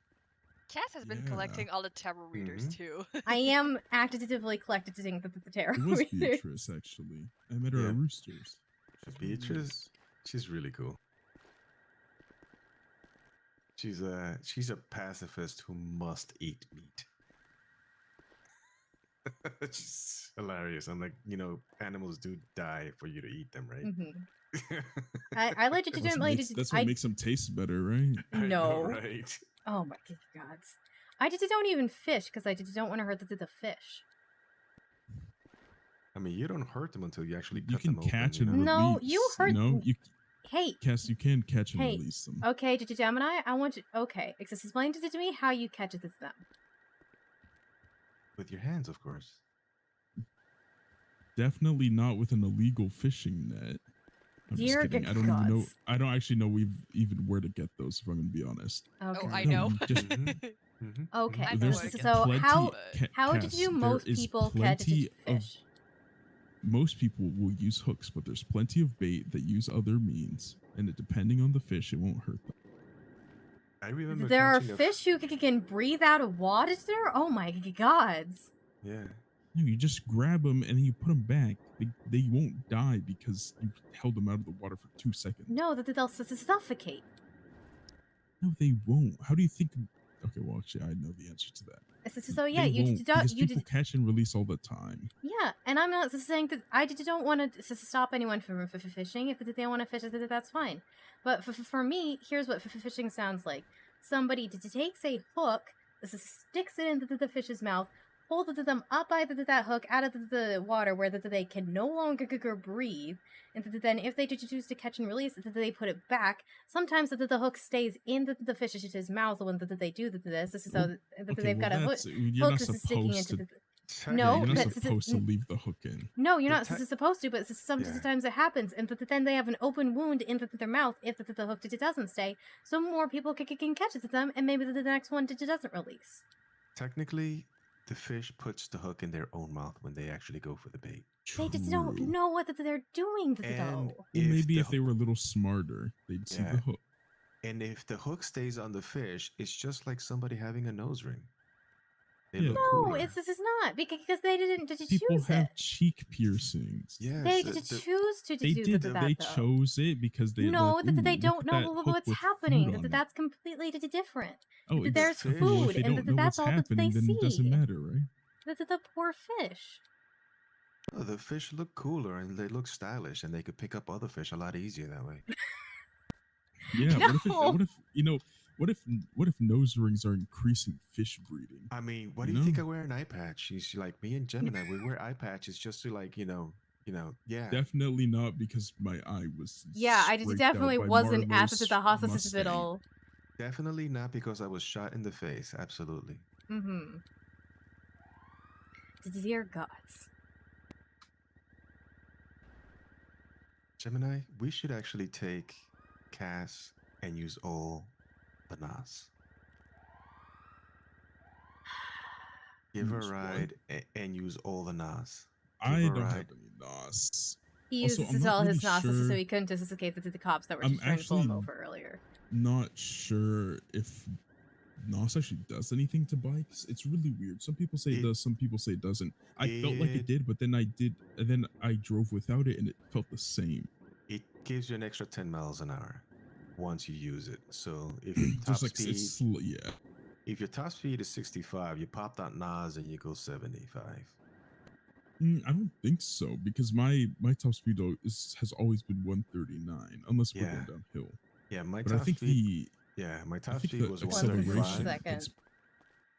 Speaker 3: Cass has been
Speaker 22: Yeah.
Speaker 3: collecting all the tarot readers too.
Speaker 1: I am actively collecting the tarot
Speaker 22: It was
Speaker 1: readers.
Speaker 22: Beatrice, actually. I met her
Speaker 2: Yeah.
Speaker 22: at Roosters.
Speaker 2: Beatrice, she's really cool. She's a pacifist who must eat meat. She's hilarious. I'm like, animals do die for you to eat them, right?
Speaker 1: I legitimately
Speaker 22: That's what makes them taste better, right?
Speaker 2: I
Speaker 1: No.
Speaker 2: know, right?
Speaker 1: Oh my god. I don't even fish because I don't want to hurt the fish.
Speaker 2: I mean, you don't hurt them until you actually
Speaker 22: You
Speaker 2: cut
Speaker 22: can
Speaker 2: them open.
Speaker 22: catch
Speaker 2: you know?
Speaker 22: and
Speaker 1: No,
Speaker 22: release.
Speaker 1: you hurt. Hey,
Speaker 22: Cass, you can catch and
Speaker 1: hey.
Speaker 22: release them.
Speaker 1: Okay, Gemini, I want you. Okay, explain to me how you catch them.
Speaker 2: With your hands, of course.
Speaker 22: Definitely not with an illegal fishing net. I'm just
Speaker 1: Dear
Speaker 22: kidding. I don't even know.
Speaker 1: gods.
Speaker 22: I don't actually know even where to get those. If I'm going to be honest.
Speaker 1: Okay.
Speaker 3: Oh, I know.
Speaker 22: Just
Speaker 1: Okay.
Speaker 3: I know
Speaker 22: there's
Speaker 3: where to get
Speaker 1: So
Speaker 3: them,
Speaker 1: how
Speaker 3: but-
Speaker 1: did
Speaker 22: Cass,
Speaker 1: most
Speaker 22: there is
Speaker 1: people catch
Speaker 22: plenty of-
Speaker 1: fish?
Speaker 22: Most people will use hooks, but there's plenty of bait that use other means, and depending on the fish, it won't hurt them.
Speaker 2: I remember
Speaker 1: There are
Speaker 2: catching a
Speaker 1: fish who can breathe out of water. Oh my gods.
Speaker 2: Yeah.
Speaker 22: No, you just grab them and then you put them back. They won't die because you held them out of the water for 2 seconds.
Speaker 1: No, they'll suffocate.
Speaker 22: No, they won't. How do you think? Okay, well, actually, I know the answer to that.
Speaker 1: So yeah,
Speaker 22: They
Speaker 1: you
Speaker 22: won't, because
Speaker 1: you
Speaker 22: people catch and release all the time.
Speaker 1: Yeah, and I'm not saying that I don't want to stop anyone from fishing. If they want to fish, that's fine. But for me, here's what fishing sounds like. Somebody takes a hook, sticks it into the fish's mouth, pulls them up by that hook out of the water where they can no longer breathe, and then if they choose to catch and release, they put it back. Sometimes the hook stays in the fish's mouth when they do this, so that they've got a hook sticking into the... No,
Speaker 22: you're not
Speaker 1: but
Speaker 22: supposed to leave the hook in.
Speaker 1: No, you're not supposed to, but sometimes it happens, and then they have an open wound in their mouth if the hook doesn't stay, so more people can catch them, and maybe the next one doesn't release.
Speaker 2: Technically, the fish puts the hook in their own mouth when they actually go for the bait.
Speaker 1: They just don't know what they're doing, though.
Speaker 22: Well, maybe if they were a little smarter, they'd see the hook.
Speaker 2: And if the hook stays on the fish, it's just like somebody having a nose ring. They look
Speaker 1: No,
Speaker 2: cooler.
Speaker 1: this is not because they didn't
Speaker 22: People
Speaker 1: choose
Speaker 22: have
Speaker 1: it.
Speaker 22: cheek piercings.
Speaker 2: Yes,
Speaker 1: They choose to
Speaker 22: They
Speaker 1: do
Speaker 22: did.
Speaker 1: that.
Speaker 22: They
Speaker 1: though.
Speaker 22: chose it because they
Speaker 1: No,
Speaker 22: like,
Speaker 1: they
Speaker 22: "Ooh,
Speaker 1: don't
Speaker 22: look at
Speaker 1: know
Speaker 22: that hook
Speaker 1: what's
Speaker 22: with
Speaker 1: happening.
Speaker 22: food on it."
Speaker 1: That's completely different.
Speaker 22: Oh, it's
Speaker 1: There's
Speaker 22: fish.
Speaker 1: food,
Speaker 22: Well, if they
Speaker 1: and
Speaker 22: don't know
Speaker 1: that's
Speaker 22: what's
Speaker 1: all that
Speaker 22: happening,
Speaker 1: they
Speaker 22: then
Speaker 1: see.
Speaker 22: it doesn't matter, right?
Speaker 1: The poor fish.
Speaker 2: Oh, the fish look cooler and they look stylish, and they could pick up other fish a lot easier that way.
Speaker 22: Yeah.
Speaker 1: No.
Speaker 22: What if nose rings are increasing fish breeding?
Speaker 2: I mean, what do you think I wear an eye patch? She's like me and Gemini. We wear eye patches just to yeah.
Speaker 22: Definitely not because my eye was.
Speaker 1: Yeah, I
Speaker 22: scraped
Speaker 1: definitely
Speaker 22: out by
Speaker 1: wasn't at
Speaker 22: Marlowe's
Speaker 1: the hospital.
Speaker 22: Mustang.
Speaker 2: Definitely not because I was shot in the face. Absolutely.
Speaker 1: Mm-hmm. Dear gods.
Speaker 2: Gemini, we should actually take Cass and use all the NAS. Give her a
Speaker 22: Use what?
Speaker 2: ride and use all the NAS.
Speaker 22: I don't have any NOS.
Speaker 1: He
Speaker 22: Also,
Speaker 1: uses
Speaker 22: I'm not
Speaker 1: all his
Speaker 22: really
Speaker 1: NOS so
Speaker 22: sure-
Speaker 1: he couldn't just escape the cops that were
Speaker 22: I'm
Speaker 1: just trying to pull him
Speaker 22: actually-
Speaker 1: over earlier.
Speaker 22: Not sure if NOS actually does anything to bikes. It's really weird. Some people say it does, some people say it doesn't. I felt like it did, but then I drove without it and it felt the same.
Speaker 2: It gives you an extra 10 miles an hour once you use it. So if your top
Speaker 22: Just like
Speaker 2: speed,
Speaker 22: it's yeah.
Speaker 2: if your top speed is 65, you pop that NAS and you go 75.
Speaker 22: I don't think so because my top speed though has always been 139 unless we're going downhill.
Speaker 2: Yeah, my
Speaker 22: But
Speaker 2: top
Speaker 22: I think
Speaker 2: speed. My top speed was 135.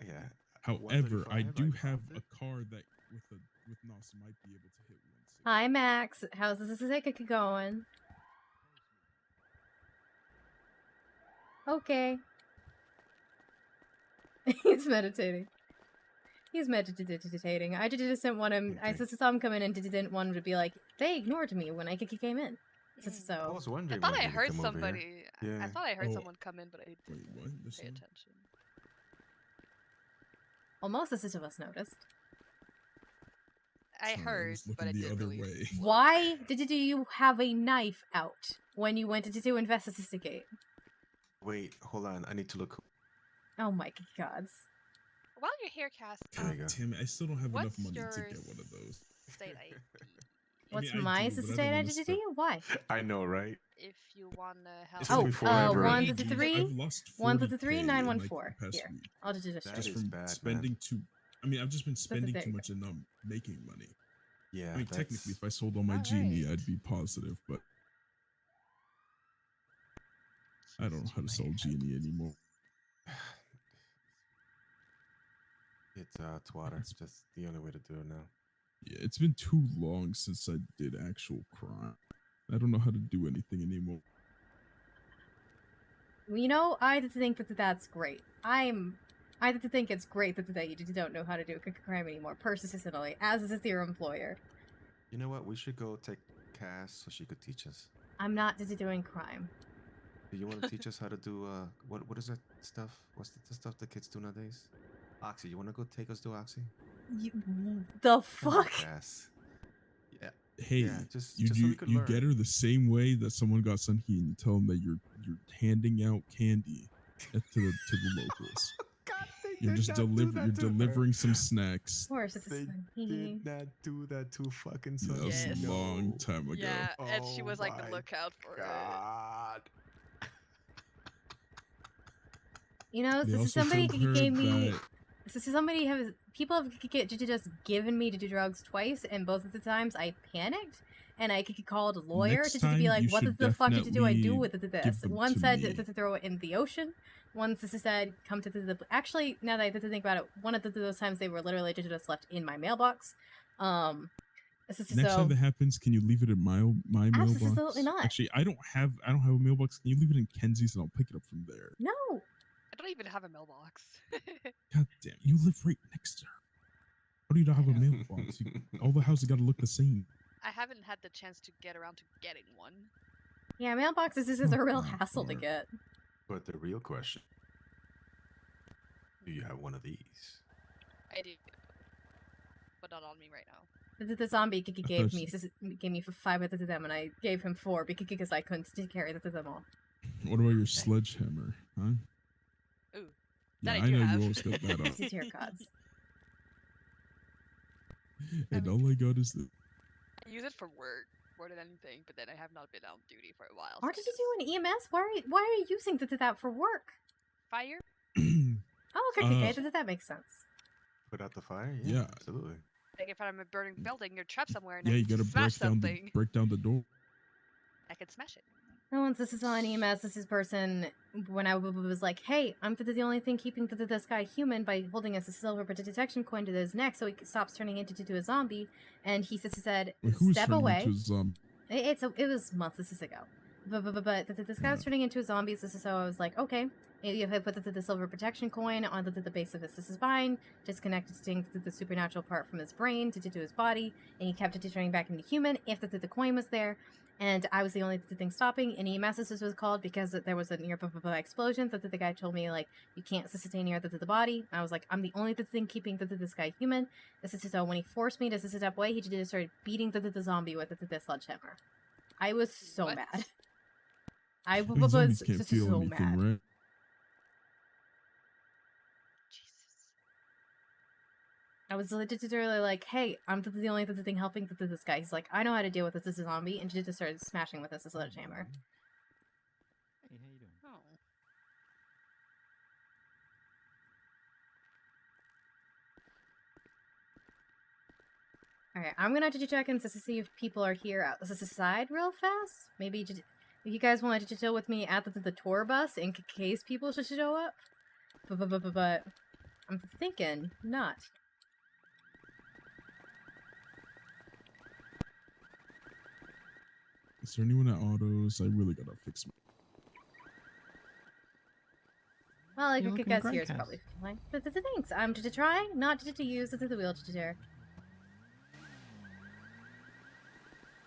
Speaker 2: Yeah.
Speaker 22: However, I do have a car that with NOS might be able to hit 160.
Speaker 1: Hi, Max. How's this going? Okay. He's meditating. He's meditating. I just didn't want him. I just saw him come in and didn't want him to be like, they ignored me when I came in. So
Speaker 2: I was
Speaker 3: I
Speaker 2: wondering
Speaker 3: thought
Speaker 2: when
Speaker 3: I
Speaker 2: he would
Speaker 3: heard
Speaker 2: come over here.
Speaker 3: somebody. I
Speaker 2: Yeah.
Speaker 3: thought I heard
Speaker 22: Oh.
Speaker 3: someone come in, but I didn't
Speaker 22: Wait, what? This
Speaker 3: pay
Speaker 22: one?
Speaker 3: attention.
Speaker 1: Well, most of us noticed.
Speaker 3: I
Speaker 22: Sorry, I
Speaker 3: heard,
Speaker 22: was
Speaker 3: but I
Speaker 22: looking the
Speaker 3: didn't
Speaker 22: other
Speaker 3: really
Speaker 22: way.
Speaker 3: look.
Speaker 1: Why did you have a knife out when you went to investigate?
Speaker 2: Wait, hold on. I need to look.
Speaker 1: Oh my gods.
Speaker 3: While you're here, Cass,
Speaker 2: There you go.
Speaker 22: Damn it, I still don't have enough
Speaker 3: what's
Speaker 22: money to
Speaker 3: your
Speaker 22: get one of those.
Speaker 3: state ID?
Speaker 1: What's
Speaker 22: I
Speaker 1: my
Speaker 22: do, but I
Speaker 1: state
Speaker 22: don't wanna
Speaker 1: identity?
Speaker 22: spend-
Speaker 1: Why?
Speaker 2: I know, right?
Speaker 3: If you wanna help.
Speaker 2: It's gonna be forever.
Speaker 1: 1
Speaker 22: I've
Speaker 1: 3
Speaker 22: lost
Speaker 1: 1
Speaker 22: 40K
Speaker 1: 3
Speaker 22: in,
Speaker 1: 9 1
Speaker 22: like,
Speaker 1: 4.
Speaker 22: the past
Speaker 1: Here,
Speaker 22: week.
Speaker 1: I'll just
Speaker 2: That
Speaker 22: Just
Speaker 2: is
Speaker 22: from
Speaker 2: bad,
Speaker 22: spending
Speaker 2: man.
Speaker 22: too. I mean, I've just been spending
Speaker 1: there
Speaker 22: too
Speaker 1: you
Speaker 22: much and not making money.
Speaker 2: Yeah.
Speaker 22: I mean,
Speaker 2: that's...
Speaker 22: technically, if I sold all my genie, I'd be positive, but I don't know how to sell genie anymore.
Speaker 2: It's twatter. It's just the only way to do it now.
Speaker 22: Yeah, it's been too long since I did actual crime. I don't know how to do anything anymore.
Speaker 1: You know, I think that's great. I think it's great that you don't know how to do crime anymore, personally, as is your employer.
Speaker 2: You know what? We should go take Cass so she could teach us.
Speaker 1: I'm not doing crime.
Speaker 2: Do you want to teach us how to do what is that stuff? What's the stuff the kids do nowadays? Oxy. You want to go take us to Oxy?
Speaker 1: The
Speaker 2: Come on,
Speaker 1: fuck?
Speaker 2: Cass. Yeah.
Speaker 22: Hey,
Speaker 2: Yeah, just
Speaker 22: you
Speaker 2: so we could learn.
Speaker 22: get her the same way that someone got Sunhee, and you tell them that you're handing out candy to the locals.
Speaker 2: God,
Speaker 22: You're just delivering some snacks.
Speaker 1: Of course, this is fun.
Speaker 2: Did not do that too fucking
Speaker 22: Yeah, that was
Speaker 3: Yes.
Speaker 22: a long time ago.
Speaker 3: Yeah, and she
Speaker 2: Oh
Speaker 3: was like the
Speaker 2: my
Speaker 3: lookout for
Speaker 2: God.
Speaker 1: You know,
Speaker 22: They
Speaker 1: this is
Speaker 22: also
Speaker 1: somebody
Speaker 22: told her
Speaker 1: gave me.
Speaker 22: that-
Speaker 1: This is somebody has people have just given me to do drugs twice, and both of the times I panicked, and I called a lawyer
Speaker 22: Next
Speaker 1: to
Speaker 22: time,
Speaker 1: be like,
Speaker 22: you
Speaker 1: "What
Speaker 22: should
Speaker 1: the fuck did I do with
Speaker 22: definitely
Speaker 1: this?"
Speaker 22: give them
Speaker 1: One
Speaker 22: to
Speaker 1: said
Speaker 22: me.
Speaker 1: to throw it in the ocean. One said, "Come to the." Actually, now that I think about it, one of those times they were literally just left in my mailbox.
Speaker 22: Next time that happens, can you leave it in my mailbox?
Speaker 1: Absolutely not.
Speaker 22: Actually, I don't have a mailbox. Can you leave it in Kenzie's and I'll pick it up from there?
Speaker 1: No.
Speaker 3: I don't even have a mailbox.
Speaker 22: God damn, you live right next to her. How do you not have a mailbox? All the houses got to look the same.
Speaker 3: I haven't had the chance to get around to getting one.
Speaker 1: Yeah, mailboxes is a real hassle to get.
Speaker 2: But the real question: do you have one of these?
Speaker 3: I do, but not on me right now.
Speaker 1: The zombie gave me 5 of them, and I gave him 4 because I couldn't carry them all.
Speaker 22: What about your sledgehammer, huh?
Speaker 3: Ooh,
Speaker 22: Yeah,
Speaker 3: that
Speaker 22: I know
Speaker 3: have.
Speaker 22: you always got that up.
Speaker 1: This is your cards.
Speaker 22: And all I got is the.
Speaker 3: I use it for work more than anything, but then I have not been on duty for a while.
Speaker 1: Aren't you doing EMS? Why are you using that for work?
Speaker 3: Fire?
Speaker 1: Oh, okay, that makes sense.
Speaker 2: Put out the fire?
Speaker 22: Yeah.
Speaker 2: Absolutely.
Speaker 3: Like if I'm a burning building, you're trapped somewhere, and
Speaker 22: Yeah,
Speaker 3: I
Speaker 22: you
Speaker 3: can
Speaker 22: gotta
Speaker 3: smash something.
Speaker 22: break down the door.
Speaker 3: I can smash it.
Speaker 1: No, once this is on EMS, this is person, when I was like, hey, I'm the only thing keeping this guy human by holding us a silver detection coin to his neck so he stops turning into a zombie, and he said,
Speaker 22: Wait, who was
Speaker 1: step
Speaker 22: turning
Speaker 1: away.
Speaker 22: into a zombie?
Speaker 1: It was months ago. But this guy was turning into a zombie, so I was like, okay. If I put the silver protection coin on the base of his spine, disconnected the supernatural part from his brain to his body, and he kept it turning back into human if the coin was there. And I was the only thing stopping. And EMS was called because there was a near explosion. That the guy told me, like, you can't stay near the body. I was like, I'm the only thing keeping this guy human. So when he forced me to step away, he just started beating the zombie with the sledgehammer. I was so mad. I was
Speaker 22: zombies can't
Speaker 1: just
Speaker 22: feel
Speaker 1: so
Speaker 22: anything,
Speaker 1: mad.
Speaker 22: right?
Speaker 1: I was literally like, hey, I'm the only thing helping this guy. He's like, I know how to deal with this zombie, and just started smashing with this sledgehammer.
Speaker 4: Hey, how you doing?
Speaker 3: Oh.
Speaker 1: Alright, I'm gonna have to check in to see if people are here out this side real fast. Maybe if you guys wanted to chill with me at the tour bus in case people should show up. But I'm thinking not.
Speaker 22: Is there anyone at autos? I really gotta fix my.
Speaker 1: Well, I
Speaker 4: You're
Speaker 1: could
Speaker 4: looking
Speaker 1: guess
Speaker 4: great,
Speaker 1: here is
Speaker 4: Cass.
Speaker 1: probably fine. But thanks. I'm to try not to use the wheelchair.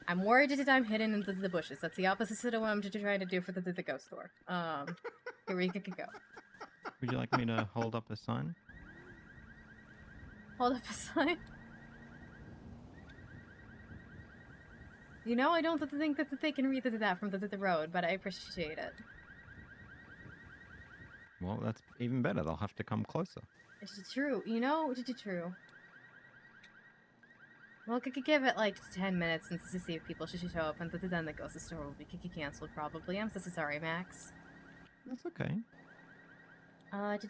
Speaker 1: I'm worried that I'm hidden in the bushes. That's the opposite of what I'm trying to do for the ghost store. Here we could go.
Speaker 4: Would you like me to hold up a sign?
Speaker 1: Hold up a sign. You know, I don't think that they can read that from the road, but I appreciate it.
Speaker 4: Well, that's even better. They'll have to come closer.
Speaker 1: It's true. You know, it's true. Well, could give it like 10 minutes and to see if people should show up, and then the ghost store will be canceled probably. I'm so sorry, Max.
Speaker 4: That's okay.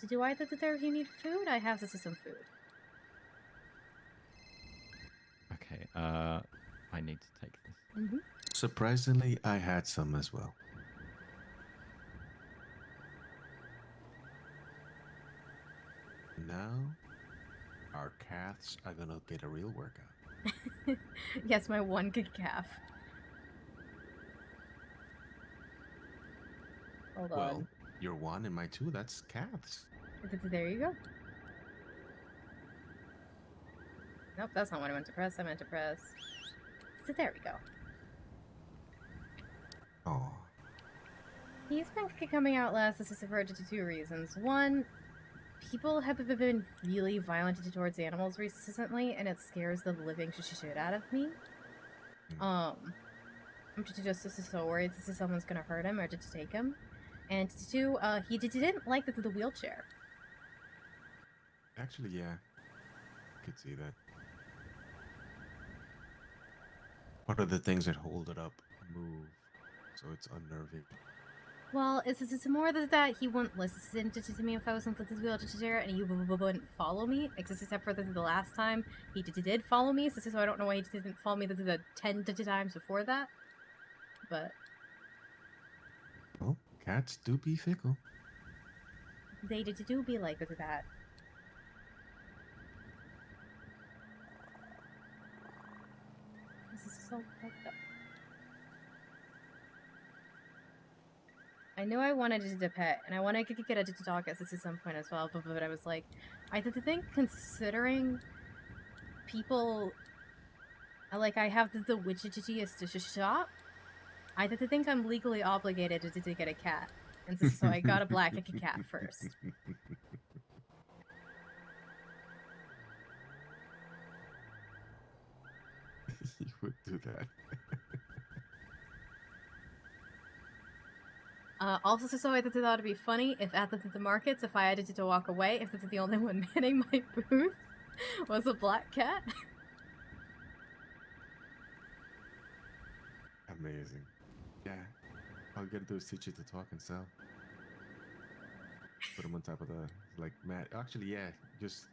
Speaker 1: Do I there if you need food? I have some food.
Speaker 4: Okay, I need to take this.
Speaker 2: Surprisingly, I had some as well. Now, our cats are gonna get a real workout.
Speaker 1: Yes, my one good calf. Hold
Speaker 2: Well,
Speaker 1: on.
Speaker 2: your one and my two, that's calves.
Speaker 1: There you go. Nope, that's not what I meant to press. I meant to press. So there we go.
Speaker 2: Oh.
Speaker 1: He's been coming out less. This is for two reasons. One, people have been really violent towards animals recently, and it scares the living shit out of me. I'm just so worried that someone's gonna hurt him or to take him. And two, he didn't like the wheelchair.
Speaker 2: Actually, yeah. Could see that. What are the things that hold it up move, so it's unnerving?
Speaker 1: Well, it's more that he wouldn't listen to me if I was in this wheelchair, and he wouldn't follow me, except for the last time he did follow me, so I don't know why he didn't follow me the 10 times before that. But
Speaker 2: well, cats do be fickle.
Speaker 1: They do be like that. This is so fucked up. I knew I wanted it to pet, and I wanted to get it to dog at some point as well, but I was like, I think considering people, like, I have the witchiest to shop, I think I'm legally obligated to get a cat, and so I got a black cat first.
Speaker 2: You would do that.
Speaker 1: Also, so I thought it'd be funny if at the markets, if I had to walk away, if the only one manning my booth was a black cat.
Speaker 2: Amazing. Yeah. All you gotta do is teach it to talk and sell. Put them on top of the, like, actually, yeah. Just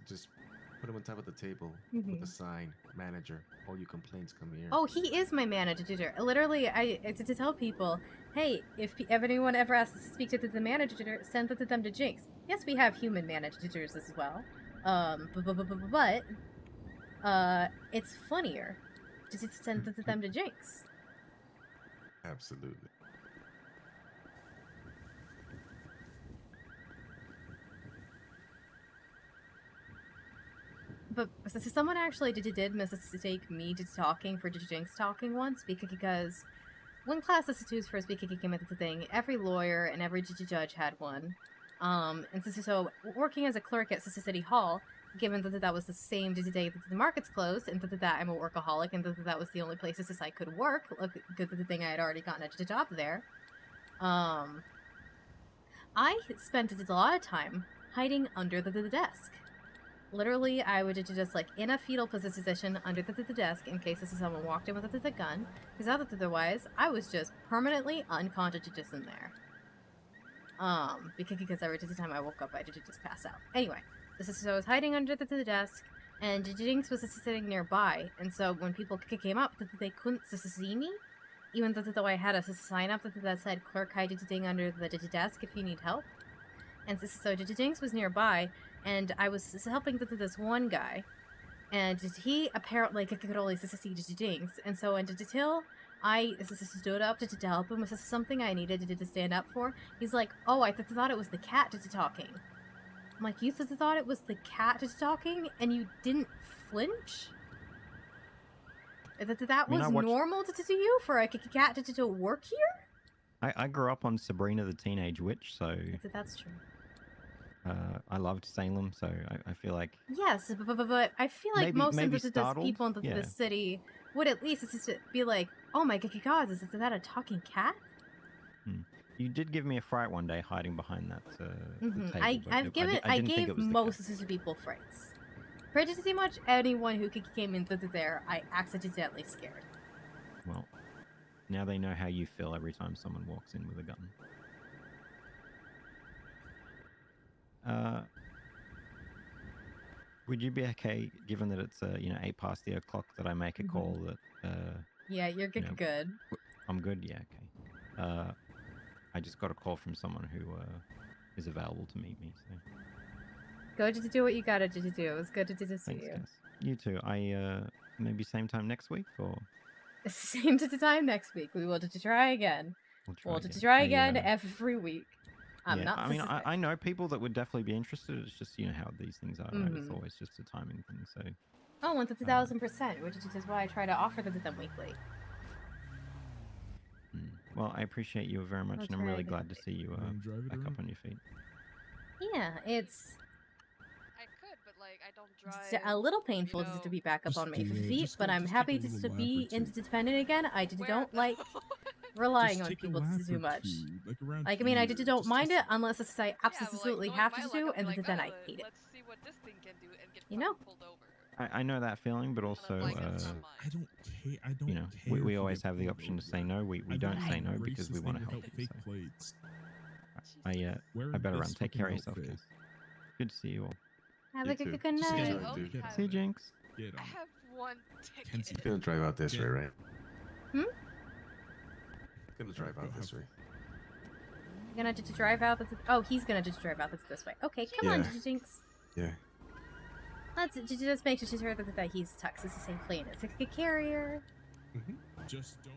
Speaker 2: put them on top of the table with a sign, manager. All your complaints come here.
Speaker 1: Oh, he is my manager. Literally, to tell people, hey, if anyone ever asks to speak to the manager, send them to Jinx. Yes, we have human managers as well. But it's funnier to send them to Jinx.
Speaker 2: Absolutely.
Speaker 1: But someone actually did mistake me to talking for Jinx talking once, because when Class S2s first came into the thing, every lawyer and every judge had one. And so working as a clerk at City Hall, given that was the same day that the markets closed, and that I'm a workaholic, and that was the only places I could work, good the thing I had already gotten a job there, I spent a lot of time hiding under the desk. Literally, I would just, like, in a fetal position under the desk in case someone walked in with a gun, because otherwise, I was just permanently unconscious just in there. Because every time I woke up, I did just pass out. Anyway, so I was hiding under the desk, and Jinx was sitting nearby, and so when people came up, they couldn't see me, even though I had a sign up that said, clerk hiding under the desk if you need help. And so Jinx was nearby, and I was helping this one guy, and he apparently could only see Jinx, and so until I stood up to help him with something I needed to stand up for, he's like, "Oh, I thought it was the cat talking." I'm like, "You thought it was the cat talking, and you didn't flinch? That was normal to you for a cat to work here?"
Speaker 4: I grew up on Sabrina the Teenage Witch, so
Speaker 1: That's true.
Speaker 4: I loved Salem, so I feel like
Speaker 1: Yes, but I feel like most
Speaker 4: maybe
Speaker 1: of the
Speaker 4: startled?
Speaker 1: people in the city would at least be like, "Oh my god, is that a talking cat?"
Speaker 4: you did give me a fright one day hiding behind that the table.
Speaker 1: I
Speaker 4: I didn't think it was the
Speaker 1: most of the people frights. Pretty much anyone who came in there, I accidentally scared.
Speaker 4: Well, now they know how you feel every time someone walks in with a gun. Would you be okay, given that it's 8 past the o'clock, that I make a call that
Speaker 1: Yeah, you're good. Good.
Speaker 4: I'm good. Yeah, okay. I just got a call from someone who is available to meet me. So
Speaker 1: go to do what you gotta do. It was good to see
Speaker 4: thanks,
Speaker 1: you.
Speaker 4: guys. You too. I maybe same time next week, or
Speaker 1: Same time next week. We will try again. We'll try again every week. I'm not.
Speaker 4: I mean, I know people that would definitely be interested. It's just how these things are, right? It's always just a timing thing. So.
Speaker 1: Oh, 1,000%, which is why I try to offer them to them weekly.
Speaker 4: Well, I appreciate you very much, and I'm really glad to see you back up on your feet.
Speaker 1: Yeah, it's
Speaker 3: I could, but like I don't drive.
Speaker 1: a little painful to be back up on my feet, but I'm happy to be independent again. I don't like relying on people too much. Like, I mean, I don't mind it unless it's I absolutely have to do, and then I hate it.
Speaker 3: Let's see what this thing can do and get pulled over.
Speaker 4: I know that feeling, but also,
Speaker 22: I don't care. I don't care.
Speaker 4: we always have the option to say no. We don't say no because we want to help you. So.
Speaker 22: Plates.
Speaker 4: I better run. Take care of yourself, guys. Good to see you all.
Speaker 1: Have a good night.
Speaker 4: See you, Jinx.
Speaker 3: I have one ticket.
Speaker 2: Kenzie's gonna drive out this way, right? Gonna drive out this way.
Speaker 1: You're gonna just drive out oh, he's gonna just drive out this way. Okay, come on, Jinx.
Speaker 2: Yeah.
Speaker 1: Let's just make sure that he's tucked safely in a carrier.
Speaker 22: Just don't.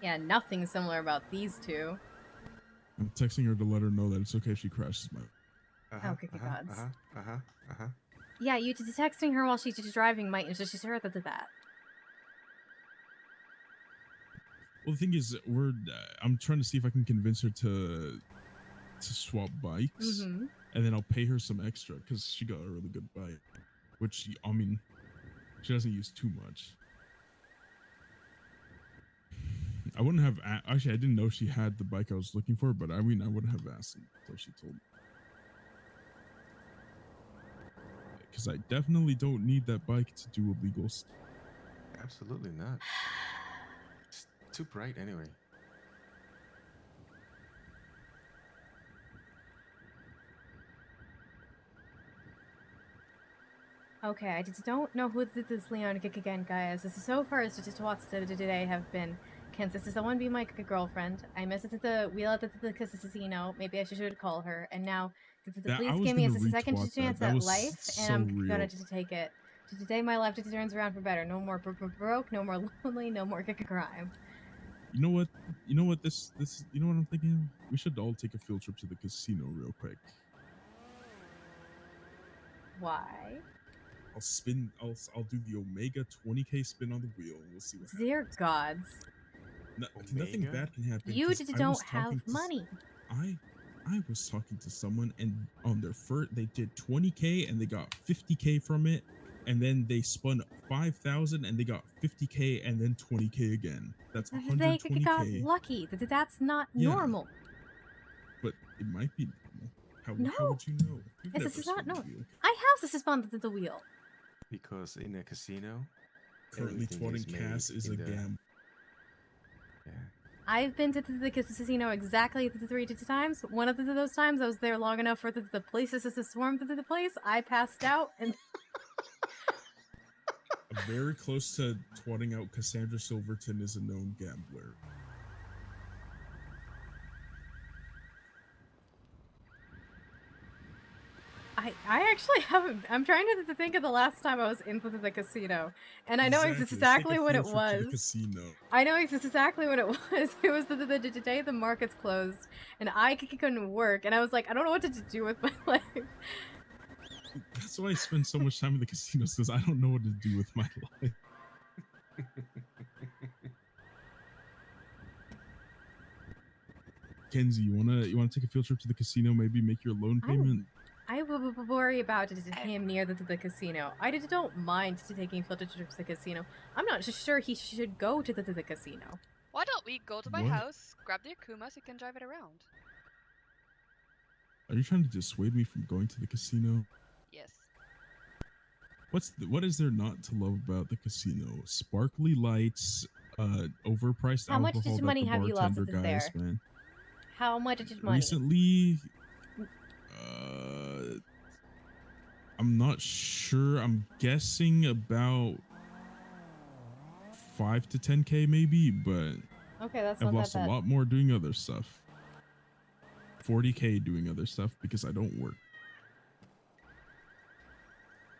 Speaker 1: Yeah, nothing similar about these two.
Speaker 22: I'm texting her to let her know that it's okay if she crashes my.
Speaker 1: Oh, good gods. Yeah, you texting her while she's just driving might just heard that.
Speaker 22: Well, the thing is, I'm trying to see if I can convince her to swap bikes, and then I'll pay her some extra because she got a really good bike, which I mean, she doesn't use too much. I wouldn't have actually. I didn't know she had the bike I was looking for, but I mean, I wouldn't have asked until she told me. Because I definitely don't need that bike to do illegal stuff.
Speaker 2: Absolutely not. It's too bright anyway.
Speaker 1: Okay, I just don't know who this Leon again guy is. This is so far as just what's today have been. This is the one be my girlfriend. I missed it at the wheel at the casino. Maybe I should call her. And now the police gave me a second chance at life, and I'm gonna just take it. Today my life just turns around for better. No more broke, no more lonely, no more crime.
Speaker 22: You know what? You know what this you know what I'm thinking? We should all take a field trip to the casino real quick.
Speaker 1: Why?
Speaker 22: I'll do the Omega 20K spin on the wheel, and we'll see what happens.
Speaker 1: Dear gods.
Speaker 22: Nothing bad can happen.
Speaker 1: You don't have money.
Speaker 22: I was talking to someone, and on their first, they did 20K and they got 50K from it, and then they spun 5,000 and they got 50K and then 20K again. That's 120K.
Speaker 1: They got lucky. That's not normal.
Speaker 22: But it might be normal. How would you know?
Speaker 1: This is not normal. I have to suspend the wheel.
Speaker 2: Because in a casino,
Speaker 22: currently 20 Cass is a gamble.
Speaker 2: Yeah.
Speaker 1: I've been to the casino exactly 3 times. One of those times I was there long enough for the places to swarm to the place. I passed out and
Speaker 22: Very close to twatting out Cassandra Silverton is a known gambler.
Speaker 1: I actually haven't. I'm trying to think of the last time I was in the casino, and I know exactly what it was.
Speaker 22: Casino.
Speaker 1: I know exactly what it was. It was the day the markets closed, and I couldn't work, and I was like, I don't know what to do with my life.
Speaker 22: That's why I spend so much time in the casinos, because I don't know what to do with my life. Kenzie, you wanna take a field trip to the casino? Maybe make your loan payment.
Speaker 1: I will worry about him near the casino. I don't mind taking field trips to the casino. I'm not sure he should go to the casino.
Speaker 3: Why don't we go to my
Speaker 22: What?
Speaker 3: house, grab the Akuma so you can drive it around?
Speaker 22: Are you trying to dissuade me from going to the casino?
Speaker 3: Yes.
Speaker 22: What is there not to love about the casino? Sparkly lights, overpriced
Speaker 1: How much
Speaker 22: alcohol
Speaker 1: money
Speaker 22: that
Speaker 1: have
Speaker 22: the
Speaker 1: you lost
Speaker 22: bartender
Speaker 1: there?
Speaker 22: guys, man.
Speaker 1: How much money?
Speaker 22: Recently, I'm not sure. I'm guessing about 5 to 10K maybe, but
Speaker 1: Okay, that's
Speaker 22: I've
Speaker 1: not
Speaker 22: lost
Speaker 1: that
Speaker 22: a
Speaker 1: bad.
Speaker 22: lot more doing other stuff. 40K doing other stuff because I don't work.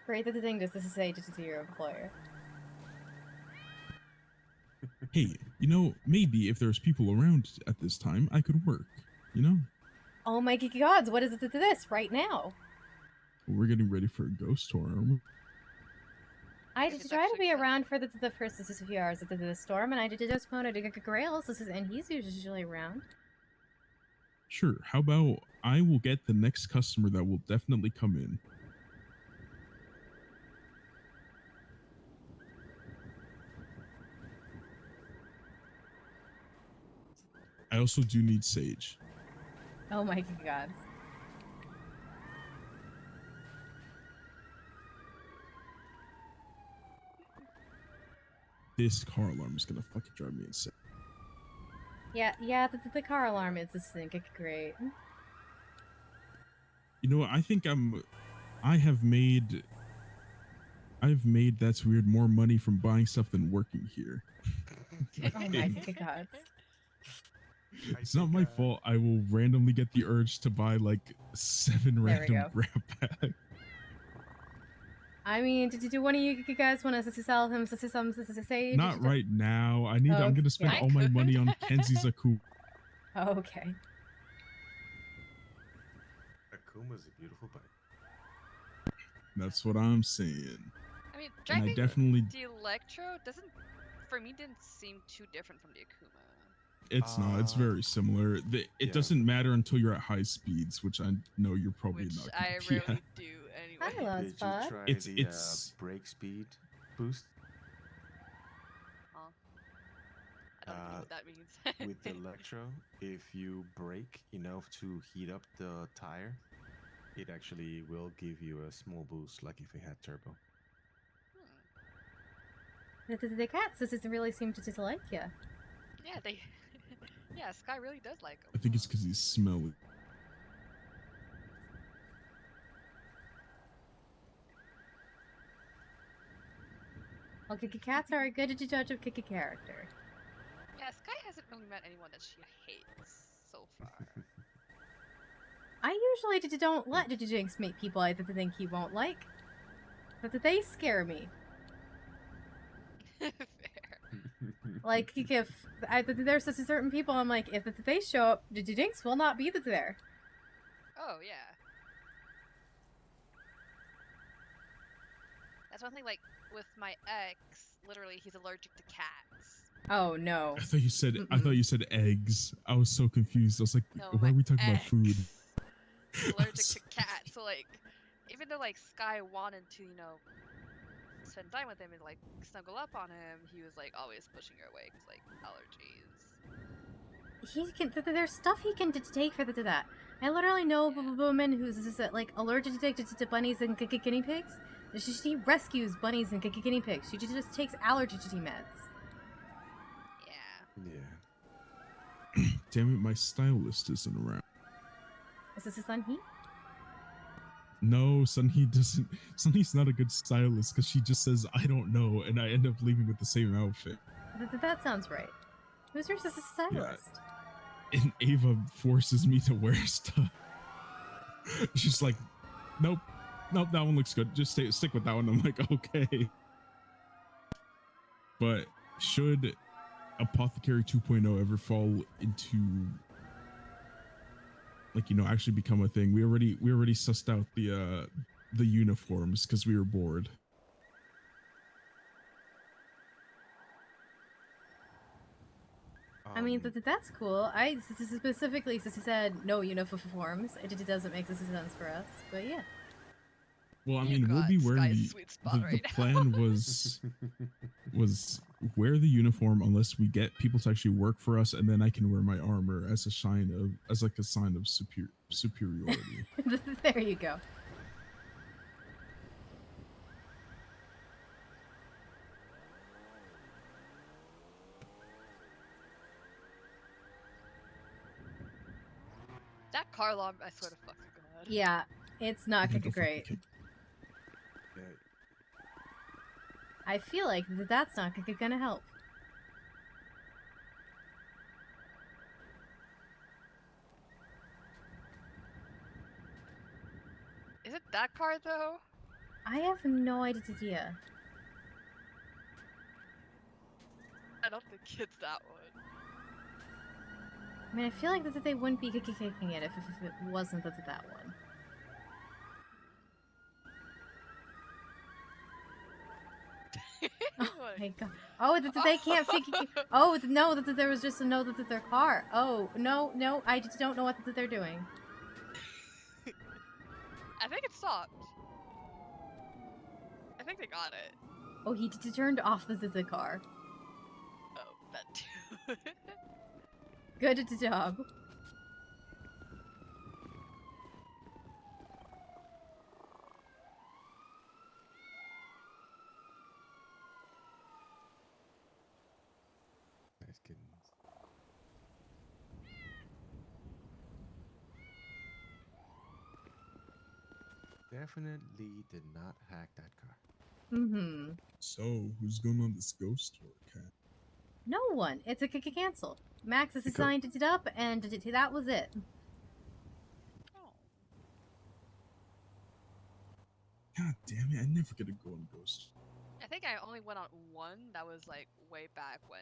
Speaker 1: Great that the thing just to say to your employer.
Speaker 22: Hey, maybe if there's people around at this time, I could work,
Speaker 1: Oh my gods, what is it to this right now?
Speaker 22: We're getting ready for a ghost tour, aren't we?
Speaker 1: I just try to be around for the first few hours of the storm, and I just wanted to get Grails, and he's usually around.
Speaker 22: Sure. How about I will get the next customer that will definitely come in. I also do need sage.
Speaker 1: Oh my gods.
Speaker 22: This car alarm is gonna fucking drive me insane.
Speaker 1: Yeah, the car alarm is this thing. Great.
Speaker 22: You know what? I think I've made That's Weird more money from buying stuff than working here.
Speaker 1: Oh my god.
Speaker 22: It's not my fault. I will randomly get the urge to buy like 7
Speaker 1: There we
Speaker 22: random
Speaker 1: go.
Speaker 22: grab bags.
Speaker 1: I mean, do one of you guys want to sell him some sage?
Speaker 22: Not right now. I'm gonna spend
Speaker 1: Okay.
Speaker 22: all my money on Kenzie's Akuma.
Speaker 1: Okay.
Speaker 2: Akuma's a beautiful bike.
Speaker 22: That's what I'm saying.
Speaker 3: I mean,
Speaker 22: And I
Speaker 3: driving
Speaker 22: definitely
Speaker 3: the Electro didn't seem too different from the Akuma.
Speaker 22: It's not. It's very similar. It
Speaker 2: yeah.
Speaker 22: doesn't matter until you're at high speeds, which I know you're probably
Speaker 3: Which
Speaker 22: not.
Speaker 3: I
Speaker 22: Gonna be
Speaker 3: rarely
Speaker 22: at.
Speaker 3: do
Speaker 1: Hi,
Speaker 3: anyway.
Speaker 1: Lost
Speaker 2: Did you
Speaker 1: Spot.
Speaker 2: try
Speaker 22: It's-
Speaker 2: the
Speaker 22: it's-
Speaker 2: brake speed boost?
Speaker 3: Huh? I don't know what that means.
Speaker 2: With the Electro, if you brake enough to heat up the tire, it actually will give you a small boost, like if it had turbo.
Speaker 1: The cats doesn't really seem to like you.
Speaker 3: Yeah, yeah, Sky really does like
Speaker 22: I
Speaker 3: him.
Speaker 22: think it's because he's smelly.
Speaker 1: Well, cats are a good judge of character.
Speaker 3: Yeah, Sky hasn't really met anyone that she hates so far.
Speaker 1: I usually don't let Jinx meet people I think he won't like. But they scare me.
Speaker 3: Fair.
Speaker 1: Like, if there's certain people, I'm like, if they show up, Jinx will not be there.
Speaker 3: Oh yeah. That's one thing. Like with my ex, literally, he's allergic to cats.
Speaker 1: Oh no.
Speaker 22: I thought you said eggs. I was so confused. I was like,
Speaker 3: No,
Speaker 22: why
Speaker 3: my
Speaker 22: are we talking about food?
Speaker 3: He's allergic to cats, so like, even though like Sky wanted to, spend time with him and like snuggle up on him, he was like always pushing her away because like allergies.
Speaker 1: He can. There's stuff he can take for that. I literally know a woman who's like allergic to bunnies and guinea pigs. She rescues bunnies and guinea pigs. She just takes allergy meds.
Speaker 3: Yeah.
Speaker 2: Yeah.
Speaker 22: damn it, my stylist isn't around.
Speaker 1: Is this his son? He?
Speaker 22: No, Sunny doesn't. Sunny's not a good stylist because she just says, I don't know, and I end up leaving with the same outfit.
Speaker 1: That sounds right. Who's your sister's stylist?
Speaker 22: And Ava forces me to wear stuff. She's like, nope, that one looks good. Just stick with that one. I'm like, okay. But should Apothecary 2.0 ever fall into, like, you know, actually become a thing, we already sussed out the uniforms because we were bored.
Speaker 1: I mean, that's cool. I specifically said no uniforms. It doesn't make sense for us, but yeah.
Speaker 22: Well, I mean, we'll be wearing the plan was wear the uniform unless we get people to actually work for us, and then I can wear my armor as a sign of superiority.
Speaker 1: There you go.
Speaker 3: That car alarm, I swear to fucking god.
Speaker 1: Yeah, it's not great. I feel like that's not gonna help.
Speaker 3: Is it that car though?
Speaker 1: I have no idea.
Speaker 3: I don't think it's that one.
Speaker 1: I mean, I feel like that they wouldn't be kicking it if it wasn't that one. Oh my god. Oh, they can't figure. Oh, no, that there was just a no that their car. Oh, no, I just don't know what they're doing.
Speaker 3: I think it stopped. I think they got it.
Speaker 1: Oh, he turned off the car.
Speaker 3: Oh, that too.
Speaker 1: Good job.
Speaker 14: Nice kittens. Definitely did not hack that car.
Speaker 1: Mm-hmm.
Speaker 22: So, who's going on this ghost tour, Cat?
Speaker 1: No one. It's a cancel. Max has signed it up, and that was it.
Speaker 22: God damn it, I never get to go on ghost.
Speaker 3: I think I only went on one that was like way back when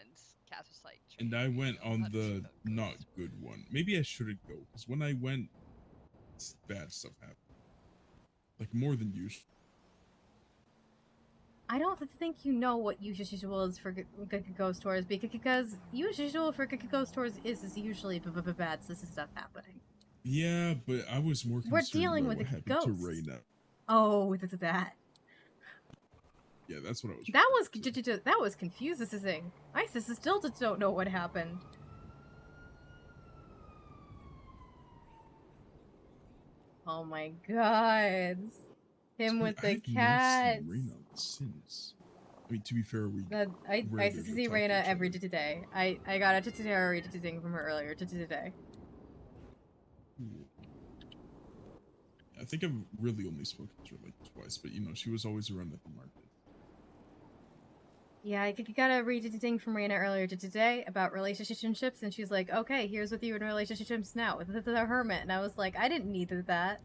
Speaker 3: Cass was like.
Speaker 22: And I went on the not good one. Maybe I shouldn't go, because when I went, bad stuff happened. Like, more than usual.
Speaker 1: I don't think you know what usual is for ghost tours, because usual for ghost tours is usually bad stuff happening.
Speaker 22: Yeah, but I was more concerned.
Speaker 1: We're dealing
Speaker 22: about
Speaker 1: with
Speaker 22: what
Speaker 1: a
Speaker 22: happened
Speaker 1: ghost.
Speaker 22: to Reyna.
Speaker 1: Oh, that.
Speaker 22: Yeah, that's what I was.
Speaker 1: That was confusing. I still don't know what happened. Oh my god. Him with the cat.
Speaker 22: Since, I mean, to be fair,
Speaker 1: I see Reyna every day. I got a tarot reading from her earlier today.
Speaker 22: I think I've really only spoken to her like twice, but you know, she was always around at the market.
Speaker 1: Yeah, I got a reading from Reyna earlier today about relationships, and she's like, okay, here's with you in relationships now with the hermit. And I was like, I didn't need that.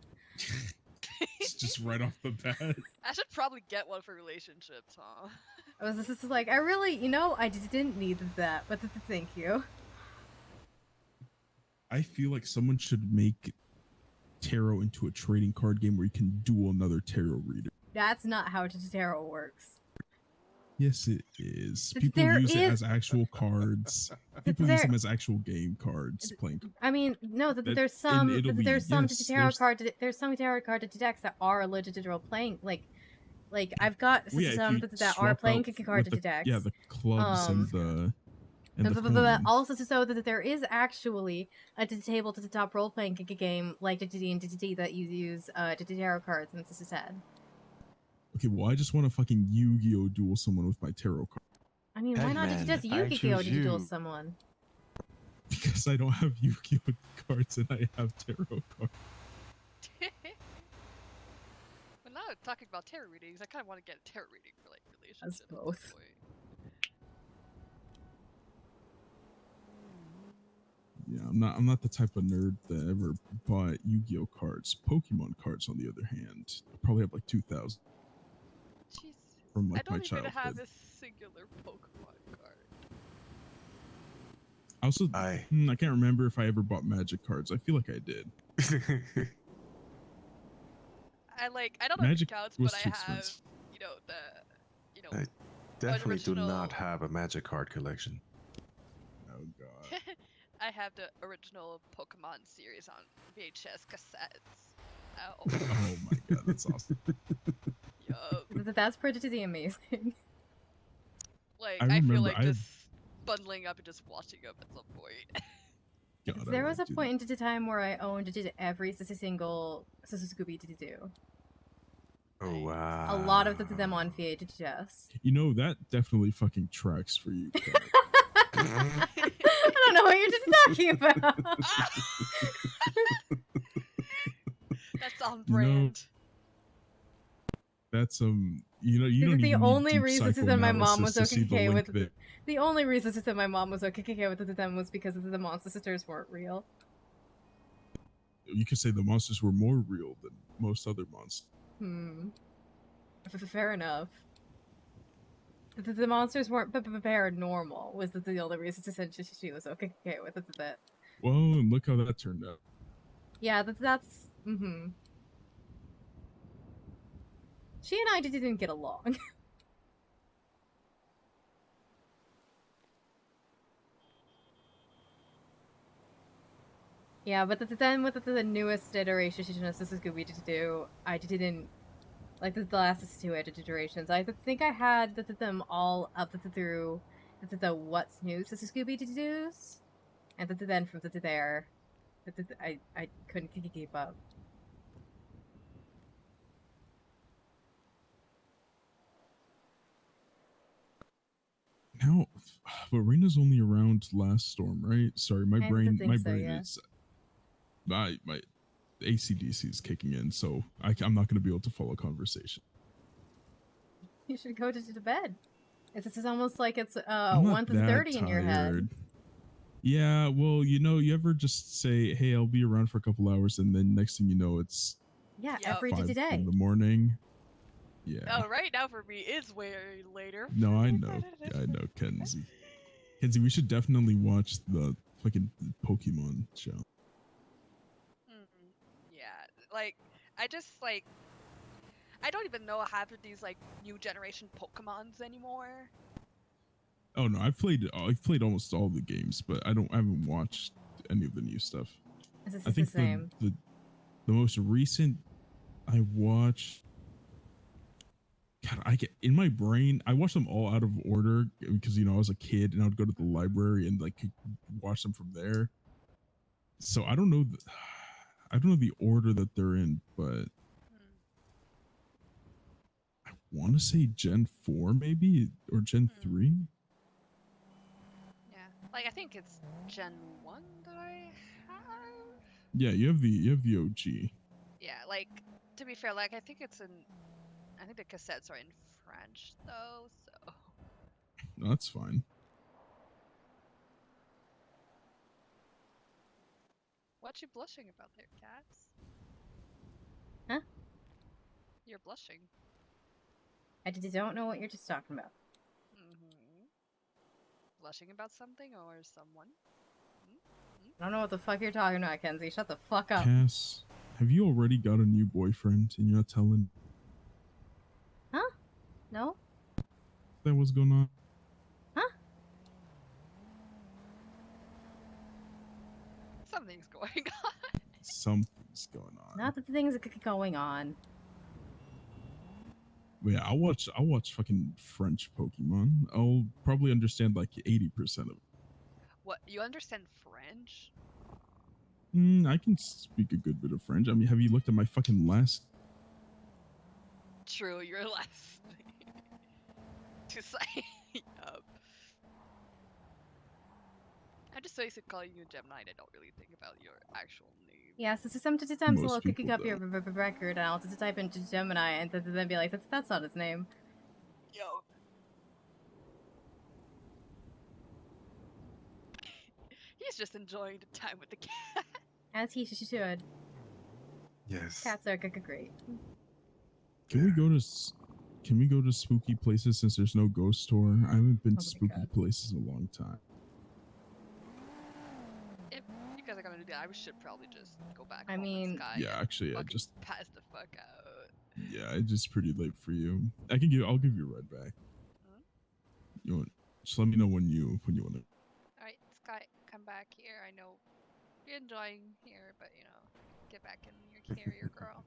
Speaker 22: It's just right off the bat.
Speaker 3: I should probably get one for relationships, huh?
Speaker 1: I was just like, I really, I just didn't need that, but thank you.
Speaker 22: I feel like someone should make tarot into a trading card game where you can duel another tarot reader.
Speaker 1: That's not how tarot works.
Speaker 22: Yes, it is. People use it as actual cards. People use them as actual game cards. Playing.
Speaker 1: I mean, no, there's some tarot card decks that are legit role playing. Like I've got some that are playing card decks.
Speaker 22: Yeah, the clubs and the.
Speaker 1: But also, so that there is actually a tabletop role playing game like D&D that you use tarot cards instead.
Speaker 22: Okay, well, I just want to fucking Yu-Gi-Oh! Duel someone with my tarot card.
Speaker 1: I mean, why not just Yu-Gi-Oh! to duel someone?
Speaker 22: Because I don't have Yu-Gi-Oh cards and I have tarot cards.
Speaker 3: Well, now talking about tarot readings, I kind of want to get a tarot reading for like relationships.
Speaker 1: Us both.
Speaker 22: Yeah, I'm not the type of nerd that ever bought Yu-Gi-Oh cards. Pokemon cards, on the other hand, I probably have like 2,000 from like
Speaker 3: I
Speaker 22: my
Speaker 3: don't even
Speaker 22: childhood.
Speaker 3: have a singular Pokemon card.
Speaker 22: Also, I can't remember if I ever bought Magic cards. I feel like I did.
Speaker 3: I don't know if it
Speaker 22: Magic
Speaker 3: counts,
Speaker 22: was
Speaker 3: but I
Speaker 22: too
Speaker 3: have,
Speaker 22: expensive.
Speaker 2: I definitely do
Speaker 3: original-
Speaker 2: not have a Magic card collection.
Speaker 22: Oh god.
Speaker 3: I have the original Pokemon series on VHS cassettes. Ow.
Speaker 22: Oh my god, that's awesome.
Speaker 3: Yup.
Speaker 1: That's pretty amazing.
Speaker 3: Like,
Speaker 22: I
Speaker 3: I feel
Speaker 22: remember
Speaker 3: like just bundling up and just watching them at some point.
Speaker 22: God,
Speaker 1: There was a point in time where I owned every single Scooby-Doo.
Speaker 2: Oh wow.
Speaker 1: A lot of them on VHS.
Speaker 22: You know, that definitely fucking tracks for you. Kat.
Speaker 1: I don't know what you're just talking about.
Speaker 3: That's on
Speaker 22: You know,
Speaker 3: brand.
Speaker 22: that's you don't
Speaker 1: The
Speaker 22: even
Speaker 1: only
Speaker 22: need
Speaker 1: reason that my mom was
Speaker 22: psychoanalysis to see the
Speaker 1: okay
Speaker 22: link
Speaker 1: with
Speaker 22: there.
Speaker 1: the only reason that my mom was okay with them was because the monster sisters weren't real.
Speaker 22: You could say the monsters were more real than most other monsters.
Speaker 1: Fair enough. The monsters weren't paranormal. Was the only reason she was okay with that?
Speaker 22: Well, and look how that turned out.
Speaker 1: Yeah, that's. She and I didn't get along. Yeah, but then with the newest iteration of Scooby-Doo, I didn't like the last two iterations. I think I had them all up through the what's new Scooby-Doo's, and then from there, I couldn't keep up.
Speaker 22: Now, but Reina's only around last storm, right? Sorry, my
Speaker 1: I
Speaker 22: brain
Speaker 1: think so,
Speaker 22: brain
Speaker 1: yeah.
Speaker 22: is my ACDC is kicking in, so I'm not going to be able to follow conversation.
Speaker 1: You should go to bed. It's almost like it's
Speaker 22: I'm not
Speaker 1: 1:30
Speaker 22: that
Speaker 1: in your head.
Speaker 22: tired. Yeah, well, you ever just say, "Hey, I'll be around for a couple hours," and then next thing you know, it's
Speaker 1: Yeah, every
Speaker 22: 5
Speaker 1: day.
Speaker 22: in the morning. Yeah.
Speaker 3: Oh, right now for me it's way later.
Speaker 22: No, I know. I know, Kenzie. Kenzie, we should definitely watch the fucking Pokemon show.
Speaker 3: Yeah, like I don't even know half of these like new generation Pokemons anymore.
Speaker 22: Oh no, I've played almost all the games, but I haven't watched any of the new stuff.
Speaker 1: It's
Speaker 22: I think
Speaker 1: the same.
Speaker 22: the most recent I watched. God, I get in my brain. I watched them all out of order because I was a kid and I would go to the library and like watch them from there. So I don't know. I don't know the order that they're in, but I want to say Gen 4 maybe or Gen 3.
Speaker 3: Yeah, like I think it's Gen 1 that I have.
Speaker 22: Yeah, you have the OG.
Speaker 3: Yeah, like to be fair, like I think the cassettes are in French though, so.
Speaker 22: No, that's fine.
Speaker 3: What you blushing about there, Cats?
Speaker 1: Huh?
Speaker 3: You're blushing.
Speaker 1: I don't know what you're just talking about.
Speaker 3: Blushing about something or someone?
Speaker 1: I don't know what the fuck you're talking about, Kenzie. Shut the fuck up.
Speaker 22: Cass, have you already got a new boyfriend and you're not telling?
Speaker 1: Huh? No?
Speaker 22: That what's going on?
Speaker 1: Huh?
Speaker 3: Something's going on.
Speaker 22: Something's going on.
Speaker 1: Not that the things are going on.
Speaker 22: But yeah, I'll watch fucking French Pokemon. I'll probably understand like 80% of it.
Speaker 3: What, you understand French?
Speaker 22: I can speak a good bit of French. I mean, have you looked at my fucking last?
Speaker 3: True, you're less to say. Yup. I just used to call you Gemini. I don't really think about your actual name.
Speaker 1: Yeah, so sometimes
Speaker 22: Most
Speaker 1: we'll
Speaker 22: people
Speaker 1: kick up your
Speaker 22: don't.
Speaker 1: record, and I'll just type into Gemini, and then be like, that's not his name.
Speaker 3: Yo. He's just enjoying the time with the cat.
Speaker 1: As he should.
Speaker 2: Yes.
Speaker 1: Cats are great.
Speaker 22: Can we go to spooky places since there's no ghost tour? I haven't been to spooky places in a long time.
Speaker 3: If you guys are gonna do that, I should probably just go back.
Speaker 1: I mean,
Speaker 22: Yeah, actually, I just
Speaker 3: pass the fuck out.
Speaker 22: yeah, it's just pretty late for you. I'll give you a ride back. You want? Just let me know when you want to.
Speaker 3: All right, Sky, come back here. I know you're enjoying here, but you know, get back in your carrier, girl.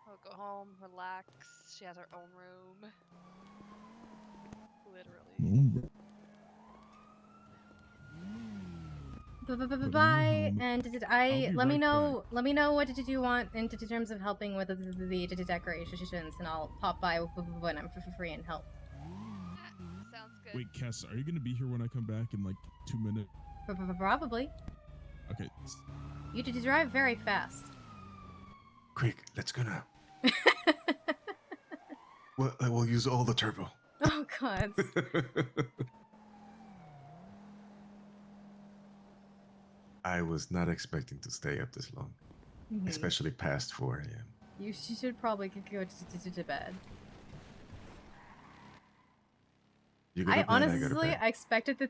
Speaker 3: I'll go home, relax. She has her own room. Literally.
Speaker 1: Bye. And let me know what did you want in terms of helping with the decorations, and I'll pop by when I'm free and help.
Speaker 3: Sounds good.
Speaker 22: Wait, Cass, are you gonna be here when I come back in like 2 minutes?
Speaker 1: Probably.
Speaker 22: Okay.
Speaker 1: You did drive very fast.
Speaker 2: Quick, let's go now. Well, I will use all the turbo.
Speaker 1: Oh God.
Speaker 2: I was not expecting to stay up this long, especially past 4 a.m.
Speaker 1: You should probably go to bed. I honestly, I expected that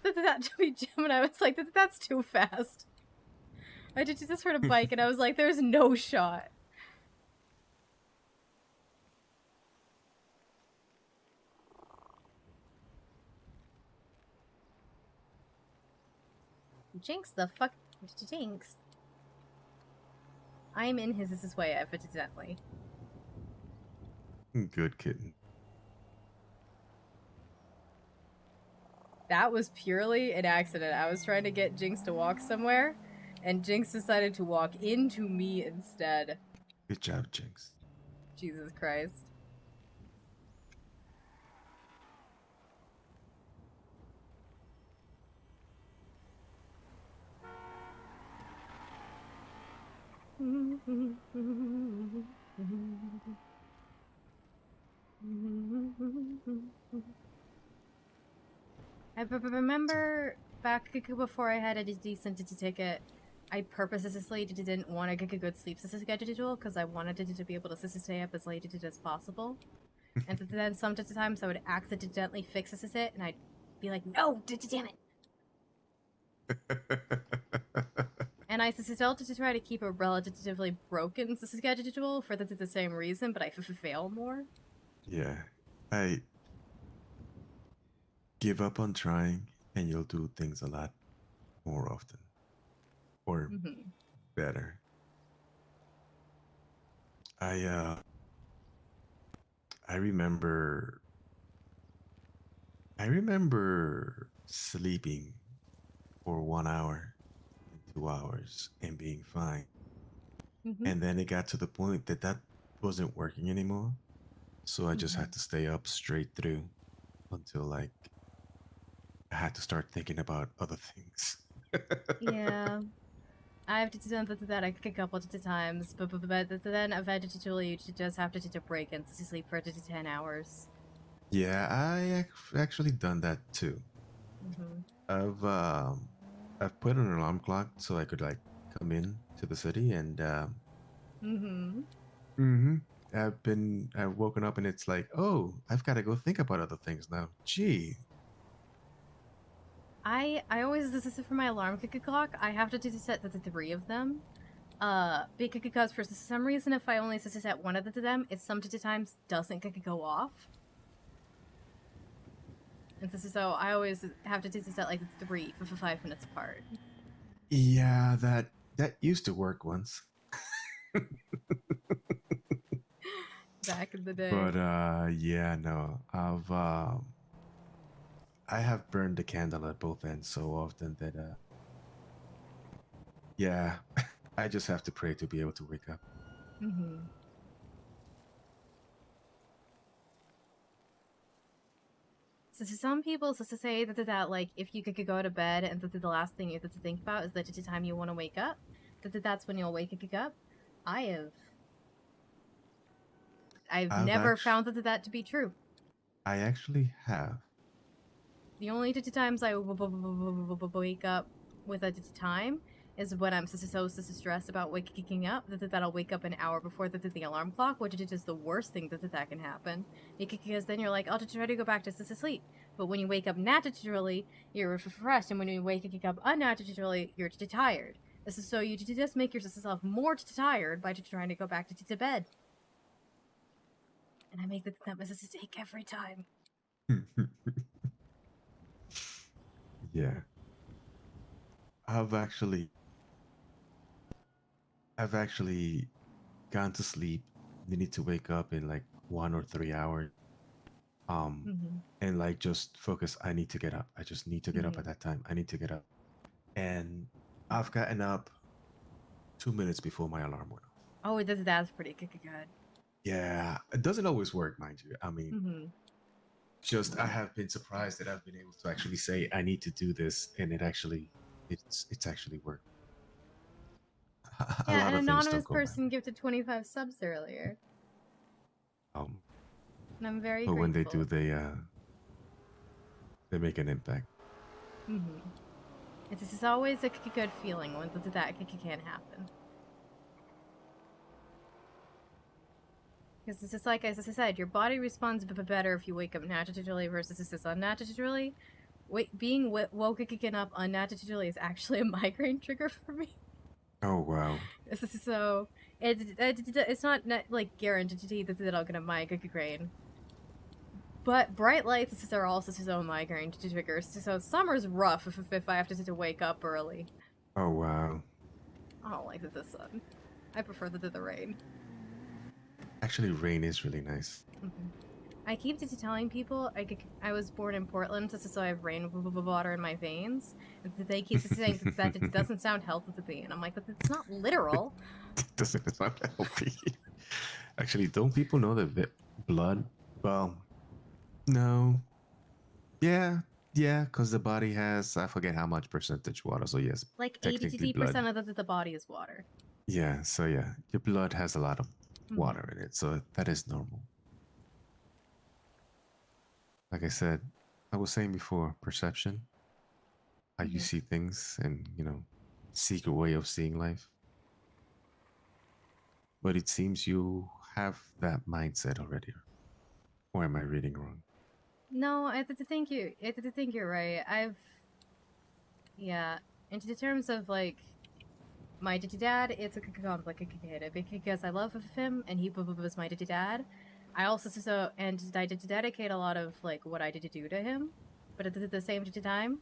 Speaker 1: to be Gemini. I was like, that's too fast. I just heard a bike, and I was like, there's no shot. Jinx, the fuck, Jinx. I am in his way, evidently.
Speaker 2: Good kitten.
Speaker 1: That was purely an accident. I was trying to get Jinx to walk somewhere, and Jinx decided to walk into me instead.
Speaker 2: Good job, Jinx.
Speaker 1: Jesus Christ. I remember back before I had a decent ticket, I purposely didn't want to get a good sleep schedule because I wanted to be able to stay up as late as possible. And then sometimes I would accidentally fix it, and I'd be like, no, damn it. And I still to try to keep a relatively broken schedule for the same reason, but I fail more.
Speaker 2: Yeah, I give up on trying, and you'll do things a lot more often, or better. I remember sleeping for 1 hour, 2 hours, and being fine. And then it got to the point that wasn't working anymore. So I just had to stay up straight through until like I had to start thinking about other things.
Speaker 1: Yeah. I've done that a couple of times, but then eventually you just have to break and sleep for 10 hours.
Speaker 2: Yeah, I actually done that too. I've put an alarm clock so I could like come in to the city, and I've woken up and it's like, oh, I've got to go think about other things now. Gee.
Speaker 1: I always, this is for my alarm clock, I have to set the 3 of them. Because for some reason, if I only set one of them, it sometimes doesn't go off. And so I always have to set like 3 for 5 minutes apart.
Speaker 2: Yeah, that used to work once.
Speaker 1: Back in the day.
Speaker 2: But yeah, no, I have burned the candle at both ends so often that yeah, I just have to pray to be able to wake up.
Speaker 1: So to some people, so to say that like if you could go to bed and the last thing you have to think about is that the time you want to wake up, that's when you'll wake up. I've never found that to be true.
Speaker 2: I actually have.
Speaker 1: The only times I wake up with a time is when I'm so stressed about waking up that I'll wake up an hour before the alarm clock, which is just the worst thing that can happen. Because then you're like, I'll just try to go back to sleep. But when you wake up naturally, you're refreshed, and when you wake up unnaturally, you're tired. So you just make yourself more tired by trying to go back to bed. And I make that mistake every time.
Speaker 2: Yeah. I've actually gone to sleep, you need to wake up in like 1 or 3 hours. And like just focus, I need to get up. I just need to get up at that time. I need to get up. And I've gotten up 2 minutes before my alarm went off.
Speaker 1: Oh, that's pretty good.
Speaker 2: Yeah, it doesn't always work, mind you. I mean, just I have been surprised that I've been able to actually say I need to do this, and it's actually worked.
Speaker 1: Yeah, an anonymous person gifted 25 subs earlier. And I'm very
Speaker 2: but
Speaker 1: grateful.
Speaker 2: when they do, they make an impact.
Speaker 1: It's always a good feeling when that can happen. Because it's just like, as I said, your body responds better if you wake up naturally versus unnaturally. Being woken up unnaturally is actually a migraine trigger for me.
Speaker 2: Oh, wow.
Speaker 1: So, it's not like guaranteed that I'll get a migraine. But bright lights are also so migraine triggers. So summer's rough if I have to wake up early.
Speaker 2: Oh, wow.
Speaker 1: I don't like the sun. I prefer the rain.
Speaker 2: Actually, rain is really nice.
Speaker 1: I keep telling people I was born in Portland, so I have rainwater in my veins. They keep saying that it doesnn't sound healthy to me, and I'm like, but it's not literal.
Speaker 2: Doesn't sound healthy. Actually, don't people know that blood? Well, no. Yeah, because the body has, I forget how much percentage water. So yes,
Speaker 1: like
Speaker 2: technically
Speaker 1: 80% of the body is water.
Speaker 2: Yeah, so yeah, your blood has a lot of water in it, so that is normal. Like I said, I was saying before, perception, how you see things, and secret way of seeing life. But it seems you have that mindset already. Or am I reading wrong?
Speaker 1: No, I think you're right. In terms of like my dad, it's complicated because I love him and he was my dad. I also I did dedicate a lot of like what I did to do to him, but at the same time,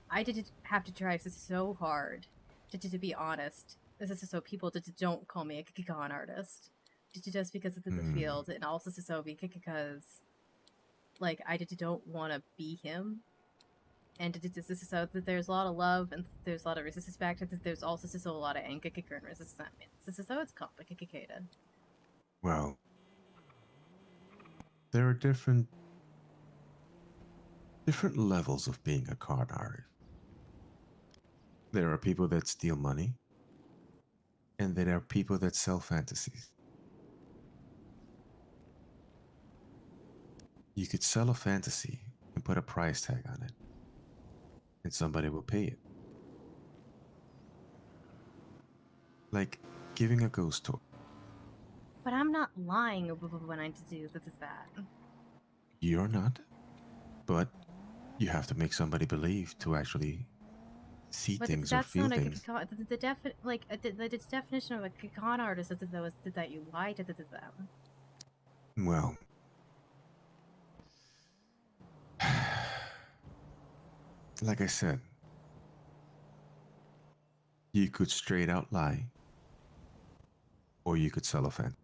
Speaker 1: I did have to try so hard to be honest. This is so people don't call me a con artist, just because it's the field, and also so because like I don't want to be him, and this is so that there's a lot of love and there's a lot of respect, and there's also so a lot of anger and resistance. This is so it's complicated.
Speaker 2: Well, there are different levels of being a con artist. There are people that steal money, and there are people that sell fantasies. You could sell a fantasy and put a price tag on it, and somebody will pay it. Like giving a ghost tour.
Speaker 1: But I'm not lying when I do that.
Speaker 2: You're not, but you have to make somebody believe to actually see things or feel things.
Speaker 1: The definition of a con artist is that you lie to them.
Speaker 2: Well, like I said, you could straight out lie, or you could sell a fan.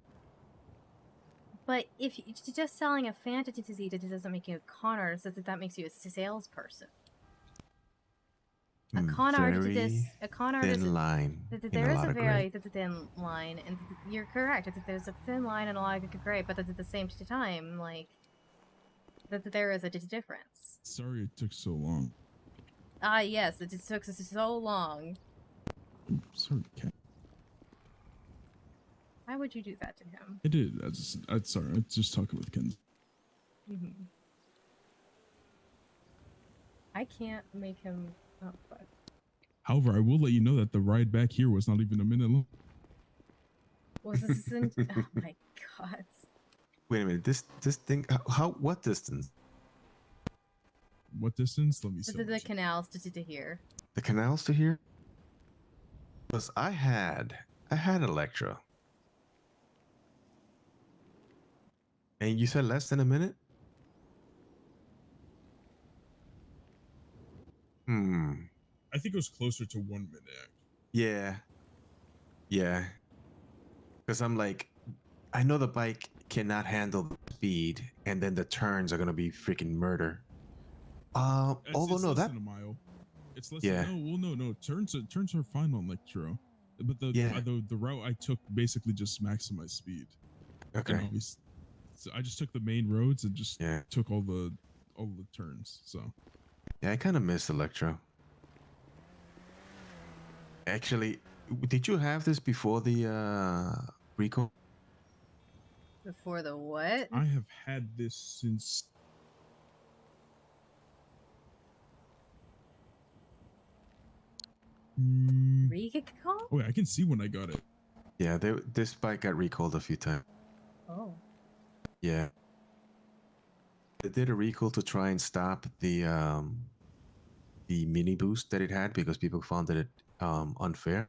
Speaker 1: But if you're just selling a fantasy, that doesn't make you a con artist. That makes you a salesperson. A con artist.
Speaker 2: Thin line.
Speaker 1: There is a very thin line, and you're correct. There's a thin line and a lot of gray, but at the same time, like that there is a difference.
Speaker 22: Sorry it took so long.
Speaker 1: Ah, yes, it just took us so long.
Speaker 22: I'm sorry, Cat.
Speaker 1: Why would you do that to him?
Speaker 22: I did. I'm sorry. I was just talking with Ken.
Speaker 1: I can't make him. Oh, fuck.
Speaker 22: However, I will let you know that the ride back here was not even a minute long.
Speaker 1: Was this in? Oh my god.
Speaker 2: Wait a minute. This thing. What distance?
Speaker 22: What distance? Let me see.
Speaker 1: The canals to here.
Speaker 2: The canals to here? Because I had Electra. And you said less than a minute?
Speaker 22: I think it was closer to 1 minute.
Speaker 2: Yeah. Yeah. Because I'm like, I know the bike cannot handle the speed, and then the turns are gonna be freaking murder. Although
Speaker 22: it's
Speaker 2: no,
Speaker 22: less
Speaker 2: that
Speaker 22: than a mile. It's less.
Speaker 2: Yeah.
Speaker 22: No. Turns are fine on Electro, but the route I took basically just maximized speed.
Speaker 2: Okay.
Speaker 22: And always, so I just took the main roads and just took all the turns. So.
Speaker 2: Yeah, I kind of miss Electro. Actually, did you have this before the recall?
Speaker 1: Before the what?
Speaker 22: I have had this since.
Speaker 1: Recall?
Speaker 22: Oh, yeah, I can see when I got it.
Speaker 2: Yeah, this bike got recalled a few times.
Speaker 1: Oh.
Speaker 2: Yeah. They did a recall to try and stop the mini boost that it had because people found it unfair.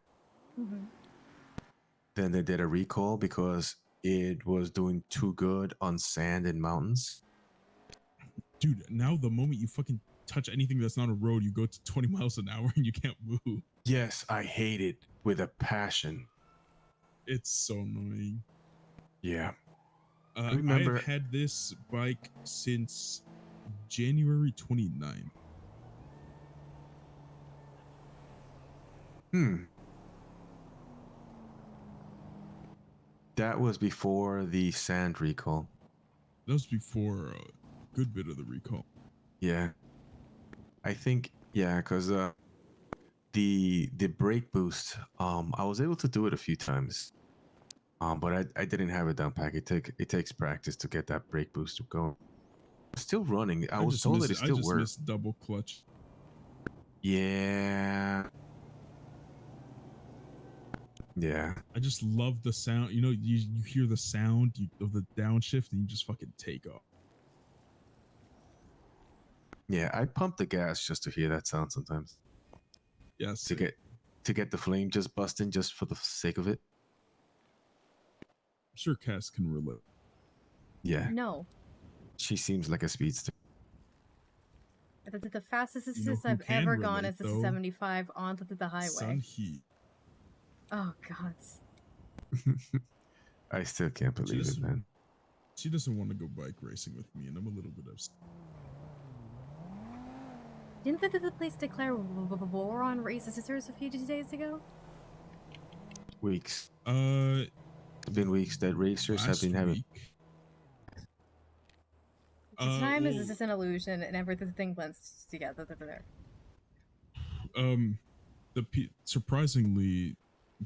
Speaker 2: Then they did a recall because it was doing too good on sand and mountains.
Speaker 22: Dude, now the moment you fucking touch anything that's not a road, you go to 20 miles an hour and you can't move.
Speaker 2: Yes, I hate it with a passion.
Speaker 22: It's so annoying.
Speaker 2: Yeah.
Speaker 22: Remember, I've had this bike since January 29th.
Speaker 2: That was before the sand recall.
Speaker 22: That was before a good bit of the recall.
Speaker 2: Yeah. I think, yeah, because the brake boost, I was able to do it a few times. But I didn't have it down pat. It takes practice to get that brake boost to go. Still running. I was told that it still worked.
Speaker 22: I just missed double clutch.
Speaker 2: Yeah. Yeah.
Speaker 22: I just love the sound. You know, you hear the sound of the downshift and you just fucking take off.
Speaker 2: Yeah, I pump the gas just to hear that sound sometimes.
Speaker 22: Yes.
Speaker 2: To get the flame just busting just for the sake of it.
Speaker 22: I'm sure Cass can relate.
Speaker 2: Yeah.
Speaker 1: No.
Speaker 2: She seems like a speedster.
Speaker 1: The fastest
Speaker 22: You know
Speaker 1: distance
Speaker 22: who
Speaker 1: I've
Speaker 22: can
Speaker 1: ever gone
Speaker 22: relate,
Speaker 1: is
Speaker 22: though?
Speaker 1: 75 onto the highway.
Speaker 22: Sun heat.
Speaker 1: Oh god.
Speaker 2: I still can't believe it, man.
Speaker 22: She doesn't want to go bike racing with me, and I'm a little bit upset.
Speaker 1: Didn't the police declare war on racers a few days ago?
Speaker 2: Weeks.
Speaker 22: It's
Speaker 2: been weeks that racers have been having.
Speaker 1: The time is just an illusion, and everything blends together.
Speaker 22: Surprisingly,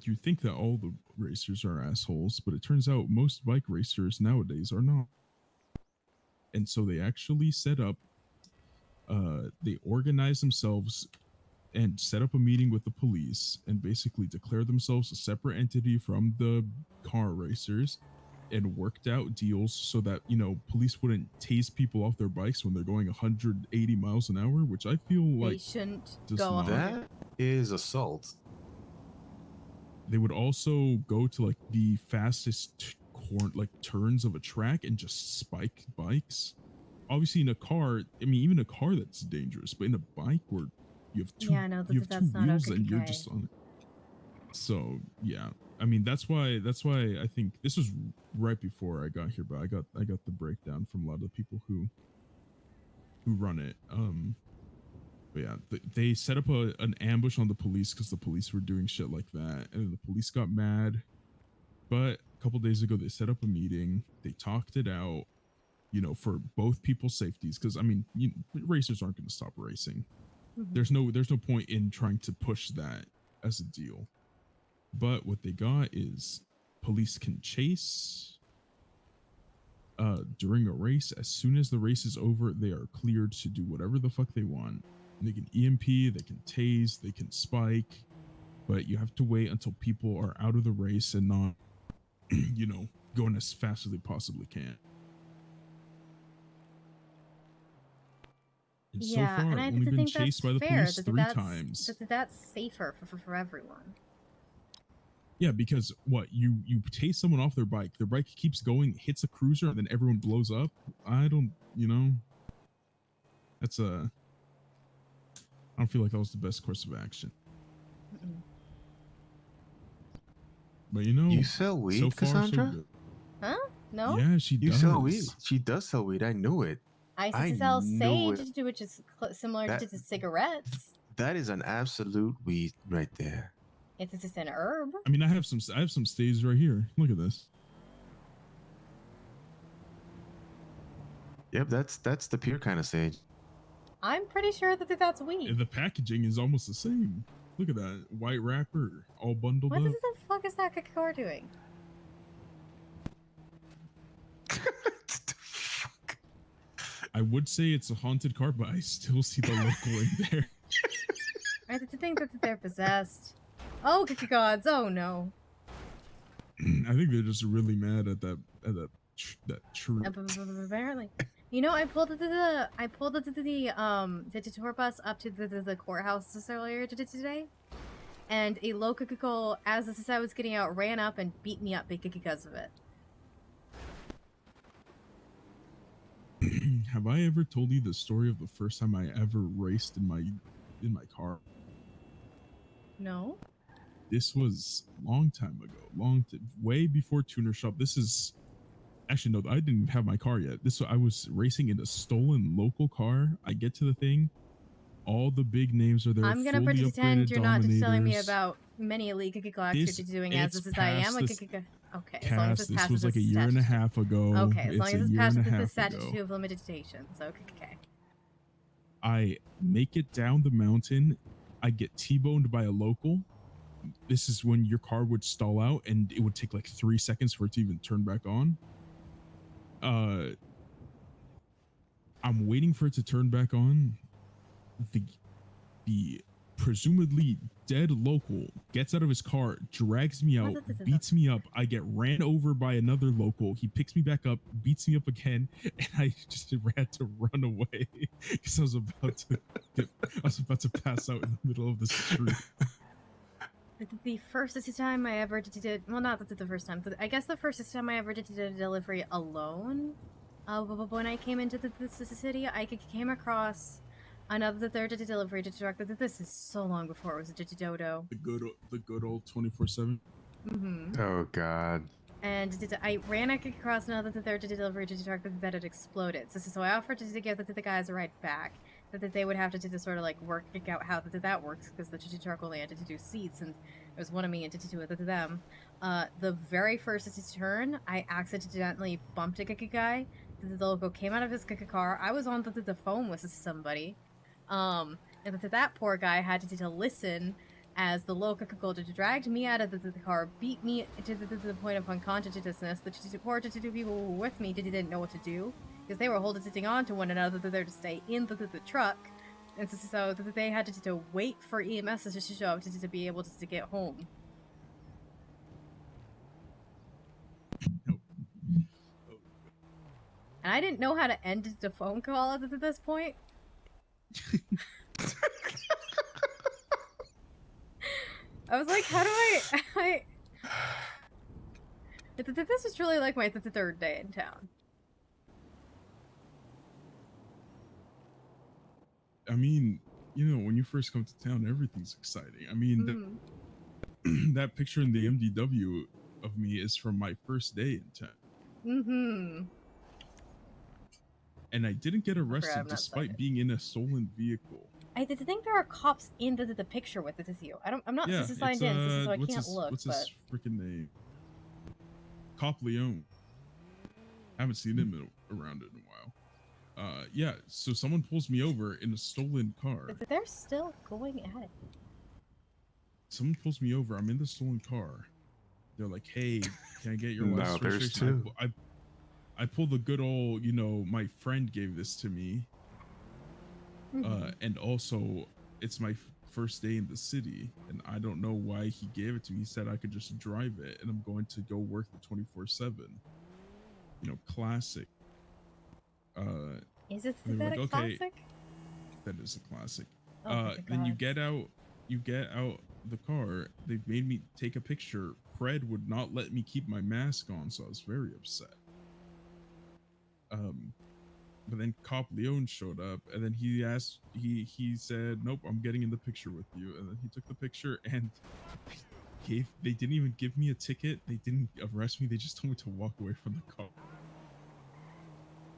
Speaker 22: you think that all the racers are assholes, but it turns out most bike racers nowadays are not. And so they actually set up, they organize themselves and set up a meeting with the police and basically declare themselves a separate entity from the car racers and worked out deals so that, you know, police wouldn't tase people off their bikes when they're going 180 miles an hour, which I feel like
Speaker 1: they shouldn't
Speaker 22: does
Speaker 1: go.
Speaker 22: not-
Speaker 2: That is assault.
Speaker 22: They would also go to like the fastest turns of a track and just spike bikes. Obviously in a car, I mean, even a car that's dangerous, but in a bike where you have two,
Speaker 1: Yeah, no,
Speaker 22: you have two
Speaker 1: that's not
Speaker 22: wheels
Speaker 1: okay.
Speaker 22: and you're just on it. So yeah, I mean, that's why I think this was right before I got here, but I got the breakdown from a lot of the people who run it. But yeah, they set up an ambush on the police because the police were doing shit like that, and the police got mad. But a couple days ago, they set up a meeting. They talked it out. you know, for both people's safeties, because I mean, racers aren't going to stop racing.
Speaker 1: Mhm.
Speaker 22: There's no point in trying to push that as a deal. But what they got is police can chase during a race. As soon as the race is over, they are cleared to do whatever the fuck they want. They can EMP, they can tase, they can spike, but you have to wait until people are out of the race and not, you know, going as fast as they possibly can. And so
Speaker 1: Yeah,
Speaker 22: far,
Speaker 1: and
Speaker 22: I've
Speaker 1: I
Speaker 22: only been
Speaker 1: think
Speaker 22: chased
Speaker 1: that's
Speaker 22: by the
Speaker 1: fair.
Speaker 22: police 3
Speaker 1: that's,
Speaker 22: times.
Speaker 1: That's safer for everyone.
Speaker 22: Yeah, because what, you tase someone off their bike keeps going, hits a cruiser, and then everyone blows up. I don't, you know, that's I don't feel like that was the best course of action.
Speaker 1: Mm-mm.
Speaker 22: But you know,
Speaker 2: You sell weed,
Speaker 22: so far
Speaker 2: Cassandra?
Speaker 22: so good.
Speaker 1: Huh? No?
Speaker 22: Yeah, she
Speaker 2: You
Speaker 22: does.
Speaker 2: sell weed. She does sell weed. I knew it.
Speaker 1: I sell
Speaker 2: knew
Speaker 1: sage, which is similar
Speaker 2: That-
Speaker 1: to cigarettes.
Speaker 2: That is an absolute weed right there.
Speaker 1: It's just an herb.
Speaker 22: I mean, I have some staves right here. Look at this.
Speaker 2: Yep, that's the pure kind of sage.
Speaker 1: I'm pretty sure that that's weed.
Speaker 22: And the packaging is almost the same. Look at that white wrapper, all bundled
Speaker 1: What
Speaker 22: up.
Speaker 1: the fuck is that car doing?
Speaker 22: I would say it's a haunted car, but I still see the local in there.
Speaker 1: I think that they're possessed. Oh, gods! Oh no!
Speaker 22: I think they're just really mad at that tree.
Speaker 1: Apparently, you know, I pulled the tour bus up to the courthouse earlier today, and a local, as I was getting out, ran up and beat me up because of it.
Speaker 22: Have I ever told you the story of the first time I ever raced in my car?
Speaker 1: No.
Speaker 22: This was a long time ago, way before Tuner Shop. This is actually no, I didn't have my car yet. I was racing in a stolen local car. I get to the thing, all the big names are there.
Speaker 1: I'm gonna
Speaker 22: fully
Speaker 1: pretend
Speaker 22: upgraded
Speaker 1: you're not just telling me
Speaker 22: Dominators.
Speaker 1: about many illegal acts you're doing as this is I am like okay. As long as this
Speaker 22: This
Speaker 1: passes
Speaker 22: was like a year and a half ago.
Speaker 1: Okay, as long as
Speaker 22: It's a
Speaker 1: this
Speaker 22: year
Speaker 1: passes
Speaker 22: and a
Speaker 1: the
Speaker 22: half
Speaker 1: statute
Speaker 22: ago.
Speaker 1: of limitations. Okay.
Speaker 22: I make it down the mountain. I get T-boned by a local. This is when your car would stall out and it would take like 3 seconds for it to even turn back on. I'm waiting for it to turn back on. The presumably dead local gets out of his car, drags me out, beats me up. I get ran over by another local. He picks me back up, beats me up again, and I just had to run away because I was about to pass out in the middle of the street.
Speaker 1: The first time I ever did, well, not the first time, but I guess the first time I ever did a delivery alone, when I came into the city, I came across another third delivery truck. This is so long before it was a Dodo.
Speaker 22: The good old 24/7.
Speaker 1: Mm-hmm.
Speaker 2: Oh God.
Speaker 1: And I ran across another third delivery truck that had exploded. So I offered to give the guys a ride back. That they would have to sort of like work out how that works because the truck only had to do seats and it was one of me and to do it to them. The very first turn, I accidentally bumped a guy. The local came out of his car. I was on the phone with somebody. And that poor guy had to listen as the local dragged me out of the car, beat me to the point of unconsciousness. The poor two people who were with me didn't know what to do because they were holding on to one another to stay in the truck, and so they had to wait for EMS to show up to be able to get home. And I didn't know how to end the phone call at this point. I was like, how do I... This was really like my third day in town.
Speaker 22: I mean, you know, when you first come to town, everything's exciting. I mean, that picture in the MDW of me is from my first day in town.
Speaker 1: Mm-hmm.
Speaker 22: And I didn't get arrested despite being in a stolen vehicle.
Speaker 1: I think there are cops in the picture with you. I'm not signed in, so I can't look.
Speaker 22: What's his freaking name? Cop Leone. I haven't seen him around it in a while. Yeah, so someone pulls me over in a stolen car.
Speaker 1: They're still going at it.
Speaker 22: Someone pulls me over. I'm in the stolen car. They're like, "Hey, can I get your
Speaker 2: No,
Speaker 22: license
Speaker 2: there's
Speaker 22: registration?"
Speaker 2: two.
Speaker 22: I pull the good old, my friend gave this to me. And also, it's my first day in the city, and I don't know why he gave it to me. He said I could just drive it, and I'm going to go work the 24/7. Classic.
Speaker 1: Is it
Speaker 22: and
Speaker 1: that
Speaker 22: they're
Speaker 1: a
Speaker 22: like, okay,
Speaker 1: classic?
Speaker 22: that is a classic.
Speaker 1: Oh, thank
Speaker 22: Then you
Speaker 1: God.
Speaker 22: get out the car. They made me take a picture. Pred would not let me keep my mask on, so I was very upset. But then Cop Leon showed up, and then he said, "Nope, I'm getting in the picture with you." And then he took the picture, and they didn't even give me a ticket. They didn't arrest me. They just told me to walk away from the car.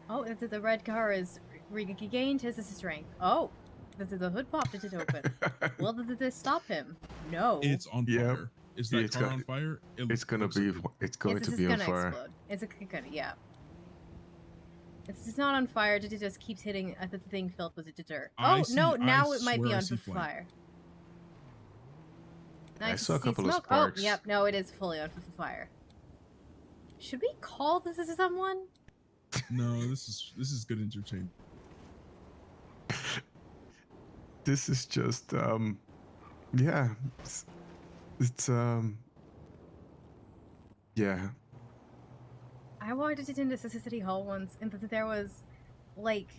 Speaker 1: Oh, the red car is regained his strength. Oh, the hood popped it open. Well, did this stop him? No.
Speaker 22: It's on fire. Is that car on fire?
Speaker 2: It's going to be on fire.
Speaker 1: Explode. It's gonna, yeah. It's not on fire. It just keeps hitting the thing filled with dirt. Oh no! Now it might be on fire.
Speaker 2: I saw a couple of
Speaker 1: smoke.
Speaker 2: sparks.
Speaker 1: Oh, yep. No, it is fully on fire. Should we call this to someone?
Speaker 22: No, this is good entertainment.
Speaker 2: This is just yeah. It's yeah.
Speaker 1: I walked into City Hall once, and there was like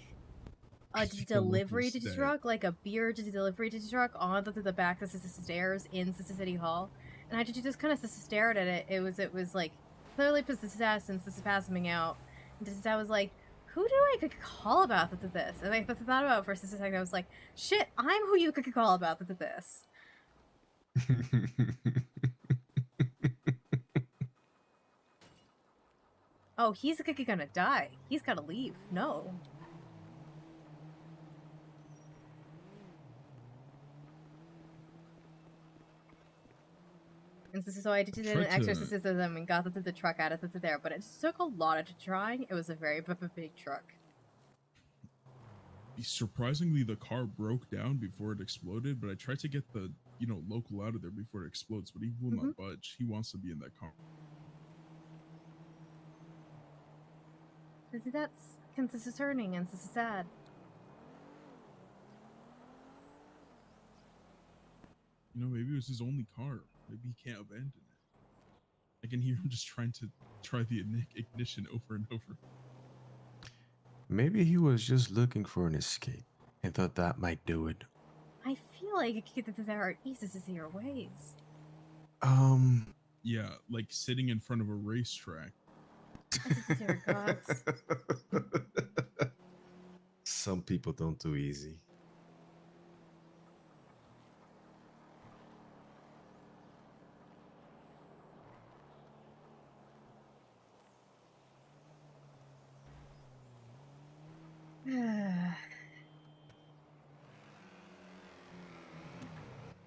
Speaker 1: a delivery truck, like a beer delivery truck, on the back of the stairs in City Hall, and I just kind of stared at it. It was like clearly possessed and passing out. And I was like, who do I could call about this? And I thought about it for a second. I was like, shit, I'm who you could call about this. Oh, he's gonna die. He's gotta leave. No. And so I did an exorcism and got the truck out of there, but it just took a lot of trying. It was a very big truck.
Speaker 22: Surprisingly, the car broke down before it exploded, but I tried to get the local out of there before it explodes, but he will not budge. He wants to be in that car.
Speaker 1: That's concerning and sad.
Speaker 22: Maybe it was his only car. Maybe he can't abandon it. I can hear him just trying to try the ignition over and over.
Speaker 2: Maybe he was just looking for an escape and thought that might do it.
Speaker 1: I feel like there are easier ways.
Speaker 22: Yeah, like sitting in front of a racetrack.
Speaker 1: Dear gods.
Speaker 2: Some people don't do easy.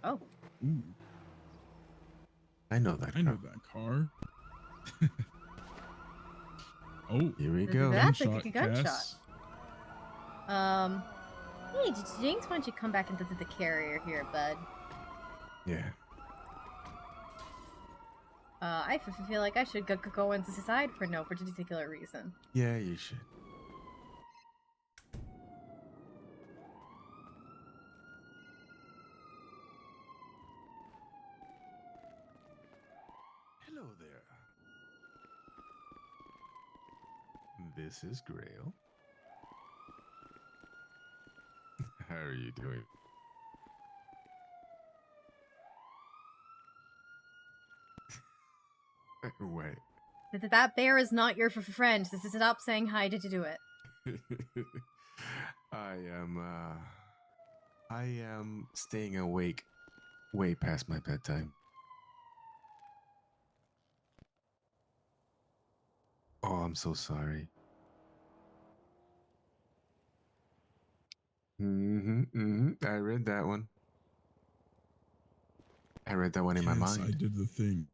Speaker 1: Oh.
Speaker 22: Ooh.
Speaker 2: I know that
Speaker 22: car. Oh,
Speaker 2: here we go.
Speaker 1: That's a gunshot. Hey, Jinx, why don't you come back into the carrier here, bud?
Speaker 2: Yeah.
Speaker 1: I feel like I should go inside for no particular reason.
Speaker 2: Yeah, you should. Hello there. This is Grail. How are you doing? Wait.
Speaker 1: That bear is not your friend. Stop saying hi to do it.
Speaker 2: I am staying awake way past my bedtime. Oh, I'm so sorry. I read that one. I read that one in my mind.
Speaker 22: I did the thing.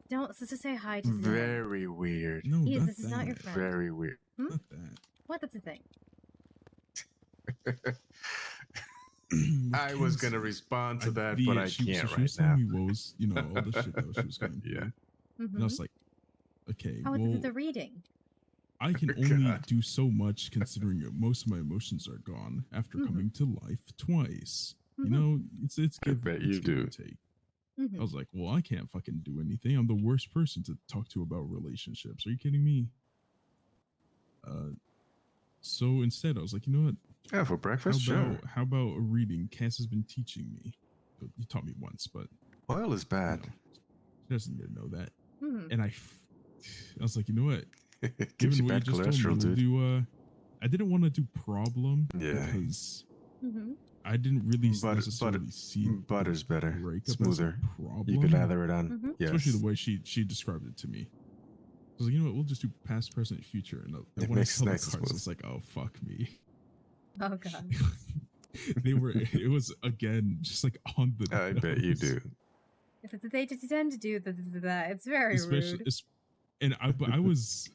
Speaker 1: Don't say hi to the
Speaker 2: Very weird.
Speaker 22: No,
Speaker 1: Yes,
Speaker 22: not
Speaker 1: this is not your
Speaker 22: that.
Speaker 1: friend.
Speaker 2: Very weird.
Speaker 22: Not that.
Speaker 1: What? That's the thing.
Speaker 2: I was gonna respond to that,
Speaker 22: the-
Speaker 2: but I
Speaker 22: she- so
Speaker 2: can't
Speaker 22: she
Speaker 2: right
Speaker 22: was
Speaker 2: now.
Speaker 22: telling me what was, you know, all the shit that she was going through.
Speaker 2: Yeah.
Speaker 22: And I was like, okay,
Speaker 1: How
Speaker 22: well,
Speaker 1: is the reading?
Speaker 22: I can only do so much considering most of my emotions are gone after coming to life twice. You know, it's give,
Speaker 2: bet
Speaker 22: it's
Speaker 2: you
Speaker 22: give
Speaker 2: do.
Speaker 22: and take. I was like, well, I can't fucking do anything. I'm the worst person to talk to about relationships. Are you kidding me? So instead, I was like, you know what?
Speaker 2: Yeah, for breakfast, sure.
Speaker 22: How about a reading? Cass has been teaching me. You taught me once, but
Speaker 2: oil is bad.
Speaker 22: She doesn't need to know that.
Speaker 1: Mhm.
Speaker 22: And I was like, you know what?
Speaker 2: Gives you
Speaker 22: Given what
Speaker 2: bad
Speaker 22: you just told
Speaker 2: cholesterol,
Speaker 22: me, we'll
Speaker 2: dude.
Speaker 22: do. I didn't want to do problem
Speaker 2: Yeah.
Speaker 22: because
Speaker 1: Mm-hmm.
Speaker 22: I didn't really necessarily see
Speaker 2: butter's better,
Speaker 22: breakup as a
Speaker 2: smoother.
Speaker 22: problem.
Speaker 2: You could lather it on. Yes.
Speaker 22: Especially the way she described it to me. I was like, you know what? We'll just do past, present, future. And
Speaker 2: It
Speaker 22: when I
Speaker 2: makes
Speaker 22: saw
Speaker 2: it
Speaker 22: the
Speaker 2: nice and
Speaker 22: cards,
Speaker 2: smooth.
Speaker 22: it's like, oh fuck me.
Speaker 1: Oh god.
Speaker 22: It was again just like on the.
Speaker 2: I bet you do.
Speaker 1: They tend to do that. It's very rude.
Speaker 22: And I was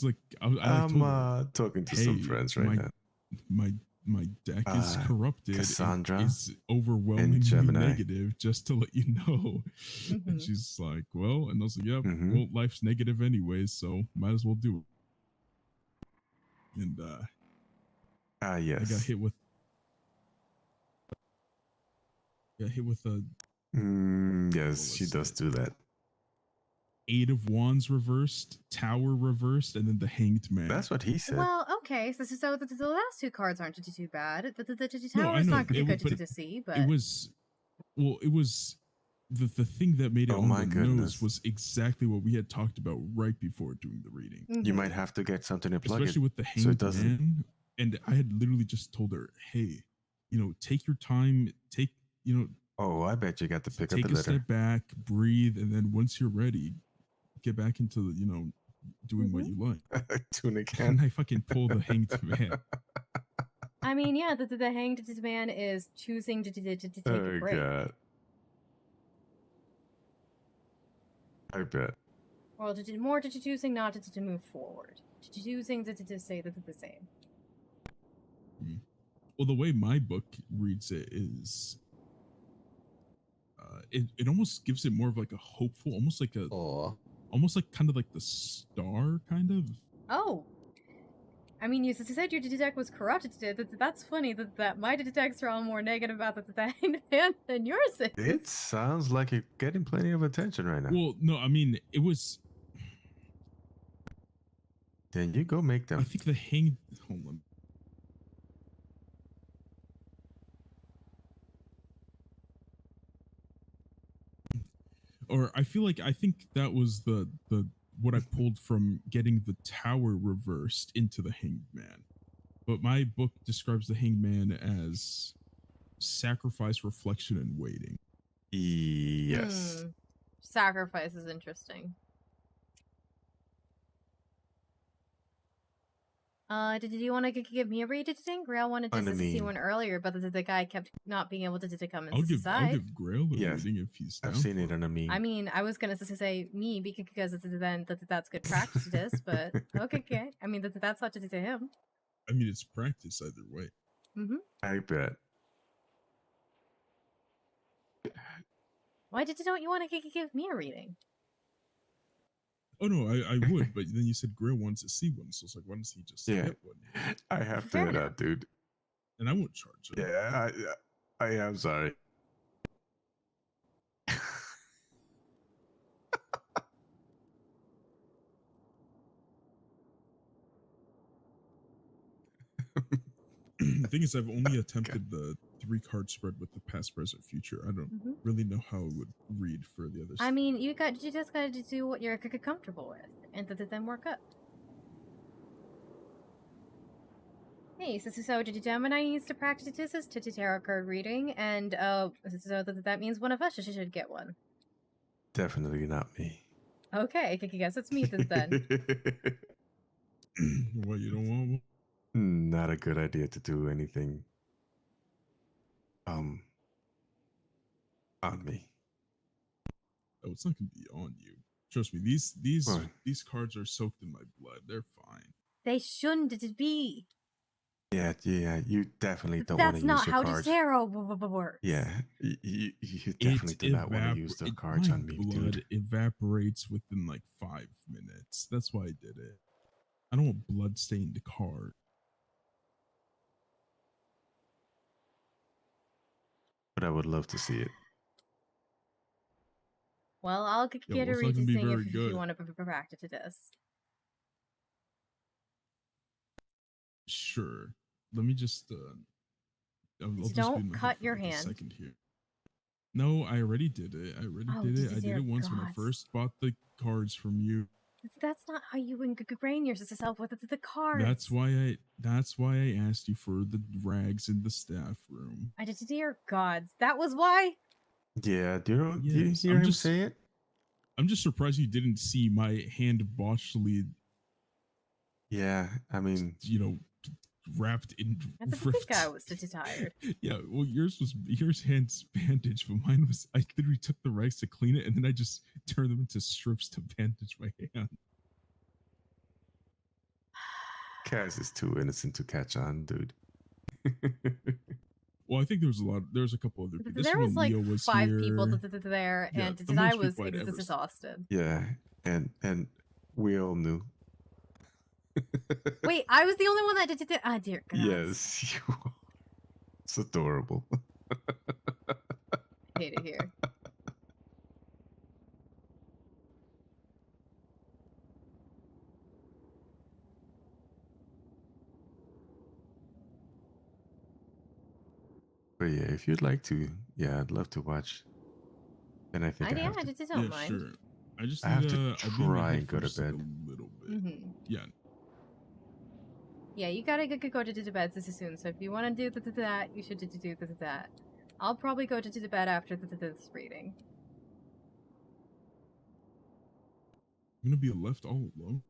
Speaker 22: like, I
Speaker 2: I'm
Speaker 22: told her,
Speaker 2: talking to
Speaker 22: hey,
Speaker 2: some friends right now.
Speaker 22: My deck is corrupted.
Speaker 2: Cassandra
Speaker 22: and is overwhelmingly
Speaker 2: Gemini.
Speaker 22: negative. Just to let you know. And she's like, well, and I was like, yeah, well, life's negative anyways, so might as well do it. And
Speaker 2: yes.
Speaker 22: I got hit with a
Speaker 2: yes, she does do that.
Speaker 22: 8 of Wands reversed, Tower reversed, and then the Hanged Man.
Speaker 2: That's what he said.
Speaker 1: Well, okay, so the last two cards aren't too bad. The
Speaker 22: No,
Speaker 1: tower
Speaker 22: I
Speaker 1: is
Speaker 22: know.
Speaker 1: not good to see, but
Speaker 22: it was the thing that made it
Speaker 2: Oh
Speaker 22: on
Speaker 2: my
Speaker 22: the
Speaker 2: goodness.
Speaker 22: nose was exactly what we had talked about right before doing the reading.
Speaker 2: You might have to get something to plug
Speaker 22: Especially
Speaker 2: it
Speaker 22: with the
Speaker 2: so
Speaker 22: Hanged
Speaker 2: it doesn't.
Speaker 22: Man. And I had literally just told her, hey, you know, take your time,
Speaker 2: Oh, I bet you got to pick up
Speaker 22: take
Speaker 2: the
Speaker 22: a
Speaker 2: litter.
Speaker 22: step back, breathe, and then once you're ready, get back into doing what you like.
Speaker 2: Tuna can.
Speaker 22: And I fucking pull the Hanged Man.
Speaker 1: I mean, yeah, the hanged man is choosing to take a
Speaker 2: Oh
Speaker 1: break.
Speaker 2: god. I bet.
Speaker 1: Well, more to choosing not to move forward. To choosing to say that the same.
Speaker 22: Well, the way my book reads it is, it almost gives it more of like a hopeful, almost like kind of like the star kind of.
Speaker 1: Oh. I mean, you said your deck was corrupted. That's funny that my decks are all more negative about the hanged man than yours is.
Speaker 2: It sounds like you're getting plenty of attention right now.
Speaker 22: Well, no, I mean, it was.
Speaker 2: Then you go make them.
Speaker 22: I think the hanged. Hold on. Or I think that was the what I pulled from getting the tower reversed into the Hanged Man. But my book describes the Hanged Man as sacrifice, reflection, and waiting.
Speaker 2: Yes.
Speaker 1: Sacrifice is interesting. Did you want to give me a read today? Grail wanted to see one earlier, but the guy kept not being able to come
Speaker 22: I'll
Speaker 1: inside.
Speaker 22: I'll give Grail a reading if he's down.
Speaker 2: I've seen it on a meme.
Speaker 1: I mean, I was gonna say me because then that's good practice, but okay. I mean, that's not to him.
Speaker 22: I mean, it's practice either way.
Speaker 2: I bet.
Speaker 1: Why don't you want to give me a reading?
Speaker 22: Oh no, I would, but then you said Grail wants to see one, so it's like, why doesn't he just get one?
Speaker 2: I have to head out, dude.
Speaker 22: And I won't charge him.
Speaker 2: Yeah, I am sorry.
Speaker 22: The thing is, I've only attempted the 3-card spread with the past, present, future. I don't really know how it would read for the others.
Speaker 1: I mean, you just got to do what you're comfortable with, and then work up. Hey, so Gemini needs to practice this to tarot card reading, and so that means one of us should get one.
Speaker 2: Definitely not me.
Speaker 1: Okay, I guess it's me then.
Speaker 22: What, you don't want one?
Speaker 2: Not a good idea to do anything on me.
Speaker 22: Oh, it's not gonna be on you. Trust me. These cards are soaked in my blood. They're fine.
Speaker 1: They shouldn't be.
Speaker 2: Yeah, you definitely don't want
Speaker 1: That's
Speaker 2: to use
Speaker 1: not
Speaker 2: your
Speaker 1: how
Speaker 2: cards.
Speaker 1: tarot works.
Speaker 2: Yeah, you definitely do not want to use the cards
Speaker 22: my
Speaker 2: on me,
Speaker 22: blood
Speaker 2: dude.
Speaker 22: evaporates within like 5 minutes. That's why I did it. I don't want blood stained card.
Speaker 2: But I would love to see it.
Speaker 1: Well, I'll get
Speaker 22: well,
Speaker 1: a
Speaker 22: it's not
Speaker 1: read
Speaker 22: gonna
Speaker 1: this
Speaker 22: be
Speaker 1: thing
Speaker 22: very
Speaker 1: if
Speaker 22: good.
Speaker 1: you want to practice this.
Speaker 22: Sure. Let me just. I'll just
Speaker 1: Don't
Speaker 22: be in my
Speaker 1: cut
Speaker 22: head for
Speaker 1: your
Speaker 22: like a
Speaker 1: hand.
Speaker 22: second here. No, I already did it. I did it once when I first bought the cards from you.
Speaker 1: That's not how you ingrain yourself with the cards.
Speaker 22: That's why I asked you for the rags in the staff room.
Speaker 1: I did. Dear gods, that was why.
Speaker 2: Yeah, do you
Speaker 22: Yes,
Speaker 2: hear him say it?
Speaker 22: I'm just surprised you didn't see my hand botchly.
Speaker 2: Yeah, I mean,
Speaker 22: wrapped in.
Speaker 1: I think I was too tired.
Speaker 22: Yeah, well, yours hand's bandaged, but mine was. I literally took the rags to clean it, and then I just turned them into strips to bandage my hand.
Speaker 2: Cass is too innocent to catch on, dude.
Speaker 22: Well, I think there was a couple other people.
Speaker 1: There was like
Speaker 22: Leo was
Speaker 1: 5
Speaker 22: here.
Speaker 1: people there,
Speaker 22: Yeah,
Speaker 1: and
Speaker 22: the
Speaker 1: I
Speaker 22: most
Speaker 1: was
Speaker 22: people I'd ever seen.
Speaker 1: exhausted.
Speaker 2: Yeah, and we all knew.
Speaker 1: Wait, I was the only one that did it. Ah, dear God.
Speaker 2: Yes, you. It's adorable.
Speaker 1: Hate it here.
Speaker 2: But yeah, if you'd like to, yeah, I'd love to watch. And I think I have to.
Speaker 1: don't mind.
Speaker 22: Sure. I just
Speaker 2: I have to
Speaker 22: I'll be in my
Speaker 2: try
Speaker 22: head
Speaker 2: and
Speaker 22: for
Speaker 2: go to
Speaker 22: just, like,
Speaker 2: bed.
Speaker 22: a little bit. Yeah.
Speaker 1: Yeah, you gotta go to bed so soon. So if you want to do that, you should do that. I'll probably go to bed after this reading.
Speaker 22: I'm gonna be left all alone.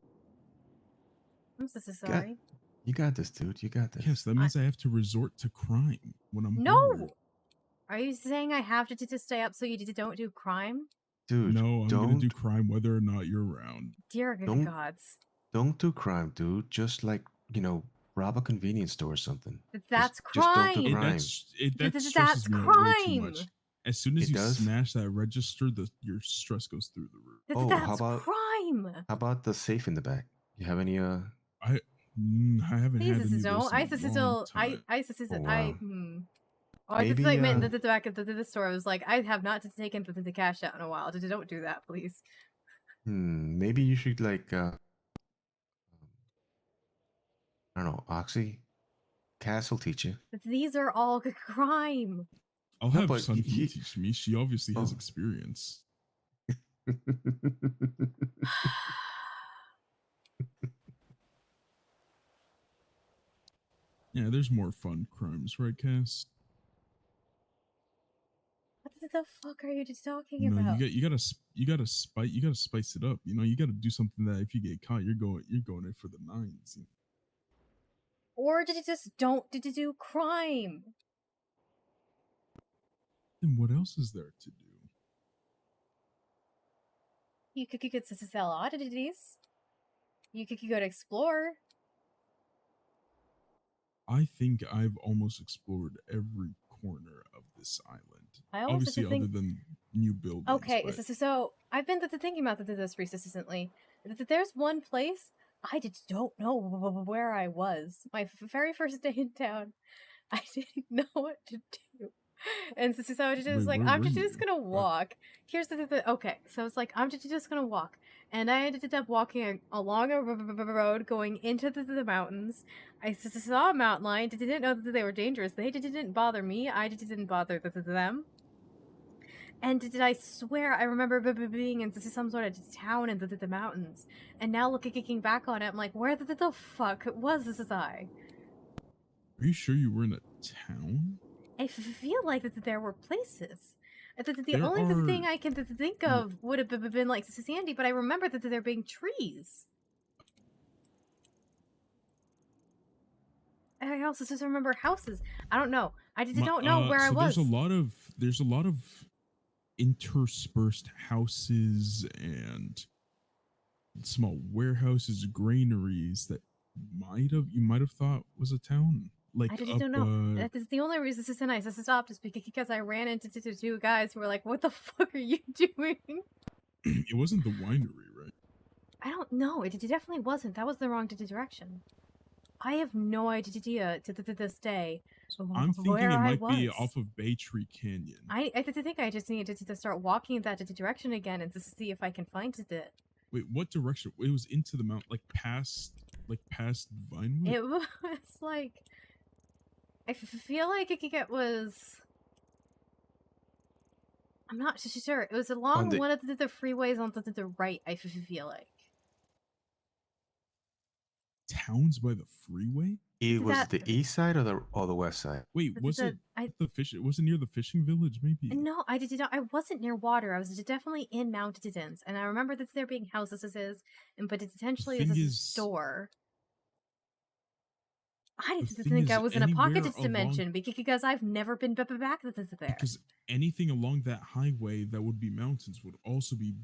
Speaker 1: I'm so sorry.
Speaker 2: You got this, dude. You got this.
Speaker 22: Yes, that means I have to resort to crime when I'm
Speaker 1: No.
Speaker 22: bored.
Speaker 1: Are you saying I have to stay up so you don't do crime?
Speaker 2: Dude,
Speaker 22: no, I'm gonna do crime whether or not you're around.
Speaker 1: Dear gods.
Speaker 2: Don't do crime, dude. Just like, rob a convenience store or something.
Speaker 1: That's
Speaker 2: crime. Just don't do crime.
Speaker 22: That stresses me out way too much. As soon as
Speaker 2: It
Speaker 22: you
Speaker 2: does?
Speaker 22: smash that register, your stress goes through the roof.
Speaker 1: That's
Speaker 2: how about
Speaker 1: crime.
Speaker 2: How about the safe in the back? You have any
Speaker 22: I haven't had any of those in a long time.
Speaker 1: I
Speaker 2: Maybe,
Speaker 1: just meant at the back of the store. I was like, I have not taken the cash out in a while. Don't do that, please.
Speaker 2: Maybe you should I don't know, Oxy. Cass will teach you.
Speaker 1: These are all crime.
Speaker 22: I'll
Speaker 2: No,
Speaker 22: have
Speaker 2: but
Speaker 22: Santi teach me. She obviously has experience. Yeah, there's more fun crimes, right, Cass?
Speaker 1: What the fuck are you talking
Speaker 22: You know,
Speaker 1: about?
Speaker 22: you gotta spice it up. You gotta do something that if you get caught, you're going in for the 9s.
Speaker 1: Or did you just don't do crime?
Speaker 22: Then what else is there to do?
Speaker 1: You could sell oddities. You could go to explore.
Speaker 22: I think I've almost explored every corner of this island.
Speaker 1: I always
Speaker 22: Obviously,
Speaker 1: think...
Speaker 22: other than new buildings.
Speaker 1: Okay,
Speaker 22: but...
Speaker 1: so I've been thinking about this recently. There's one place I don't know where I was. My very first day in town, I didn't know what to do. And so I was just like, I'm just gonna walk. Here's the okay. So it's like, I'm just gonna walk. And I ended up walking along a road going into the mountains. I saw a mountain lion. Didn't know that they were dangerous. They didn't bother me. I didn't bother them. And I swear I remember being in some sort of town in the mountains. And now looking back on it, I'm like, where the fuck was this I?
Speaker 22: Are you sure you were in a town?
Speaker 1: I feel like that there were places. The only thing I can think of would have been like Sandy, but I remember that there being trees. And I also just remember houses. I don't know. I don't know where I was.
Speaker 22: There's a lot of interspersed houses and small warehouses, granaries that you might have thought was a town. Like
Speaker 1: I just
Speaker 22: up,
Speaker 1: don't know. That is the only reason this is so nice. This is stopped is because I ran into two guys who were like, "What the fuck are you doing?"
Speaker 22: it wasn't the winery, right?
Speaker 1: I don't know. It definitely wasn't. That was the wrong direction. I have no idea to this day
Speaker 22: I'm thinking
Speaker 1: where
Speaker 22: it
Speaker 1: I
Speaker 22: might
Speaker 1: was.
Speaker 22: be off of Bay Tree Canyon.
Speaker 1: I think I just needed to start walking in that direction again and to see if I can find it.
Speaker 22: Wait, what direction? It was into the mountain, like past Vinewood.
Speaker 1: It was like I feel like it was. I'm not sure. It was along one of the freeways on the right. I feel like.
Speaker 22: Towns by the freeway?
Speaker 2: It was the east side or the west side?
Speaker 22: Wait, was it the fish? Was it near the fishing village? Maybe.
Speaker 1: No, I did not. I wasn't near water. I was definitely in Mountains, and I remember that there being houses, but it potentially is a store. I didn't think I was in a pocket dimension because I've never been back there.
Speaker 22: Because anything along that highway that would be mountains would also be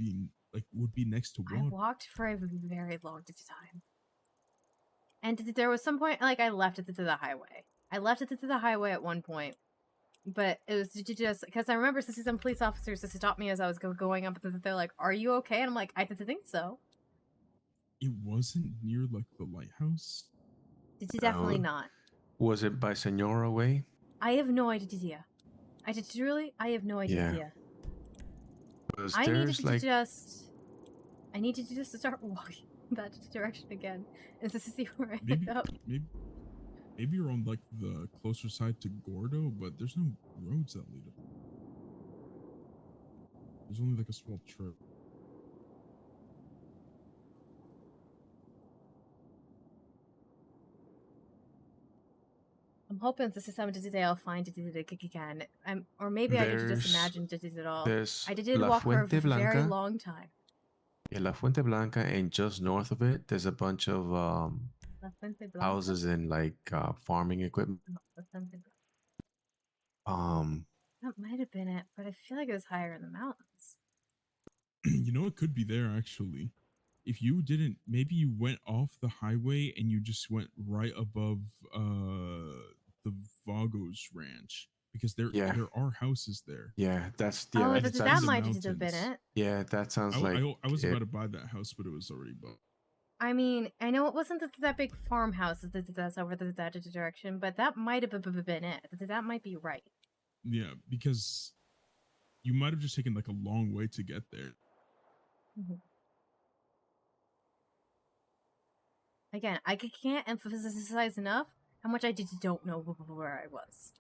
Speaker 22: would be next to water.
Speaker 1: I walked for a very long time. And there was some point, like, I left it to the highway. I left it to the highway at one point. But it was just, because I remember some police officers to stop me as I was going up, and they're like, "Are you okay?" And I'm like, "I think so."
Speaker 22: It wasn't near, like, the lighthouse?
Speaker 1: Definitely not.
Speaker 2: Was it by Senora Way?
Speaker 1: I have no idea. I have no idea.
Speaker 2: Yeah.
Speaker 1: I needed to just start walking that direction again and to see where I ended up.
Speaker 22: Maybe you're on, like, the closer side to Gordo, but there's no roads that lead up. There's only, like, a small trail.
Speaker 1: I'm hoping this is something today I'll find it again. Or maybe I did just imagine it all. I did walk for a very long time.
Speaker 2: Yeah, La Fuente Blanca, and just north of it, there's a bunch of houses and like farming equipment.
Speaker 1: That might have been it, but I feel like it was higher in the mountains.
Speaker 22: You know, it could be there actually. If you didn't, maybe you went off the highway and you just went right above the Vagos Ranch, because there are houses there.
Speaker 2: Yeah, that's
Speaker 1: that might have been it.
Speaker 2: Yeah, that sounds like
Speaker 22: I was about to buy that house, but it was already bought.
Speaker 1: I mean, I know it wasn't that big farmhouse that's over that direction, but that might have been it. That might be right.
Speaker 22: Yeah, because you might have just taken like a long way to get there.
Speaker 1: Mm-hmm. Again, I can't emphasize enough how much I don't know where I was.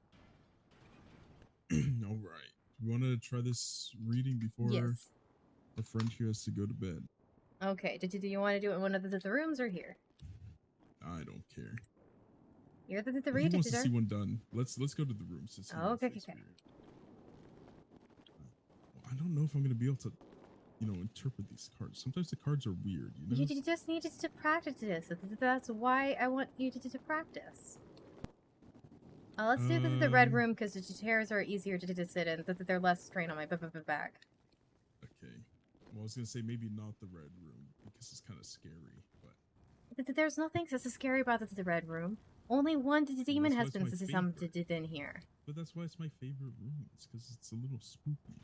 Speaker 22: All right. You want to try this reading before our friend here has to go to bed?
Speaker 1: Okay. Do you want to do it in one of the rooms or here?
Speaker 22: I don't care.
Speaker 1: You're the
Speaker 22: He
Speaker 1: reader.
Speaker 22: wants to see one done. Let's go to the room.
Speaker 1: Okay.
Speaker 22: I don't know if I'm gonna be able to, interpret these cards. Sometimes the cards are weird.
Speaker 1: You just needed to practice this. That's why I want you to practice. Let's do the red room because the chairs are easier to sit in. They're less strain on my back.
Speaker 22: Okay. Well, I was gonna say maybe not the red room because it's kind of scary, but
Speaker 1: there's nothing so scary about the red room. Only one demon has been summoned in here.
Speaker 22: But that's why it's my favorite room. It's because it's a little spooky.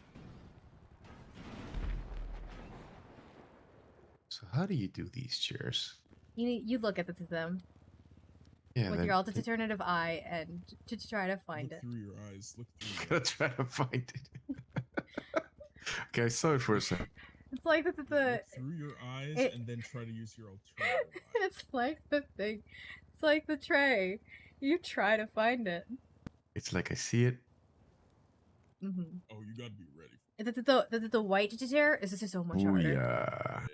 Speaker 2: So how do you do these chairs?
Speaker 1: You look at them.
Speaker 2: Yeah,
Speaker 1: with your alternative eye and to try to find it.
Speaker 22: Look through your eyes. Look through.
Speaker 2: You gotta try to find it. Okay, sorry for a second.
Speaker 1: It's like
Speaker 22: look through your eyes and then try to use your alternative eye.
Speaker 1: It's like the thing. It's like the tray. You try to find it.
Speaker 2: It's like I see it.
Speaker 1: Mm-hmm.
Speaker 22: Oh, you gotta be ready.
Speaker 1: The white chair is just so much harder.
Speaker 2: Yeah.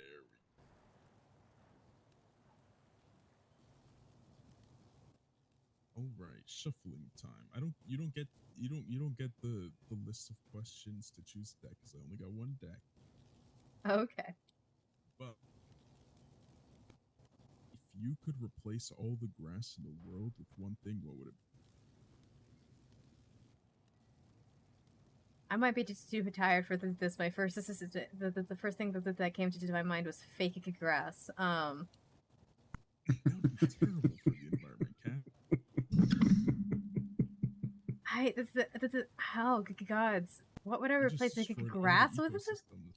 Speaker 22: All right, shuffling time. You don't get the list of questions to choose deck because I only got one deck.
Speaker 1: Okay.
Speaker 22: But if you could replace all the grass in the world with one thing, what would it be?
Speaker 1: I might be just too tired for this. My first the first thing that came to my mind was fake grass.
Speaker 22: That would be terrible for the environment, Cat.
Speaker 1: Oh gods! What would I
Speaker 22: You just
Speaker 1: replace like
Speaker 22: destroyed all the
Speaker 1: grass with?
Speaker 22: ecosystems.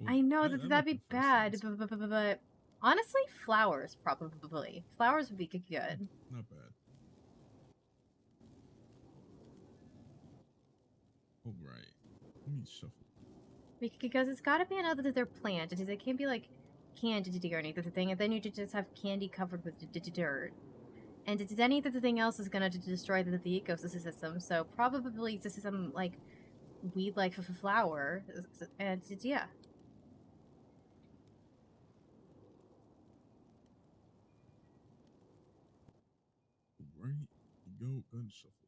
Speaker 22: Well,
Speaker 1: I know
Speaker 22: that
Speaker 1: that'd
Speaker 22: might
Speaker 1: be
Speaker 22: the first
Speaker 1: bad,
Speaker 22: ones.
Speaker 1: but honestly, flowers probably. Flowers would be good.
Speaker 22: Not bad. All right. Let me shuffle.
Speaker 1: Because it's got to be another their plant. It can't be like candy or anything, and then you just have candy covered with dirt. And anything else is gonna destroy the ecosystem. So probably this is some like weed like flower, and yeah.
Speaker 22: Right. Go and shuffle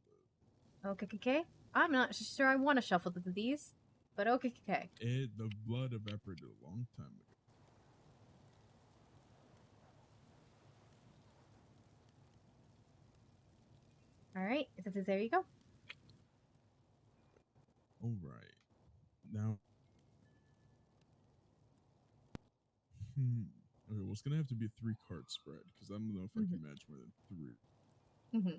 Speaker 22: those.
Speaker 1: Okay. I'm not sure I want to shuffle these, but okay.
Speaker 22: The blood evaporated a long time ago.
Speaker 1: All right, there you go.
Speaker 22: All right. Now. Okay, well, it's gonna have to be a 3-card spread because I don't know if I can match more than 3.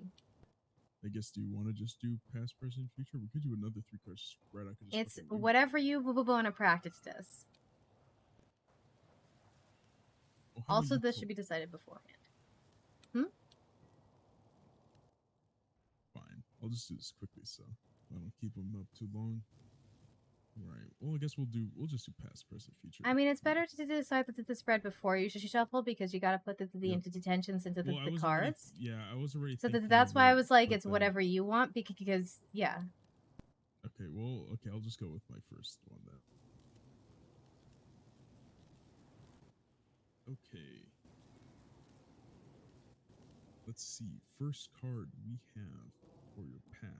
Speaker 22: I guess. Do you want to just do past, present, future? We could do another 3-card spread. I could just.
Speaker 1: It's whatever you want to practice this.
Speaker 22: Well,
Speaker 1: also, this should be decided beforehand.
Speaker 22: Fine. I'll just do this quickly so I don't keep them up too long. Right. Well, I guess we'll just do past, present, future.
Speaker 1: I mean, it's better to decide the spread before you should shuffle because you got to put the intentions into the cards.
Speaker 22: I was already.
Speaker 1: So that's why I was like, it's whatever you want because yeah.
Speaker 22: Okay. Well, okay. I'll just go with my first one then. Okay. Let's see. First card we have for your path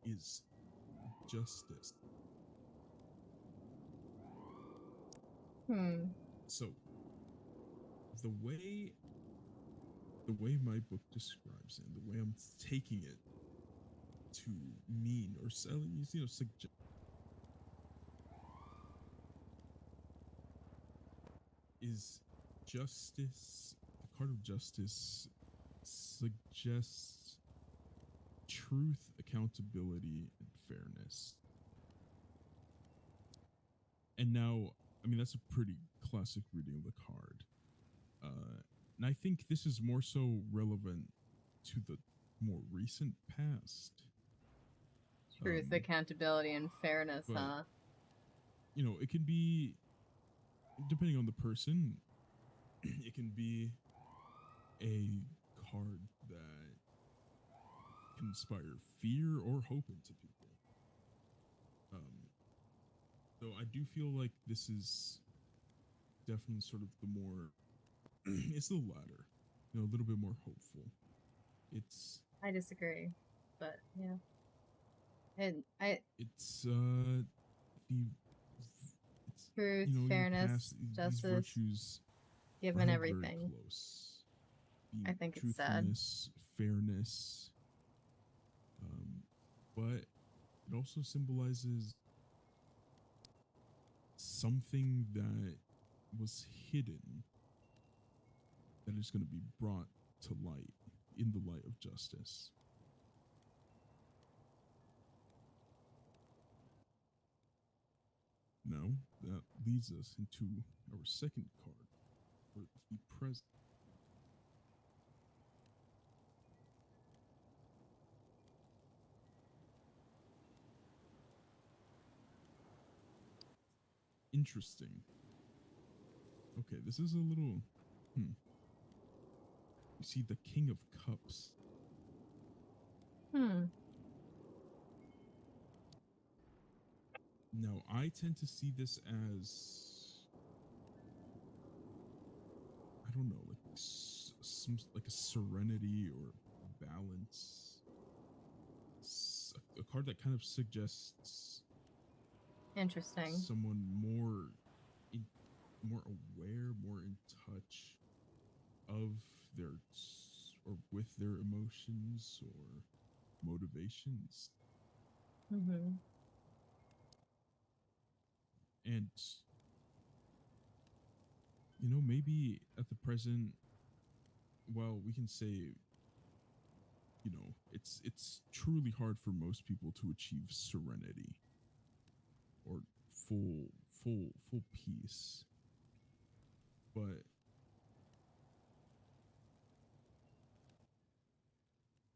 Speaker 22: is justice. So the way my book describes it, and the way I'm taking it to mean or suggest is justice. The card of justice suggests truth, accountability, and fairness. And now, I mean, that's a pretty classic reading of the card. And I think this is more so relevant to the more recent past.
Speaker 1: Truth, accountability, and fairness, huh?
Speaker 22: You know, it can be, depending on the person, it can be a card that can inspire fear or hope into people. So I do feel like this is definitely sort of the more, it's the latter, a little bit more hopeful.
Speaker 1: I disagree, but yeah.
Speaker 22: It's
Speaker 1: truth, fairness, justice,
Speaker 22: these virtues
Speaker 1: given everything.
Speaker 22: Very close.
Speaker 1: I think it's sad.
Speaker 22: Fairness, but it also symbolizes something that was hidden that is going to be brought to light in the light of justice. Now, that leads us into our second card for the present. Interesting. Okay, this is a little... You see the King of Cups. Now, I tend to see this as... I don't know, like a serenity or balance. A card that kind of suggests...
Speaker 1: Interesting.
Speaker 22: Someone more aware, more in touch of their, or with their emotions or motivations.
Speaker 1: Mm-hmm.
Speaker 22: And you know, maybe at the present, well, we can say, you know, it's truly hard for most people to achieve serenity or full peace. But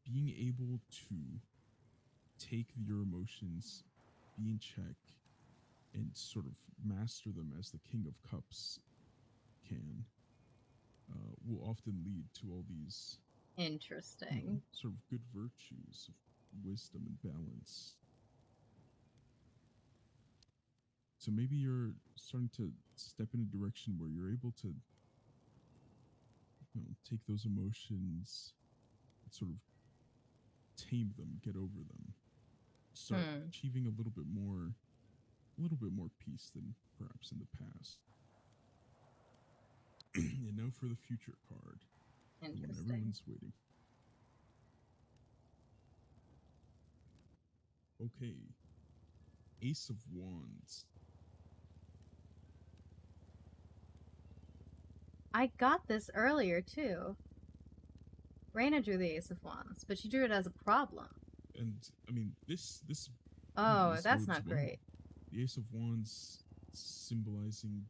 Speaker 22: being able to take your emotions, be in check, and sort of master them as the King of Cups can, will often lead to all these
Speaker 1: Interesting.
Speaker 22: sort of good virtues of wisdom and balance. So maybe you're starting to step in a direction where you're able to, you know, take those emotions and sort of tame them, get over them, start achieving a little bit more peace than perhaps in the past. And now for the future card, the one everyone's waiting for. Okay, Ace of Wands.
Speaker 1: I got this earlier too. Raina drew the Ace of Wands, but she drew it as a problem.
Speaker 22: And I mean this
Speaker 1: Oh,
Speaker 22: this
Speaker 1: that's
Speaker 22: bodes
Speaker 1: not
Speaker 22: well.
Speaker 1: great.
Speaker 22: The Ace of Wands symbolizing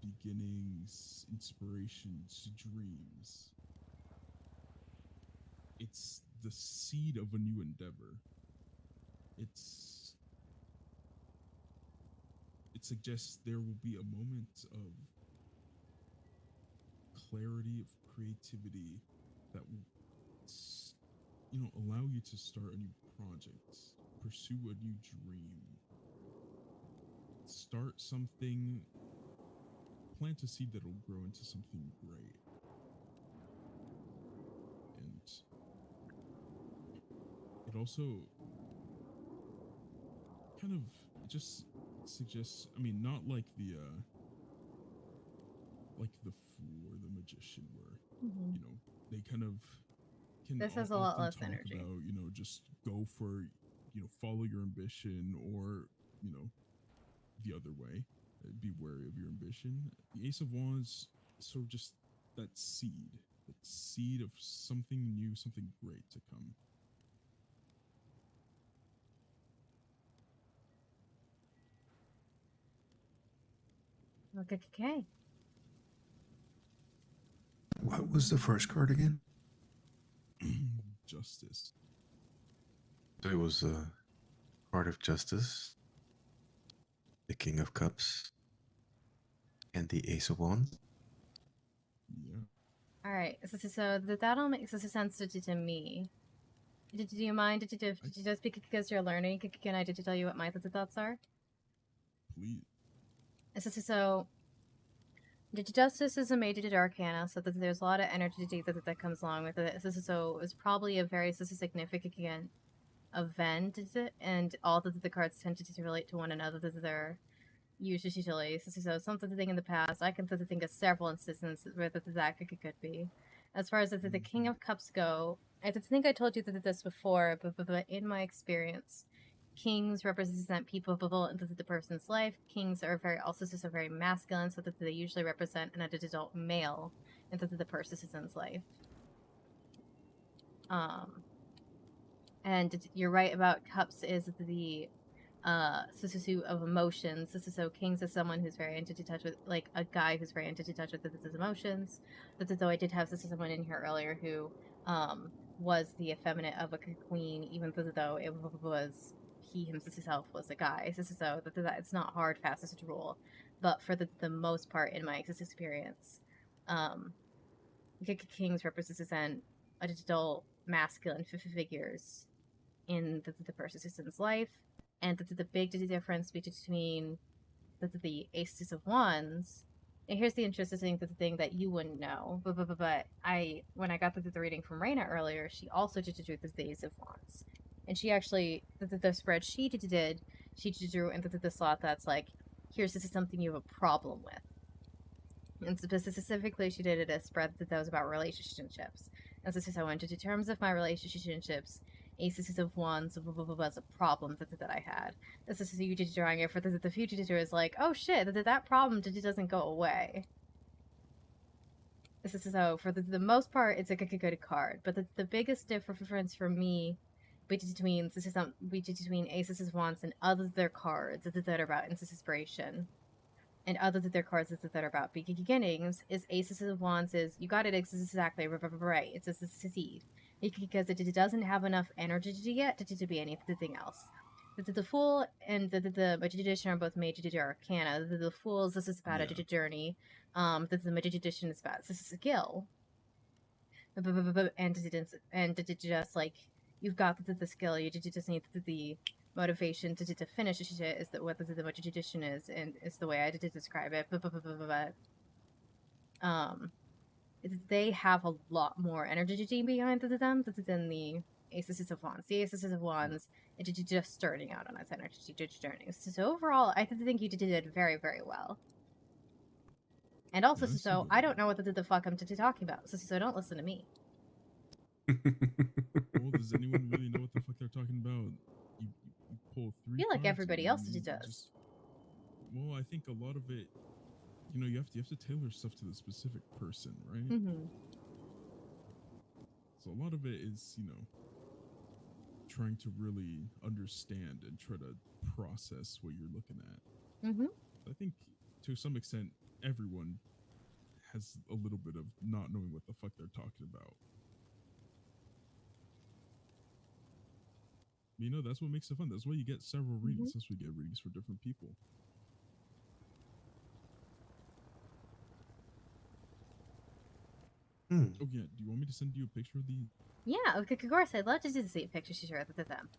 Speaker 22: beginnings, inspirations, dreams. It's the seed of a new endeavor. It suggests there will be a moment of clarity, of creativity that will, you know, allow you to start a new project, pursue a new dream, start something, plant a seed that will grow into something great. And it also kind of just suggests, I mean, not like the Fool or the Magician, where you know they kind of can.
Speaker 1: This has a lot less
Speaker 22: talk
Speaker 1: energy.
Speaker 22: about, you know, just go for, you know, follow your ambition, or, you know, the other way, be wary of your ambition. The Ace of Wands is sort of just that seed of something new, something great to come.
Speaker 1: Okay.
Speaker 14: What was the first card again?
Speaker 22: Justice.
Speaker 14: So it was the card of justice, the King of Cups, and the Ace of Wands.
Speaker 22: Yeah.
Speaker 1: All right. So that all makes sense to me. Do you mind? Did you just because you're learning? Can I tell you what my thoughts are?
Speaker 22: Please.
Speaker 1: So Justice is a major arcana, so that there's a lot of energy that comes along with it. So it's probably a very significant event, and all the cards tend to relate to one another. They're usually so something to think in the past. I can think of several instances where that could be. As far as the King of Cups go, I think I told you this before, but in my experience, kings represent people in the person's life. Kings are also very masculine, so that they usually represent an adult male in the person's life. And you're right about cups is the of emotions. So kings is someone who's very into touch with, like a guy who's very into touch with his emotions. Though I did have someone in here earlier who was the effeminate of a queen, even though it was he himself was a guy. So that it's not hard fast to rule, but for the most part in my experience, kings represent adult masculine figures in the person's life. And the big difference between the Aces of Wands, and here's the interesting thing that you wouldn't know, but when I got the reading from Raina earlier, she also drew the Ace of Wands, and she actually the spread she did, she drew into the slot that's like, this is something you have a problem with, and specifically she did it a spread that was about relationships. As this is how I went into terms of my relationships, Aces of Wands was a problem that I had. This is you drawing it for the future is like, oh shit, that problem doesn't go away. This is so for the most part, it's a good card, but the biggest difference for me between Aces of Wands and other cards that are about inspiration, and other than their cards that are about beginnings, is Aces of Wands is you got it exactly right. It's a seed because it doesn't have enough energy yet to be anything else. The Fool and the Magician are both made to do Arcana. The Fool is about a journey. The Magician is about skill. And just like you've got the skill, you just need the motivation to finish it is that what the Magician is, and it's the way I did describe it. They have a lot more energy behind them than the Aces of Wands. The Aces of Wands, it's just starting out on its energy journey. So overall, I think you did it very, very well. And also, so I don't know what the fuck I'm talking about. So don't listen to me.
Speaker 22: Well, does anyone really know what the fuck they're talking about? You pull 3
Speaker 1: I feel like
Speaker 22: cards
Speaker 1: everybody
Speaker 22: and
Speaker 1: else
Speaker 22: you
Speaker 1: does.
Speaker 22: just- well, I think a lot of it, you have to tailor stuff to the specific person, right?
Speaker 1: Mm-hmm.
Speaker 22: So a lot of it is, trying to really understand and try to process what you're looking at.
Speaker 1: Mm-hmm.
Speaker 22: I think to some extent, everyone has a little bit of not knowing what the fuck they're talking about. That's what makes it fun. That's why you get several readings. That's why you get readings for different people. Oh yeah, do you want me to send you a picture of the?
Speaker 1: Yeah, okay, of course. I'd love to see a picture she shared with them.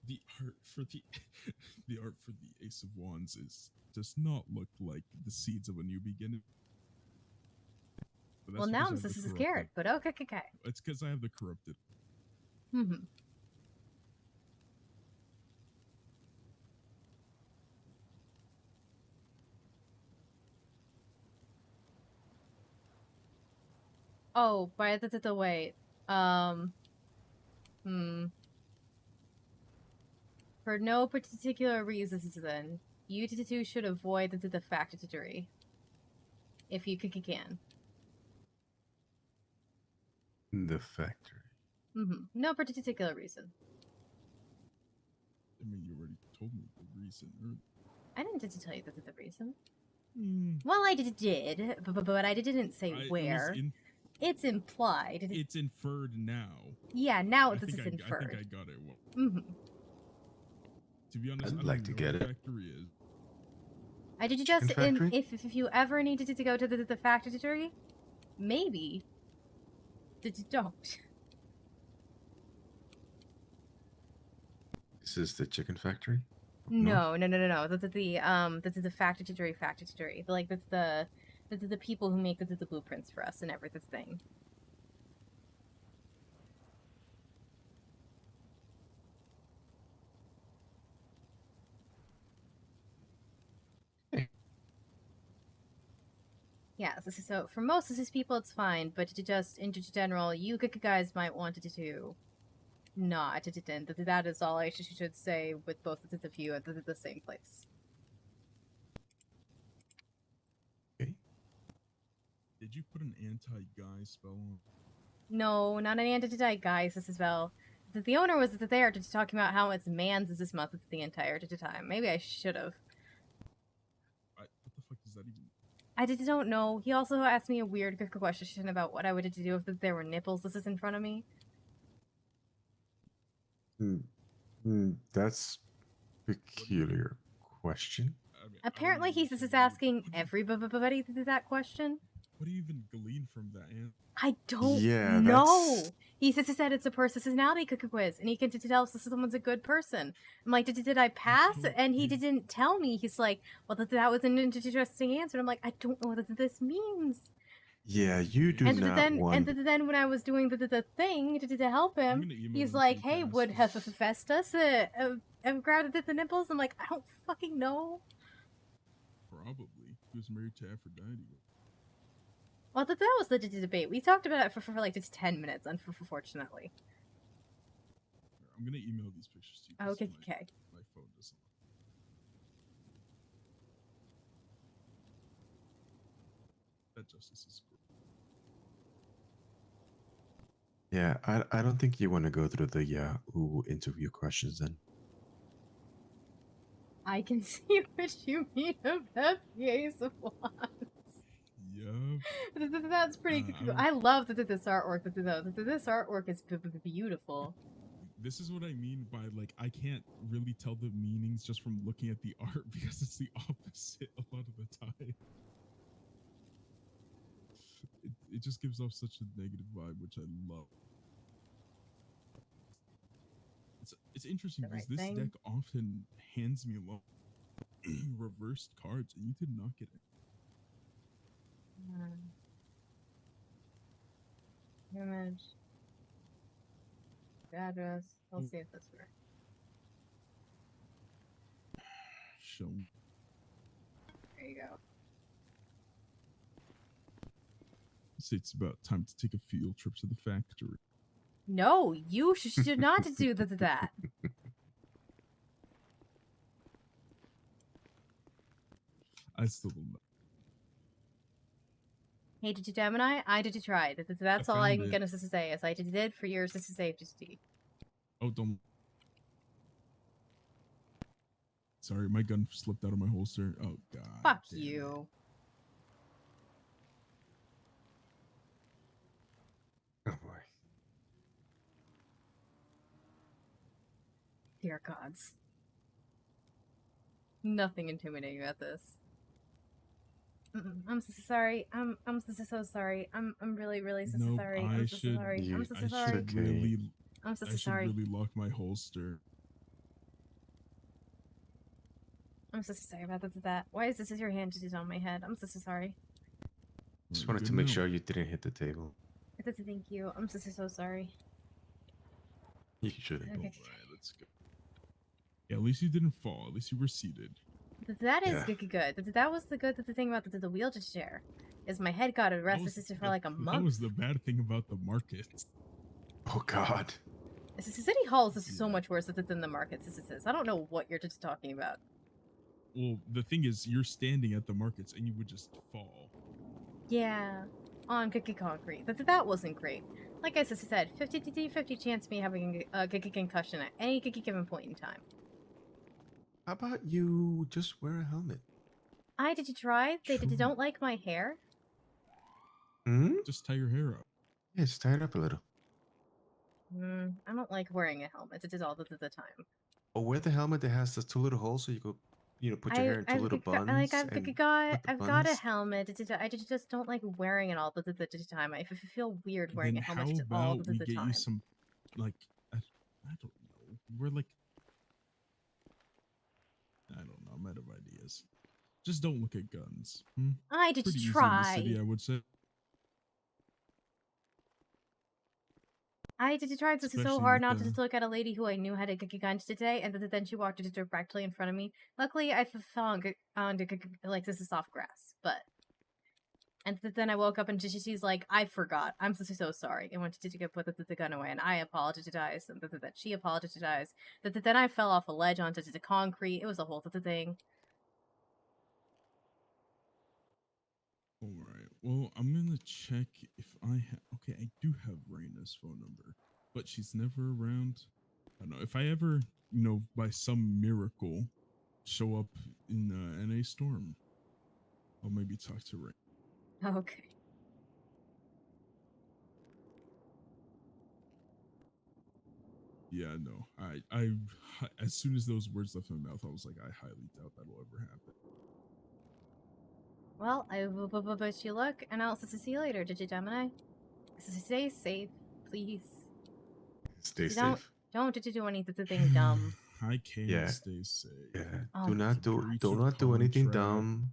Speaker 22: The art for the art for the Ace of Wands does not look like the seeds of a new beginning.
Speaker 1: Well, now I'm just scared, but okay.
Speaker 22: It's because I have the corrupted.
Speaker 1: Mm-hmm. Oh, by the way, for no particular reasons, then you two should avoid the factory if you can.
Speaker 14: The factory.
Speaker 1: No particular reason.
Speaker 22: I mean, you already told me the reason.
Speaker 1: I didn't tell you the reason. Well, I did, but I didn't say where. It's implied.
Speaker 22: It's inferred now.
Speaker 1: Yeah, now it's inferred.
Speaker 22: I think I got it. To be honest,
Speaker 14: I'd like to get it.
Speaker 22: Factory is.
Speaker 1: I did just if you ever needed to go to the factory, maybe. Don't.
Speaker 14: Is this the chicken factory?
Speaker 1: No. The factory. Like the people who make the blueprints for us and everything. Yeah, so for most of these people it's fine, but just in general, you guys might want to not. That is all I should say with both of you at the same place.
Speaker 22: Okay. Did you put an anti-guy spell on?
Speaker 1: No, not an anti-guy, guys. This is well. The owner was there to talking about how it's man's this month the entire time. Maybe I should have.
Speaker 22: What the fuck does that even?
Speaker 1: I don't know. He also asked me a weird question about what I would do if there were nipples. This is in front of me.
Speaker 14: That's peculiar question.
Speaker 1: Apparently, he's just asking everybody that question.
Speaker 22: What do you even glean from that?
Speaker 1: I don't know. He said it's a personality quiz, and he can tell if someone's a good person. I'm like, did I pass? And he didn't tell me. He's like, well, that was an interesting answer. I'm like, I don't know what this means.
Speaker 14: Yeah, you do not want...
Speaker 1: And then when I was doing the thing to help him, he's like, hey, would Hephaestus have grabbed the nipples? I'm like, I don't fucking know.
Speaker 22: Probably. He was married to Aphrodite.
Speaker 1: Well, that was the debate. We talked about it for like just 10 minutes, unfortunately.
Speaker 22: I'm gonna email these pictures to you.
Speaker 1: Okay.
Speaker 22: My phone doesn't. That justice is great.
Speaker 2: Yeah, I don't think you want to go through the interview questions then.
Speaker 1: I can see what you mean about the Ace of Wands.
Speaker 22: Yeah.
Speaker 1: That's pretty cool. I love this artwork, though. This artwork is beautiful.
Speaker 22: This is what I mean by, like, I can't really tell the meanings just from looking at the art because it's the opposite a lot of the time. It just gives off such a negative vibe, which I love. It's interesting because this deck often hands me a lot reversed cards, and you did not get it.
Speaker 1: Image. Address. Let's see if this works.
Speaker 22: Show.
Speaker 1: There you go.
Speaker 22: It's about time to take a field trip to the factory.
Speaker 1: No, you should not do that.
Speaker 22: I still don't know.
Speaker 1: Hey, did you Gemini? I did you try. That's all I'm gonna say. Is I did for your safety.
Speaker 22: Oh, don't. Sorry, my gun slipped out of my holster. Oh god.
Speaker 1: Fuck you.
Speaker 2: Oh boy.
Speaker 1: Dear gods. Nothing intimidating about this. I'm so sorry. I'm so sorry. I'm really so sorry. I'm so sorry. I'm so sorry. I'm so sorry.
Speaker 22: I should really lock my holster.
Speaker 1: I'm so sorry about that. Why is this your hand just on my head? I'm so sorry.
Speaker 2: Just wanted to make sure you didn't hit the table.
Speaker 1: Thank you. I'm so sorry.
Speaker 2: You shouldn't.
Speaker 1: Okay.
Speaker 22: Alright, let's go. Yeah, at least you didn't fall. At least you were seated.
Speaker 1: That is good. That was the thing about the wheelchair. Is my head got a rest assisted for like a month.
Speaker 22: That was the bad thing about the markets.
Speaker 2: Oh god.
Speaker 1: City Halls is so much worse than the markets. I don't know what you're just talking about.
Speaker 22: Well, the thing is, you're standing at the markets and you would just fall.
Speaker 1: Yeah, on concrete. That wasn't great. Like I said, 50 chance of me having a concussion at any given point in time.
Speaker 2: How about you just wear a helmet?
Speaker 1: Did you try? They don't like my hair.
Speaker 22: Just tie your hair up.
Speaker 2: Yeah, just tie it up a little.
Speaker 1: I don't like wearing a helmet. It is all the time.
Speaker 2: Or wear the helmet that has the two little holes so you could, put your hair in two little buns.
Speaker 1: I've got a helmet. I just don't like wearing it all the time. I feel weird wearing a helmet all the time.
Speaker 22: How about we get you some, like, I don't know. We're like, I don't know. I'm out of ideas. Just don't look at guns.
Speaker 1: I did
Speaker 22: Pretty
Speaker 1: try.
Speaker 22: Easy in the city, I would say.
Speaker 1: I did try so hard not to just look at a lady who I knew had a guns today, and then she walked directly in front of me. Luckily, I fell on like this is soft grass, and then I woke up and she's like, "I forgot. I'm so sorry," and went to put the gun away, and I apologized, and that she apologized. Then I fell off a ledge onto the concrete. It was a whole thing.
Speaker 22: All right. Well, I'm gonna check if I have. Okay, I do have Raina's phone number, but she's never around. I don't know if I ever, by some miracle, show up in NA Storm. I'll maybe talk to Raina.
Speaker 1: Okay.
Speaker 22: Yeah, no. I as soon as those words left my mouth, I was like, I highly doubt that'll ever happen.
Speaker 1: Well, I will wish you luck, and I'll see you later, Gemini. Stay safe, please.
Speaker 2: Stay safe.
Speaker 1: Don't do anything dumb.
Speaker 22: I can't stay safe.
Speaker 2: Yeah.
Speaker 1: Oh,
Speaker 2: Do not do anything dumb.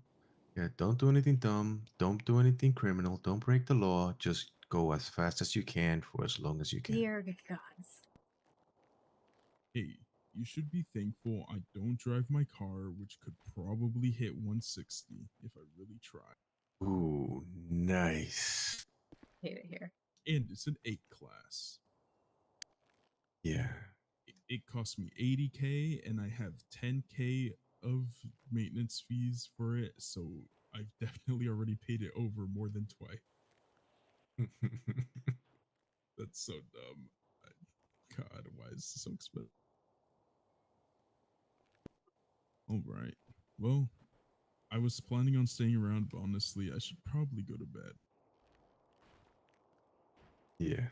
Speaker 2: Yeah, don't do anything dumb. Don't do anything criminal. Don't break the law. Just go as fast as you can for as long as you can.
Speaker 1: Dear gods.
Speaker 22: Hey, you should be thankful I don't drive my car, which could probably hit 160 if I really try.
Speaker 2: Ooh, nice.
Speaker 1: Hate it here.
Speaker 22: And it's an 8 class.
Speaker 2: Yeah.
Speaker 22: It cost me 80K, and I have 10K of maintenance fees for it, so I've definitely already paid it over more than twice. That's so dumb. God, why is this so expensive? All right. Well, I was planning on staying around, but honestly, I should probably go to bed.
Speaker 2: Yeah.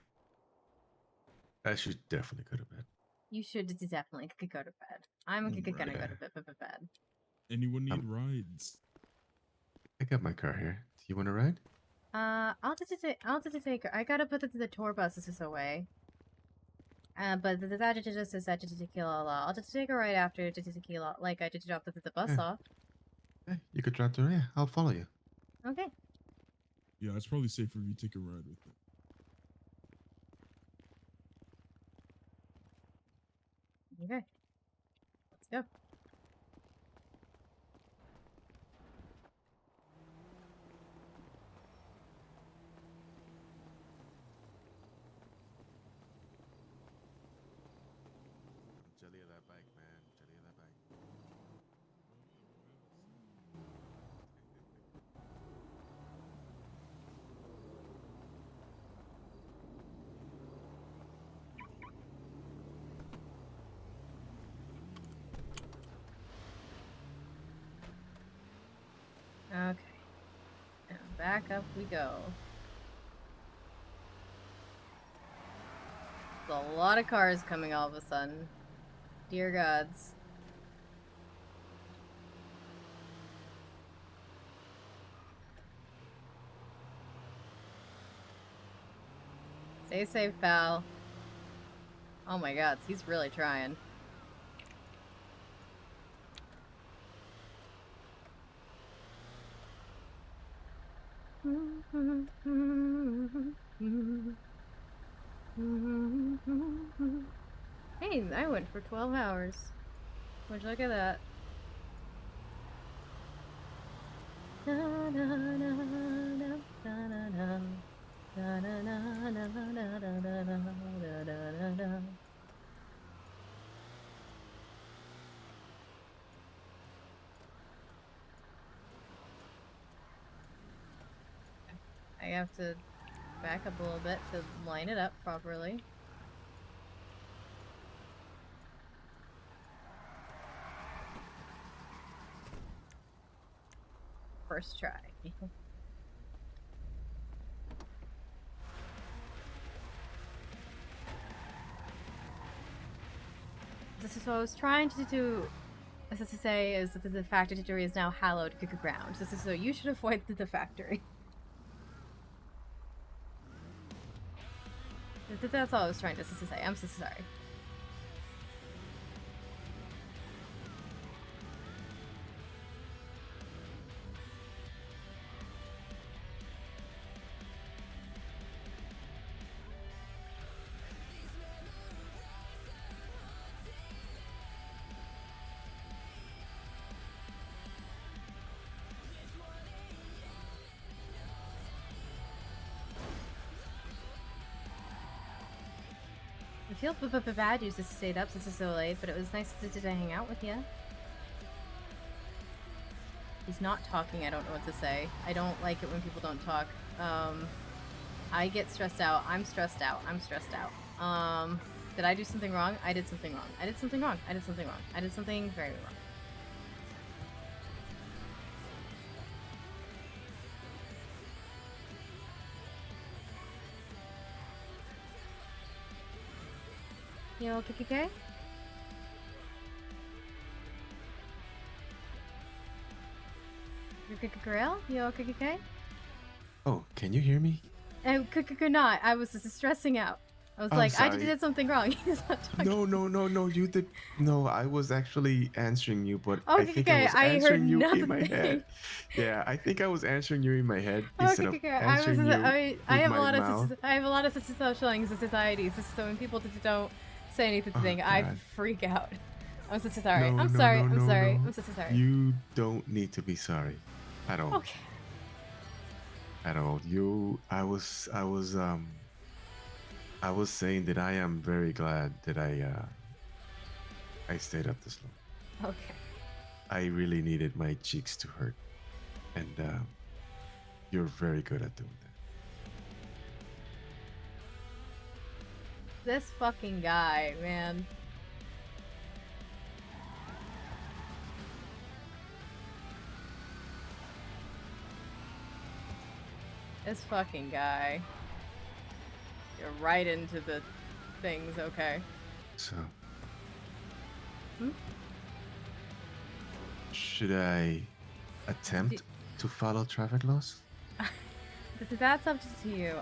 Speaker 2: I should definitely go to bed.
Speaker 1: You should definitely go to bed. I'm gonna go to bed.
Speaker 22: Anyone need rides?
Speaker 2: I got my car here. Do you want to ride?
Speaker 1: I'll just take her. I gotta put the tour buses away. But that just is that tequila. I'll just take her right after tequila. Like I just dropped the bus off.
Speaker 2: Hey, you could drive through. Yeah, I'll follow you.
Speaker 1: Okay.
Speaker 22: Yeah, it's probably safer if you take a ride with it.
Speaker 1: Okay. Let's go.
Speaker 2: Jelly of that bike, man. Jelly of that bike.
Speaker 1: Okay. And back up we go. There's a lot of cars coming all of a sudden. Dear gods. Stay safe, pal. Oh my god, he's really trying. Hey, I went for 12 hours. Would you look at that? I have to back up a little bit to line it up properly. First try. This is what I was trying to do. As to say is that the factory is now hallowed ground. This is so you should avoid the factory. That's all I was trying to say. I'm so sorry. I feel bad you just stayed up since it's so late, but it was nice to hang out with you. He's not talking, I don't know what to say. I don't like it when people don't talk. I get stressed out. I'm stressed out. I'm stressed out. Did I do something wrong? I did something wrong. I did something wrong. I did something wrong. I did something very wrong. You okay? You grill? You okay?
Speaker 2: Oh, can you hear me?
Speaker 1: Could not. I was just stressing out. I was
Speaker 2: I'm
Speaker 1: like, I
Speaker 2: sorry.
Speaker 1: did something wrong. He's not talking.
Speaker 2: No, you did. No, I was actually answering you, but
Speaker 1: Okay,
Speaker 2: I think I was
Speaker 1: I heard
Speaker 2: answering you in my
Speaker 1: nothing.
Speaker 2: head. Yeah, I think I was answering you in my head instead of
Speaker 1: Okay.
Speaker 2: answering you
Speaker 1: I have
Speaker 2: with
Speaker 1: a lot
Speaker 2: my
Speaker 1: of
Speaker 2: mouth.
Speaker 1: I have a lot of social anxieties. So when people don't say anything, I
Speaker 2: God.
Speaker 1: freak out. I'm so sorry.
Speaker 2: No,
Speaker 1: I'm
Speaker 2: no,
Speaker 1: sorry.
Speaker 2: no,
Speaker 1: I'm
Speaker 2: no,
Speaker 1: sorry.
Speaker 2: no.
Speaker 1: I'm so sorry.
Speaker 2: You don't need to be sorry at all.
Speaker 1: Okay.
Speaker 2: at all. I was saying that I am very glad that I stayed up this long.
Speaker 1: Okay.
Speaker 2: I really needed my cheeks to hurt, and you're very good at doing that.
Speaker 1: This fucking guy, man. This fucking guy. You're right into the things, okay.
Speaker 2: So,
Speaker 1: Hmm?
Speaker 2: should I attempt to follow traffic laws?
Speaker 1: That's up to you.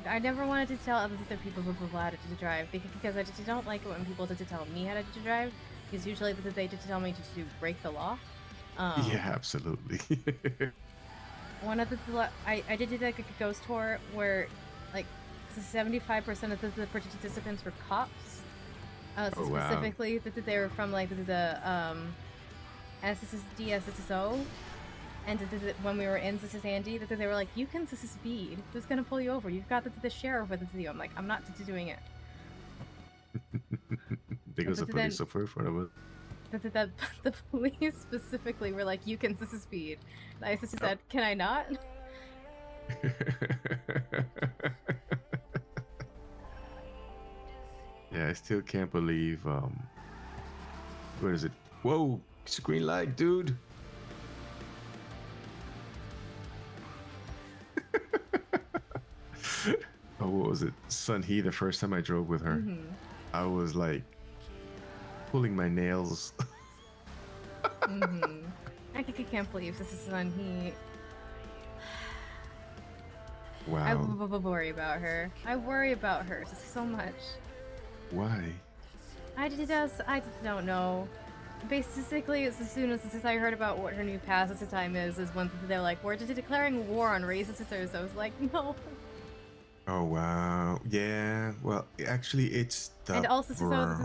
Speaker 1: I never wanted to tell other people how to drive because I just don't like it when people tell me how to drive. Because usually they tell me to break the law.
Speaker 2: Yeah, absolutely.
Speaker 1: One of I did like a ghost tour where like 75% of the participants were cops. So specifically that they were from like the SSD, SSO. And when we were in Sandy, they were like, "You can speed. Who's gonna pull you over? You've got the sheriff with you." I'm like, "I'm not doing it."
Speaker 2: Because the police are in front of us.
Speaker 1: The police specifically were like, "You can speed." And I said, "Can I not?"
Speaker 2: Yeah, I still can't believe. Where is it? Whoa! Screen light, dude. Oh, what was it? Sun He, the first time I drove with her, I was like pulling my nails.
Speaker 1: I can't believe this is Sun He.
Speaker 2: Wow.
Speaker 1: I worry about her. I worry about her so much.
Speaker 2: Why?
Speaker 1: I just don't know. Basically, as soon as I heard about what her new pass at the time is when they're like, "We're just declaring war on racist sisters." I was like, no.
Speaker 2: Oh wow, yeah. Well, actually, it's the
Speaker 1: and also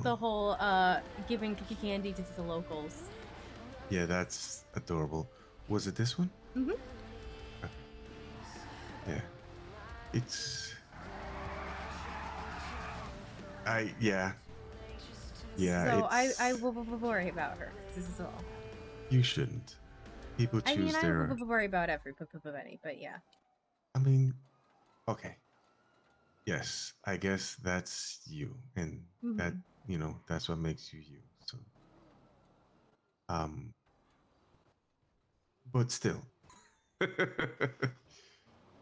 Speaker 1: the whole giving candy to the locals.
Speaker 2: Yeah, that's adorable. Was it this one?
Speaker 1: Mm-hmm.
Speaker 2: Yeah, it's. Yeah.
Speaker 1: So I will worry about her. This is all.
Speaker 2: You shouldn't. People choose their.
Speaker 1: I will worry about everybody, but yeah.
Speaker 2: I mean, okay. Yes, I guess that's you, and that that's what makes you you. So, but still,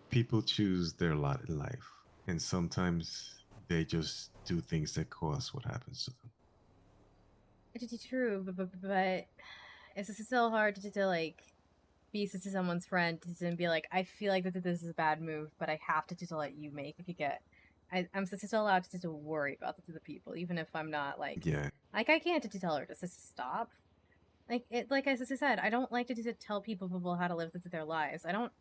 Speaker 2: people choose their lot in life, and sometimes they just do things that cause what happens to them.
Speaker 1: It's true, but it's still hard to like be someone's friend and be like, I feel like this is a bad move, but I have to let you make it. I'm still allowed to worry about the people, even if I'm not like like I can't tell her to stop. Like I said, I don't like to tell people how to live their lives. I don't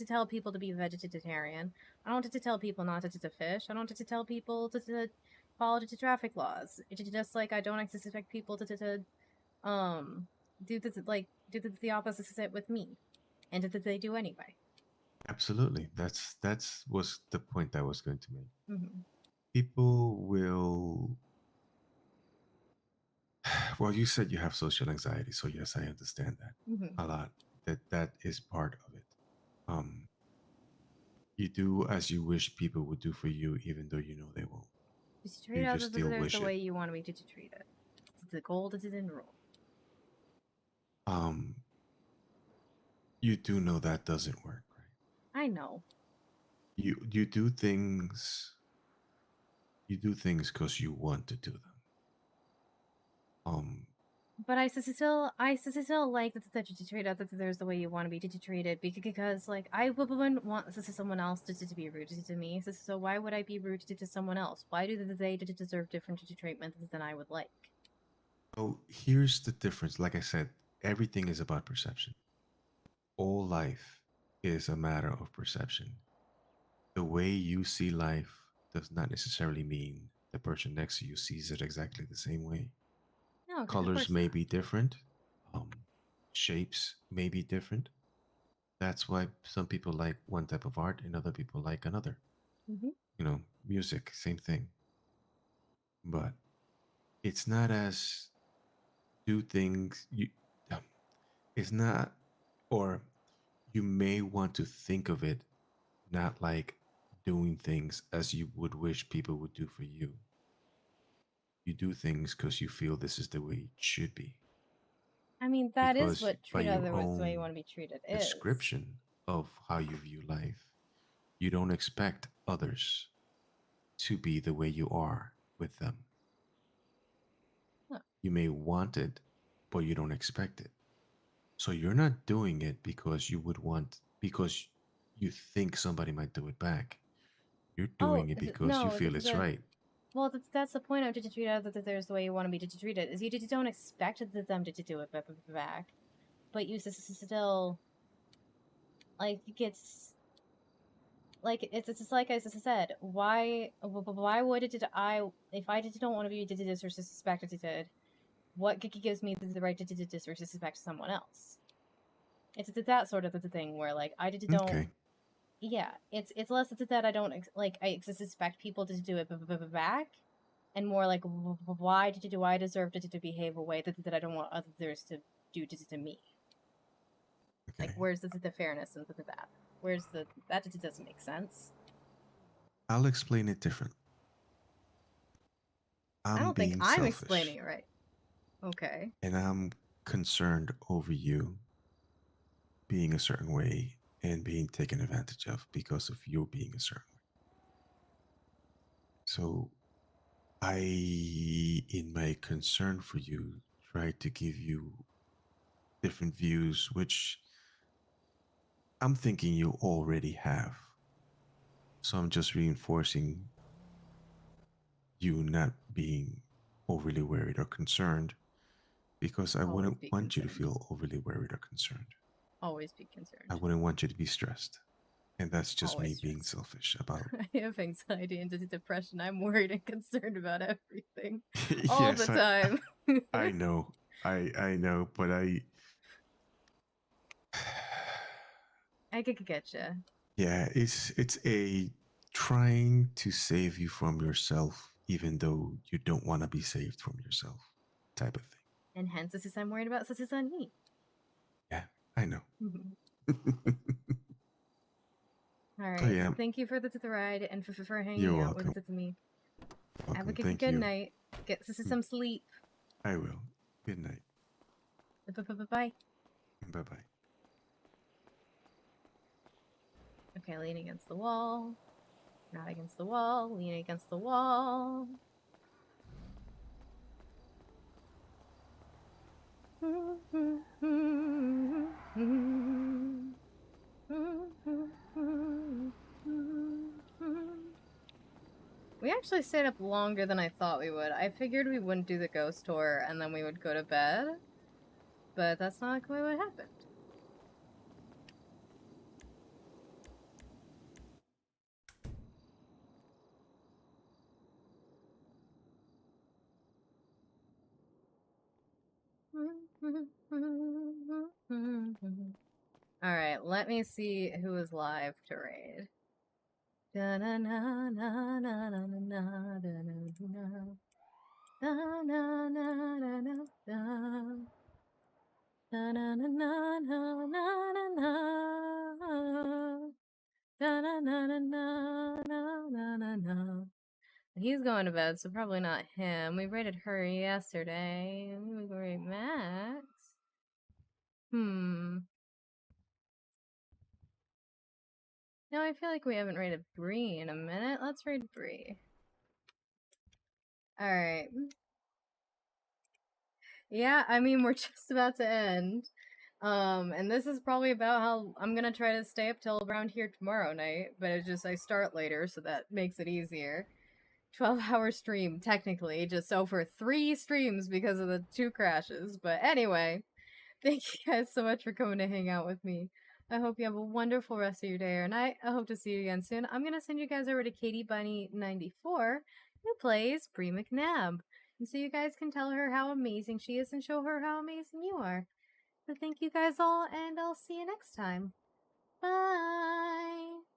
Speaker 1: tell people to be vegetarian. I don't tell people not to fish. I don't tell people to follow the traffic laws. It's just like I don't expect people to do the opposite with me, and that they do anyway.
Speaker 2: Absolutely, that's was the point I was going to make.
Speaker 1: Mm-hmm.
Speaker 2: People will. Well, you said you have social anxiety, so yes, I understand that a lot. That is part of it. You do as you wish people would do for you, even though you know they won't.
Speaker 1: Just treat others the way you want me to treat it. The goal is in rule.
Speaker 2: You do know that doesn't work, right?
Speaker 1: I know.
Speaker 2: You do things. You do things because you want to do them.
Speaker 1: But I still like that you treat others there's the way you want to be treated, because like I wouldn't want someone else to be rude to me. So why would I be rude to someone else? Why do they deserve different treatment than I would like?
Speaker 2: Oh, here's the difference. Like I said, everything is about perception. All life is a matter of perception. The way you see life does not necessarily mean the person next to you sees it exactly the same way.
Speaker 1: No,
Speaker 2: colors may be different, shapes may be different, That's why some people like one type of art and other people like another. You know, music, same thing. But it's not as do things you it's not, or you may want to think of it not like doing things as you would wish people would do for you. You do things because you feel this is the way it should be.
Speaker 1: I mean, that is
Speaker 2: Because
Speaker 1: what
Speaker 2: by
Speaker 1: treat
Speaker 2: your
Speaker 1: others the way you
Speaker 2: own
Speaker 1: want to be treated is.
Speaker 2: description of how you view life, you don't expect others to be the way you are with them.
Speaker 1: Huh.
Speaker 2: You may want it, but you don't expect it. So you're not doing it because you would want, because you think somebody might do it back. You're doing it because you feel it's right.
Speaker 1: Well, that's the point of to treat others the way you want to be treated. Is you don't expect them to do it back, but you still like it's like I said. Why would I if I don't want to be disrespected? What gives me the right to disrespect someone else? It's that sort of the thing where like I don't.
Speaker 2: Okay.
Speaker 1: Yeah, it's less that I don't I expect people to do it back, and more like why do I deserve to behave a way that I don't want others to do to me?
Speaker 2: Okay.
Speaker 1: Like where's the fairness into that? Where's that doesn't make sense.
Speaker 2: I'll explain it different.
Speaker 1: I don't think I'm
Speaker 2: selfish,
Speaker 1: explaining it right. Okay.
Speaker 2: and I'm concerned over you being a certain way and being taken advantage of because of you being a certain way. So I, in my concern for you, tried to give you different views, which I'm thinking you already have. So I'm just reinforcing you not being overly worried or concerned, because I wouldn't want you to feel overly worried or concerned.
Speaker 1: Always be concerned.
Speaker 2: I wouldn't want you to be stressed. And that's just
Speaker 1: Always
Speaker 2: me being selfish about
Speaker 1: I have anxiety and depression. I'm worried and concerned about everything all the time.
Speaker 2: I know. I know, but I
Speaker 1: could get you.
Speaker 2: Yeah, it's a trying to save you from yourself, even though you don't want to be saved from yourself, type of thing.
Speaker 1: And hence, this is I'm worried about. This is on me.
Speaker 2: Yeah, I know.
Speaker 1: All right.
Speaker 2: Oh, yeah.
Speaker 1: Thank you for the ride and for hanging
Speaker 2: You're
Speaker 1: out
Speaker 2: welcome.
Speaker 1: with me.
Speaker 2: Welcome.
Speaker 1: Have a good
Speaker 2: Thank you.
Speaker 1: night. Get some sleep.
Speaker 2: I will. Good night.
Speaker 1: Bye.
Speaker 2: Bye bye.
Speaker 1: Okay, lean against the wall. Not against the wall. Lean against the wall. We actually stayed up longer than I thought we would. I figured we wouldn't do the ghost tour and then we would go to bed. But that's not quite what happened. Alright, let me see who is live to raid. He's going to bed, so probably not him. We rated her yesterday. We rate Max. No, I feel like we haven't rated Bree in a minute. Let's raid Bree. Alright. Yeah, I mean, we're just about to end. And this is probably about how I'm gonna try to stay up till around here tomorrow night, but it's just I start later, so that makes it easier. 12-hour stream, technically, just over 3 streams because of the 2 crashes. But anyway, thank you guys so much for coming to hang out with me. I hope you have a wonderful rest of your day or night. I hope to see you again soon. I'm gonna send you guys over to Katie Bunny 94, who plays Bree McNabb. And so you guys can tell her how amazing she is and show her how amazing you are. So thank you guys all, and I'll see you next time. Bye.